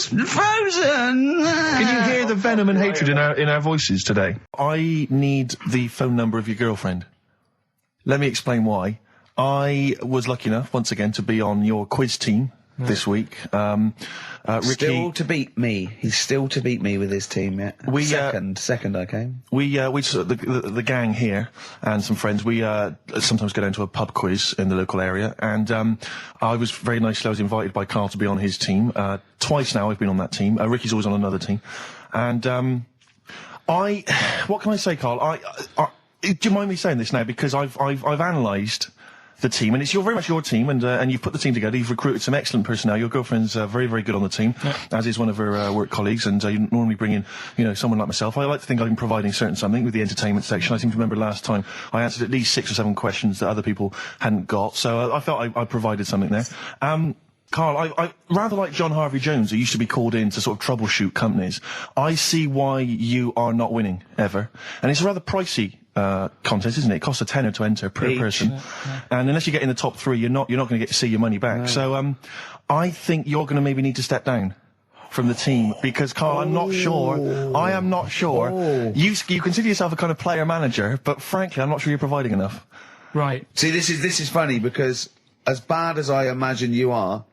frozen. Can you hear the venom and hatred in our voices today? I need the phone number of your girlfriend. Let me explain why. I was lucky enough, once again, to be on your quiz team this week. Ricky still to beat me. He's still to beat me with his team. Yeah. Second I came. We the gang here and some friends. We sometimes go down to a pub quiz in the local area, and I was very nicely. I was invited by Karl to be on his team. Twice now I've been on that team. Ricky's always on another team, and what can I say, Karl? Do you mind me saying this now? Because I've analysed the team, and it's very much your team, and you've put the team together. You've recruited some excellent personnel. Your girlfriend's very, very good on the team, as is one of her work colleagues. And you normally bring in, someone like myself. I like to think I've been providing something with the entertainment section. I seem to remember last time I answered at least 6 or 7 questions that other people hadn't got. So I felt I provided something there. Karl, I rather like John Harvey Jones, who used to be called in to sort of troubleshoot companies. I see why you are not winning ever, and it's a rather pricey contest, isn't it? It costs a tenner to enter per person, and unless you get in the top 3, you're not going to get to see your money back. No. So I think you're going to maybe need to step down from the team, because Karl, I am not sure. You consider yourself a kind of player manager, but frankly, I'm not sure you're providing enough. Right. See, this is funny, because as bad as I imagine you are,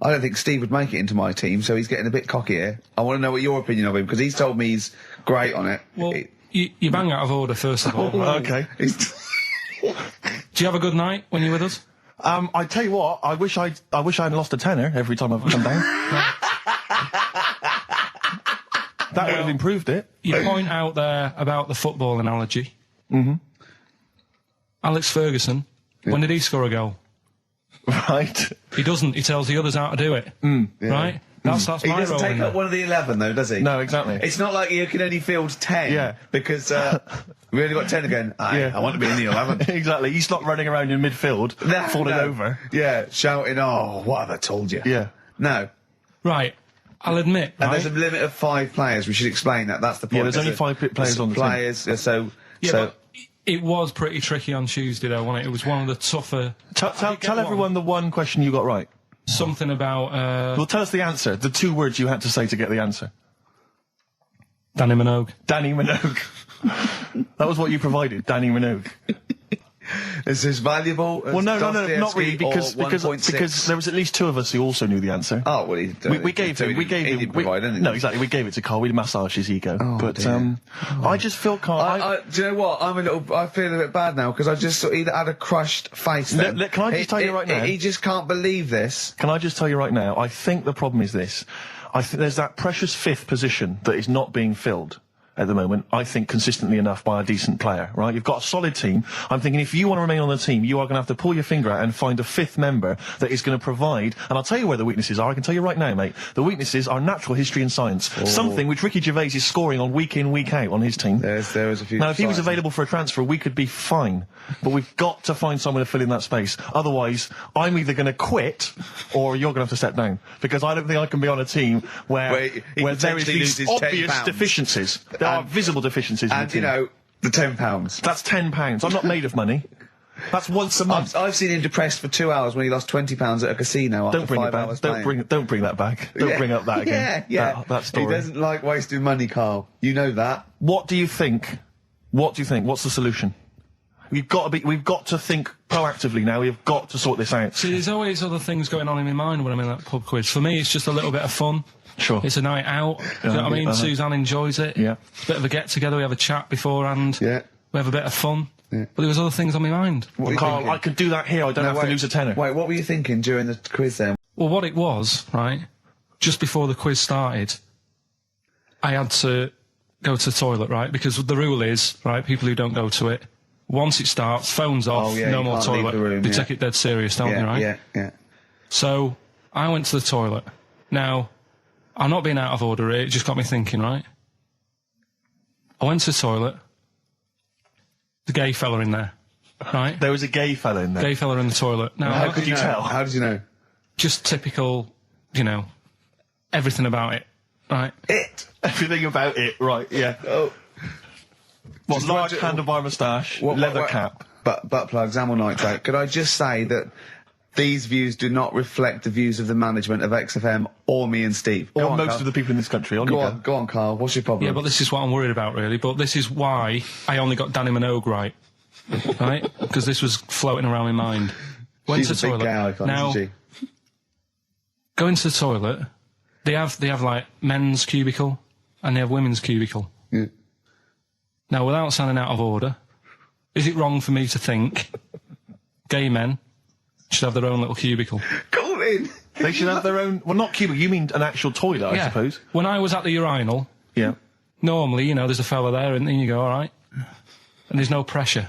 I don't think Steve would make it into my team, so he's getting a bit cocky here. I want to know what your opinion of him, because he's told me he's great on it. Well, you bang out of order, first of all. Okay. Do you have a good night when you're with us? I tell you what, I wish I hadn't lost a tenner every time I've come down. That would have improved it. You point out there about the football analogy. Mm-hmm. Alex Ferguson, when did he score a goal? Right. He doesn't. He tells the others how to do it. Right? That's my role. He doesn't take up one of the 11, though, does he? No, exactly. It's not like you can only field 10. Because we only got 10 again. I want to be in the 11. Exactly. He's not running around in midfield, falling over. Yeah, shouting, "Oh, what have I told you?" Yeah. No. Right. I'll admit. And there's a limit of 5 players. We should explain that. That's the point. Yeah, there's only 5 players on the team. So. It was pretty tricky on Tuesday, though, wasn't it? It was one of the tougher... Tell everyone the one question you got right. Something about... Well, tell us the answer. The 2 words you had to say to get the answer. Danny Minogue. Danny Minogue. That was what you provided, Danny Minogue. Is this valuable? Well, no, not really, because there was at least 2 of us who also knew the answer. Oh, well, we gave him. No, exactly. We gave it to Karl. We massaged his ego. Oh, but dear. I just feel Karl. Do you know what? I feel a bit bad now, because I just sort of had a crushed face. Then. Can I just tell you right now? He just can't believe this. Can I just tell you right now? I think the problem is this. I think there's that precious 5th position that is not being filled at the moment, I think, consistently enough by a decent player, right? You've got a solid team. I'm thinking if you want to remain on the team, you are going to have to pull your finger out and find a 5th member that is going to provide, and I'll tell you where the weaknesses are. I can tell you right now, mate. The weaknesses are natural history and science. Something which Ricky Gervais is scoring on week in, week out on his team. There is a few. Now, if he was available for a transfer, we could be fine. But we've got to find someone to fill in that space. Otherwise, I'm either going to quit, or you're going to have to step down. Because I don't think I can be on a team where there is these obvious deficiencies. There are visible deficiencies. And, the £10. That's £10. I'm not made of money. That's once a month. I've seen him depressed for 2 hours when he lost £20 at a casino. Don't bring it back. Don't bring that back. Don't bring up that again. Yeah. That story. He doesn't like wasting money, Karl. You know that. What do you think? What's the solution? We've got to think proactively now. We've got to sort this out. See, there's always other things going on in my mind when I'm in that pub quiz. For me, it's just a little bit of fun. Sure. It's a night out. Do you know what I mean? Suzanne enjoys it. Yeah. Bit of a get-together. We have a chat beforehand. Yeah. We have a bit of fun. Yeah. But there was other things on my mind. Karl, I could do that here. I don't have to lose a tenner. Wait, what were you thinking during the quiz then? Well, what it was, right, just before the quiz started, I had to go to the toilet, right? Because the rule is, right, people who don't go to it, once it starts, phones off, no more toilet. They take it dead serious, don't they, right? Yeah. So, I went to the toilet. Now, I'm not being out of order here, it just got me thinking, right? I went to the toilet. The gay fella in there, right? There was a gay fella in there? Gay fella in the toilet. Now, how could you tell? How did you know? Just typical, everything about it, right? Everything about it, right, yeah. Oh. What, large handlebar moustache, leather cap. Butt plugs, amyl nitrate. Could I just say that these views do not reflect the views of the management of XFM or me and Steve. Or most of the people in this country. Go on, Karl. What's your problem? Yeah, but this is what I'm worried about, really. But this is why I only got Danny Minogue right. Right? Because this was floating around my mind. Went She's to a big toilet. gay icon, isn't she? go into the toilet. They have like men's cubicle and they have women's cubicle. Yeah. Now, without sounding out of order, is it wrong for me to think gay men should have their own little cubicle? Go in. They should have their own. Well, not cubicle. You mean an actual toilet, I suppose. When I was at the urinal, normally, you know, there's a fella there, and then you go, all right, and there's no pressure.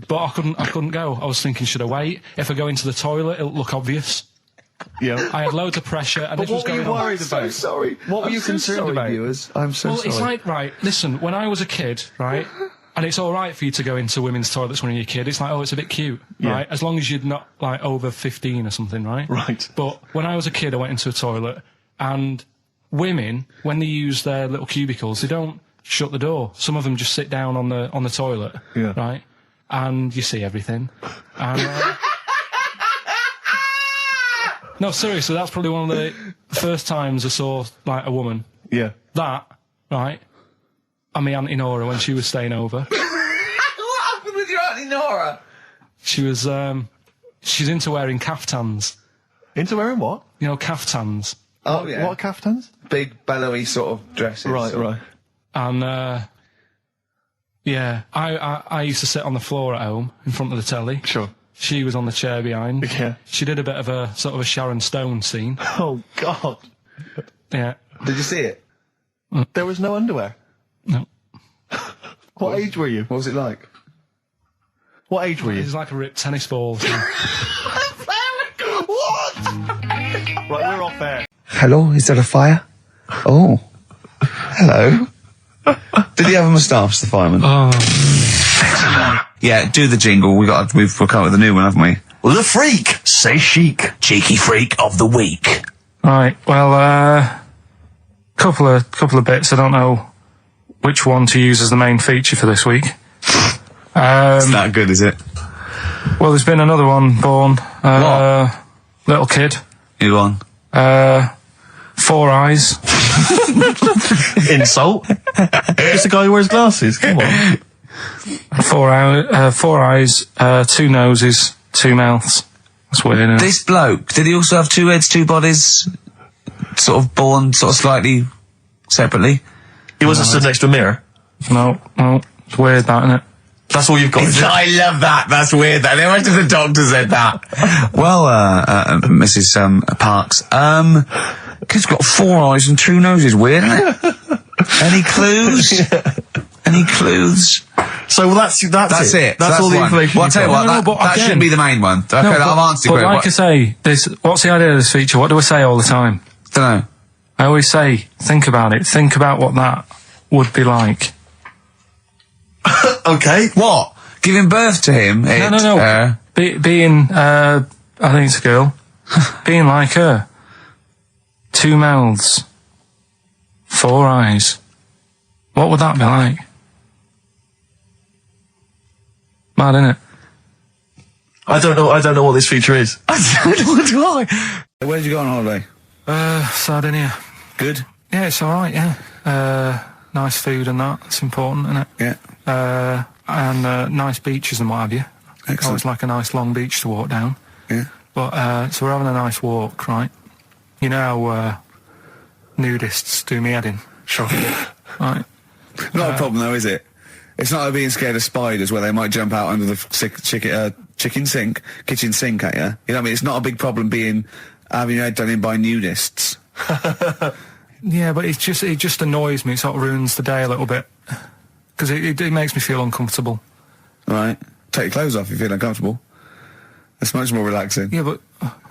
But I couldn't go. I was thinking, should I wait? If I go into the toilet, it'll look obvious. Yeah. I had loads of pressure, and But this was what were going you on. worried about? I'm so sorry. What were you concerned about? Viewers? I'm so Well, sorry. it's like, right, listen, when I was a kid, right, and it's all right for you to go into women's toilets when you're a kid, it's like, oh, it's a bit cute, right, as long as you're not, like, over 15 or something, right? Right. But when I was a kid, I went into a toilet, and women, when they use their little cubicles, they don't shut the door. Some of them just sit down on the toilet, right, and you see everything, and... No, seriously, that's probably one of the first times I saw, like, a woman. Yeah. That, right, and my Auntie Nora when she was staying over. What happened with your Auntie Nora? She was, she's into wearing caftans. Into wearing what? You know, caftans. Oh, yeah. What caftans? Big, bellowy sort of dresses. Right. And, yeah, I used to sit on the floor at home in front of the telly. Sure. She was on the chair behind. Yeah. She did a bit of a sort of a Sharon Stone scene. Oh, God. Yeah. Did you see it? There was no underwear. No. What age were you? What was it like? What age were It you? was like a ripped tennis ball. What? Right, we're off air. Hello, is that a fire? Oh. Hello. Did he have a moustache, the fireman? Oh. Yeah, do the jingle. We've come up with a new one, haven't we? The freak, say chic. Cheeky freak of the week. Right, well, couple of bits. I don't know which one to use as the main feature for this week. It's not good, is it? Well, there's been another one born. Little kid. You one? 4 eyes. Insult. It's the guy who wears glasses. Come on. 4 eyes, 2 noses, 2 mouths. That's weird, isn't it? This bloke, did he also have 2 heads, 2 bodies? Sort of born sort of slightly separately? He wasn't stood next to a mirror. No. It's weird, that, isn't it? That's all you've got. I love that. That's weird. That. Imagine if the doctor said that. Well, Mrs. Parks, kid's got 4 eyes and 2 noses. Weird, isn't it? Any clues? Any clues? So that's it. That's all the information. Well, I'll tell you what, that shouldn't be the main one. Okay, I've answered But like I say, what's the idea of this feature? What do I say all the time? Don't know. I always say, think about it. Think about what that would be like. Okay. What? Giving birth to him? No. Being, I think it's a girl. Being like her. 2 mouths. 4 eyes. What would that be like? Mad, innit? I don't know what this feature is. I don't know what Where'd you go on holiday? Sardinia. Good? Yeah, it's alright, yeah. Nice food and that. It's important, isn't it? Yeah. And nice beaches and what have you. Excellent. Always like a nice long beach to walk down. Yeah. But, so we're having a nice walk, right? You know how, nudists do me head in? Sure. Right. Not a problem though, is it? It's not like being scared of spiders where they might jump out under the kitchen sink at you. You know what I mean? It's not a big problem having your head done in by nudists. Yeah, but it just annoys me. It sort of ruins the day a little bit. Because it makes me feel uncomfortable. Right. Take your clothes off if you feel uncomfortable. That's much more relaxing. Yeah, but...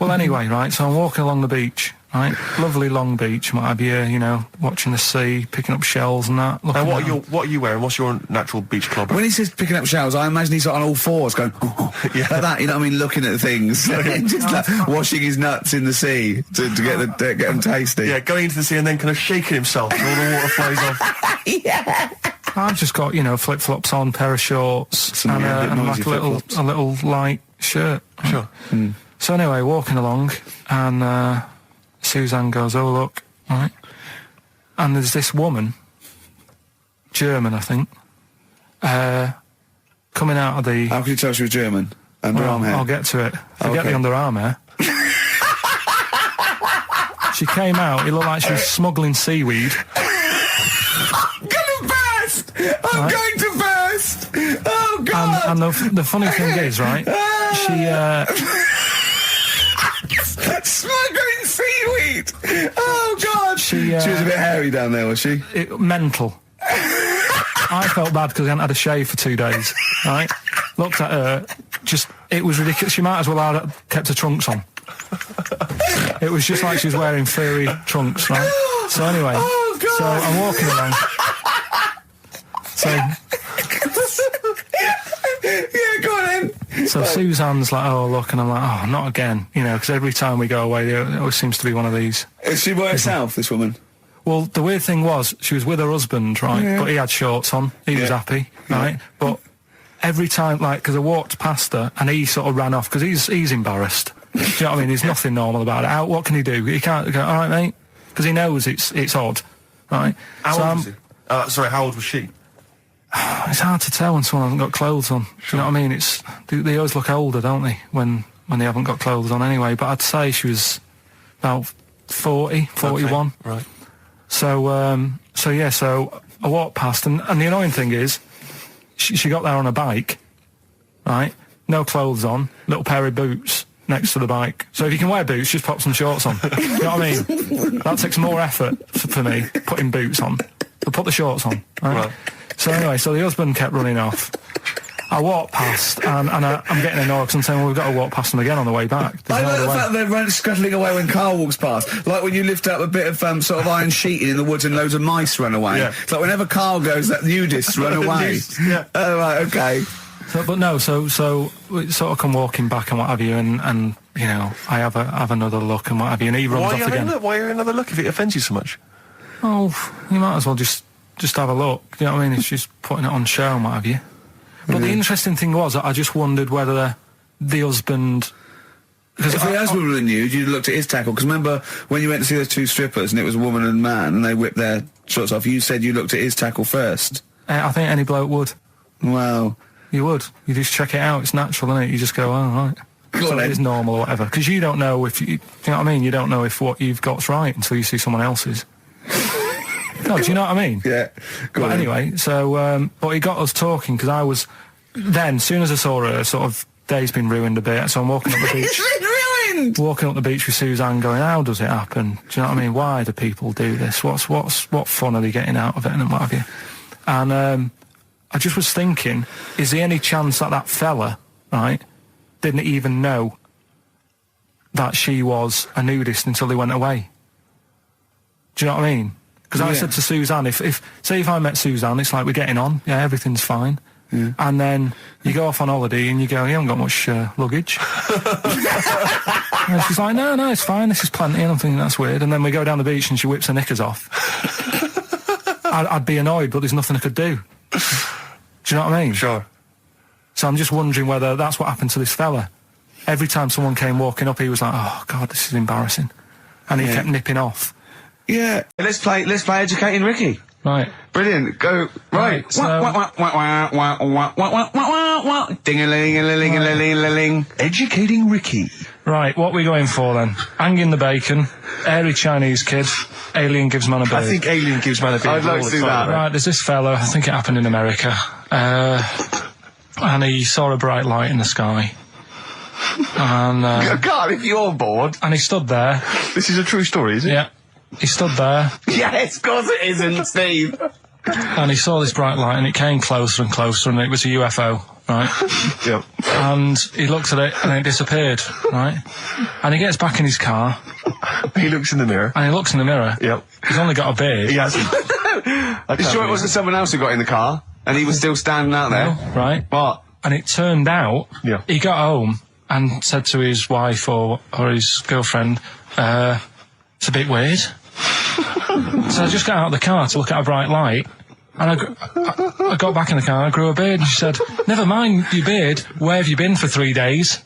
Well, anyway, right, so I'm walking along the beach, right? Lovely long beach, what have you, you know, watching the sea, picking up shells and that. And what are you wearing? What's your natural beach club? When he says picking up shells, I imagine he's on all fours going, like that, you know what I mean, looking at things. Just like washing his nuts in the sea to get them tasty. Yeah, going into the sea and then kind of shaking himself so all the water flows off. Yeah. I've just got, you know, flip-flops on, pair of shorts, and like a little light shirt. Sure. Mm. So anyway, walking along, and Suzanne goes, "Oh look," right? And there's this woman, German, I think, coming out of the. How can you tell she was German? Underarm hair. I'll get to it. Forget the underarm hair. She came out, it looked like she was smuggling seaweed. I'm gonna burst! I'm going to burst! Oh, God! And the funny thing is, right, she, smuggling seaweed! Oh, God! She was a bit hairy down there, was she? Mental. I felt bad because I hadn't had a shave for 2 days, right? Looked at her, it was ridiculous. She might as well have kept her trunks on. It was just like she was wearing furry trunks, right? So anyway, so I'm walking along. So... yeah, go on then. So Suzanne's like, oh, look, and I'm like, oh, not again. You know, because every time we go away, there always seems to be one of these. Is she by herself, this woman? Well, the weird thing was, she was with her husband, right, but he had shorts on. He was happy, right? But every time, like, because I walked past her, and he sort of ran off, because he's embarrassed. Do you know what I mean? There's nothing normal about it. What can he do? He can't go, all right, mate? Because he knows it's odd, right? How old was he? Sorry, how old was she? It's hard to tell when someone hasn't got clothes on. Do you know what I mean? They always look older, don't they, when they haven't got clothes on anyway. But I'd say she was about 40, 41. Okay, right. So I walked past, and the annoying thing is, she got there on a bike, right? No clothes on, little pair of boots next to the bike. So if you can wear boots, just pop some shorts on. You know what I mean? That takes more effort for me, putting boots on. But put the shorts on, right? So anyway, so the husband kept running off. I walked past, and I'm getting annoyed because I'm saying, well, we've got to walk past them again on the way back. I like the fact that they're scuttling away when Carl walks past. Like when you lift up a bit of sort of iron sheeting in the woods and loads of mice run away. Yeah. It's like whenever Carl goes, that nudists run away. Yeah. Oh, right, okay. So we sort of come walking back and what have you, and you know, I have another look and what have you, and he runs off again. Why are you another look if it offends you so much? Oh, you might as well just have a look. You know what I mean? It's just putting it on show and what have you. But the interesting thing was, I just wondered whether the husband... If the husband was nude, you'd looked at his tackle. Because remember, when you went to see those two strippers, and it was a woman and man, and they whipped their shorts off, you said you looked at his tackle first. I think any bloke would. Wow. You would. You just check it out. It's natural, isn't it? You just go, oh, right. So it is normal or whatever. Because you don't know if... you know what I mean? You don't know if what you've got's right until you see someone else's. No, do you know what I mean? Yeah. But anyway, so, but he got us talking, because I was, then, as soon as I saw her, sort of, day's been ruined a bit, so I'm walking up the beach. It's been ruined! Walking up the beach with Suzanne going, how does it happen? Do you know what I mean? Why do people do this? What fun are they getting out of it, and what have you? And, I just was thinking, is there any chance that fella, right, didn't even know that she was a nudist until they went away? Do you know what I mean? Because I said to Suzanne, say if I met Suzanne, it's like we're getting on, yeah, everything's fine. Yeah. And then you go off on holiday and you go, you haven't got much luggage. And she's like, no, it's fine, this is plenty. And I'm thinking, that's weird. And then we go down the beach and she whips her knickers off. I'd be annoyed, but there's nothing I could do. Do you know what I mean? Sure. So I'm just wondering whether that's what happened to this fella. Every time someone came walking up, he was like, oh, God, this is embarrassing. And he kept nipping off. Yeah. Let's play Educating Ricky. Right. Brilliant. Go. Right. Ding-a-ling-a-ling-a-ling-a-ling. Educating Ricky. Right, what are we going for then? Hanging the bacon, airy Chinese kid, alien gives man a beard. I think alien gives man a beard. I'd like to do that. Right, there's this fella, I think it happened in America, and he saw a bright light in the sky. And, God, if you're bored. And he stood there. This is a true story, is it? Yeah. He stood there. Yes, of course it isn't, Steve. And he saw this bright light, and it came closer and closer, and it was a UFO, right? Yep. And he looked at it, and it disappeared, right? And he gets back in his car. He looks in the mirror. And he looks in the mirror. Yep. He's only got a beard. He hasn't. You sure it wasn't someone else who got in the car, and he was still standing out there? No, right. What? And it turned out, he got home and said to his wife or his girlfriend, it's a bit weird. So I just got out of the car to look at a bright light, and I got back in the car, I grew a beard, and she said, never mind your beard, where have you been for 3 days?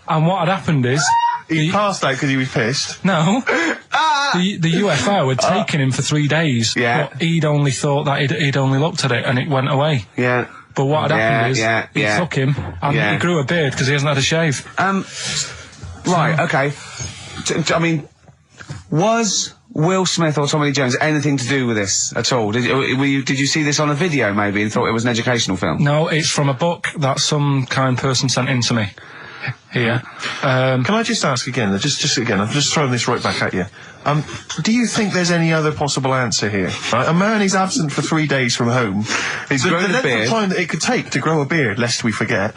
And what had happened is... He passed out because he was pissed? No. The UFO had taken him for 3 days. Yeah. But he'd only thought that he'd only looked at it, and it went away. Yeah. But what had happened is, he took him, and he grew a beard because he hasn't had a shave. Right, okay. I mean, was Will Smith or Tommy Lee Jones anything to do with this at all? Did you see this on a video maybe and thought it was an educational film? No, it's from a book that some kind person sent in to me. Here. Can I just ask again, just again, I'm just throwing this right back at you. Do you think there's any other possible answer here? Right? A man is absent for 3 days from home. He's grown a beard. The length of time that it could take to grow a beard, lest we forget.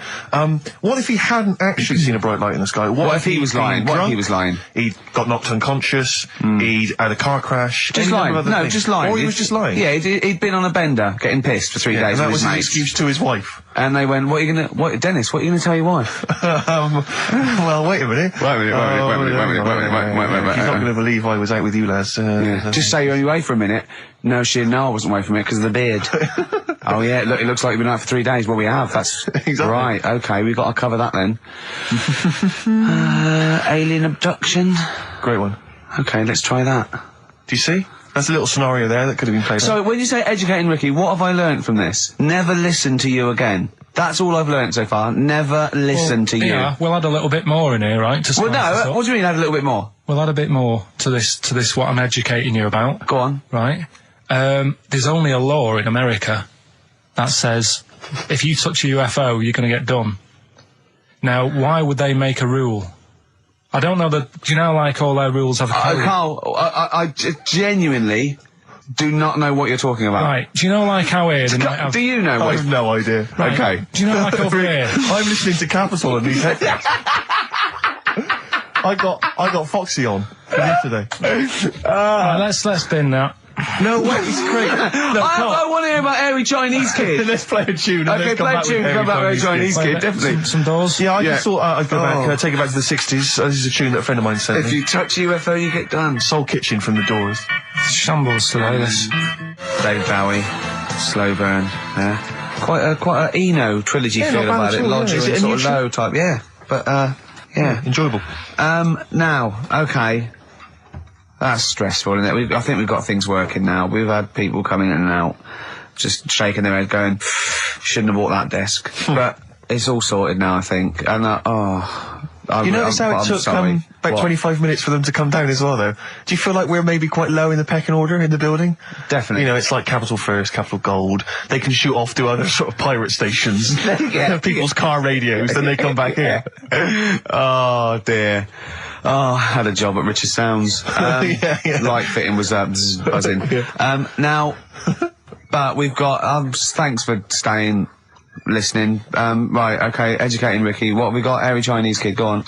What if he hadn't actually seen a bright light in the sky? What if he was lying? What if he was lying? He'd got knocked unconscious. He'd had a car crash. Just lying. No, just lying. Or he was just lying. Yeah, he'd been on a bender, getting pissed for 3 days. And that with was his an mates. excuse to his wife. And they went, Dennis, what are you going to tell your wife? Well, wait a minute. Wait a minute. You're not going to believe I was out with you, lads. Just say you're only away for a minute. No, I wasn't away from it because of the beard. Oh yeah, look, it looks like you've been out for 3 days. Well, we have. That's exactly right. Okay, we've got to cover that then. Alien abduction. Great one. Okay, let's try that. Do you see? That's a little scenario there that could have been played. So, when you say educating Ricky, what have I learnt from this? Never listen to you again. That's all I've learnt so far. Never listen to you. Yeah, we'll add a little bit more in here, right? Well, no, what do you mean add a little bit more? We'll add a bit more to this what I'm educating you about. Go on. Right. There's only a law in America that says if you touch a UFO, you're going to get done. Now, why would they make a rule? I don't know do you know, like, all their rules have a code? Carl, I genuinely do not know what you're talking about. Right, do you know, like, how here they might have... Do you know? I have no idea. Right. Okay. Do you know, like, over here? I'm listening to Capital and these headphones. I got Foxy on from yesterday. Right, let's bin that. No way, it's great. I want to hear about Airy Chinese Kid. Let's play a tune. Okay, play a tune. Come back with Chinese Kid, definitely. Some doors. Yeah, I just thought I'd go back, take it back to the 60s. This is a tune that a friend of mine sent me. If you touch UFO, you get done. Soul Kitchen from the Doors. Shambles today, this. Dave Bowie, Slow Burn. Yeah, quite a Eno trilogy feel about it. Logic and sort of low type. Yeah, but yeah, enjoyable. Now, okay. That's stressful, isn't it? I think we've got things working now. We've had people coming in and out, just shaking their head going, shouldn't have bought that desk. But it's all sorted now, I think. And, you notice how it took about 25 minutes for them to come down as well, though? Do you feel like we're maybe quite low in the pecking order in the building? Definitely. You know, it's like Capital First, Capital Gold. They can shoot off to other sort of pirate stations. People's car radios, then they come back here. Oh, dear. Oh, I had a job at Richard Sounds. Light fitting was buzzing. Now, but we've got, thanks for staying, listening. Right, okay, educating Ricky. What have we got? Airy Chinese Kid, go on.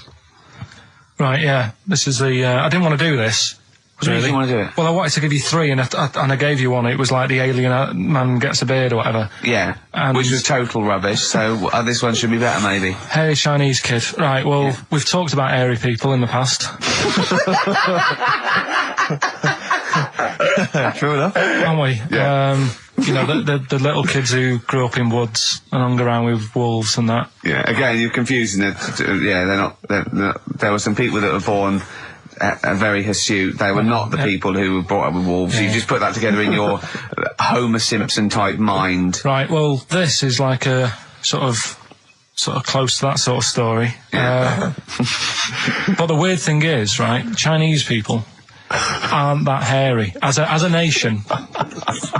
Right, yeah. This is the, I didn't want to do this. Really? You didn't want to do it? Well, I wanted to give you 3, and I gave you one. It was like the alien man gets a beard or whatever. Yeah, which was total rubbish, so this one should be better, maybe. Hairy Chinese Kid. Right, well, we've talked about airy people in the past. True enough. Haven't we? Yeah. You know, the little kids who grew up in woods and hung around with wolves and that. Yeah, again, you're confusing it. Yeah, they're not, there were some people that were born very hirsute. They were not the people who were brought up with wolves. You just put that together in your Homer Simpson type mind. Right, well, this is like a sort of close to that sort of story. Yeah. But the weird thing is, right, Chinese people aren't that hairy as a nation.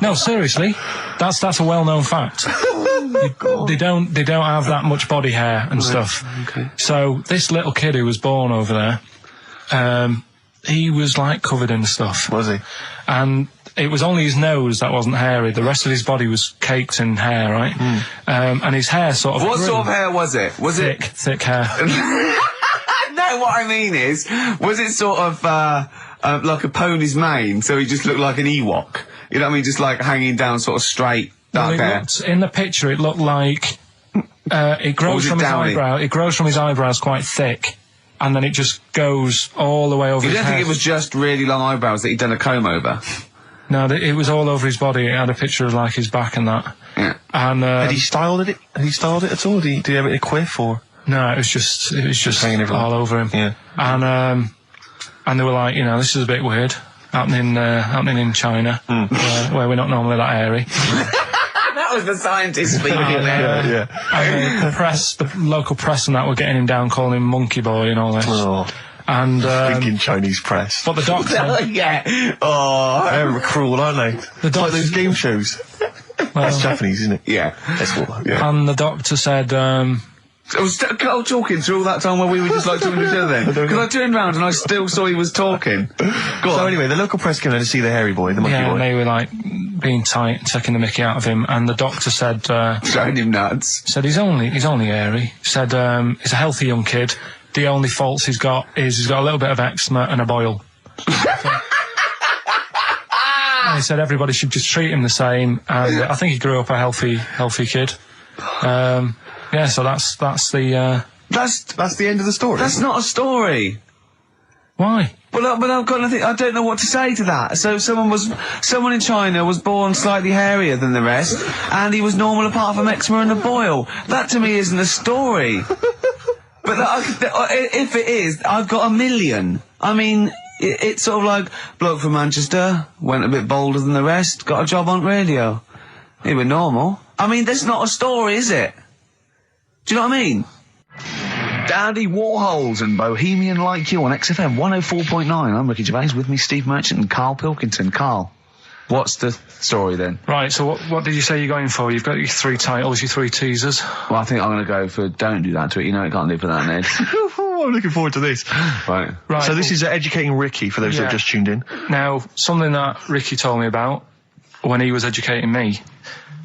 No, seriously, that's a well-known fact. They don't have that much body hair and stuff. Okay. So this little kid who was born over there, he was like covered in stuff. Was he? And it was only his nose that wasn't hairy. The rest of his body was caked in hair, right? And his hair sort of What grew. sort of hair was it? Was thick hair. No, what I mean is, was it sort of like a pony's mane, so he just looked like an Ewok? You know what I mean? Just like hanging down sort of straight, dark hair. In the picture, it looked like it grows from his eyebrow. It grows from his eyebrows quite thick, and then it just goes all the way over his head. You don't think it was just really long eyebrows that he'd done a comb over? No, it was all over his body. It had a picture of like his back and that. Yeah. And had he styled it? Had he styled it at all? Did he have it in a quiff or? No, it was just hanging all over him. Yeah. And they were like, you know, this is a bit weird happening in China, where we're not normally that airy. That was the scientist speaking there. And the local press and that were getting him down, calling him Monkey Boy and all this. Oh. And thinking Chinese press. But the doctor, yeah. Oh, they're cruel, aren't they? It's like those game shows. That's Japanese, isn't it? Yeah. That's what. Yeah. And the doctor said, I was Carl talking through all that time while we were just like talking to each other then. Because I turned round and I still saw he was talking. So anyway, the local press came in to see the hairy boy, the monkey boy. and they were like being tight, taking the mickey out of him, and the doctor said, showing him nuts. Said he's only hairy. Said he's a healthy young kid. The only faults he's got is he's got a little bit of eczema and a boil. And he said everybody should just treat him the same, and I think he grew up a healthy kid. Yeah, so that's the That's the end of the story. That's not a story. Why? But I've got nothing. I don't know what to say to that. So someone in China was born slightly hairier than the rest, and he was normal apart from eczema and a boil. That to me isn't a story. But if it is, I've got a million. I mean, it's sort of like bloke from Manchester went a bit bolder than the rest, got a job on radio. He was normal. I mean, that's not a story, is it? Do you know what I mean? Dandy Warhols and Bohemian Like You on XFM 104.9. I'm Ricky Gervais, with me Steve Merchant and Karl Pilkington. Karl, what's the story then? Right, so what did you say you're going for? You've got your 3 titles, your 3 teasers. Well, I think I'm going to go for Don't Do That to It. You know you can't live for that, Ned. I'm looking forward to this. Right. So this is educating Ricky, for those who have just tuned in. Now, something that Ricky told me about when he was educating me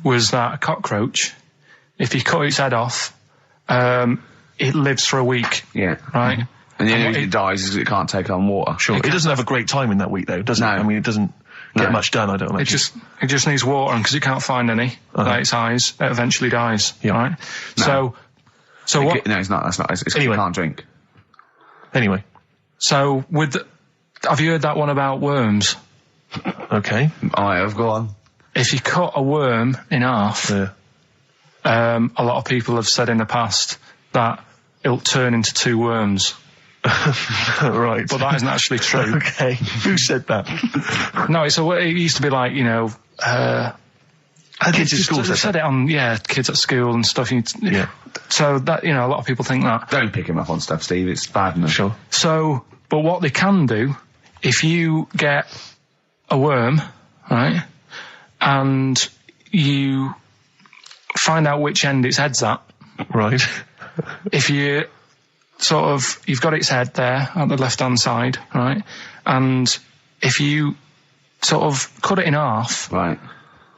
was that a cockroach, if you cut its head off, it lives for a week. Yeah. Right? And the only reason it dies is because it can't take on water. Sure. It doesn't have a great time in that week, though, does it? I mean, it doesn't get much done, I don't imagine. It just needs water, and because it can't find any at its eyes, it eventually dies. Yeah. Right? No. So what? No, it's not. That's not. It's anyway. You can't drink. Anyway. So have you heard that one about worms? Okay. I have. Go on. If you cut a worm in half, a lot of people have said in the past that it'll turn into 2 worms. Right. But that isn't actually true. Okay. Who said that? No, it used to be like, kids at school said it on, kids at school and stuff. So that, a lot of people think that. Don't pick him up on stuff, Steve. It's bad enough. Sure. So, but what they can do, if you get a worm, right, and you find out which end its head's at. Right. If you you've got its head there at the left-hand side, right, and if you sort of cut it in half. Right.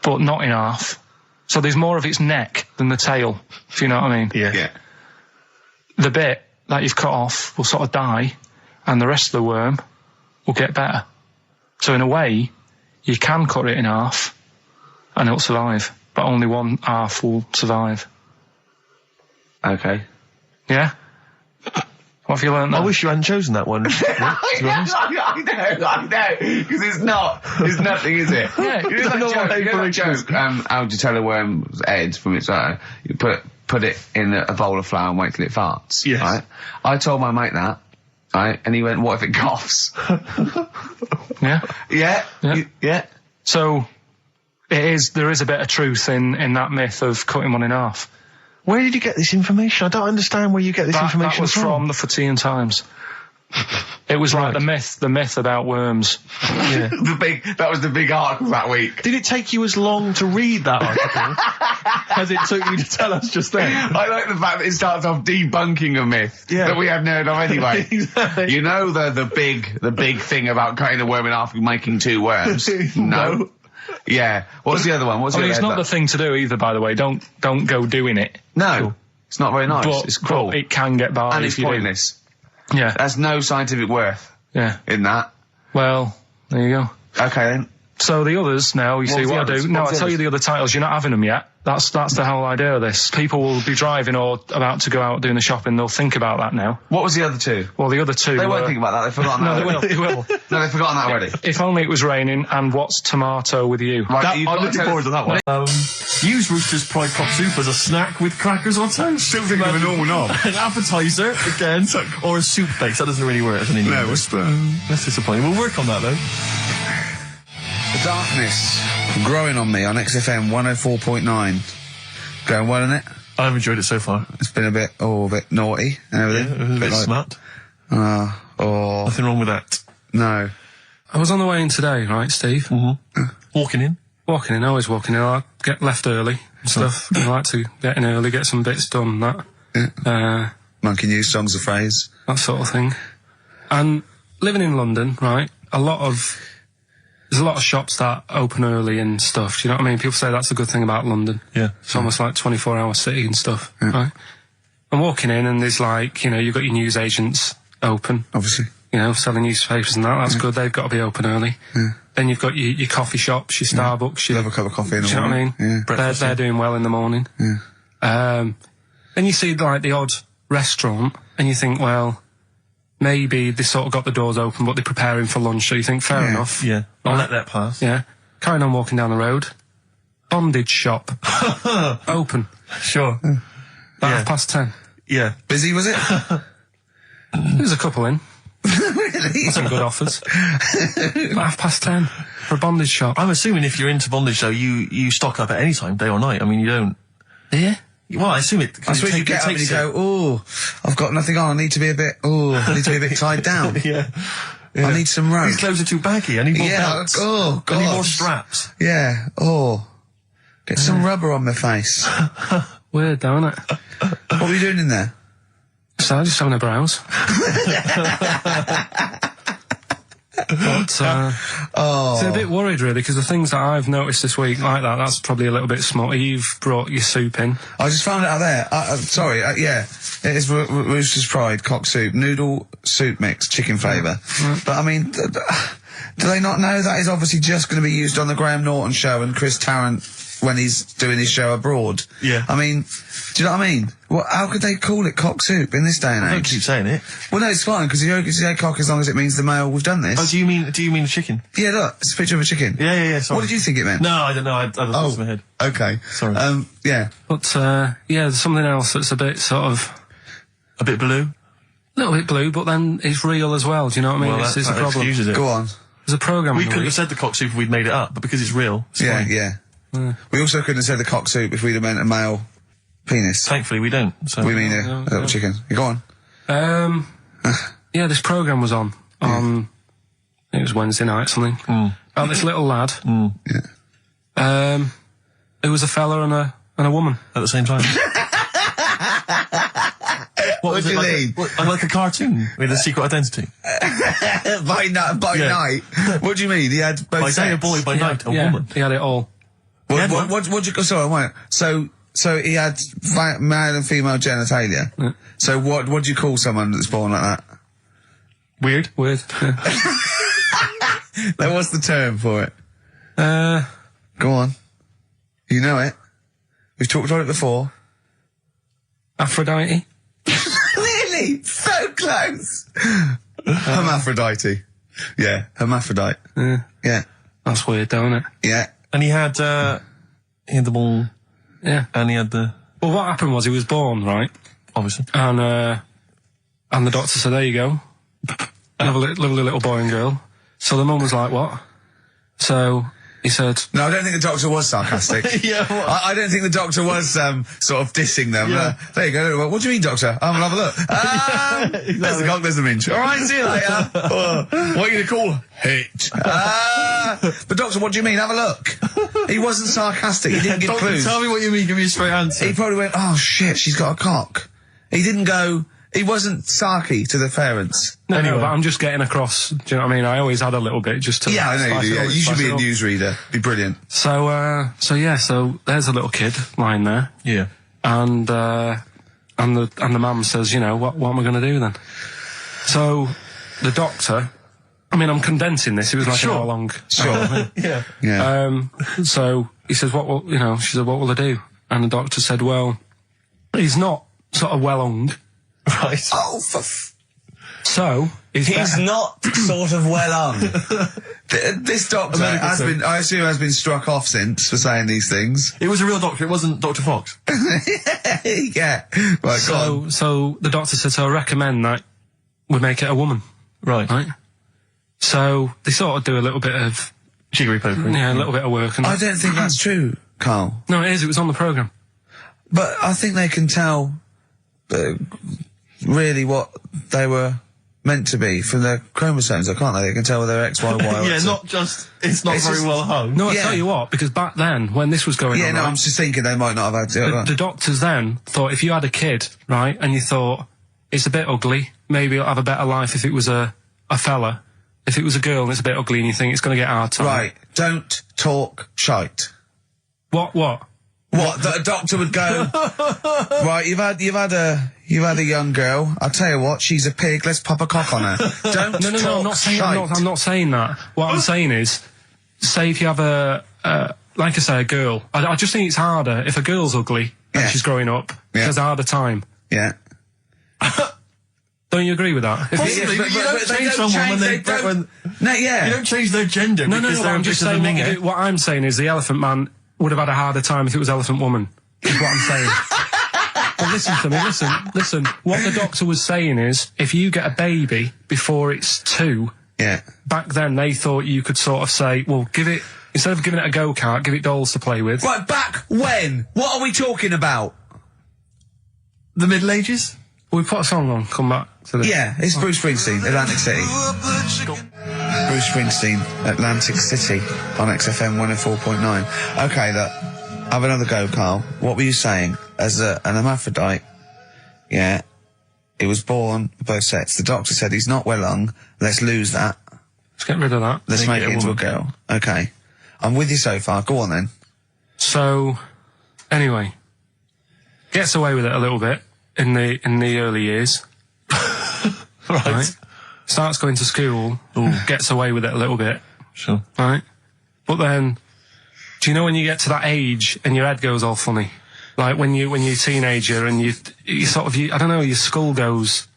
But not in half. So there's more of its neck than the tail, if you know what I mean. Yeah. The bit that you've cut off will sort of die, and the rest of the worm will get better. So in a way, you can cut it in half, and it'll survive, but only one half will survive. Okay. Yeah? What have you learned there? I wish you hadn't chosen that one. I know, because it's not. There's nothing, is it? Yeah. You know that joke, how would you tell a worm's head from its eye? You put it in a bowl of flour and wait till it farts. Yes. Right? I told my mate that, right? And he went, what if it coughs? Yeah? Yeah. So, there is a bit of truth in that myth of cutting one in half. Where did you get this information? I don't understand where you get this information That was from the Fortean Times. It was like the myth about worms. Yeah. That was the big article that week. Did it take you as long to read that article as it took you to tell us just then? I like the fact that it starts off debunking a myth that we hadn't heard of anyway. Exactly. You know the big thing about cutting a worm in half and making 2 worms? No. Yeah. What's the other one? It's not the thing to do either, by the way. Don't go doing it. No. It's not very nice. It's cruel. But it can get by. And it's pointless. Yeah. There's no scientific worth. Yeah. In that. Well, there you go. Okay then. So the others now, you see what I do. No, I tell you the other titles. You're not having them yet. That's the whole idea of this. People will be driving or about to go out doing the shopping. They'll think about that now. What was the other 2? Well, the other 2. They won't think about that. They've forgotten that. No, they will. No, they've forgotten that already. If only it was raining. And what's tomato with you? Right, I'm looking forward to that one. Use Rooster's Pride Pop Soup as a snack with crackers or toast. Still thinking of a normal knob. An appetizer, again, or a soup base. That doesn't really work as an Indian. No, That's disappointing. We'll work on that, though. Darkness, growing on me on XFM 104.9. Going well, isn't it? I've enjoyed it so far. It's been a bit naughty and everything. Yeah, a bit smart. Nothing wrong with that. No. I was on the way in today, right, Steve? Mm-hmm. Walking in, always walking in. I get left early and stuff. I like to get in early, get some bits done, that. Yeah. Monkey News, songs of phrase. That sort of thing. And living in London, right, there's a lot of shops that open early and stuff. Do you know what I mean? People say that's a good thing about London. Yeah. It's almost like 24-hour city and stuff, right? I'm walking in and there's like, you've got your news agents open. Obviously. Selling newspapers and that. That's good. They've got to be open early. Yeah. Then you've got your coffee shops, your Starbucks. Have a cup of coffee in the morning. You know what I mean? Yeah. They're doing well in the morning. Yeah. Then you see like the odd restaurant and you think, well, maybe they sort of got the doors open, but they're preparing for lunch. So you think, fair enough. Yeah. I'll let that pass. Yeah. Carrying on walking down the road. Bondage shop. Open. Sure. About 10:30. Yeah. Busy, was it? There's a couple in. Really? Some good offers. About 10:30 for a bondage shop. I'm assuming if you're into bondage, though, you stock up at any time, day or night. I mean, you don't. Yeah. Well, I assume it. I suppose you get up and you go, I've got nothing on. I need to be a bit tied down. Yeah. I need some rope. These clothes are too baggy. I need more belts. Oh, God. I need more straps. Yeah. Get some rubber on my face. Weird, though, isn't it? What were you doing in there? So just having a browse. But, so a bit worried really, because the things that I've noticed this week like that's probably a little bit smutty. You've brought your soup in. I just found it out there. Sorry, yeah. It is Rooster's Pride, cock soup, noodle soup mix, chicken flavour. But I mean, do they not know that is obviously just going to be used on the Graham Norton show and Chris Tarrant when he's doing his show abroad? Yeah. I mean, do you know what I mean? Well, how could they call it cock soup in this day and age? Don't keep saying it. Well, no, it's fine, because you can say cock as long as it means the male, we've done this. Oh, do you mean the chicken? Yeah, look, it's a picture of a chicken. Yeah, sorry. What did you think it meant? No, I don't know, I don't know, it's in my head. Okay. Sorry. Yeah. But, there's something else that's a bit sort of... A bit blue? A little bit blue, but then it's real as well, do you know what I mean? Well, it's a that problem. excuses it. Go on. There's a programme We couldn't have said the cock soup if we'd made it up, but because it's real, it's fine. Yeah. We also couldn't have said the cock soup if we'd have meant a male penis. Thankfully we don't. So. We mean a little chicken. You go on. This programme was on. It was Wednesday night, something. About this little lad. Yeah. It was a fella and a woman. At the same time. What do you mean? Like a cartoon with a secret identity. By night. What do you mean? He had both by sex? day a boy, by night a woman. He had it all. What you sorry, wait. So he had male and female genitalia. Yeah. So what do you call someone that's born like that? Weird. Yeah. Now, what's the term for it? Go on. You know it. We've talked about it before. Aphrodite. Really? So close. Hermaphrodite. Yeah, hermaphrodite. Yeah. That's weird, though, isn't it? Yeah. And he had the ball. Yeah. And he had the... Well, what happened was he was born, right? Obviously. And the doctor said, there you go. Lovely little boy and girl. So the mum was like, what? So he said... No, I don't think the doctor was sarcastic. Yeah, what? I don't think the doctor was sort of dissing them. Yeah. There you go. What do you mean, doctor? I'm gonna have a look. Exactly. There's the cock, there's the minch. All right, see you later. What are you going to call it? But doctor, what do you mean? Have a look. He wasn't sarcastic. He didn't give Doctor, clues. tell me what you mean. Give me a straight answer. He probably went, oh shit, she's got a cock. He didn't go... He wasn't sarky to the parents. No, but I'm just getting across, do you know what I mean? I always had a little bit just to... Yeah, I know you do. Yeah. You should be a news. newsreader. Be brilliant. So there's a little kid lying there. Yeah. And the mum says, what am I going to do then? So the doctor, I mean, I'm condensing this. It was like an hour long. Sure. Yeah. So he says, she said, what will I do? And the doctor said, well, he's not sort of well hung. Right. Oh, so he's not sort of well on. This doctor has been struck off since for saying these things. It was a real doctor. It wasn't Dr. Fox. Yeah. Right. So the doctor said, so I recommend that we make it a woman. Right. So they sort of do a little bit of Chicory pokery. Yeah, a little bit of work. And I don't think that's true, Carl. No, it is. It was on the programme. But I think they can tell really what they were meant to be from their chromosomes, can't they? They can tell whether they're X, Y, Y, or Yeah, X. not just, it's not very well hung. No, I tell you what, because back then, when this was going on... Yeah, no, right, I'm just thinking they might not have had... the doctors then thought if you had a kid, right, and you thought, it's a bit ugly, maybe it'll have a better life if it was a fella. If it was a girl and it's a bit ugly and you think it's going to get hard time. Right, don't talk shite. What? What? That a doctor would go, right, you've had a young girl, I'll tell you what, she's a pig, let's pop a cock on her. Don't No, talk I'm not saying, shite. I'm not saying that. What I'm saying is, say if you have like I say, a girl, I just think it's harder if a girl's ugly and she's growing up, she has a harder time. Yeah. Don't you agree with that? Possibly, but you don't change someone you don't change their gender because they're I'm just saying, what I'm saying is the Elephant Man would have had a harder time if it was Elephant Woman, is what I'm saying. But listen to me, listen. What the doctor was saying is, if you get a baby before it's 2, back then they thought you could sort of say, well, instead of giving it a go-kart, give it dolls to play with. Right, back when? What are we talking about? The Middle Ages? We put a song on, come back to this. Yeah, it's Bruce Springsteen, Atlantic City. Bruce Springsteen, Atlantic City, on XFM 104.9. Okay, look, have another go, Carl. What were you saying? As an hermaphrodite, he was born with both sets. The doctor said he's not well hung, let's lose that. Let's get rid of that. Let's make it into a girl. Okay. I'm with you so far, go on then. So, anyway, gets away with it a little bit in the early years. right. Starts going to school, gets away with it a little bit. Sure. Right? But then, do you know when you get to that age and your head goes all funny? Like when you're a teenager and you sort of, I don't know, your skull goes...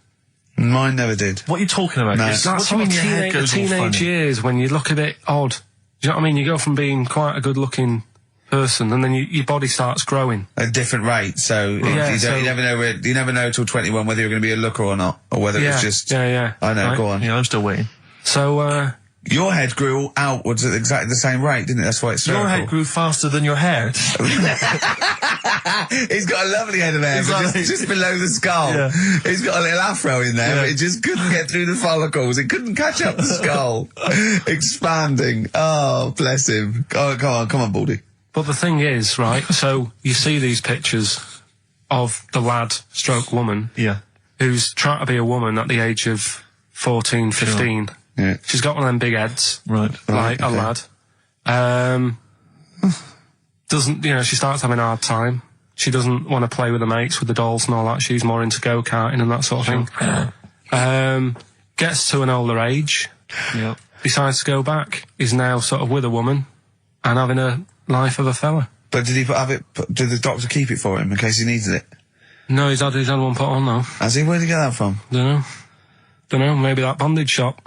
Mine never did. What are you talking about? No. What That's do you mean your head the goes all teenage funny? years when you look a bit odd. Do you know what I mean? You go from being quite a good-looking person and then your body starts growing. At a different rate, so, you never know till 21 whether you're going to be a looker or not, or whether it's just... Yeah. I know, right. go on. Yeah, I'm still waiting. So, your head grew outwards at exactly the same rate, didn't it? That's why it's Your head grew faster than your hair. He's got a lovely head of hair, but just below the skull. Yeah. He's got a little afro in there, but it just couldn't get through the follicles. It couldn't catch up the skull. Expanding. Oh, bless him. Oh, come on, Baldy. but the thing is, right, so you see these pictures of the lad stroke woman who's trying to be a woman at the age of 14, 15. Sure. Yeah. She's got one of them big heads. Right. Like a lad. Doesn't, you know, she starts having a hard time. She doesn't want to play with the mates, with the dolls and all that. She's more into go-karting and that sort of thing. Gets to an older age. Yep. Decides to go back. Is now sort of with a woman and having a life of a fella. But did did the doctor keep it for him in case he needed it? No, he's had one put on though. Has he? Where'd he get that from? Dunno, maybe that bondage shop.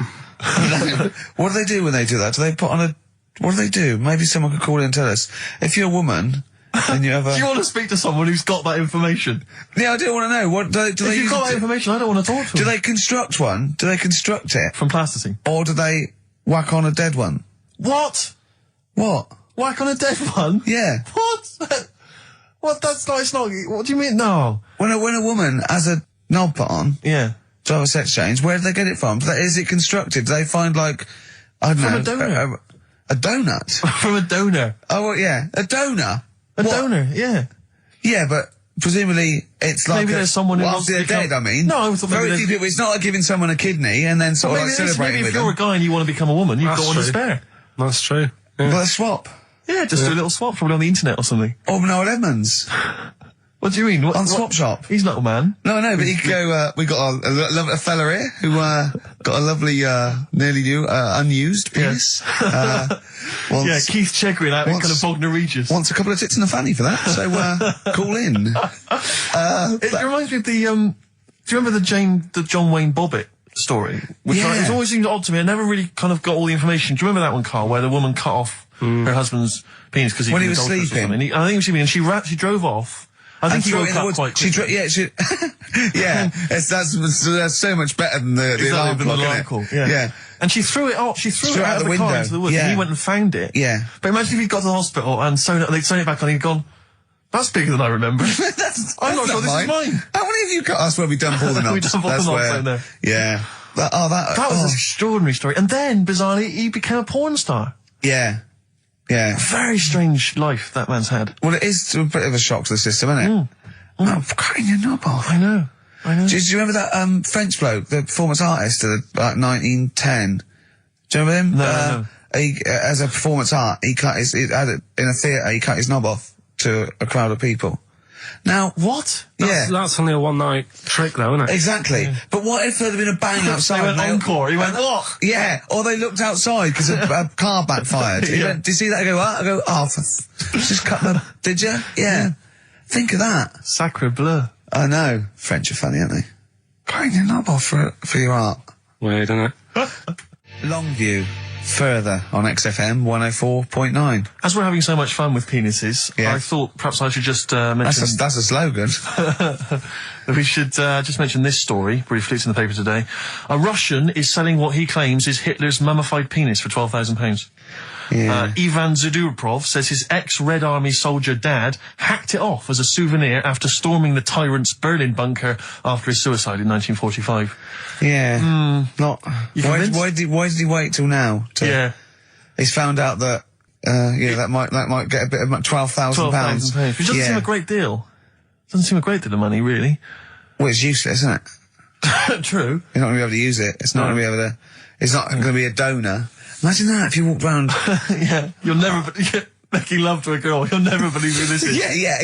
What do they do when they do that? Do they put on what do they do? Maybe someone could call in and tell us. If you're a woman, and you have a... Do you want to speak to someone who's got that information? Yeah, I do want to know. What do they If you've got that information, I don't want to talk to Do them. they construct one? Do they construct it? From plasticine. Or do they whack on a dead one? What? What? Whack on a dead one? Yeah. What? What? That's not, it's not, what do you mean? No. When a woman has a knob put on... Yeah. To have a sex change, where do they get it from? Is it constructed? Do they find, like, I don't know... From a donor. A donut? From a donor. Oh, well, yeah. A donor? A donor, yeah. Yeah, but presumably it's like... Maybe there's someone who well, wants after to they're dead, I mean. No, I thought very maybe few people. It's not like giving someone a kidney and then sort of like celebrating maybe with if you're them. a guy and you want to become a woman, you've got one to spare. That's true. Yeah. Well, a swap. Yeah, just do a little swap, probably on the internet or something. Or Noel Edmonds. What do you mean? On Swap Shop. He's not a man. No, but he could go, we got a fella here who, got a lovely, nearly new, unused penis. Yeah, Keith Chegwin out in kind of Bognor Regis. Wants a couple of tits and a fanny for that, so, call in. It reminds me of the, do you remember the John Wayne Bobbitt story? Which it's always seemed odd to me. I never really kind of got all the information. Do you remember that one, Carl, where the woman cut off her husband's penis because when he was sleeping? I think he was sleeping, and she drove off I think and he threw it woke in the up woods. quite She quickly. yeah. That's so much better than the alarm Exactly, clock, the isn't alarm it? call, yeah. And she threw it out. She threw it out of the car into the woods, and he went and found it. Yeah. But imagine if he'd got to the hospital and they'd sewn it back on, and he'd gone, that's bigger than I remember. I'm not sure this is mine. How many of you got us where we dump all the knobs? We dump all the knobs in there. Yeah. That was an extraordinary story. And then, bizarrely, he became a porn star. Yeah. Yeah. Very strange life that man's had. Well, it is a bit of a shock to the system, isn't it? Oh, cutting your knob off. I know. Do you remember that French bloke, the performance artist of like 1910? Do you remember him? No. He, as a performance art, he cut his, in a theatre, he cut his knob off to a crowd of people. Now, what? That's only a one-night trick, though, isn't it? Exactly. Yeah. But what if there had been a bang outside? They went encore. He went, what? Yeah. Or they looked outside because a car backfired. He went, did you see that? I go, what? I go, just cut the... Did you? Yeah. Think of that. Sacre bleu. I know. French are funny, aren't they? Cutting your knob off for your art. Weird, isn't it? Longview. Further on XFM 104.9. As we're having so much fun with penises, I thought perhaps I should just mention... That's a slogan. We should just mention this story, briefly. It's in the paper today. A Russian is selling what he claims is Hitler's mummified penis for £12,000. Yeah. Ivan Zadurprov says his ex-Red Army soldier dad hacked it off as a souvenir after storming the tyrant's Berlin bunker after his suicide in 1945. Yeah. Not. Why did he wait till now? He's found out that that might get a bit of £12,000. Which doesn't seem a great deal. Doesn't seem a great deal of money, really. Well, it's useless, isn't it? True. You're not going to be able to use it. It's not going to be able to. It's not going to be a donor. Imagine that if you walked round. Yeah, you'll never making love to a girl. You'll never believe who this is. Yeah.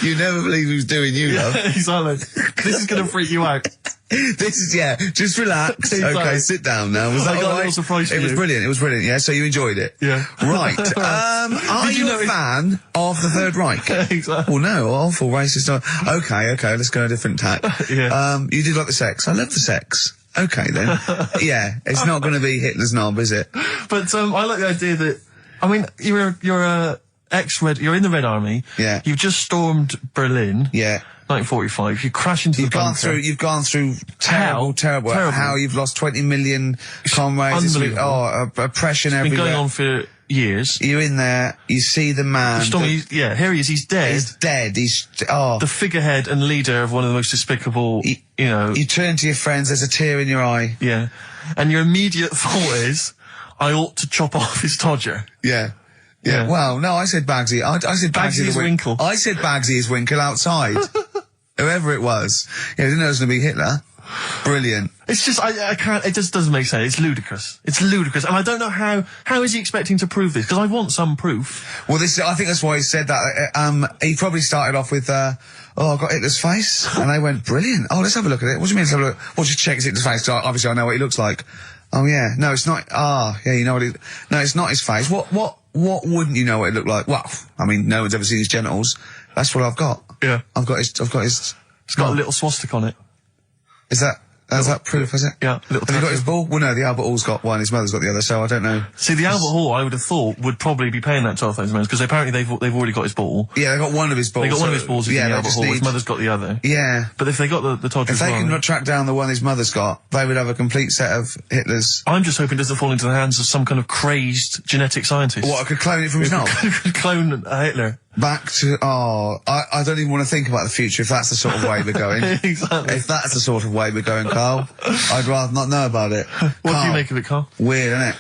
You never believe who's doing you, love. Exactly. This is going to freak you out. This is, just relax. Exactly. Okay, sit down now. Was that I got all a right? little surprise for It was you. brilliant. It was brilliant. Yeah, so you enjoyed it. Yeah. Right. Are you a fan of the Third Reich? Exactly. Well, no, awful racist. Okay, let's go a different tack. Yeah. You did like the sex. I love the sex. Okay then. Yeah, it's not going to be Hitler's knob, is it? But I like the idea that, I mean, you're you're in the Red Army. Yeah. You've just stormed Berlin. Yeah. 1945. You crash into the bunker. You've gone through terrible. How you've lost 20 million comrades. Unbelievable. Oppression It's been everywhere. going on for years. You're in there. You see the man. Here he is. He's dead. He's dead. The figurehead and leader of one of the most despicable. You turn to your friends. There's a tear in your eye. Yeah. And your immediate thought is, I ought to chop off his todger. Yeah. Well, no, I said Bagsy. I said Bagsy is Winkle. I said Bagsy is Winkle outside. Whoever it was. Yeah, I didn't know it was going to be Hitler. Brilliant. It's just, I can't, it just doesn't make sense. It's ludicrous. It's ludicrous. And I don't know how is he expecting to prove this? Because I want some proof. Well, I think that's why he said that. He probably started off with, I've got Hitler's face. And they went, brilliant. Oh, let's have a look at it. What do you mean let's have a look? Well, just check Hitler's face. 'Cause obviously I know what he looks like. Oh, yeah. No, it's not. You know what no, it's not his face. What wouldn't you know what it looked like? Well, I mean, no one's ever seen his genitals. That's what I've got. Yeah. I've got his. It's got a little swastika on it. Is that proof, is it? Yeah. Have you got his ball? Well, no, the Albert Hall's got one, his mother's got the other, so I don't know. See, the Albert Hall, I would have thought, would probably be paying that £12,000 because apparently they've already got his ball. Yeah, they got one of his balls. They got one of his balls in the Albert Hall, his mother's got the other. Yeah. But if they got the Todger if they can track down the one his mother's got, they would have a complete set of Hitler's. I'm just hoping it doesn't fall into the hands of some kind of crazed genetic scientist. What, I could clone it from his knob? Could clone Hitler. Back to, I don't even want to think about the future if that's the sort of way we're going. Exactly. If that's the sort of way we're going, Carl, I'd rather not know about it. What do you make of it, Carl? Weird, isn't it?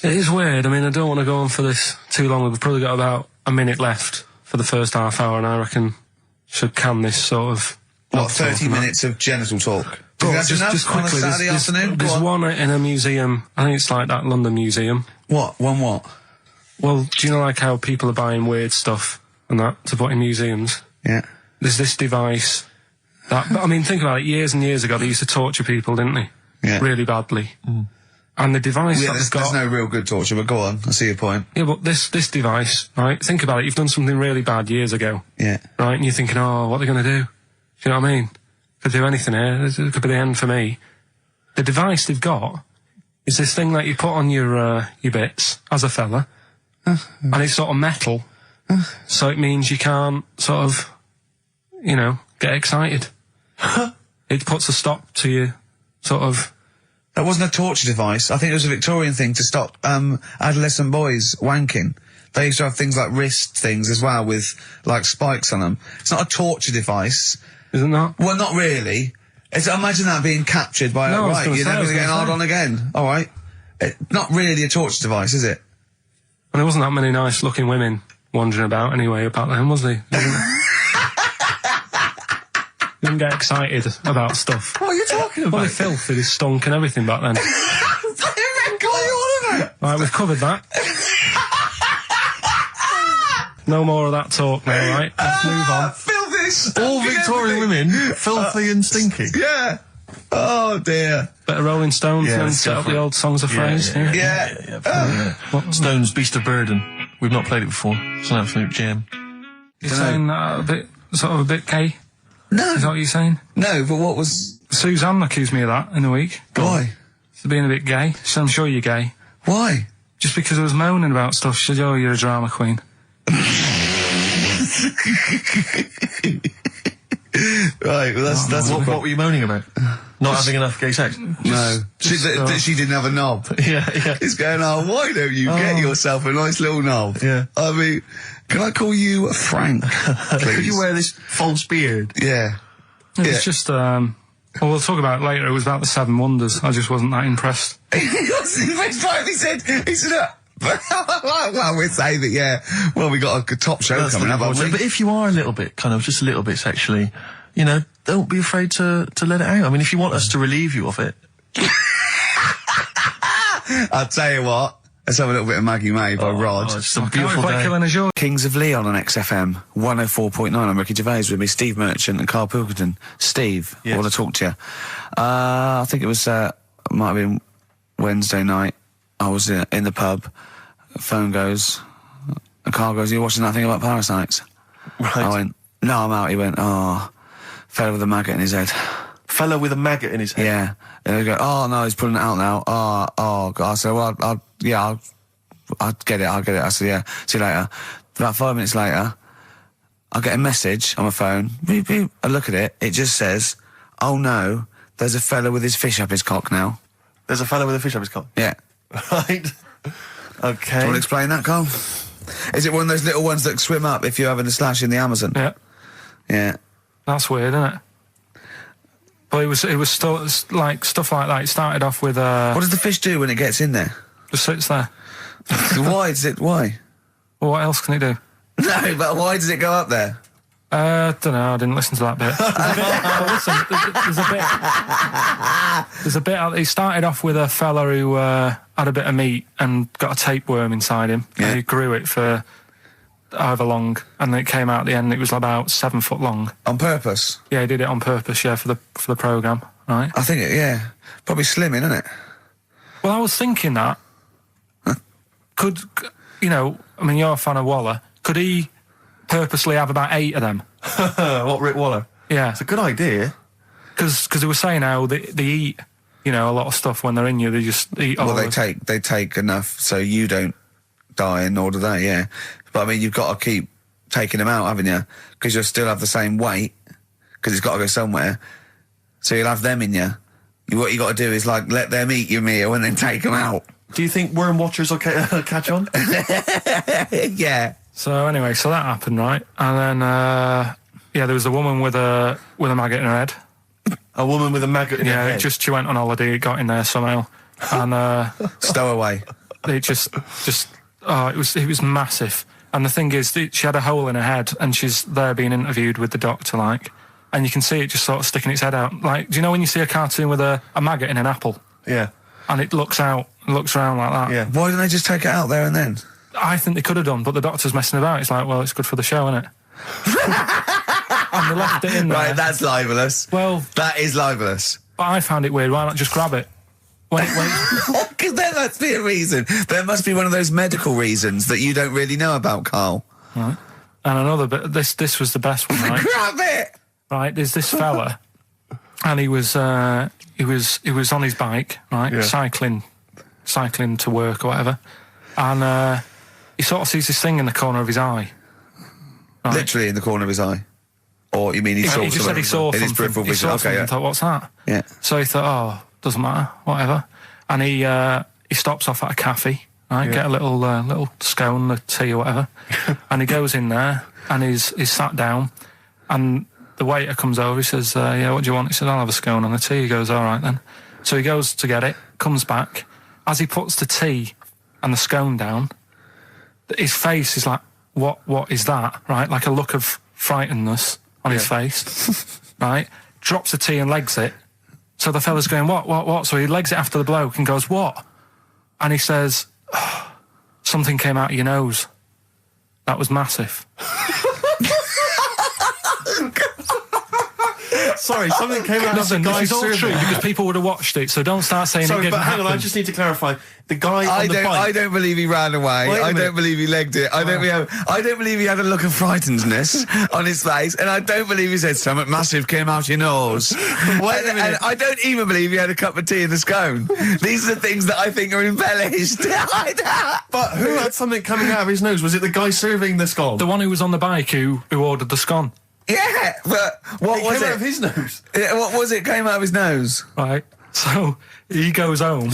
It is weird. I mean, I don't want to go on for this too long. We've probably got about a minute left for the first half hour, and I reckon should can this sort of... What, 30 minutes of genital talk? Just quickly, on a Saturday afternoon? There's one in a museum, I think it's like that London Museum. What? One what? Well, do you know like how people are buying weird stuff and that to put in museums? Yeah. There's this device that, I mean, think about it, years and years ago they used to torture people, didn't they? Yeah. Really badly. Mm. And the device that they've got... There's no real good torture, but go on, I see your point. Yeah, but this device, right, think about it, you've done something really bad years ago. Yeah. Right, and you're thinking, oh, what are they going to do? Do you know what I mean? Could do anything here, it could be the end for me. The device they've got is this thing that you put on your bits, as a fella, and it's sort of metal, so it means you can't sort of you know, get excited. It puts a stop to you, sort of. That wasn't a torture device. I think it was a Victorian thing to stop adolescent boys wanking. They used to have things like wrist things as well with, like, spikes on them. It's not a torture device. Is it not? Well, not really. Imagine that being captured by, right, you're never going to get hard on again. All right. Not really a torture device, is it? And there wasn't that many nice-looking women wandering about anyway about them, was there? Didn't get excited about stuff. What are you talking about? Well, the filth, it stunk and everything back then. Right, we've covered that. No more of that talk now, right? Let's move on. Filthy. All Victorian women, filthy and stinky. Yeah. Oh, dear. Better Rolling Stones Yeah, and let's set go up for the it. old songs of phrase. Yeah. Stones, Beast of Burden. We've not played it before. It's an absolute gem. You're saying that a bit gay? No. Is that what you're saying? No, but what was... Suzanne accused me of that in the week. Why? For being a bit gay. She said, I'm sure you're gay. Why? Just because I was moaning about stuff. She said, oh, you're a drama queen. Right, well, that's What were you moaning about? Not having enough gay sex? No. She didn't have a knob. Yeah. It's going, why don't you get yourself a nice little knob? Yeah. I mean, can I call you Frank, please? Could you wear this false beard? Yeah. It was just, well, we'll talk about it later. It was about the Seven Wonders. I just wasn't that impressed. He wasn't impressed by it. He said, well, we'd say that, yeah. Well, we got a good top show coming up, haven't we? But if you are a little bit, just a little bit sexually, you know, don't be afraid to let it out. I mean, if you want us to relieve you of it. I'll tell you what. Let's have a little bit of Maggie May by Rod. It's a beautiful day. Killing as yours. Kings of Leon on XFM 104.9. I'm Ricky Gervais with me, Steve Merchant and Karl Pilkington. Steve, I want to talk to you. I think it was, might have been Wednesday night. I was in the pub. Phone goes. And Karl goes, "You're watching that thing about parasites?" Right. I went, "No, I'm out." He went, "Oh, fella with a maggot in his head." Fella with a maggot in his head? Yeah. And they go, "Oh, no, he's pulling it out now." Oh, God. I said, "Well, I'll get it. I said, "Yeah, see you later." About 5 minutes later, I get a message on my phone. Beep, beep. I look at it. It just says, "Oh, no, there's a fella with his fish up his cock now." There's a fella with a fish up his cock? Yeah. Right. Okay. Do you want to explain that, Karl? Is it one of those little ones that swim up if you're having a slash in the Amazon? Yeah. Yeah. That's weird, isn't it? But it was still, like, stuff like that. It started off with, What does the fish do when it gets in there? just sits there. Why? Well, what else can it do? No, but why does it go up there? Don't know, I didn't listen to that bit. There's a bit, he started off with a fella who had a bit of meat and got a tapeworm inside him. Yeah. And he grew it for however long, and then it came out at the end, it was about 7 foot long. On purpose? Yeah, he did it on purpose, yeah, for the programme, right? I think, probably slimming, isn't it? Well, I was thinking that, could, you know, I mean, you're a fan of Waller, could he purposely have about 8 of them? What, Rick Waller? Yeah. It's a good idea. Because they were saying how they eat, you know, a lot of stuff when they're in you. They just eat all Well, of it. they take enough so you don't die, and nor do they, yeah. But, I mean, you've got to keep taking them out, haven't you? Because you'll still have the same weight, because it's got to go somewhere. So you'll have them in you. What you got to do is, like, let them eat your meal and then take them out. Do you think worm watchers will catch on? Yeah. So anyway, so that happened, right? And then, there was a woman with a maggot in her head. A woman with a maggot in her head? Yeah, she went on holiday, it got in there somehow. And, Stowaway. It it was massive. And the thing is, she had a hole in her head, and she's there being interviewed with the doctor, like, and you can see it just sort of sticking its head out. Like, do you know when you see a cartoon with a maggot in an apple? Yeah. And it looks around like that? Yeah. Why didn't they just take it out there and then? I think they could have done, but the doctor's messing about. It's like, well, it's good for the show, isn't it? And they left it in there. Right, that's libelous. Well... That is libelous. But I found it weird. Why not just grab it? Wait. Because there must be a reason. There must be one of those medical reasons that you don't really know about, Karl. Right. And another bit, this was the best one, right? Grab it! Right, there's this fella, and he was on his bike, right, cycling to work or whatever, and he sort of sees this thing in the corner of his eye. Right? Literally in the corner of his eye. Or you mean he saw He just said he saw in his something. peripheral He vision? saw Okay, something yeah. and thought, what's that? Yeah. So he thought, oh, doesn't matter, whatever. And he stops off at a cafe, right? Get a little scone, a tea or whatever. And he goes in there and he's sat down, and the waiter comes over. He says, yeah, what do you want? He says, I'll have a scone and a tea. He goes, all right then. So he goes to get it, comes back. As he puts the tea and the scone down, his face is like, what is that? Right? Like a look of frightenedness on his face, right? Drops the tea and legs it. So the fella's going, what? So he legs it after the bloke and goes, what? And he says, oh, something came out of your nose. That was massive. Sorry, something came out of the guy. This is all true because people would have watched it, so don't start saying it didn't but hang on, happen. I just need to clarify. The guy on the bike... I don't believe he ran away. I don't believe he legged it. I don't believe he had a look of frightenedness on his face, and I don't believe he said something massive came out your nose. And I don't even believe he had a cup of tea in the scone. These are the things that I think are embellished. But who had something coming out of his nose? Was it the guy serving the scone? The one who was on the bike who ordered the scone. Yeah, but what was it? Came out of his nose. Yeah, what was it? Came out of his nose. Right. So he goes home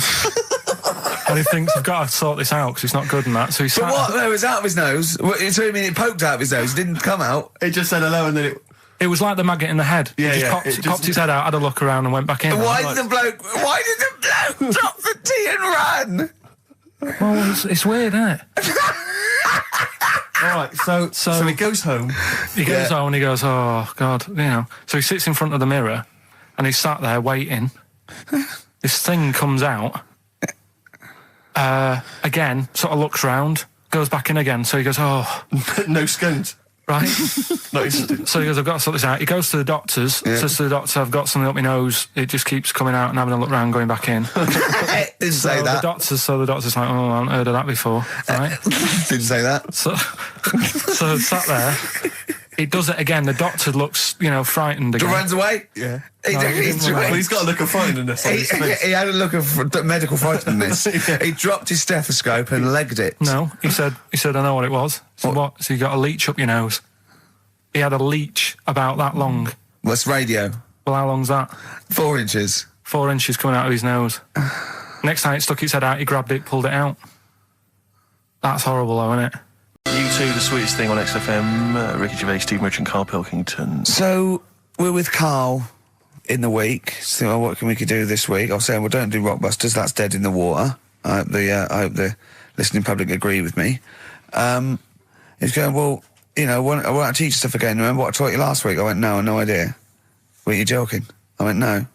and he thinks, I've got to sort this out because it's not good and that. So he But what? No, it was out of his nose. So you mean it poked out of his nose? It didn't come out. It just said hello and then it was like the maggot in the head. Yeah, he yeah. popped his head out, had a look around and went back in. Why did the bloke drop the tea and run? Well, it's weird, isn't it? All right, so he goes home. He goes home and he goes, oh, God, you know. So he sits in front of the mirror and he's sat there waiting. This thing comes out. Again, sort of looks round, goes back in again. So he goes, oh. No scones. Right. No, so he goes, I've got to sort this out. He goes to the doctors, says to the doctor, I've got something up my nose. It just keeps coming out and having a look round, going back in. Didn't say that. The doctor's like, oh, I haven't heard of that before. Right? Didn't say that. So sat there. He does it again. The doctor looks, frightened again. Runs away? Yeah. He's got a look of frightenedness on his face. He had a look of medical frightenedness. He dropped his stethoscope and legged it. No, he said, I know what it was. So what? So you got a leech up your nose. He had a leech about that long. What's radio? Well, how long's that? 4 inches. 4 inches coming out of his nose. Next time it stuck its head out, he grabbed it, pulled it out. That's horrible, though, isn't it? U2, the sweetest thing on XFM. Ricky Gervais, Steve Merchant, Karl Pilkington. So we're with Carl in the week. So what can we do this week? I was saying, well, don't do Rockbusters. That's dead in the water. I hope the listening public agree with me. He's going, well, I want to teach stuff again. Remember what I taught you last week? I went, no, no idea. Were you joking? I went, no.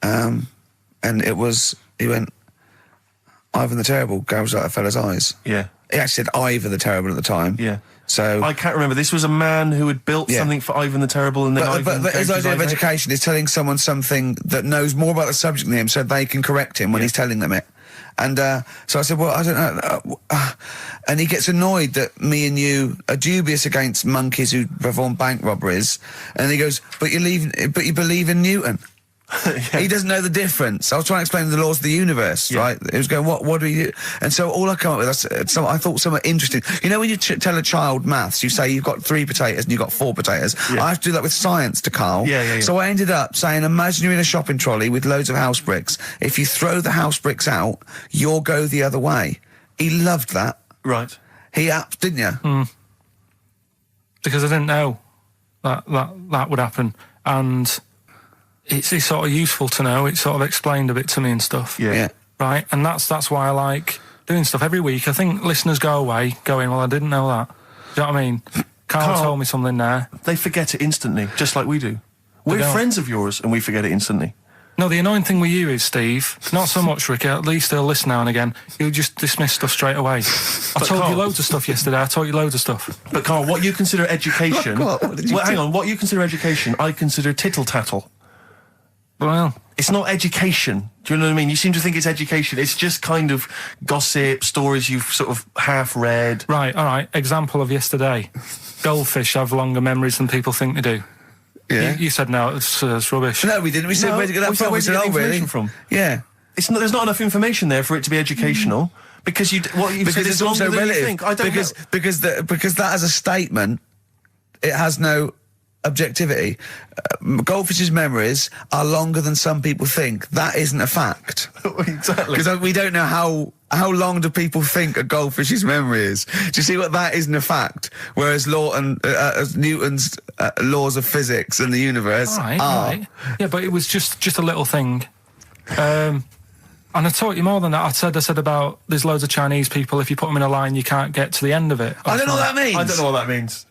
And it was, he went, Ivan the Terrible goes out a fella's eyes. Yeah. He actually said Ivan the Terrible at the time. Yeah. So I can't remember. This was a man who had built something for Ivan the Terrible, and then But his idea of education is telling someone something that knows more about the subject than him, so they can correct him when he's telling them it. And so I said, well, I don't know. And he gets annoyed that me and you are dubious against monkeys who perform bank robberies. And he goes, but you believe in Newton. He doesn't know the difference. I was trying to explain the laws of the universe, right? He was going, what do you do? And so all I come up with, I thought somewhat interesting. You know when you tell a child maths, you say you've got 3 potatoes and you've got 4 potatoes. I have to do that with science to Carl. So I ended up saying, imagine you're in a shopping trolley with loads of house bricks. If you throw the house bricks out, you'll go the other way. He loved that. Right. He upped, didn't you? Mm. Because I didn't know that would happen. And it's sort of useful to know. It sort of explained a bit to me and stuff. Yeah. Right? And that's why I like doing stuff every week. I think listeners go away going, well, I didn't know that. Do you know what I mean? Carl told me something there. They forget it instantly, just like we do. We're friends of yours and we forget it instantly. No, the annoying thing with you is, Steve, not so much, Ricky, at least he'll listen now and again, he'll just dismiss stuff straight away. I told you loads of stuff yesterday, I taught you loads of stuff. But Carl, what you consider education... hang on, what you consider education, I consider tittle-tattle. Well, it's not education. Do you know what I mean? You seem to think it's education. It's just kind of gossip, stories you've sort of half read. Right, all right. Example of yesterday. Goldfish have longer memories than people think they do. Yeah. You said no, it's rubbish. No, we didn't. We said, where'd you get that from? We said, oh, really? From? Yeah. There's not enough information there for it to be educational. Because what you've said is also longer than relative. you think. I don't know. Because that as a statement, it has no objectivity. Goldfish's memories are longer than some people think. That isn't a fact. Exactly. Because we don't know how long do people think a goldfish's memory is. Do you see what that isn't a fact? Whereas Newton's laws of physics and the universe are. Right. Yeah, but it was just a little thing. And I taught you more than that. I said about there's loads of Chinese people. If you put them in a line, you can't get to the end of it. I don't know what that means. I don't know what that means.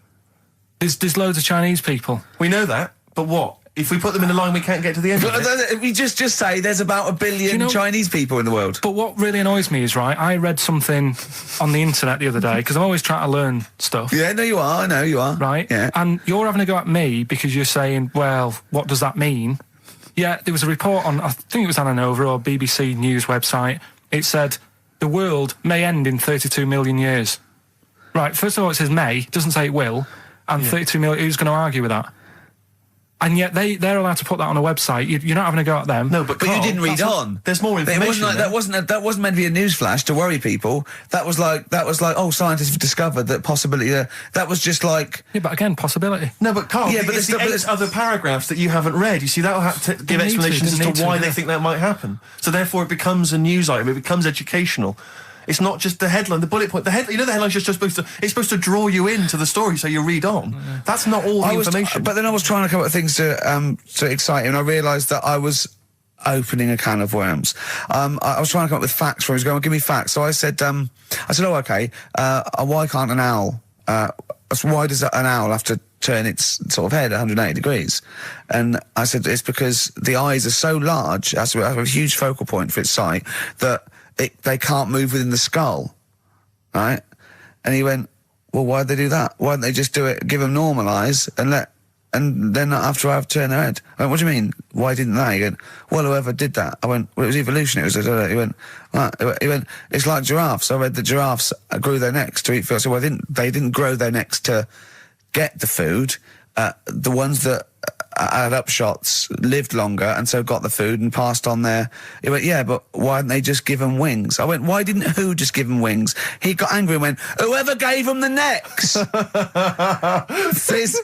There's loads of Chinese people. We know that, but what? If we put them in a line, we can't get to the end of it? We just say there's about 1 billion Chinese people in the world. But what really annoys me is, right, I read something on the internet the other day, because I'm always trying to learn stuff. Yeah, no, you are. I know you are. Right? Yeah. And you're having a go at me because you're saying, well, what does that mean? Yeah, there was a report on, I think it was on Anova or BBC News website. It said, the world may end in 32 million years. Right, first of all, it says may, it doesn't say it will. And 32 million, who's going to argue with that? And yet they're allowed to put that on a website. You're not having a go at them. No, but you didn't read on. There's more information. That wasn't meant to be a newsflash to worry people. That was like, oh, scientists have discovered that possibility. That was just like. Yeah, but again, possibility. No, but Carl, yeah, but there's other paragraphs that you haven't read. You see, that'll have to give explanations as to why they think that might happen. So therefore, it becomes a news item. It becomes educational. It's not just the headline, the bullet point. The headline's just supposed to draw you into the story so you read on. That's not all the information. But then I was trying to come up with things to excite him, and I realised that I was opening a can of worms. I was trying to come up with facts for him. He was going, give me facts. So I said, oh, okay, why can't an owl, why does an owl have to turn its sort of head 180 degrees? And I said, it's because the eyes are so large, it has to have a huge focal point for its sight, that they can't move within the skull, right? And he went, well, why'd they do that? Why didn't they just do it, give them normal eyes, and then after I've turned their head? I went, what do you mean? Why didn't they? He went, well, whoever did that. I went, well, it was evolutionary. He went, it's like giraffes. I read that giraffes grew their necks to eat food. So they didn't grow their necks to get the food. The ones that had upshots lived longer and so got the food and passed on their. He went, yeah, but why didn't they just give them wings? I went, why didn't who just give them wings? He got angry and went, whoever gave them the necks.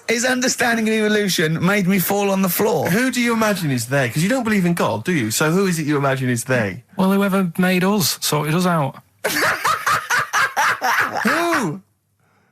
his understanding of evolution made me fall on the floor. Who do you imagine is they? Because you don't believe in God, do you? So who is it you imagine is they? Well, whoever made us sorted us out. Who?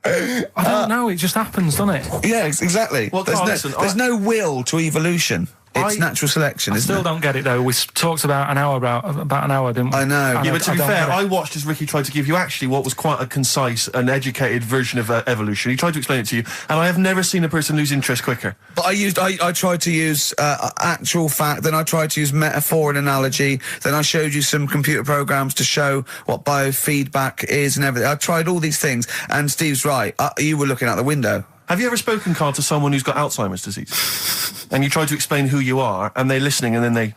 I don't know, it just happens, doesn't it? Yeah, exactly. Well, there's no will to evolution. It's natural selection, isn't it? I still don't get it, though. We talked about an hour, didn't we? I know. Yeah, but to be fair, I watched as Ricky tried to give you actually what was quite a concise and educated version of evolution. He tried to explain it to you, and I have never seen a person lose interest quicker. But I tried to use actual fact, then I tried to use metaphor and analogy, then I showed you some computer programs to show what biofeedback is and everything. I tried all these things, and Steve's right. You were looking out the window. Have you ever spoken, Carl, to someone who's got Alzheimer's disease? And you try to explain who you are, and they're listening, and then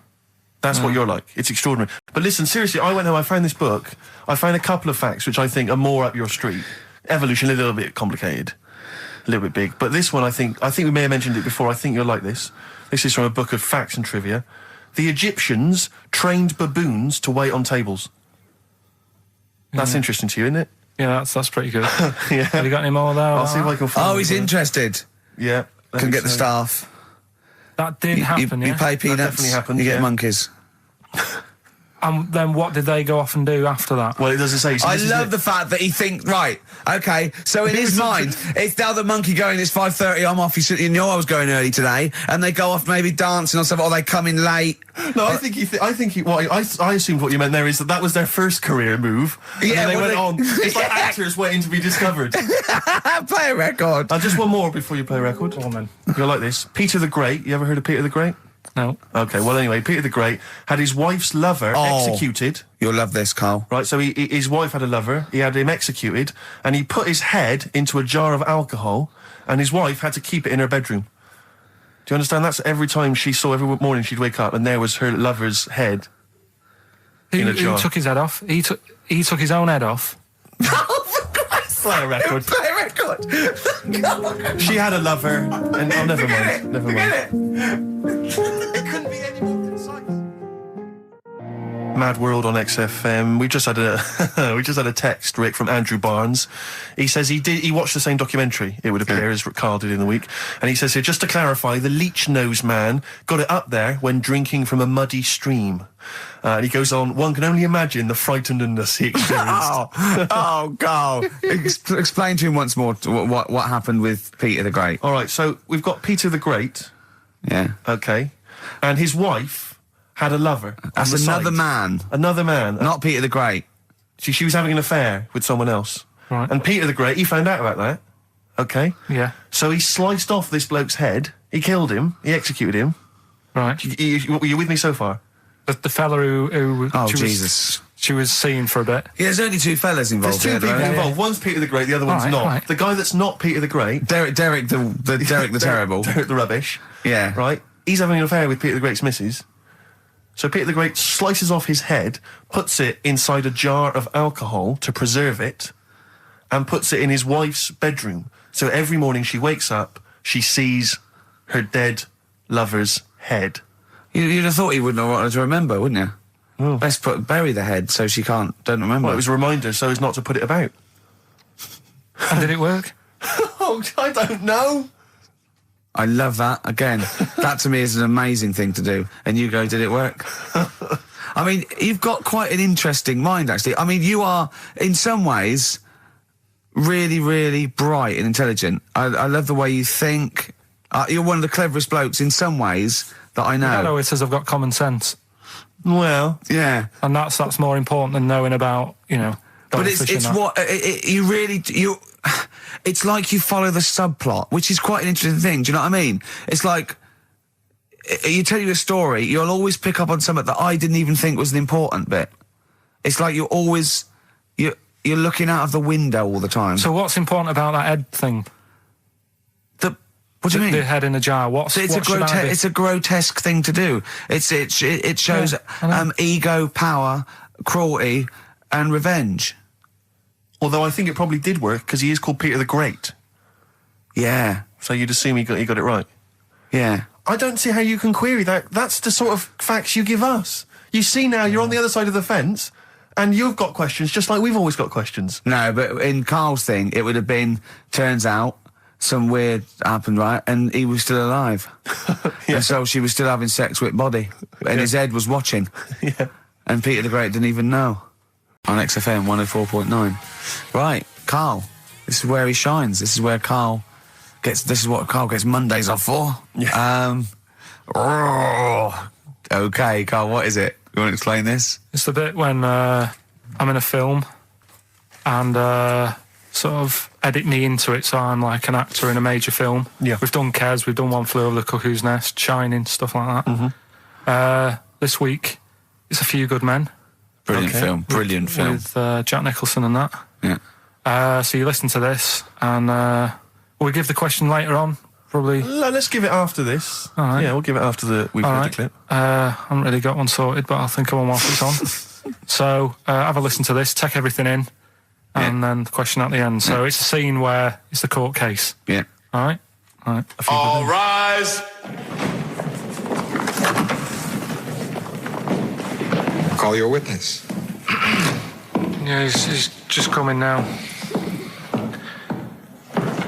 that's what you're like. It's extraordinary. But listen, seriously, I went home, I found this book, I found a couple of facts which I think are more up your street. Evolution, a little bit complicated, a little bit big. But this one, I think we may have mentioned it before, I think you'll like this. This is from a book of facts and trivia. The Egyptians trained baboons to wait on tables. That's interesting to you, isn't it? Yeah, that's pretty good. Yeah. Have you got any more there? I'll see if I can find he's interested. Yeah. Can get the staff. That did happen, You pay peanuts, that definitely happened, you get monkeys. And then what did they go off and do after that? Well, it doesn't say. So I love the fact that he thinks, right, okay, so in his mind, it's now the monkey going, it's 5:30, I'm off, you know I was going early today, and they go off maybe dancing or something, or they come in late. No, I assumed what you meant there is that was their first career move, and then they went on. It's like actors waiting to be discovered. Play a record. Just one more before you play a record. Oh, man. You'll like this. Peter the Great, you ever heard of Peter the Great? No. Okay, well anyway, Peter the Great had his wife's lover executed. You'll love this, Carl. Right, so his wife had a lover, he had him executed, and he put his head into a jar of alcohol, and his wife had to keep it in her bedroom. Do you understand? That's every time every morning she'd wake up, and there was her lover's head in a jar. Who took his head off? He took his own head off. Play a record. Play a record. She had a lover, and never mind. It couldn't be any more concise. Mad World on XFM. We just had a text, Rick, from Andrew Barnes. He says he watched the same documentary, it would appear, as Carl did in the week. And he says here, just to clarify, the leech nose man got it up there when drinking from a muddy stream. And he goes on, one can only imagine the frightenedness he experienced. Carl. Explain to him once more what happened with Peter the Great. All right, so we've got Peter the Great. Yeah. Okay. And his wife had a lover. That's another man. Another man. Not Peter the Great. She was having an affair with someone else. Right. And Peter the Great, he found out about that. Okay. Yeah. So he sliced off this bloke's head. He killed him. He executed him. Right. You with me so far? The fella who Jesus. She was seeing for a bit. Yeah, there's only two fellas involved. There's two here, people involved. One's Peter the Great, the other one's not. Right. The guy that's not Peter the Great, Derek the terrible. Derek the rubbish. Yeah. Right. He's having an affair with Peter the Great's missus. So Peter the Great slices off his head, puts it inside a jar of alcohol to preserve it, and puts it in his wife's bedroom. So every morning she wakes up, she sees her dead lover's head. You'd have thought he wouldn't have wanted to remember, wouldn't you? Oh. Best bury the head so she don't remember. Well, it was a reminder so as not to put it about. And did it work? Oh, I don't know. I love that. Again, that to me is an amazing thing to do. And you go, did it work? I mean, you've got quite an interesting mind, actually. I mean, you are, in some ways, really, really bright and intelligent. I love the way you think. You're one of the cleverest blokes in some ways that I know. Hello, it says I've got common sense. Well, yeah. And that's more important than knowing about, But it's what it's like you follow the subplot, which is quite an interesting thing. Do you know what I mean? It's like you tell you a story, you'll always pick up on something that I didn't even think was an important bit. It's like you're looking out of the window all the time. So what's important about that head thing? What do you mean? The head in a jar. It's a grotesque thing to do. It shows ego, power, cruelty, and revenge. Although I think it probably did work because he is called Peter the Great. Yeah. So you'd assume he got it right. Yeah. I don't see how you can query that. That's the sort of facts you give us. You see now, you're on the other side of the fence, and you've got questions just like we've always got questions. No, but in Carl's thing, it would have been, turns out, some weird happened, right? And he was still alive. Yeah. And so she was still having sex with body. And his head was watching. Yeah. And Peter the Great didn't even know. On XFM 104.9. Right, Carl. This is where he shines. This is what Carl gets Mondays off for. Yeah. Okay, Carl, what is it? You want to explain this? It's the bit when I'm in a film and sort of edit me into it, so I'm like an actor in a major film. Yeah. We've done Kes, we've done One Flew Over the Cuckoo's Nest, Shining, stuff like that. Mm-hmm. This week, it's A Few Good Men. Brilliant film. With Jack Nicholson and that. Yeah. So you listen to this, and will we give the question later on? Probably. Let's give it after this. All right. Yeah, we'll give it after we've heard the clip. I haven't really got one sorted, but I'll think of one whilst it's on. So have a listen to this, take everything in, and then the question at the end. So it's a scene where it's the court case. Yeah. All right? All right. All rise. Call your witness. Yeah, he's just coming now.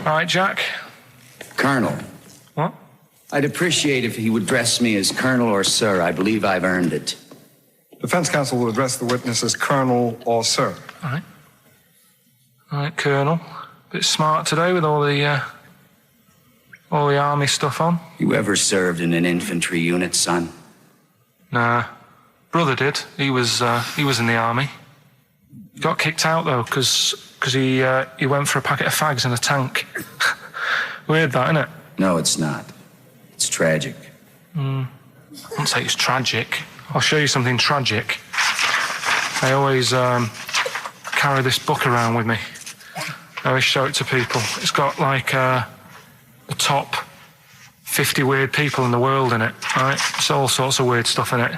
All right, Jack. Colonel. What? I'd appreciate if he would address me as Colonel or Sir. I believe I've earned it. Defense counsel will address the witness as Colonel or Sir. All right. All right, Colonel. Bit smart today with all the army stuff on. You ever served in an infantry unit, son? Nah. Brother did. He was in the army. Got kicked out though, because he went for a packet of fags in a tank. Weird that, isn't it? No, it's not. It's tragic. I wouldn't say it's tragic. I'll show you something tragic. I always carry this book around with me. I always show it to people. It's got like the top 50 weird people in the world in it, right? It's all sorts of weird stuff in it.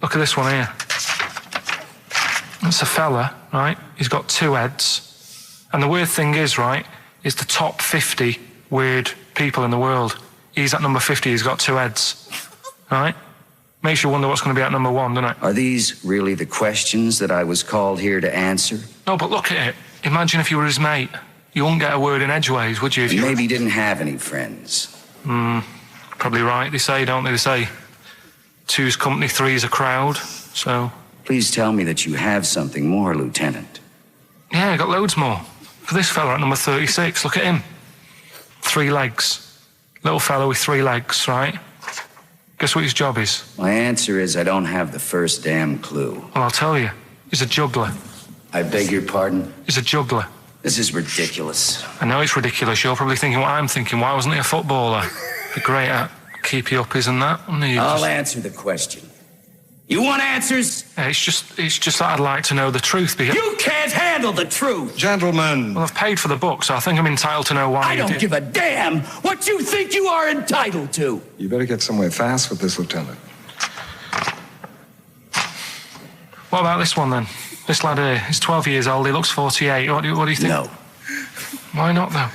Look at this one here. It's a fella, right? He's got two heads. And the weird thing is, right, is the top 50 weird people in the world. He's at number 50, he's got two heads. Right? Makes you wonder what's going to be at number 1, doesn't it? Are these really the questions that I was called here to answer? No, but look at it. Imagine if you were his mate. You wouldn't get a word in edgeways, would you? If you maybe he didn't have any friends. Probably right. They say, don't they? They say 2's company, 3's a crowd. So. Please tell me that you have something more, Lieutenant. Yeah, I got loads more. For this fella at number 36, look at him. 3 legs. Little fella with 3 legs, right? Guess what his job is? My answer is I don't have the first damn clue. Well, I'll tell you. He's a juggler. I beg your pardon? He's a juggler. This is ridiculous. I know it's ridiculous. You're probably thinking what I'm thinking. Why wasn't he a footballer? Be great at keepy uppies and that. I'll answer the question. You want answers? Yeah, it's just that I'd like to know the truth. Because you can't handle the truth! Gentlemen. Well, I've paid for the book, so I think I'm entitled to know why I don't give a damn what you think you are entitled to! You better get somewhere fast with this, Lieutenant. What about this one, then? This lad here, he's 12 years old, he looks 48. What do you think? No. Why not, though?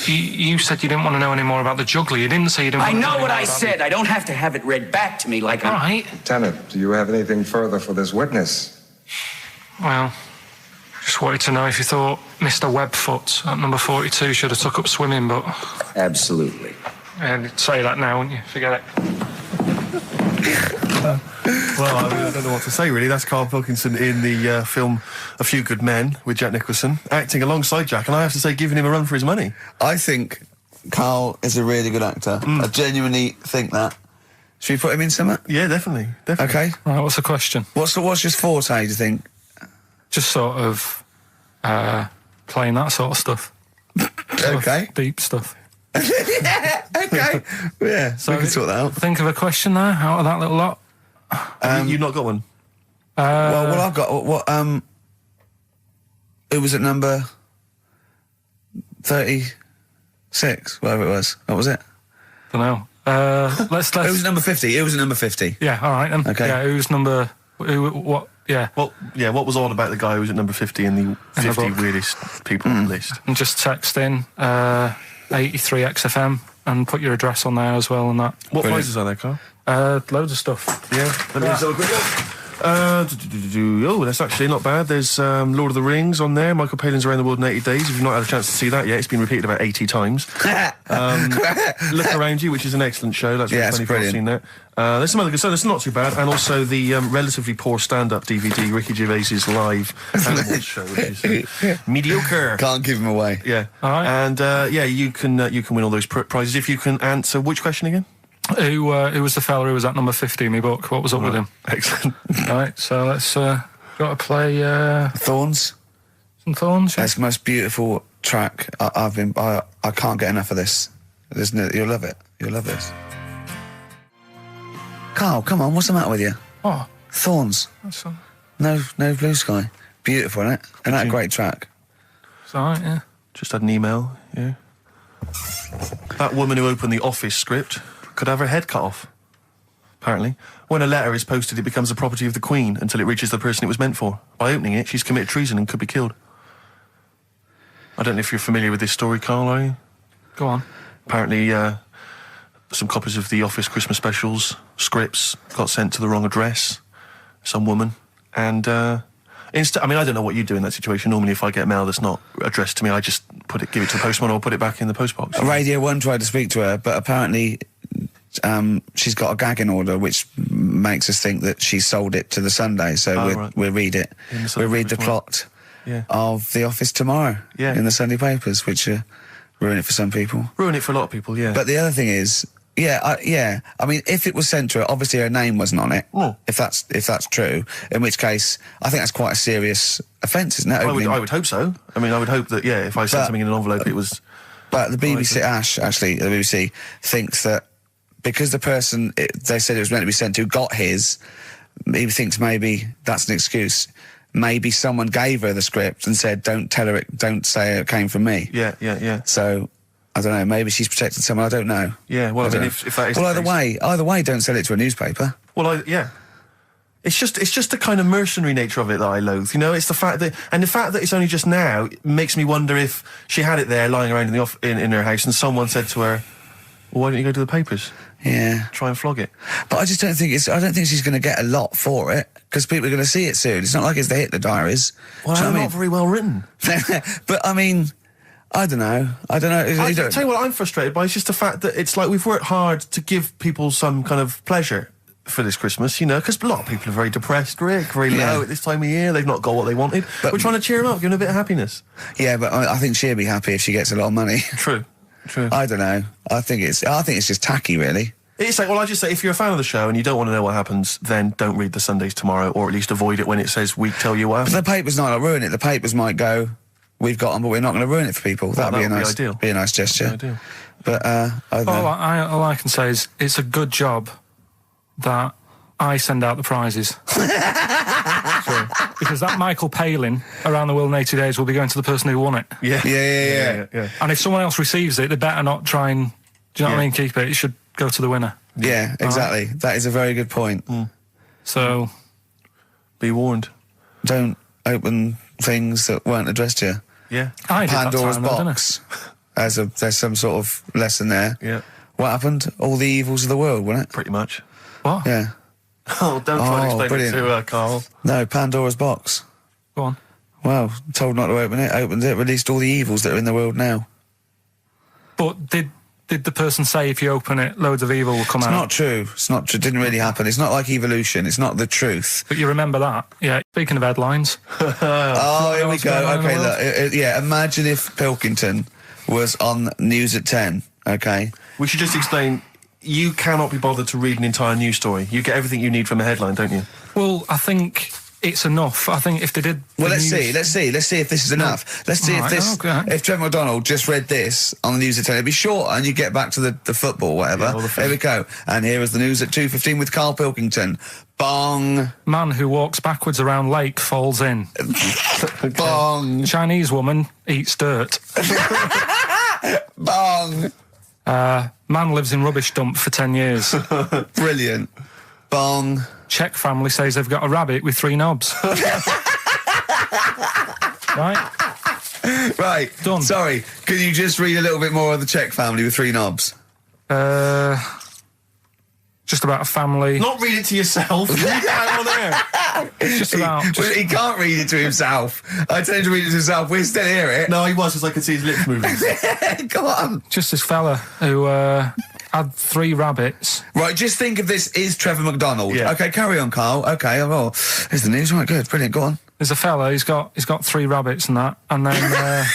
You said you didn't want to know any more about the juggler. You didn't say you didn't want to know what I said. I don't have to have it read back to me like All right. Lieutenant, do you have anything further for this witness? Well, just wanted to know if you thought Mr. Webfoot at number 42 should have took up swimming, but... Absolutely. Yeah, you'd say that now, wouldn't you? Forget it. Well, I don't know what to say, really. That's Karl Pilkington in the film A Few Good Men with Jack Nicholson, acting alongside Jack, and I have to say, giving him a run for his money. I think Karl is a really good actor. I genuinely think that. Should we put him in something? Yeah, definitely. Okay. Right, what's the question? What's his forte, do you think? Just sort of playing that sort of stuff. Okay. Deep stuff. Yeah, okay. Yeah, so we can sort that out. Think of a question there out of that little lot. You've not got one? Well, I've got it was at number 36, whatever it was. What was it? Don't know. Let's. It was number 50. It was number 50. Yeah. All right then. Okay. Yeah. Who's number? What? Yeah. Well, yeah. What was odd about the guy who was at number 50 in the 50 weirdest people list? And just text in 83 XFM and put your address on there as well and that. What prizes are there, Carl? Loads of stuff. Yeah. Let me just have a quick look. Oh, that's actually not bad. There's Lord of the Rings on there. Michael Palin's Around the World in 80 Days. If you've not had a chance to see that yet, it's been repeated about 80 times. Look Around You, which is an excellent show. That's really funny if you've seen that. There's some other good stuff. That's not too bad. And also the relatively poor stand-up DVD, Ricky Gervais's live Animals show, which is mediocre. Can't give him away. Yeah. All right. And you can win all those prizes if you can answer which question again? Who was the fella who was at number 50 in my book? What was up with him? Excellent. Right, so let's got to play Thorns. Some Thorns. Yeah. It's the most beautiful track. I can't get enough of this. You'll love it. You'll love this. Karl, come on, what's the matter with you? What? Thorns. That's No Blue Sky. Beautiful, isn't it? And that a great track. It's all right, yeah. Just had an email. Yeah. That woman who opened the Office script could have her head cut off. Apparently. When a letter is posted, it becomes the property of the Queen until it reaches the person it was meant for. By opening it, she's committed treason and could be killed. I don't know if you're familiar with this story, Karl, are you? Go on. Apparently, some copies of the Office Christmas specials, scripts, got sent to the wrong address. Some woman. And, I don't know what you do in that situation. Normally, if I get mail that's not addressed to me, I just give it to the postman or put it back in the postbox. Radio 1 tried to speak to her, but apparently she's got a gagging order, which makes us think that she sold it to the Sunday. So we'll read it. We'll read the plot of The Office tomorrow in the Sunday papers, which ruin it for some people. Ruin it for a lot of people, yeah. But the other thing is, I mean, if it was sent to her, obviously her name wasn't on it. If that's true, in which case, I think that's quite a serious offence, isn't it? I would hope so. I mean, I would hope that, if I sent something in an envelope, it was... But the BBC, the BBC thinks that because the person they said it was meant to be sent to got his, he thinks maybe that's an excuse. Maybe someone gave her the script and said, don't say it came from me. Yeah. So... I don't know, maybe she's protecting someone, I don't know. Yeah, well, I mean, if that is well, either way, don't sell it to a newspaper. Well, It's just the kind of mercenary nature of it that I loathe, it's the fact that it's only just now makes me wonder if she had it there lying around in her house and someone said to her, Well, why don't you go to the papers? Yeah. Try and flog it. But I just don't think she's going to get a lot for it, because people are going to see it soon. It's not like it's the Hitler Diaries. Well, Do you know they're what I not very well written. But, I mean, I don't know. I tell you what I'm frustrated by is just the fact that it's like we've worked hard to give people some kind of pleasure for this Christmas, you know, because a lot of people are very depressed, Rick, very low at this time of year. They've not got what they wanted. But we're trying to cheer them up, give them a bit of happiness. Yeah, but I think she'll be happy if she gets a lot of money. True. I don't know. I think it's just tacky, really. It's like, well, I just say, if you're a fan of the show and you don't want to know what happens, then don't read the Sundays Tomorrow, or at least avoid it when it says we tell you what happened. But the papers might not ruin it. The papers might go, we've got them, but we're not going to ruin it for people. That'd be a nice gesture. Ideal. But I don't know. All I can say is it's a good job that I send out the prizes. Because that Michael Palin around the world in 80 days will be going to the person who won it. Yeah. And if someone else receives it, they better not try and, do you know what I mean, keep it. It should go to the winner. Yeah, exactly. Right? That is a very good point. So, be warned. Don't open things that weren't addressed to you. Yeah. I did Pandora's that time, box. There's some sort of lesson there. Yeah. What happened? All the evils of the world, wasn't it? Pretty much. What? Yeah. Oh, don't try and explain brilliant. it to Carl. No, Pandora's box. Go on. Well, told not to open it, opened it, released all the evils that are in the world now. But did the person say if you open it, loads of evil will come out? It's not true. It's not true. It didn't really happen. It's not like evolution. It's not the truth. But you remember that? Yeah. Speaking of headlines. Oh, here we go. Okay, look. Yeah, imagine if Pilkington was on News at 10, okay? We should just explain, you cannot be bothered to read an entire news story. You get everything you need from a headline, don't you? Well, I think it's enough. I think if they did... Well, let's see if this is enough. Let's see if Trevor McDonald just read this on the News at 10, it'd be short, and you get back to the football, whatever. Yeah, here we go. And here is the News at 2:15 with Karl Pilkington. Bong. Man who walks backwards around lake falls in. Bong. Chinese woman eats dirt. Bong. Man lives in rubbish dump for 10 years. Brilliant. Bong. Czech family says they've got a rabbit with 3 knobs. Right. Done. Sorry, can you just read a little bit more of the Czech family with 3 knobs? Just about a family. Not read it to yourself. Read it out on air. Just about. He can't read it to himself. I tell him to read it to himself. We still hear it. No, he was, because I could see his lips moving. Go on. Just this fella who had 3 rabbits. Right, just think of this is Trevor McDonald. Yeah. Okay, carry on, Carl. Okay, well, here's the news. Right, good, brilliant. Go on. There's a fella. He's got 3 rabbits and that, and then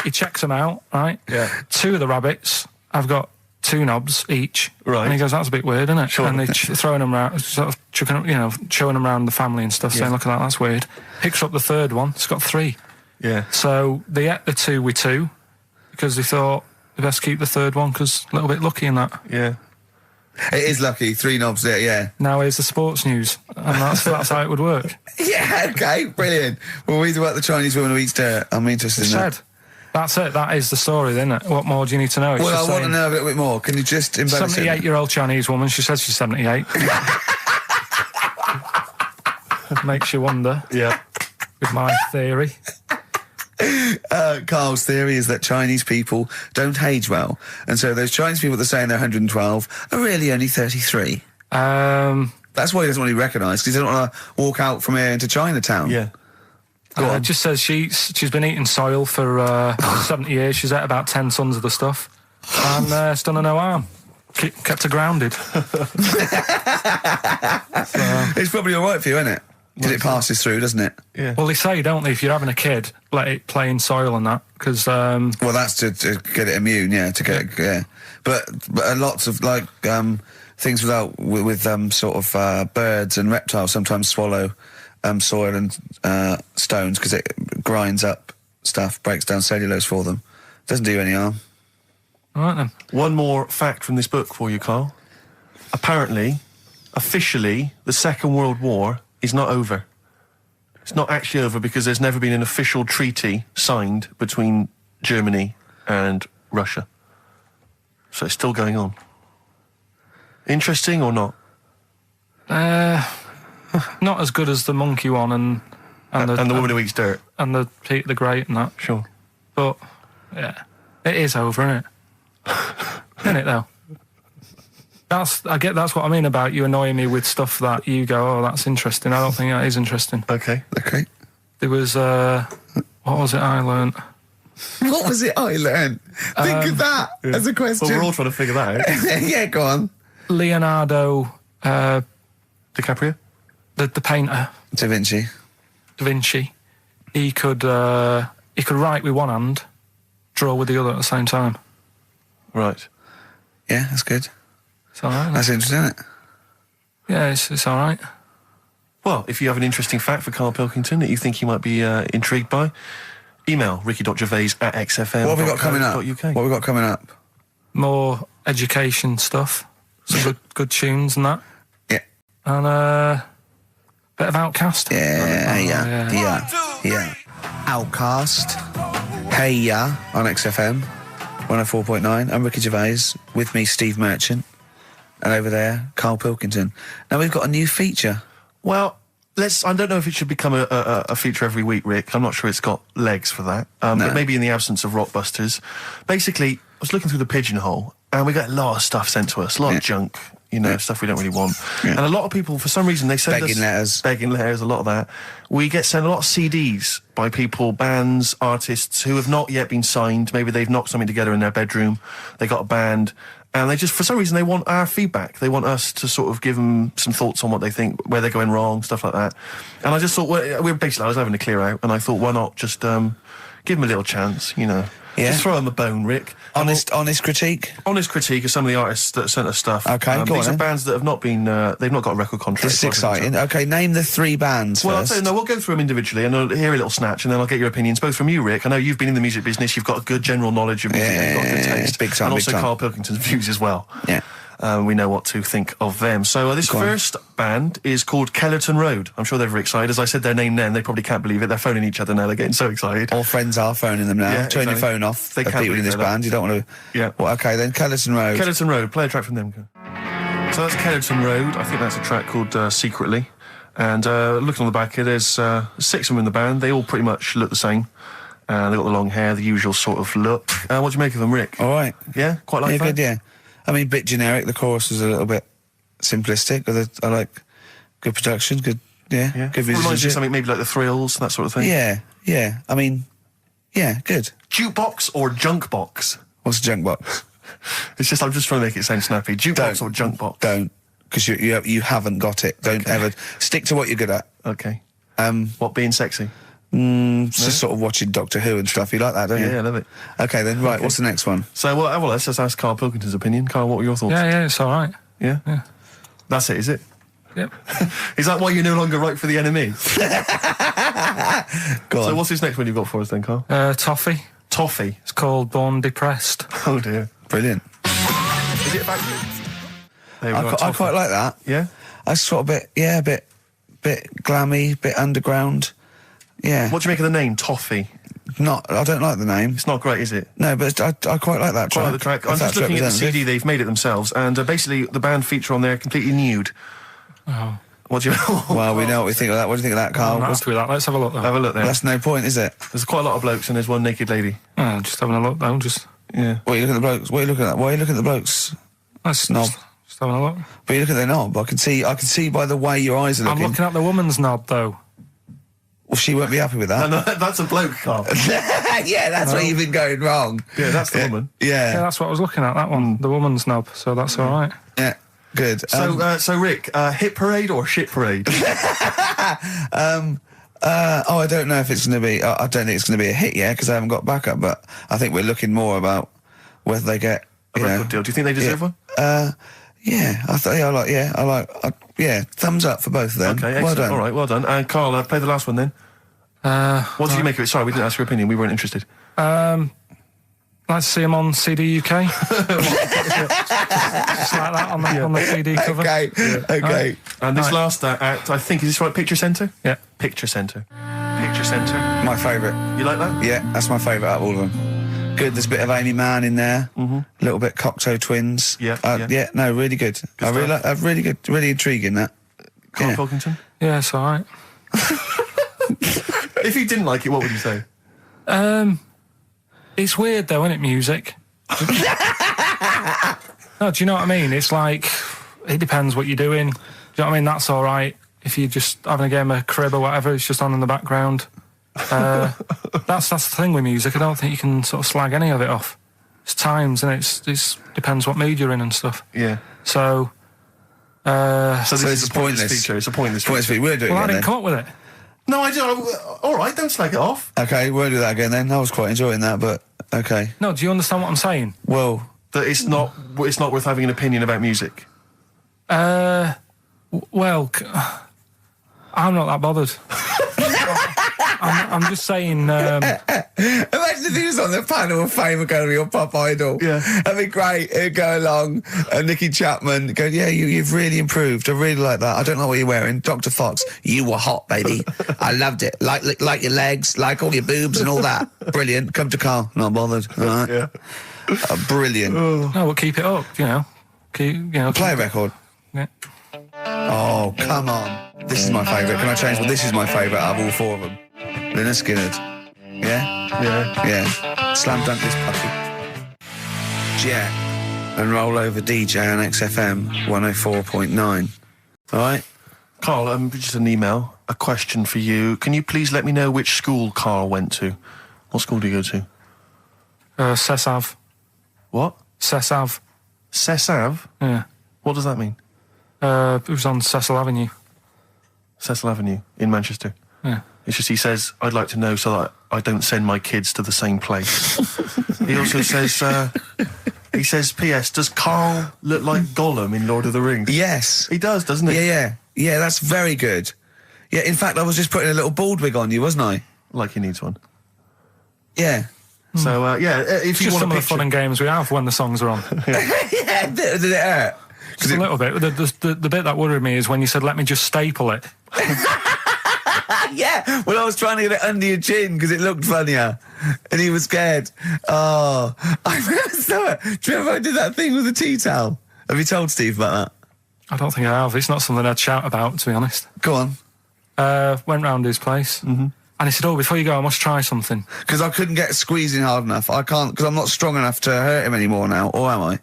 he checks them out. Right. Yeah. 2 of the rabbits have got 2 knobs each. Right. And he goes, that's a bit weird, isn't it? Sure. And they're throwing them around, sort of chucking, showing them around the family and stuff, saying, look at that, that's weird. Picks up the 3rd one, it's got 3. Yeah. So they ate the 2 with 2, because they thought they best keep the 3rd one, because a little bit lucky in that. Yeah. It is lucky, 3 knobs there, yeah. Now here's the sports news, and that's how it would work. Yeah, okay, brilliant. Well, we do about the Chinese woman who eats dirt. I'm interested in that. That's it. That is the story, isn't it? What more do you need to know? It's well, I want to know a little bit more. Can you just embellish it? 78-year-old Chinese woman. She says she's 78. Makes you wonder. Yeah. With my theory. Carl's theory is that Chinese people don't age well. And so those Chinese people that are saying they're 112 are really only 33. That's why he doesn't want to be recognised, because he doesn't want to walk out from here into Chinatown. Yeah. It just says she's been eating soil for 70 years. She's ate about 10 tons of the stuff. And it's done her no harm. Kept her grounded. It's probably all right for you, isn't it? Because it passes through, doesn't it? Yeah. Well, they say, don't they, if you're having a kid, let it play in soil and that, because... well, that's to get it immune, yeah, to get it, yeah. But lots of, things with sort of birds and reptiles sometimes swallow soil and stones, because it grinds up stuff, breaks down cellulose for them. Doesn't do you any harm. All right, then. One more fact from this book for you, Carl. Apparently, officially, the Second World War is not over. It's not actually over because there's never been an official treaty signed between Germany and Russia. So it's still going on. Interesting or not? Not as good as the monkey one and the woman who eats dirt. And the Peter the Great and that. Sure. But, yeah, it is over, isn't it? Isn't it though? That's what I mean about you annoying me with stuff that you go, oh, that's interesting. I don't think that is interesting. Okay. There was, what was it I learnt? What was it I learned? Think of that as a question. Well, we're all trying to figure that out. Yeah, go on. Leonardo, DiCaprio? The painter. Da Vinci. He could write with one hand, draw with the other at the same time. Right. Yeah, that's good. It's all right. That's interesting, isn't it? Yeah, it's all right. Well, if you have an interesting fact for Karl Pilkington that you think he might be intrigued by, email ricky.gervais@xfm.co.uk. What have we got coming up? What have we got coming up? More education stuff. Some good tunes and that. Yeah. And a bit of Outcast. Yeah. Outcast. Hey Ya on XFM 104.9. I'm Ricky Gervais. With me, Steve Merchant. And over there, Karl Pilkington. Now we've got a new feature. Well, I don't know if it should become a feature every week, Rick. I'm not sure it's got legs for that. But maybe in the absence of Rockbusters. Basically, I was looking through the pigeonhole, and we got a lot of stuff sent to us, a lot of junk, stuff we don't really want. Yeah. And a lot of people, for some reason, they send us... Begging letters, a lot of that. We get sent a lot of CDs by people, bands, artists, who have not yet been signed. Maybe they've knocked something together in their bedroom. They got a band... And they just, for some reason, they want our feedback. They want us to sort of give them some thoughts on what they think, where they're going wrong, stuff like that. And I just thought, I was having a clear out, and I thought, why not just give them a little chance, Yeah. Just throw them a bone, Rick. Honest critique? Honest critique of some of the artists that sent us stuff. Okay, go on. These are bands that have not been, they've not got a record contract. This is exciting. Okay, name the 3 bands first. Well, I'll tell you, we'll go through them individually, and I'll hear a little snatch, and then I'll get your opinions, both from you, Rick. I know you've been in the music business, you've got a good general knowledge of music, you've got a good taste. Big time, and also Karl Pilkington's views as well. Yeah. We know what to think of them. So this first band is called Kellerton Road. I'm sure they're very excited. As I said their name then, they probably can't believe it. They're phoning each other now. They're getting so excited. All friends are phoning them now. Yeah, Turn your phone off. They can't people in this band. You don't want to... Yeah. Well, okay, then Kellerton Road. Kellerton Road. Play a track from them. So that's Kellerton Road. I think that's a track called Secretly. And looking on the back here, there's 6 of them in the band. They all pretty much look the same. They've got the long hair, the usual sort of look. What do you make of them, Rick? All right. Yeah? Quite like that? Good, yeah. I mean, bit generic. The chorus was a little bit simplistic. But I like good production, good musicianship. Reminds you of something maybe like the Thrills, that sort of thing? Yeah. I mean, yeah, good. Jukebox or junk box? What's a junk box? It's just, I'm just trying to make it sound snappy. Jukebox or junk box? Don't, because you haven't got it. Don't ever stick to what you're good at. Okay. What, being sexy? Just sort of watching Doctor Who and stuff. You like that, don't you? Yeah, I love it. Okay, then, right, what's the next one? So, well, let's just ask Karl Pilkington's opinion. Karl, what were your thoughts? Yeah, it's all right. Yeah? That's it, is it? Yep. Is that why you're no longer right for the enemy? Go on. So what's this next one you've got for us then, Karl? Toffee. Toffee? It's called Born Depressed. Oh, dear. Brilliant. Is it back? I quite like that. Yeah? That's sort of a bit glammy, bit underground. Yeah. What do you make of the name, Toffee? I don't like the name. It's not great, is it? No, but I quite like that track. Quite like the track. I'm just looking at the CD, they've made it themselves, and basically the band feature on there completely nude. Oh. What do you... Well, we know what we think of that. What do you think of that, Karl? Let's have a look, though. Have a look there. Well, that's no point, is it? There's quite a lot of blokes and there's one naked lady. Oh, just having a look, though, Yeah. What are you looking at the blokes? What are you looking at? Why are you looking at the blokes? That's knob. Just having a look. But you look at their knob. I can see by the way your eyes are looking. I'm looking at the woman's knob, though. Well, she won't be happy with that. No, that's a bloke, Karl. Yeah, that's where you've been going wrong. Yeah, that's the woman. Yeah, that's what I was looking at, that one. The woman's knob, so that's all right. Yeah, good. So Rick, hit parade or shit parade? I don't know if it's going to be... I don't think it's going to be a hit yet, because I haven't got backup, but I think we're looking more about whether they get... A record deal. Do you think they deserve one? Yeah, I like, thumbs up for both of them. Okay, excellent. Well done. All right, well done. And Karl, play the last one then. What did you make of it? Sorry, we didn't ask your opinion. We weren't interested. Like to see him on CD UK. Just like that on the CD cover. Okay. And this last act, I think, is this right? Picture Centre? Yeah. Picture Centre. Picture Centre. My favourite. You like that? Yeah, that's my favourite out of all of them. Good, there's a bit of Amy Mann in there. A little bit Cocteau Twins. Yeah, no, really good. Really good, really intriguing, that. Karl Pilkington? Yeah, it's all right. If you didn't like it, what would you say? It's weird, though, isn't it, music? No, do you know what I mean? It's like, it depends what you're doing. Do you know what I mean? That's all right. If you're just having a game of crib or whatever, it's just on in the background. That's the thing with music. I don't think you can sort of slag any of it off. It's times, and it depends what mood you're in and stuff. Yeah. So this is a pointless feature. It's a pointless feature. We're doing it I then. didn't come up with it. No, I don't. All right, don't slag it off. Okay, we'll do that again then. I was quite enjoying that, but okay. No, do you understand what I'm saying? Well, that it's not worth having an opinion about music. Well, I'm not that bothered. I'm just saying. Imagine if he was on the panel of Fame Academy or Pop Idol. Yeah, that'd be great. It'd go along, and Nicky Chapman go, "Yeah, you've really improved. I really like that. I don't know what you're wearing, Dr. Fox. You were hot, baby. I loved it. Like your legs, like all your boobs and all that. Brilliant. Come to Carl. Not bothered. All right. Yeah. Brilliant. No, we'll keep it up. Play a record. Yeah. Oh, come on. This is my favourite. Can I change? Well, this is my favourite out of all four of them. Lynyrd Skynyrd. Yeah? Yeah. Slam dunk this puppy. Jet. And roll over DJ on XFM 104.9. All right? Carl, just an email. A question for you. Can you please let me know which school Carl went to? What school do you go to? Cessav. What? Cessav. Cessav? Yeah. What does that mean? It was on Cecil Avenue. Cecil Avenue in Manchester? Yeah. It's just he says, I'd like to know so that I don't send my kids to the same place. He also says, he says, P.S., does Carl look like Gollum in Lord of the Rings? Yes. He does, doesn't he? Yeah. Yeah, that's very good. Yeah, in fact, I was just putting a little bald wig on you, wasn't I? Like he needs one. Yeah. So, if you want some of the fun and games we have when the songs are on. Yeah, did it hurt? Just a little bit. The bit that worried me is when you said, let me just staple it. Yeah, well, I was trying to get it under your chin because it looked funnier, and he was scared. Oh, I remember. Do you remember I did that thing with the tea towel? Have you told Steve about that? I don't think I have. It's not something I'd shout about, to be honest. Go on. Went round his place, and he said, before you go, I must try something. Because I couldn't get squeezing hard enough. I can't, because I'm not strong enough to hurt him anymore now, or am I?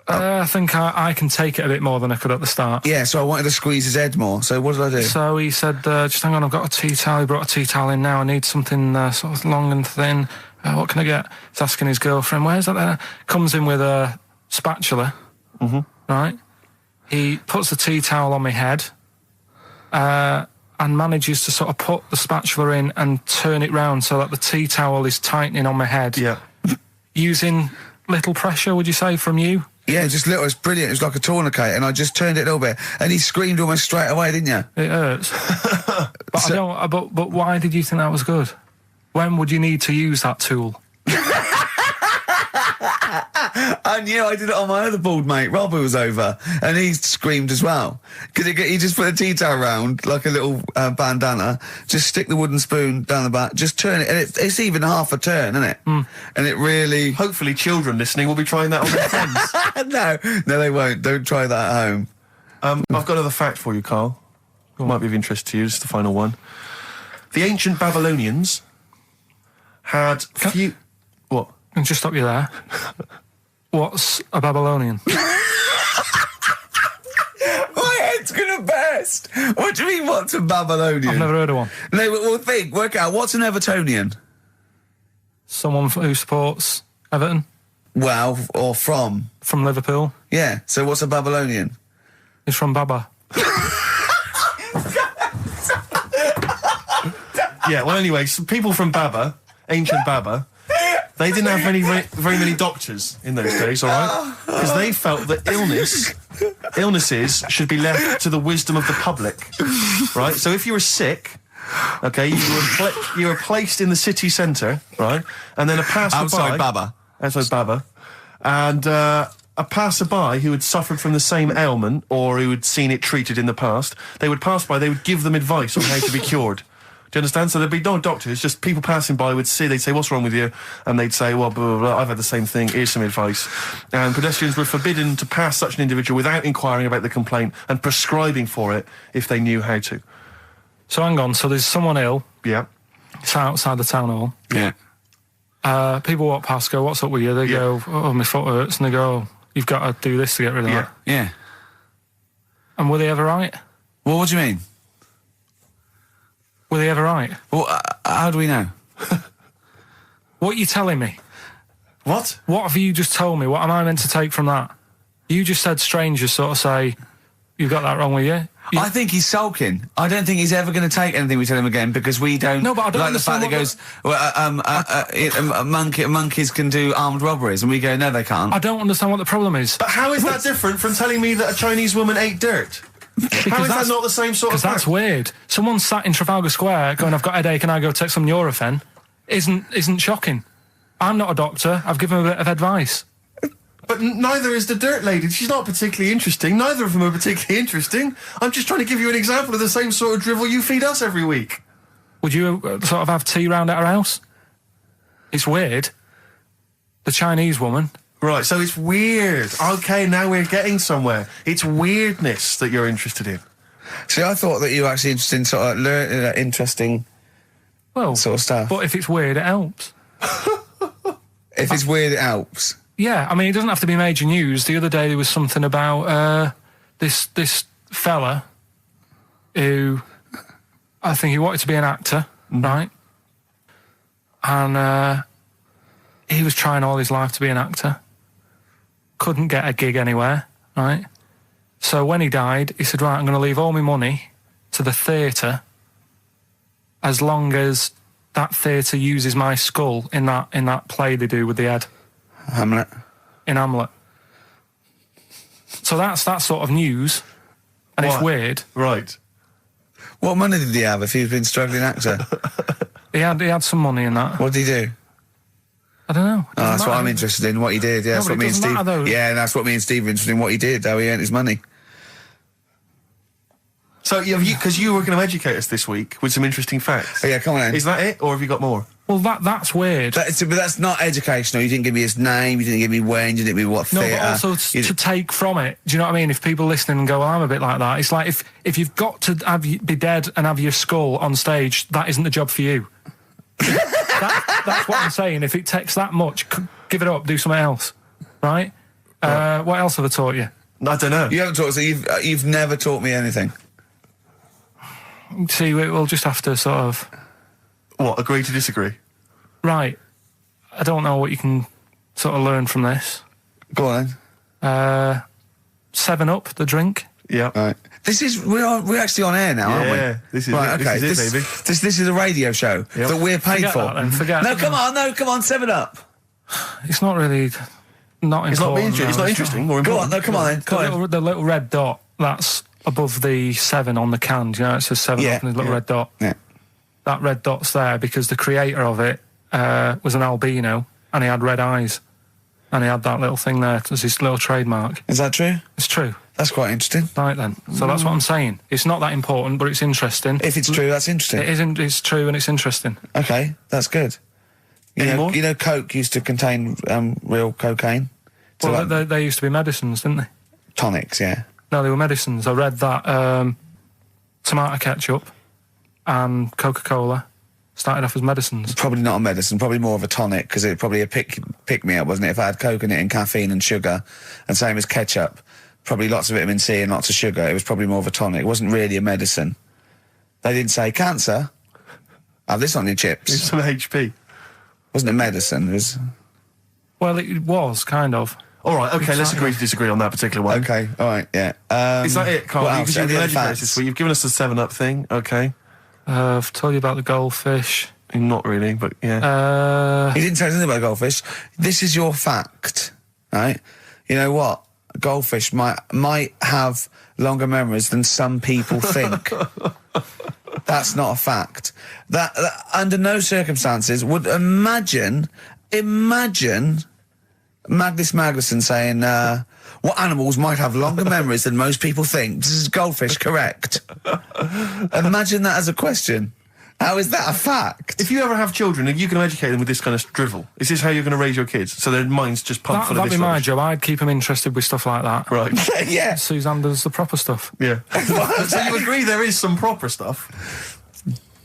I think I can take it a bit more than I could at the start. Yeah, so I wanted to squeeze his head more. So what did I do? So he said, just hang on, I've got a tea towel. He brought a tea towel in now. I need something sort of long and thin. What can I get? He's asking his girlfriend, where's that there? Comes in with a spatula, right? He puts the tea towel on my head and manages to sort of put the spatula in and turn it round so that the tea towel is tightening on my head. Yeah. Using little pressure, would you say, from you? Yeah, just little. It's brilliant. It was like a tourniquet, and I just turned it a little bit, and he screamed almost straight away, didn't you? It hurts. But But why did you think that was good? When would you need to use that tool? I knew. I did it on my other bald mate. Rob, who was over, and he screamed as well because he just put a tea towel around like a little bandana. Just stick the wooden spoon down the back. Just turn it, and it's even half a turn, isn't it? And it really. Hopefully, children listening will be trying that on their friends. No, they won't. Don't try that at home. I've got another fact for you, Carl. Might be of interest to you. Just the final one. The ancient Babylonians had few. What? Can I just stop you there? What's a Babylonian? My head's gonna burst. What do you mean, what's a Babylonian? I've never heard of one. No, but we'll work out. What's an Evertonian? Someone who supports Everton. Well, or from? From Liverpool. Yeah, so what's a Babylonian? It's from Baba. Yeah, well, anyway, some people from Baba, ancient Baba, they didn't have very many doctors in those days, all right? Because they felt that illnesses should be left to the wisdom of the public, right? So if you were sick, okay, you were placed in the city centre, right? And then a passerby... Outside Baba. Outside Baba. And a passerby who had suffered from the same ailment or who had seen it treated in the past, they would pass by, they would give them advice on how to be cured. Do you understand? So there'd be no doctors, just people passing by would see, they'd say, what's wrong with you? And they'd say, well, blah, blah, blah, I've had the same thing, here's some advice. And pedestrians were forbidden to pass such an individual without inquiring about the complaint and prescribing for it if they knew how to. So hang on, so there's someone ill. Yeah. It's outside the town hall. Yeah. people walk past, go, "What's up with you?" They go, "Oh, my foot hurts," and they go, "Oh, you've got to do this to get rid of that." Yeah. And were they ever right? Well, what do you mean? Were they ever right? Well, how do we know? What are you telling me? What? What have you just told me? What am I meant to take from that? You just said strangers sort of say, "You've got that wrong with you." I think he's sulking. I don't think he's ever going to take anything we tell him again because we don't. No, but I don't like the fact that he goes, monkeys can do armed robberies, and we go, no, they can't. I don't understand what the problem is. But how is that different from telling me that a Chinese woman ate dirt? How is that not the same sort of thing? Because that's weird. Someone sat in Trafalgar Square going, "I've got a headache, and I go take some Nurofen," isn't shocking. I'm not a doctor. I've given him a bit of advice. But neither is the dirt lady. She's not particularly interesting. Neither of them are particularly interesting. I'm just trying to give you an example of the same sort of drivel you feed us every week. Would you sort of have tea round at her house? It's weird. The Chinese woman. Right, so it's weird. Okay, now we're getting somewhere. It's weirdness that you're interested in. See, I thought that you were actually interested in sort of interesting sort of stuff. But if it's weird, it helps. If it's weird, it helps. Yeah, I mean, it doesn't have to be major news. The other day there was something about this fella who I think he wanted to be an actor, right? And he was trying all his life to be an actor. Couldn't get a gig anywhere, right? So when he died, he said, "Right, I'm going to leave all my money to the theatre as long as that theatre uses my skull in that play they do with the head." Hamlet. In Hamlet. So that's that sort of news, and it's weird. Right. What money did he have if he'd been struggling actor? He had some money in that. What did he do? I don't know. Oh, that's what I'm interested in, what he did. Yeah, that's what me and Steve. Yeah, that's what me and Steve are interested in, what he did, how he earned his money. So, because you were going to educate us this week with some interesting facts. Oh, yeah, come on then. Is that it, or have you got more? Well, that's weird. But that's not educational. You didn't give me his name, you didn't give me when, you didn't give me what theatre. No, but also to take from it. Do you know what I mean? If people listening and go, "Well, I'm a bit like that," it's like if you've got to be dead and have your skull on stage, that isn't the job for you. That's what I'm saying. If it takes that much, give it up, do something else, right? What else have I taught you? I don't know. You haven't taught us. You've never taught me anything. See, we'll just have to sort of... What, agree to disagree? Right. I don't know what you can sort of learn from this. Go on 7 Up, the drink. Yeah. Right. This is... We're actually on air now, aren't we? Yeah, this is right, it. Okay. This is it, baby. This is a radio show that we're paid Forget for. That, then. Forget no, come on, 7 Up. It's not really... Not important. It's not interesting or important. Go on, come on then. The little red dot, that's above the 7 on the can. Do you know, it says 7 Up and there's a little red dot. Yeah. That red dot's there because the creator of it was an albino and he had red eyes. And he had that little thing there as his little trademark. Is that true? It's true. That's quite interesting. Right then. So that's what I'm saying. It's not that important, but it's interesting. If it's true, that's interesting. It isn't. It's true and it's interesting. Okay, that's good. You know, Coke used to contain real cocaine. So well, they used to be medicines, didn't they? Tonics, yeah. No, they were medicines. I read that tomato ketchup and Coca-Cola started off as medicines. Probably not a medicine, probably more of a tonic, because it probably a pick-me-up, wasn't it? If I had Coke in it and caffeine and sugar, and same as ketchup, probably lots of vitamin C and lots of sugar, it was probably more of a tonic. It wasn't really a medicine. They didn't say, cancer, have this on your chips. It's an HP. Wasn't a medicine, it was... Well, it was, kind of. All right, okay, let's agree to disagree on that particular one. Okay, all right, yeah. Is that it, Carl? Because you've been educated this week. You've given us the 7 Up thing, okay. I've told you about the goldfish. Not really, but yeah. He didn't tell us anything about goldfish. This is your fact, right? You know what? Goldfish might have longer memories than some people think. That's not a fact. That under no circumstances would imagine Magnus Magnuson saying, what animals might have longer memories than most people think? This is goldfish, correct? Imagine that as a question. How is that a fact? If you ever have children, are you going to educate them with this kind of drivel? Is this how you're going to raise your kids? So their minds just pump full of this That'd be my rubbish? job. I'd keep them interested with stuff like that. Right. Yeah. Suzanne does the proper stuff. Yeah. So you agree there is some proper stuff?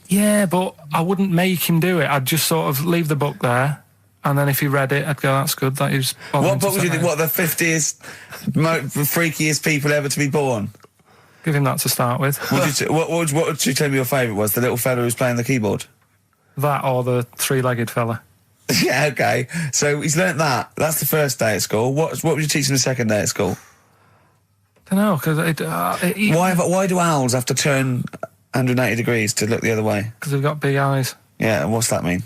Yeah, but I wouldn't make him do it. I'd just sort of leave the book there And then if he read it, I'd go, that's good. That is. What book would you think? What, the 50th, freakiest people ever to be born? Give him that to start with. What would you tell me your favourite was? The little fella who's playing the keyboard? That or the three-legged fella. Yeah, okay. So he's learnt that. That's the first day at school. What would you teach him the second day at school? I don't know, because why do owls have to turn 180 degrees to look the other way? Because they've got big eyes. Yeah, and what's that mean?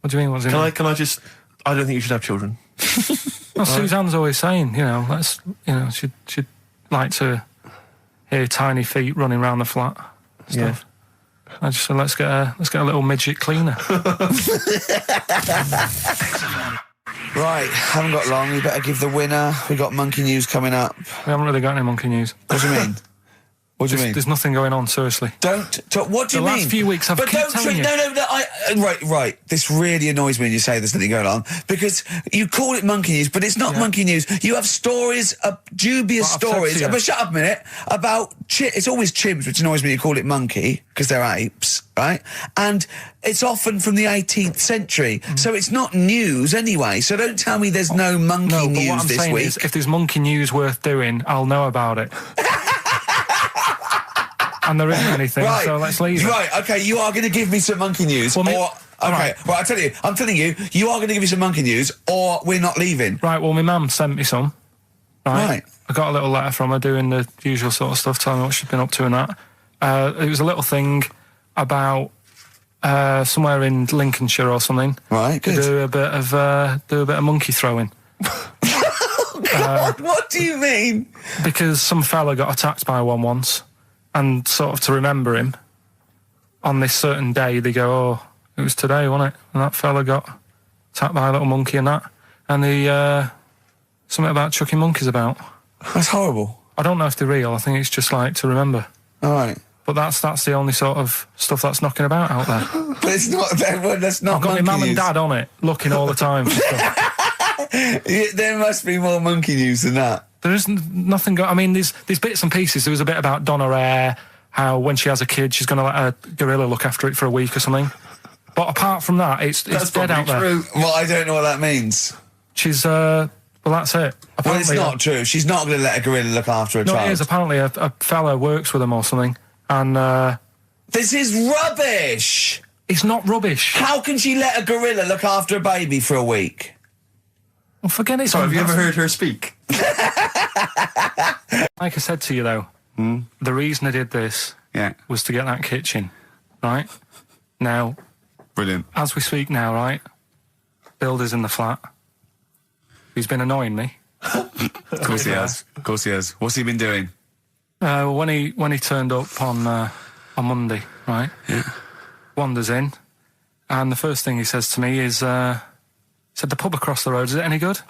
What do you mean? What's it mean? Can I just? I don't think you should have children. Well, Suzanne's always saying, she'd like to hear tiny feet running around the flat. Stuff. Yeah. I just said, let's get a little midget cleaner. Right, haven't got long. We better give the winner. We got monkey news coming up. We haven't really got any monkey news. What do you mean? What do you mean? There's nothing going on, seriously. What do you mean? The last few weeks I've kept telling you. No, right. This really annoys me when you say there's nothing going on, because you call it monkey news, but it's not monkey news. You have stories, dubious stories. But shut up a minute. About it's always chimps, which annoys me. You call it monkey because they're apes, right? And it's often from the 18th century, so it's not news anyway. So don't tell me there's no monkey news what I'm this saying week. Is, if there's monkey news worth doing, I'll know about it. And there isn't anything, so let's leave it. Right, okay, you are going to give me some monkey news, I'm telling you, you are going to give me some monkey news, or we're not leaving. Right, well, my mum sent me some. Right. I got a little letter from her doing the usual sort of stuff, telling me what she'd been up to and that. It was a little thing about somewhere in Lincolnshire or something. Right, good. Do a bit of monkey throwing. God, what do you mean? Because some fella got attacked by one once. And sort of to remember him, on this certain day, they go, oh, it was today, wasn't it? And that fella got attacked by a little monkey and that. And something about chucking monkeys about. That's horrible. I don't know if they're real. I think it's just like to remember. All right. But that's the only sort of stuff that's knocking about out there. But it's not, that's not. I've got my mum and dad on it, looking all the time for stuff. There must be more monkey news than that. There isn't nothing. I mean, there's bits and pieces. There was a bit about Donna Rare, how when she has a kid, she's going to let a gorilla look after it for a week or something. But apart from that, it's dead out there. True. Well, I don't know what that means. She's well, that's it. Apparently, well, it's not true. She's not going to let a gorilla look after a child. No, it is. Apparently, a fella works with them or something, and this is rubbish. It's not rubbish. How can she let a gorilla look after a baby for a week? Well, forget it. Sorry, have you ever heard her speak? Like I said to you, though, the reason I did this was to get that kitchen, right? Now, brilliant. As we speak now, right? Builder's in the flat. He's been annoying me. Of course he has. Of course he has. What's he been doing? When he turned up on Monday, right? Yeah. Wanders in, and the first thing he says to me is, said, the pub across the road, is it any good?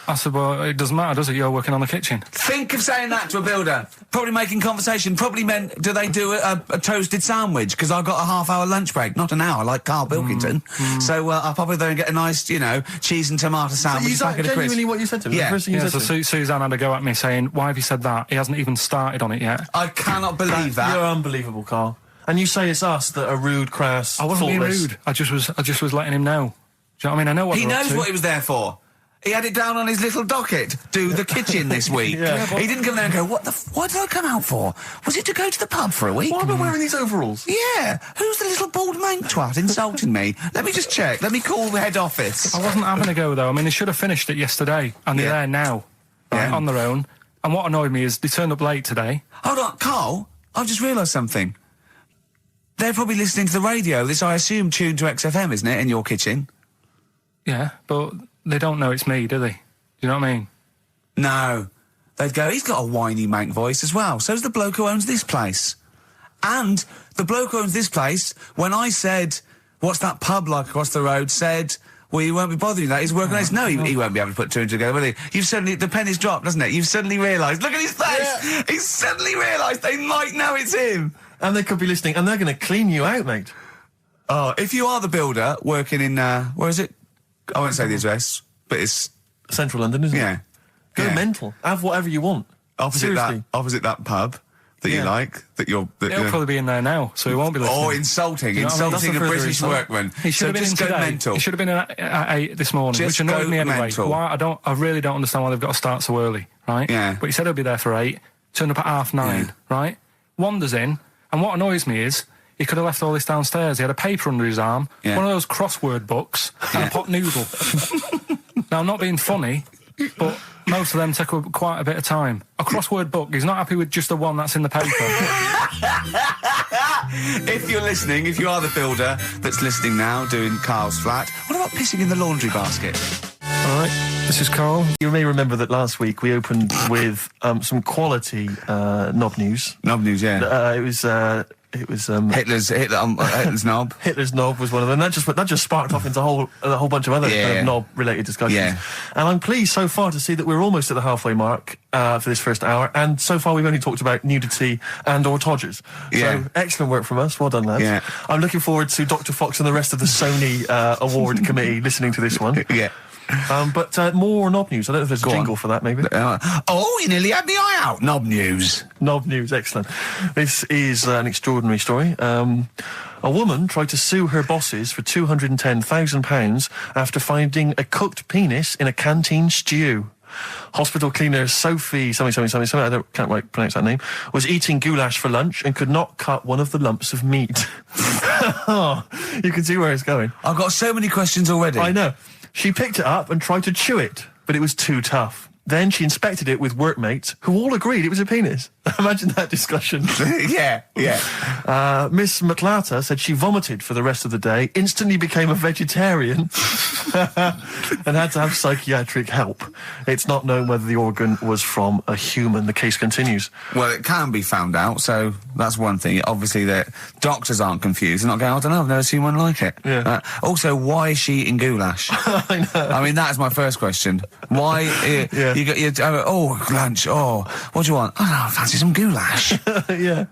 I said, well, it doesn't matter, does it? You're working on the kitchen. Think of saying that to a builder. Probably making conversation. Probably meant, do they do a toasted sandwich? Because I've got a half-hour lunch break. Not an hour, like Karl Pilkington. So I'll probably go and get a nice, cheese and tomato sandwich. Is that genuinely what you said to him? Yeah. The first thing you said so to him? Suzanne had a go at me saying, why have you said that? He hasn't even started on it yet. I cannot believe that. You're unbelievable, Karl. And you say it's us that are rude, crass, I wasn't faultless. being rude. I just was letting him know. Do you know what I mean? I know what he knows what he was there for. He had it down on his little docket. Do the kitchen this week. He didn't come there and go, what did I come out for? Was it to go to the pub for a week? Why am I wearing these overalls? Yeah. Who's the little bald mank twat insulting me? Let me just check. Let me call the head office. I wasn't having a go, though. I mean, they should have finished it yesterday, and they're there now, on their own. And what annoyed me is they turned up late today. Hold on, Karl, I've just realised something. They're probably listening to the radio. This, I assume, tuned to XFM, isn't it, in your kitchen? Yeah, but they don't know it's me, do they? Do you know what I mean? No. They'd go, he's got a whiny mank voice as well. So's the bloke who owns this place. And the bloke who owns this place, when I said, what's that pub like across the road, said, well, you won't be bothering that. He's working on this. No, he won't be able to put two and two together, will he? You've suddenly, the penny's dropped, doesn't it? You've suddenly realised. Look at his face! Yeah. He's suddenly realised they might know it's him. And they could be listening, and they're going to clean you out, mate. Oh, if you are the builder working in, where is it? I won't say the address, but it's Central London, isn't it? Yeah. Go mental. Have whatever you want. Opposite that pub. that you like? That you're... He'll probably be in there now, so he won't be listening. Or insulting. You know what I mean? Insulting a British workman. He should have been in today. Mental. He should have been in at 8 this morning, Just which annoyed me anyway. mental. Why? I really don't understand why they've got to start so early, right? Yeah. But he said he'll be there for 8, turned up at 9:30, right? Wanders in, and what annoys me is he could have left all this downstairs. He had a paper under his arm, one of those crossword books, and a pot noodle. Now, I'm not being funny, but most of them take up quite a bit of time. A crossword book, he's not happy with just the one that's in the paper. If you're listening, if you are the builder that's listening now, doing Carl's flat, what about pissing in the laundry basket? All right, this is Carl. You may remember that last week we opened with some quality knob news. Knob news, yeah. It was Hitler's knob. Hitler's knob was one of them. That just sparked off into a whole bunch of other kind of knob-related discussions. Yeah. And I'm pleased so far to see that we're almost at the halfway mark for this first hour. And so far we've only talked about nudity and/or todgers. Yeah. So excellent work from us. Well done, lads. Yeah. I'm looking forward to Dr. Fox and the rest of the Sony award committee listening to this one. Yeah. But more knob news. I don't know if there's a jingle for that, maybe. You nearly had the eye out. Knob news. Knob news, excellent. This is an extraordinary story. A woman tried to sue her bosses for £210,000 after finding a cooked penis in a canteen stew. Hospital cleaner Sophie, something, I can't quite pronounce that name, was eating goulash for lunch and could not cut one of the lumps of meat. You can see where it's going. I've got so many questions already. I know. She picked it up and tried to chew it, but it was too tough. Then she inspected it with workmates, who all agreed it was a penis. Imagine that discussion. Yeah. Miss McLata said she vomited for the rest of the day, instantly became a vegetarian, and had to have psychiatric help. It's not known whether the organ was from a human. The case continues. Well, it can be found out, so that's one thing. Obviously, the doctors aren't confused. They're not going, I don't know, I've never seen one like it. Yeah. Also, why is she eating goulash? I know. I mean, that's my first question. Why? You got lunch. What do you want? I fancy some goulash. Yeah.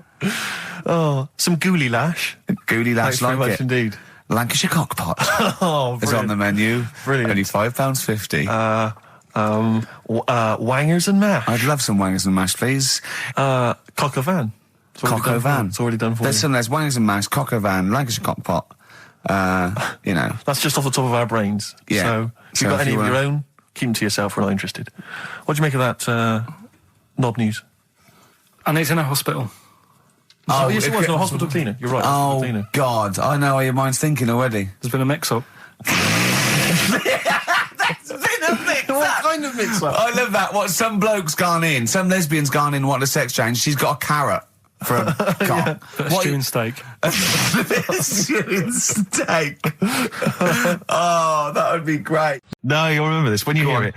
Some gooly lash. Gooly lash, Thanks very much indeed. Lancashire cockpot. Is on the menu. Brilliant. Only £5.50. Wangers and mash. I'd love some wangers and mash, please. Cock o' van. Cock o' van. It's already done for There's you. wangers and mash, cock o' van, Lancashire cockpot. That's just off the top of our brains. Yeah. So if you've got any of your own, keep them to yourself. We're not interested. What do you make of that knob news? And it's in a hospital. Yes, it was. No, hospital cleaner. You're right. Oh, cleaner. God. I know how your mind's thinking already. There's been a mix-up. There's been a mix-up. What kind of mix-up? I love that. What, some bloke's gone in, some lesbian's gone in, wanting a sex change. She's got a carrot for a cock. Stewing steak. Stewing steak. Oh, that would be great. No, you'll remember this. When you hear it,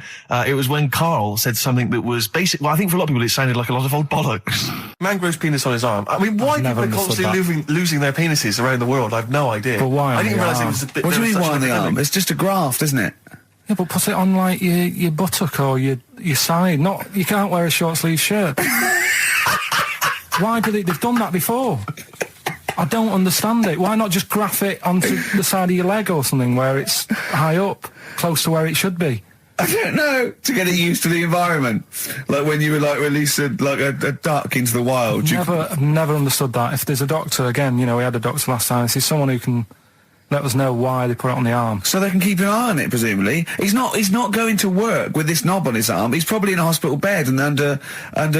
it was when Carl said something that was basic. Well, I think for a lot of people it sounded like a lot of old bollocks. Man grows penis on his arm. I mean, why people are constantly losing their penises around the world? I have no idea. But why? I didn't realise it was a bit. What do you mean why on the arm? It's just a graft, isn't it? Yeah, but put it on like your buttock or your side. You can't wear a short sleeve shirt. Why do they've done that before? I don't understand it. Why not just graph it onto the side of your leg or something where it's high up, close to where it should be? I don't know. To get it used to the environment. Like when you were released a duck into the wild. I've never understood that. If there's a doctor, again, we had a doctor last time, there's someone who can let us know why they put it on the arm. So they can keep an eye on it, presumably. He's not going to work with this knob on his arm. He's probably in a hospital bed and under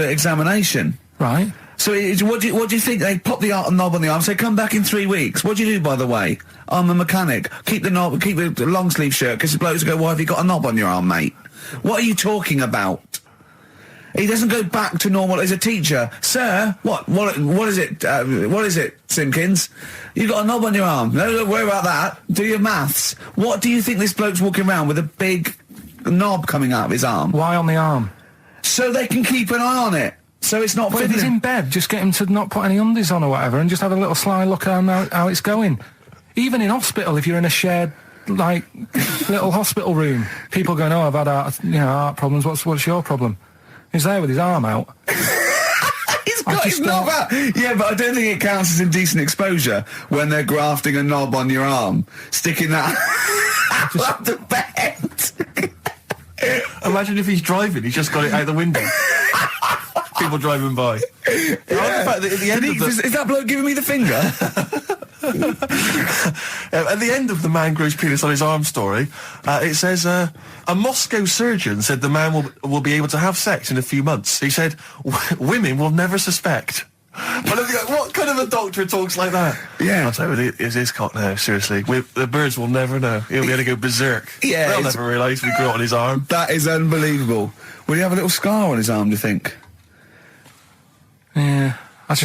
examination. Right. So what do you think? They pop the knob on the arm, say, come back in 3 weeks. What do you do, by the way? I'm a mechanic. Keep the long sleeve shirt, because the blokes go, why have you got a knob on your arm, mate? What are you talking about? He doesn't go back to normal as a teacher. Sir, what is it, Simpkins? You got a knob on your arm. No, don't worry about that. Do your maths. What do you think this bloke's walking around with a big knob coming out of his arm? Why on the arm? So they can keep an eye on it. So it's not... But if he's in bed, just get him to not put any undies on or whatever and just have a little sly look at how it's going. Even in hospital, if you're in a shared, little hospital room, people going, I've had heart problems, what's your problem? He's there with his arm out. He's got his knob out! Yeah, but I don't think it counts as indecent exposure when they're grafting a knob on your arm, sticking that up the bed. Imagine if he's driving, he's just got it out the window. people driving by. Yeah. I like the fact that at the end of the... Is that bloke giving me the finger? At the end of the man grows penis on his arm story, it says, a Moscow surgeon said the man will be able to have sex in a few months. He said, women will never suspect. But what kind of a doctor talks like that? Yeah. I'll tell you, it's his cock now, seriously. The birds will never know. He'll be able to go berserk. Yeah. They'll never realise we grew it on his arm. That is unbelievable. Will he have a little scar on his arm, do you think? Yeah. I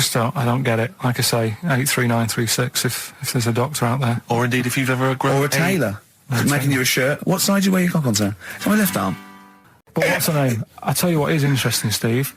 don't get it. Like I say, 83936 if there's a doctor out there. Or indeed if you've ever grown... Or a tailor. Making you a shirt. What side do you wear your cock on, sir? It's on my left arm. But what's the name? I tell you what is interesting, Steve.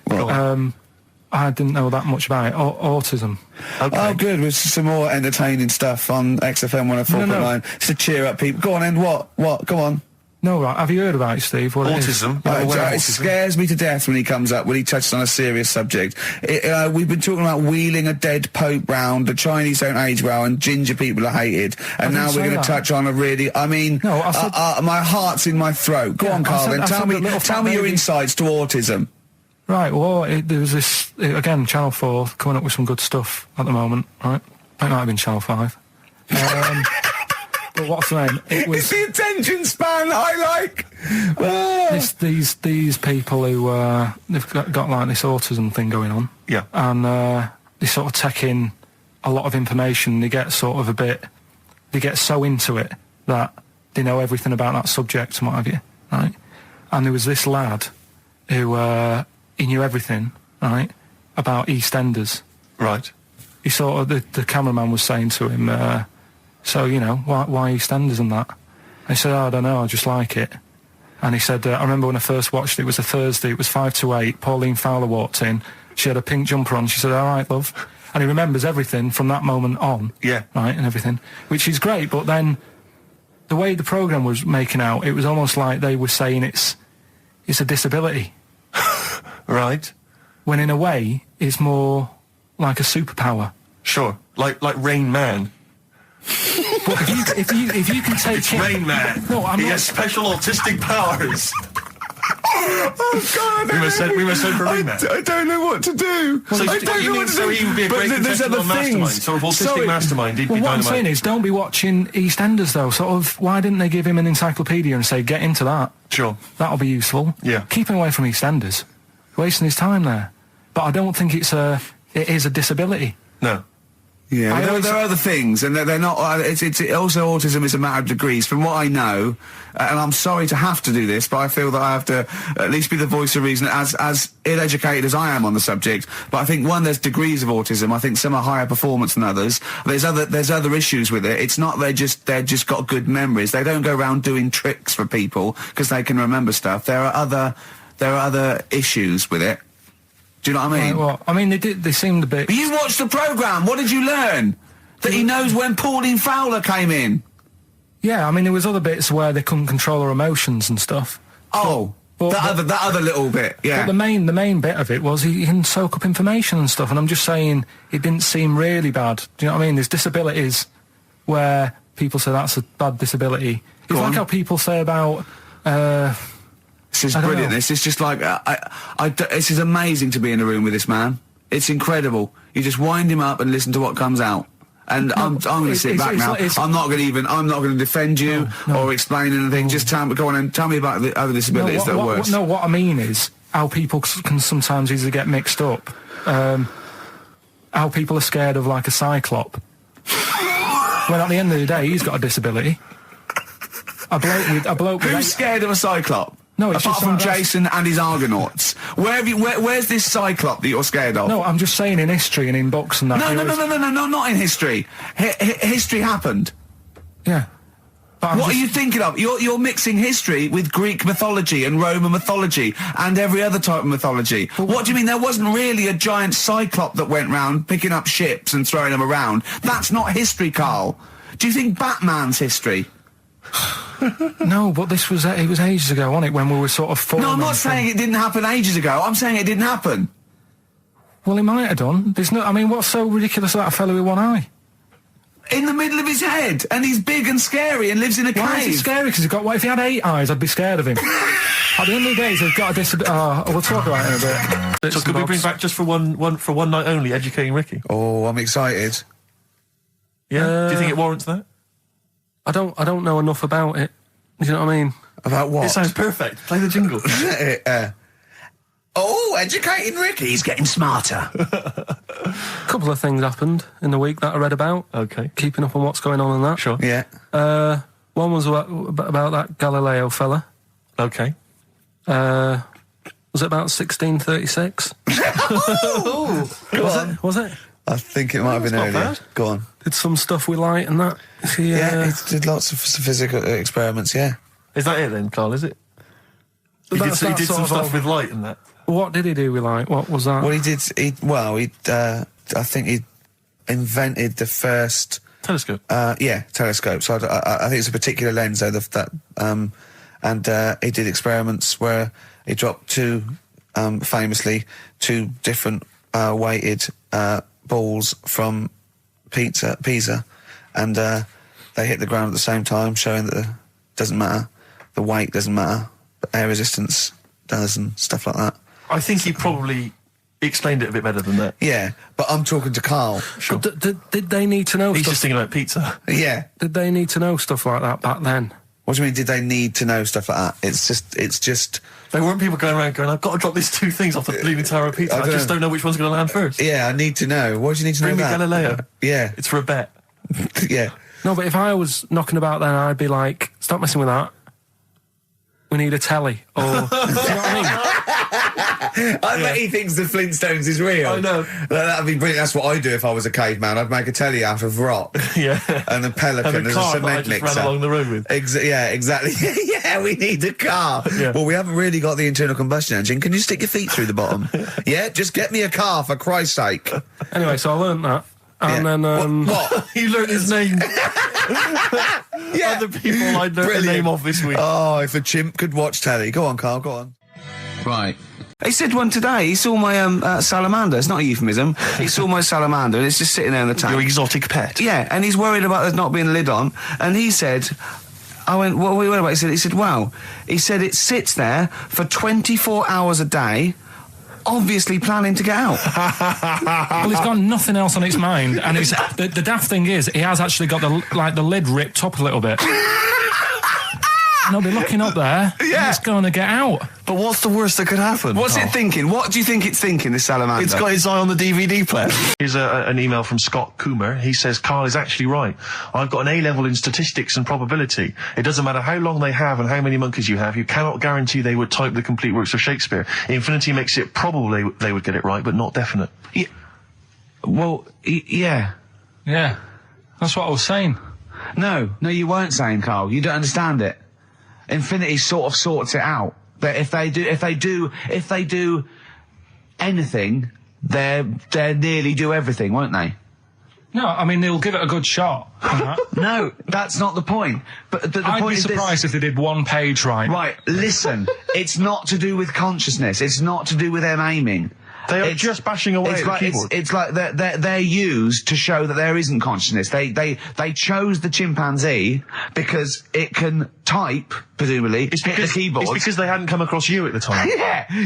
I didn't know that much about it. Autism. Okay. Oh, good. With some more entertaining stuff on XFM 104.9. Just to cheer up people. Go on, End. What? Go on. No, right. Have you heard about it, Steve? What autism. It scares me to death when he comes up, when he touches on a serious subject. We've been talking about wheeling a dead Pope round, the Chinese don't age well, and ginger people are hated. And now we're going to touch on a really... I mean, my heart's in my throat. Go on, Carl, then. Tell me your insights to autism. Right, well, there was this, again, Channel 4 coming up with some good stuff at the moment, right? It might have been Channel 5. But what's the name? It's the attention span I like! These people who, they've got like this autism thing going on. Yeah. And they sort of take in a lot of information, they get sort of they get so into it that they know everything about that subject and what have you, right? And there was this lad who, he knew everything, right, about EastEnders. Right. He sort of, the cameraman was saying to him, so, you know, why EastEnders and that? And he said, I don't know, I just like it. And he said, I remember when I first watched it was a Thursday, it was 5 to 8, Pauline Fowler walked in, she had a pink jumper on, she said, all right, love. And he remembers everything from that moment on. Yeah. Right, and everything, which is great, but then the way the programme was making out, it was almost like they were saying it's a disability. Right. When in a way, it's more like a superpower. Sure. Like Rain Man. But if you can take it's Rain Man. No, he has special autistic powers. Oh God! We must send for Rain Man. I don't know what to do. So he would be a great contestant mastermind, sort of autistic mastermind. He'd be what I'm dynamite. saying is, don't be watching EastEnders though. Sort of, why didn't they give him an encyclopedia and say, get into that? Sure. That'll be useful. Yeah. Keep him away from EastEnders. Wasting his time there. But I don't think it is a disability. No. Yeah, there are other things, and they're not. It's also autism is a matter of degrees. From what I know, and I'm sorry to have to do this, but I feel that I have to at least be the voice of reason, as ill-educated as I am on the subject. But I think there's degrees of autism. I think some are higher performance than others. There's other issues with it. It's not they're just got good memories. They don't go around doing tricks for people because they can remember stuff. There are other issues with it. Do you know what I mean? Right, well, I mean, they seemed a bit... But you watched the programme, what did you learn? That he knows when Pauline Fowler came in? Yeah, I mean, there was other bits where they couldn't control their emotions and stuff. Oh, that other little bit, yeah. But the main bit of it was he can soak up information and stuff, and I'm just saying, it didn't seem really bad. Do you know what I mean? There's disabilities where people say that's a bad disability. It's like how people say about... This is brilliant. This is just like this is amazing to be in a room with this man. It's incredible. You just wind him up and listen to what comes out. And I'm going to sit back now. I'm not going to defend you or explain anything. Just go on and tell me about the other disabilities that are worse. What I mean is how people can sometimes easily get mixed up. How people are scared of like a cyclop. When at the end of the day, he's got a disability. A bloke Who's scared of a cyclop? No, it's apart just from like Jason and his Argonauts. Where's this cyclop that you're scared of? No, I'm just saying in history and in books and that. No, not in history. History happened. Yeah. What are you thinking of? You're mixing history with Greek mythology and Roman mythology and every other type of mythology. What do you mean? There wasn't really a giant cyclop that went round picking up ships and throwing them around. That's not history, Carl. Do you think Batman's history? No, but it was ages ago, wasn't it, when we were sort of... No, I'm not saying it didn't happen ages ago. I'm saying it didn't happen. Well, it might have done. I mean, what's so ridiculous about a fellow with one eye? In the middle of his head, and he's big and scary and lives in a cave. Why is he scary? Because what if he had 8 eyes, I'd be scared of him. I'd At the end of the day, they've got a disability. We'll talk about it in a bit. So could we bring back just for one night only, Educating Ricky? Oh, I'm excited. Yeah. Do you think it warrants that? I don't know enough about it. Do you know what I mean? About what? It sounds perfect. Play the jingle. Educating Ricky. He's getting smarter. A couple of things happened in the week that I read about. Okay. Keeping up on what's going on in that. Sure. Yeah. One was about that Galileo fella. Okay. Was it about 1636? Was it? I think it might have been earlier. Bad. Go on. Did some stuff with light and that. He did lots of physical experiments, yeah. Is that it then, Carl, is it? He did some stuff with light and that. What did he do with light? What was that? Well, I think he invented the first... Telescope? Telescope. So I think it's a particular lens, though, and he did experiments where he dropped famously two different weighted balls from Pisa, and they hit the ground at the same time, showing that it doesn't matter, the weight doesn't matter, but air resistance does, and stuff like that. I think he probably explained it a bit better than that. Yeah, but I'm talking to Carl. Sure. Did they need to know He's stuff? just thinking about pizza. Yeah. Did they need to know stuff like that back then? What do you mean, did they need to know stuff like that? It's just... There weren't people going around going, I've got to drop these two things off the Leaning Tower of Pizza. I just don't know which one's going to land first. Yeah, I need to know. Why do you need to know that? Bring me Galileo. Yeah. It's for a bet. Yeah. No, but if I was knocking about then, I'd be like, stop messing with that. We need a telly. Or, do you know what I mean? I bet he thinks the Flintstones is real. I know. That'd be brilliant. That's what I'd do if I was a caveman. I'd make a telly out of rock. Yeah. And a pelican and a as car a cement that I just mixer. ran along the road with. Yeah, exactly. Yeah, we need a car. Yeah. Well, we haven't really got the internal combustion engine. Can you stick your feet through the bottom? Yeah, just get me a car, for Christ's sake. Anyway, so I learned that. And then... What? You learned his name. Yeah. Other people I learned the name of this week. Oh, if a chimp could watch telly. Go on, Carl, go on. Right. He said one today, he saw my salamander. It's not a euphemism. He saw my salamander and it's just sitting there in the tank. Your exotic pet. Yeah, and he's worried about there not being a lid on. And he said... I went, what are we worried about? He said, wow. He said it sits there for 24 hours a day, obviously planning to get out. Well, it's got nothing else on its mind, and it's, the daft thing is, he has actually got the lid ripped up a little bit. And I'll be looking up there, and it's going to get out. But what's the worst that could happen? What's it thinking? What do you think it's thinking, this salamander? It's got its eye on the DVD player. Here's an email from Scott Coomer. He says, Carl is actually right. I've got an A-level in statistics and probability. It doesn't matter how long they have and how many monkeys you have. You cannot guarantee they would type the complete works of Shakespeare. Infinity makes it probable they would get it right, but not definite. Yeah. Well, yeah. Yeah. That's what I was saying. No, you weren't saying, Carl. You don't understand it. Infinity sort of sorts it out. That if they do anything, they nearly do everything, won't they? No, I mean, they'll give it a good shot. No, that's not the point. But the I'd point be is surprised if they did one page right. Right, listen, it's not to do with consciousness. It's not to do with them aiming. They are just bashing away at the keyboard. It's like they're used to show that there isn't consciousness. They chose the chimpanzee because it can type, presumably, hit the keyboard. It's because they hadn't come across you at the time.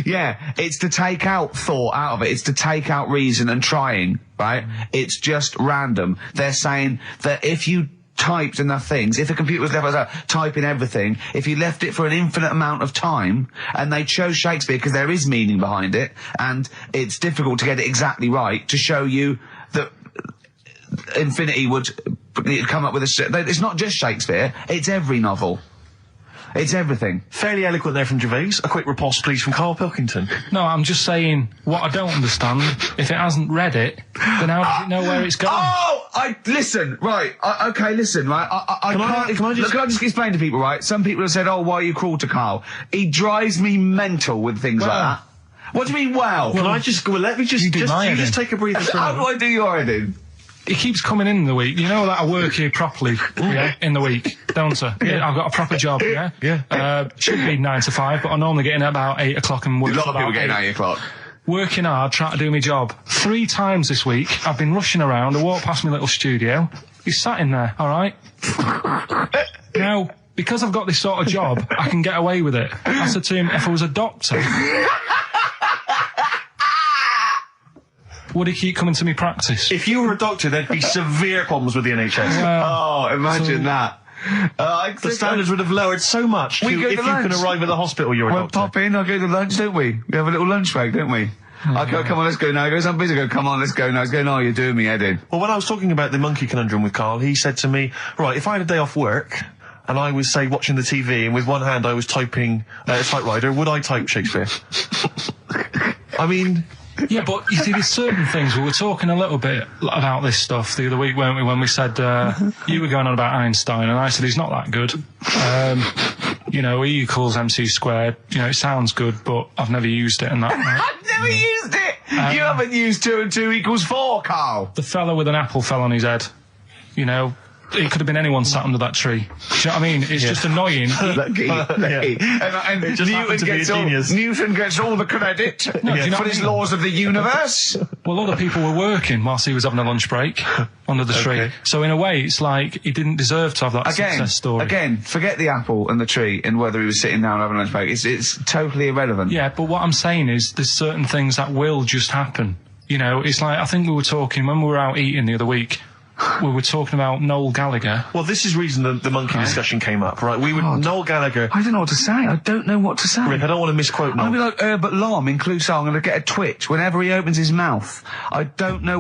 Yeah. It's to take out thought out of it. It's to take out reason and trying, right? It's just random. They're saying that if you typed enough things, if a computer was left typing everything, if you left it for an infinite amount of time, and they chose Shakespeare because there is meaning behind it, and it's difficult to get it exactly right, to show you that Infinity would come up with it's not just Shakespeare, it's every novel. It's everything. Fairly eloquent there from Gervais. A quick riposte, please, from Karl Pilkington. No, I'm just saying, what I don't understand, if it hasn't read it, then how does it know where it's going? Listen, right, listen, right, Can I just explain to people, right? Some people have said, why are you cruel to Carl? He drives me mental with things like that. What do you mean, well? Let me just take a breather for a How do I do your editing? He keeps coming in the week. You know that I work here properly, in the week, don't I? Yeah. I've got a proper job, Yeah. Should be 9 to 5, but I normally get in at about 8 o'clock and work A lot till of people about getting 8. 8 o'clock. Working hard, trying to do my job. 3 times this week, I've been rushing around. I walked past my little studio. He's sat in there, all right? Now, because I've got this sort of job, I can get away with it. I said to him, if I was a doctor, would he keep coming to me practice? If you were a doctor, there'd be severe problems with the NHS. Oh, imagine that. The standards would have lowered so much if you can arrive at the hospital, you're a doctor. Pop in, I'll go to lunch, don't we? We have a little lunch break, don't we? I go, come on, let's go now. He goes, I'm busy. I go, come on, let's go now. He's going, oh, you're doing me head in. Well, when I was talking about the monkey conundrum with Karl, he said to me, right, if I had a day off work, and I was, say, watching the TV, and with one hand I was typing a typewriter, would I type Shakespeare? I mean... Yeah, but you see, there's certain things. We were talking a little bit about this stuff the other week, weren't we, when we said, you were going on about Einstein, and I said he's not that good. You know, E equals MC squared. You know, it sounds good, but I've never used it and that. I've never used it! You haven't used 2 and 2 equals 4, Karl! The fella with an apple fell on his head. You know, it could have been anyone sat under that tree. Do you know what I mean? It's just annoying. Lucky. And it just happened to be a genius. Newton gets all the credit for his laws of the universe. Well, other people were working whilst he was having a lunch break under the tree. So in a way, it's like he didn't deserve to have that success story. Again, forget the apple and the tree and whether he was sitting down having a lunch break. It's totally irrelevant. Yeah, but what I'm saying is there's certain things that will just happen. You know, it's like, I think we were talking, when we were out eating the other week, we were talking about Noel Gallagher. Well, this is the reason the monkey discussion came up, right? Noel Gallagher... I don't know what to say. I don't know what to say. Rick, I don't want to misquote Noel. I'll be like Herbert Lom in Clouseau. I'm going to get a twitch whenever he opens his mouth. I don't know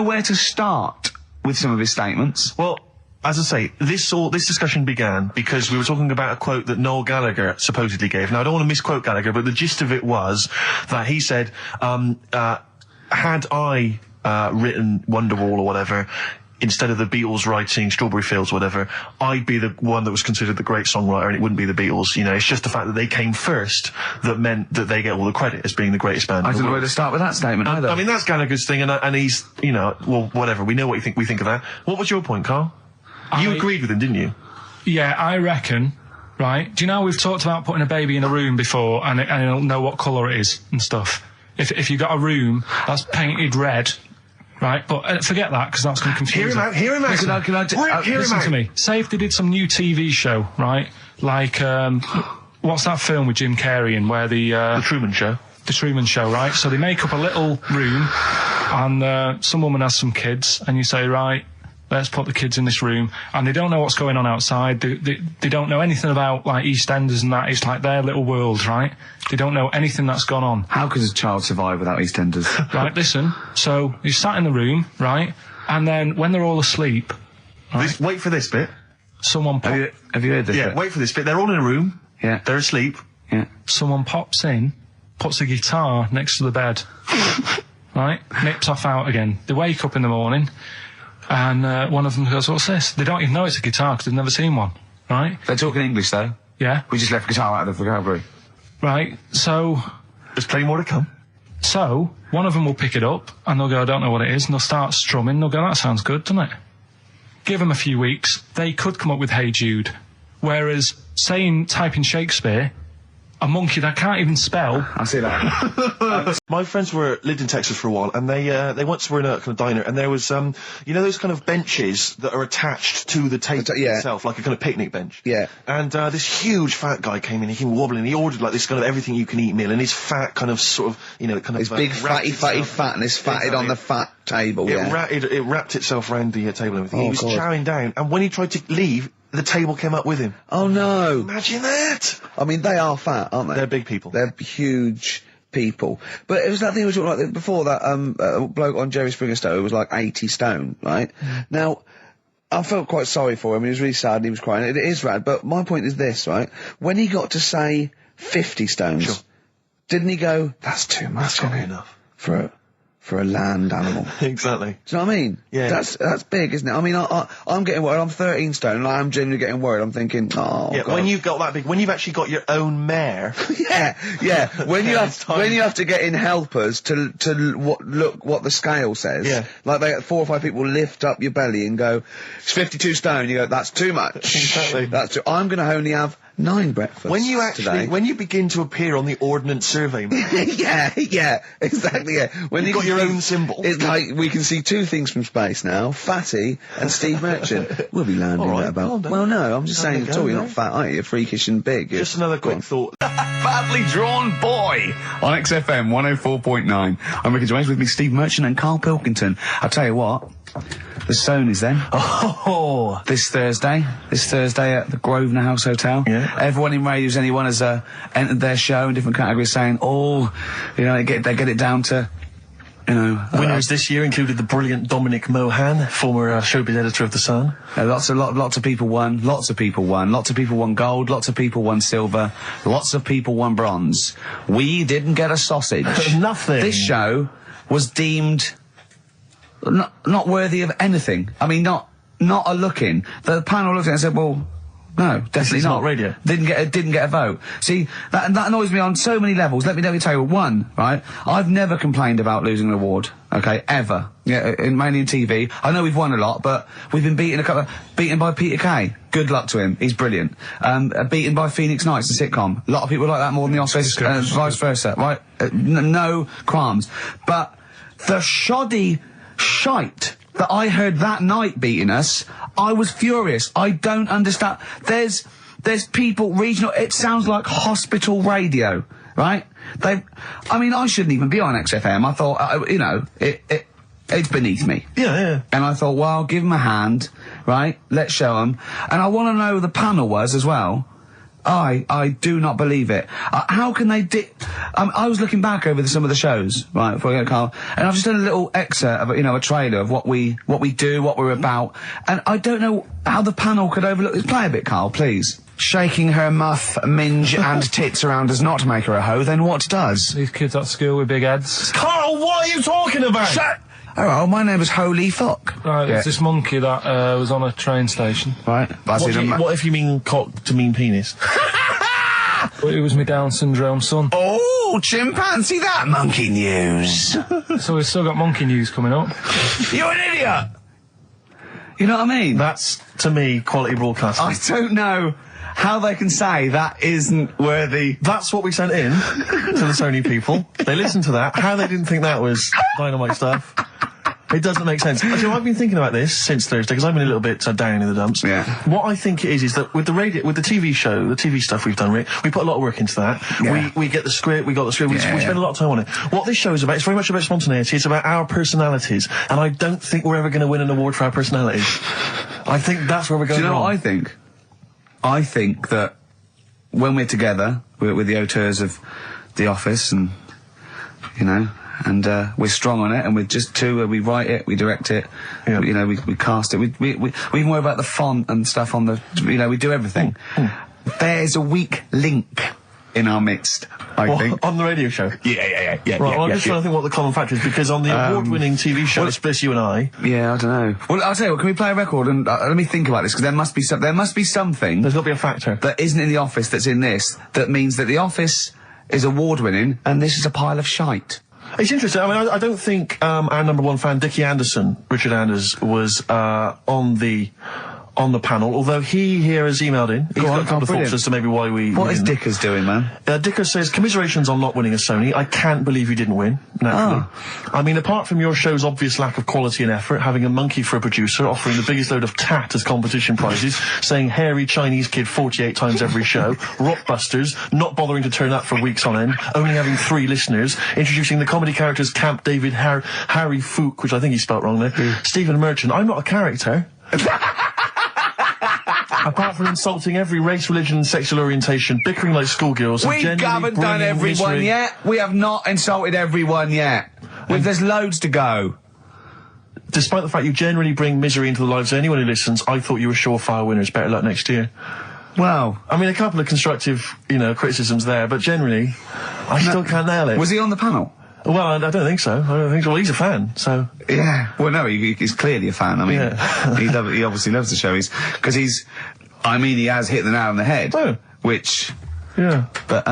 where to start with some of his statements. Well, as I say, this discussion began because we were talking about a quote that Noel Gallagher supposedly gave. Now, I don't want to misquote Gallagher, but the gist of it was that he said, had I... written Wonderwall or whatever, instead of the Beatles writing Strawberry Fields or whatever, I'd be the one that was considered the great songwriter and it wouldn't be the Beatles. You know, it's just the fact that they came first that meant that they get all the credit as being the greatest band. I don't know where to start with that statement either. I mean, that's Gallagher's thing and he's, you know, well, whatever. We know what we think of that. What was your point, Karl? You agreed with him, didn't you? Yeah, I reckon, right? Do you know we've talked about putting a baby in a room before and it'll know what colour it is and stuff? If you got a room that's painted red, right, but forget that because that's going to confuse him. Hear him out. Listen to me. Say if they did some new TV show, right? Like, what's that film with Jim Carrey in where The Truman Show. The Truman Show, right? So they make up a little room and some woman has some kids and you say, right, let's put the kids in this room, and they don't know what's going on outside. They don't know anything about, like, EastEnders and that. It's like their little world, right? They don't know anything that's gone on. How could a child survive without EastEnders? Right, listen. So, you sat in the room, right? And then, when they're all asleep... Right, wait for this bit. Someone Have you heard this bit? Wait for this bit. They're all in a room. Yeah. They're asleep. Yeah. Someone pops in, puts a guitar next to the bed. Right? Nips off out again. They wake up in the morning... And one of them goes, what's this? They don't even know it's a guitar because they've never seen one, right? They're talking English, though. Yeah. We just left guitar out of the vocabulary. Right, so... There's plenty more to come. So, one of them will pick it up, and they'll go, I don't know what it is, and they'll start strumming, they'll go, that sounds good, doesn't it? Give them a few weeks, they could come up with Hey Jude. Whereas, typing Shakespeare... A monkey that can't even spell. I see that. My friends lived in Texas for a while, and they once were in a kind of diner, and there was you know those kind of benches that are attached to the table itself, like a kind of picnic bench. Yeah. And this huge fat guy came in, he came wobbling, he ordered like this kind of everything you can eat meal, and his fat kind of sort of, you know, kind of... His big fatty fat, and it's fatted on the fat table, It wrapped itself around the table and everything. Oh, he was chowing down, and when he tried to leave, the table came up with him. Oh no! Imagine that! I mean, they are fat, aren't they? They're big people. They're huge people. But it was that thing we were talking about before, that bloke on Jerry Springer Show who was like 80 stone, right? Now, I felt quite sorry for him. He was really sad and he was crying. It is rad, but my point is this, right? When he got to say 50 stones, didn't he go, that's too much, that's not enough. For a land animal. Exactly. Do you know what I mean? Yeah. That's big, isn't it? I mean, I'm getting worried. I'm 13 stone, and I'm genuinely getting worried. I'm thinking, oh, yeah, God. When you've got that big, when you've actually got your own mare. yeah. When you have to get in helpers to look what the scale says. Yeah. Like 4 or 5 people lift up your belly and go, it's 52 stone. You go, that's too much. Exactly. I'm going to only have 9 breakfasts. When you actually, today. when you begin to appear on the Ordnance Survey, yeah, exactly, yeah. When you've got your own symbol. It's like, we can see 2 things from space now, Fatty and Steve Merchant. We'll be landing All right, at about... well, Well, no, I'm just saying, go, at all, you're yeah. not fat, are you? You're freakish and big. Just another quick thought. Badly Drawn Boy on XFM 104.9. I'm Ricky Gervais, with me Steve Merchant and Karl Pilkington. I'll tell you what, the Sonys then. Oh, This Thursday at the Grosvenor House Hotel. Yeah. Everyone in Radio's Anyone has entered their show in different categories saying, they get it down to, winners this year included the brilliant Dominic Mohan, former showbiz editor of The Sun. lots of people won. Lots of people won gold. Lots of people won silver. Lots of people won bronze. We didn't get a sausage. Nothing. This show was deemed not worthy of anything. I mean, not a look in. The panel looked at it and said, well, no, definitely is not radio. Didn't get a vote. See, that annoys me on so many levels. Let me tell you, one, right? I've never complained about losing an award, okay, ever. Yeah, mainly in TV. I know we've won a lot, but we've been beaten by Peter Kay. Good luck to him. He's brilliant. Beaten by Phoenix Nights, the sitcom. A lot of people like that more than the Oscars, vice versa, right? No qualms. But the shoddy shite that I heard that night beating us, I was furious. I don't understand. There's people, regional, it sounds like hospital radio, right? I shouldn't even be on XFM. I thought, it's beneath me. Yeah. And I thought, well, give them a hand, right? Let's show them. And I want to know who the panel was as well. I do not believe it. How can they I was looking back over some of the shows, right, before I go to Karl, and I've just done a little excerpt of, a trailer of what we do, what we're about, and I don't know how the panel could overlook this. Play a bit, Karl, please. Shaking her muff, minge and tits around does not make her a hoe, then what does? These kids at school with big heads. Karl, what are you talking about? Shut! Oh, my name is Holy Fuck. Right, Yeah. it's this monkey that was on a train station. Right. What if you mean cock to mean penis? It was my Down syndrome son. Oh, chimpanzee, that monkey news. So we've still got monkey news coming up. You're an idiot! You know what I mean? That's, to me, quality broadcasting. I don't know how they can say that isn't worthy. That's what we sent in to the Sony people. They listened to that. How they didn't think that was dynamite stuff. It doesn't make sense. Actually, I've been thinking about this since Thursday, because I've been a little bit down in the dumps. Yeah. What I think it is that with the TV show, the TV stuff we've done, Rick, we put a lot of work into that. Yeah. We get the script, we got the script, we spend a lot of time on it. What this show is about, it's very much about spontaneity, it's about our personalities, and I don't think we're ever going to win an award for our personalities. I think that's where we're going wrong. Do you know what I think? I think that when we're together, we're the auteurs of The Office, and, and we're strong on it, and we're just two, we write it, we direct it, we cast it, we even worry about the font and stuff on the, we do everything. There's a weak link in our midst, I think. On the radio show? Yeah. Right, well, I'm just trying to think what the common factor is, because on the award-winning TV show, it's just you and I. Yeah, I don't know. Well, I'll tell you what, can we play a record and let me think about this, because there must be something. There's got to be a factor. That isn't in The Office that's in this, that means that The Office is award-winning, and this is a pile of shite. It's interesting. I mean, I don't think our number one fan, Dickie Anderson, Richard Anders, was on the panel, although he here has emailed in. He's got a couple of thoughts as to maybe why we... What is Dickers doing, man? Dickers says, commiserations on not winning a Sony. I can't believe you didn't win, naturally. I mean, apart from your show's obvious lack of quality and effort, having a monkey for a producer, offering the biggest load of tat as competition prizes, saying hairy Chinese kid 48 times every show, Rockbusters, not bothering to turn up for weeks on end, only having 3 listeners, introducing the comedy characters Camp David, Harry Fook, which I think he spelt wrong there, Stephen Merchant. I'm not a character. Apart from insulting every race, religion and sexual orientation, bickering like schoolgirls... We haven't done everyone yet. We have not insulted everyone yet. There's loads to go. Despite the fact you generally bring misery into the lives of anyone who listens, I thought you were surefire winners. Better luck next year. Well... I mean, a couple of constructive, criticisms there, but generally, I still can't nail it. Was he on the panel? Well, I don't think so. Well, he's a fan, so... Yeah. Well, no, he's clearly a fan. I mean, he obviously loves the show. Because he has hit the nail on the head. Oh. Which... Yeah. But,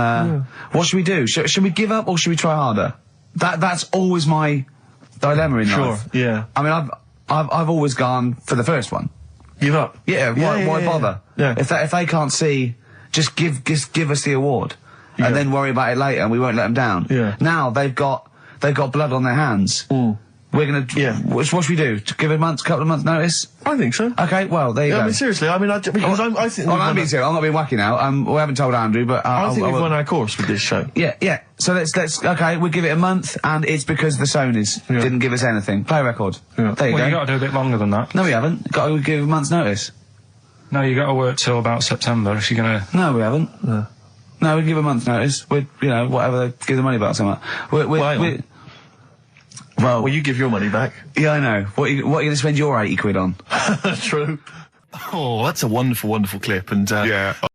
what should we do? Should we give up or should we try harder? That's always my dilemma in life. Sure, yeah. I mean, I've always gone for the first one. Give up? Yeah, why bother? Yeah. If they can't see... just give us the award, and then worry about it later, and we won't let them down. Yeah. Now they've got blood on their hands. We're gonna. What should we do? To give a couple of months notice? I think so. Okay. Well, there you go. I mean, seriously. I mean, because I think. I'm being serious. I'm not being wacky now. We haven't told Andrew, but I think we've won our course with this show. Yeah. So let's. Okay, we'll give it a month, and it's because the Sonys didn't give us anything. Play a record. Yeah. There you go. You got to do a bit longer than that. No, we haven't. Got to give a month's notice. No, you got to work till about September if you're gonna. No, we haven't. No, we give a month's notice. We, whatever they give the money back, something. Well, you give your money back. Yeah, I know. What are you going to spend your £80 on? True. Oh, that's a wonderful, wonderful clip, and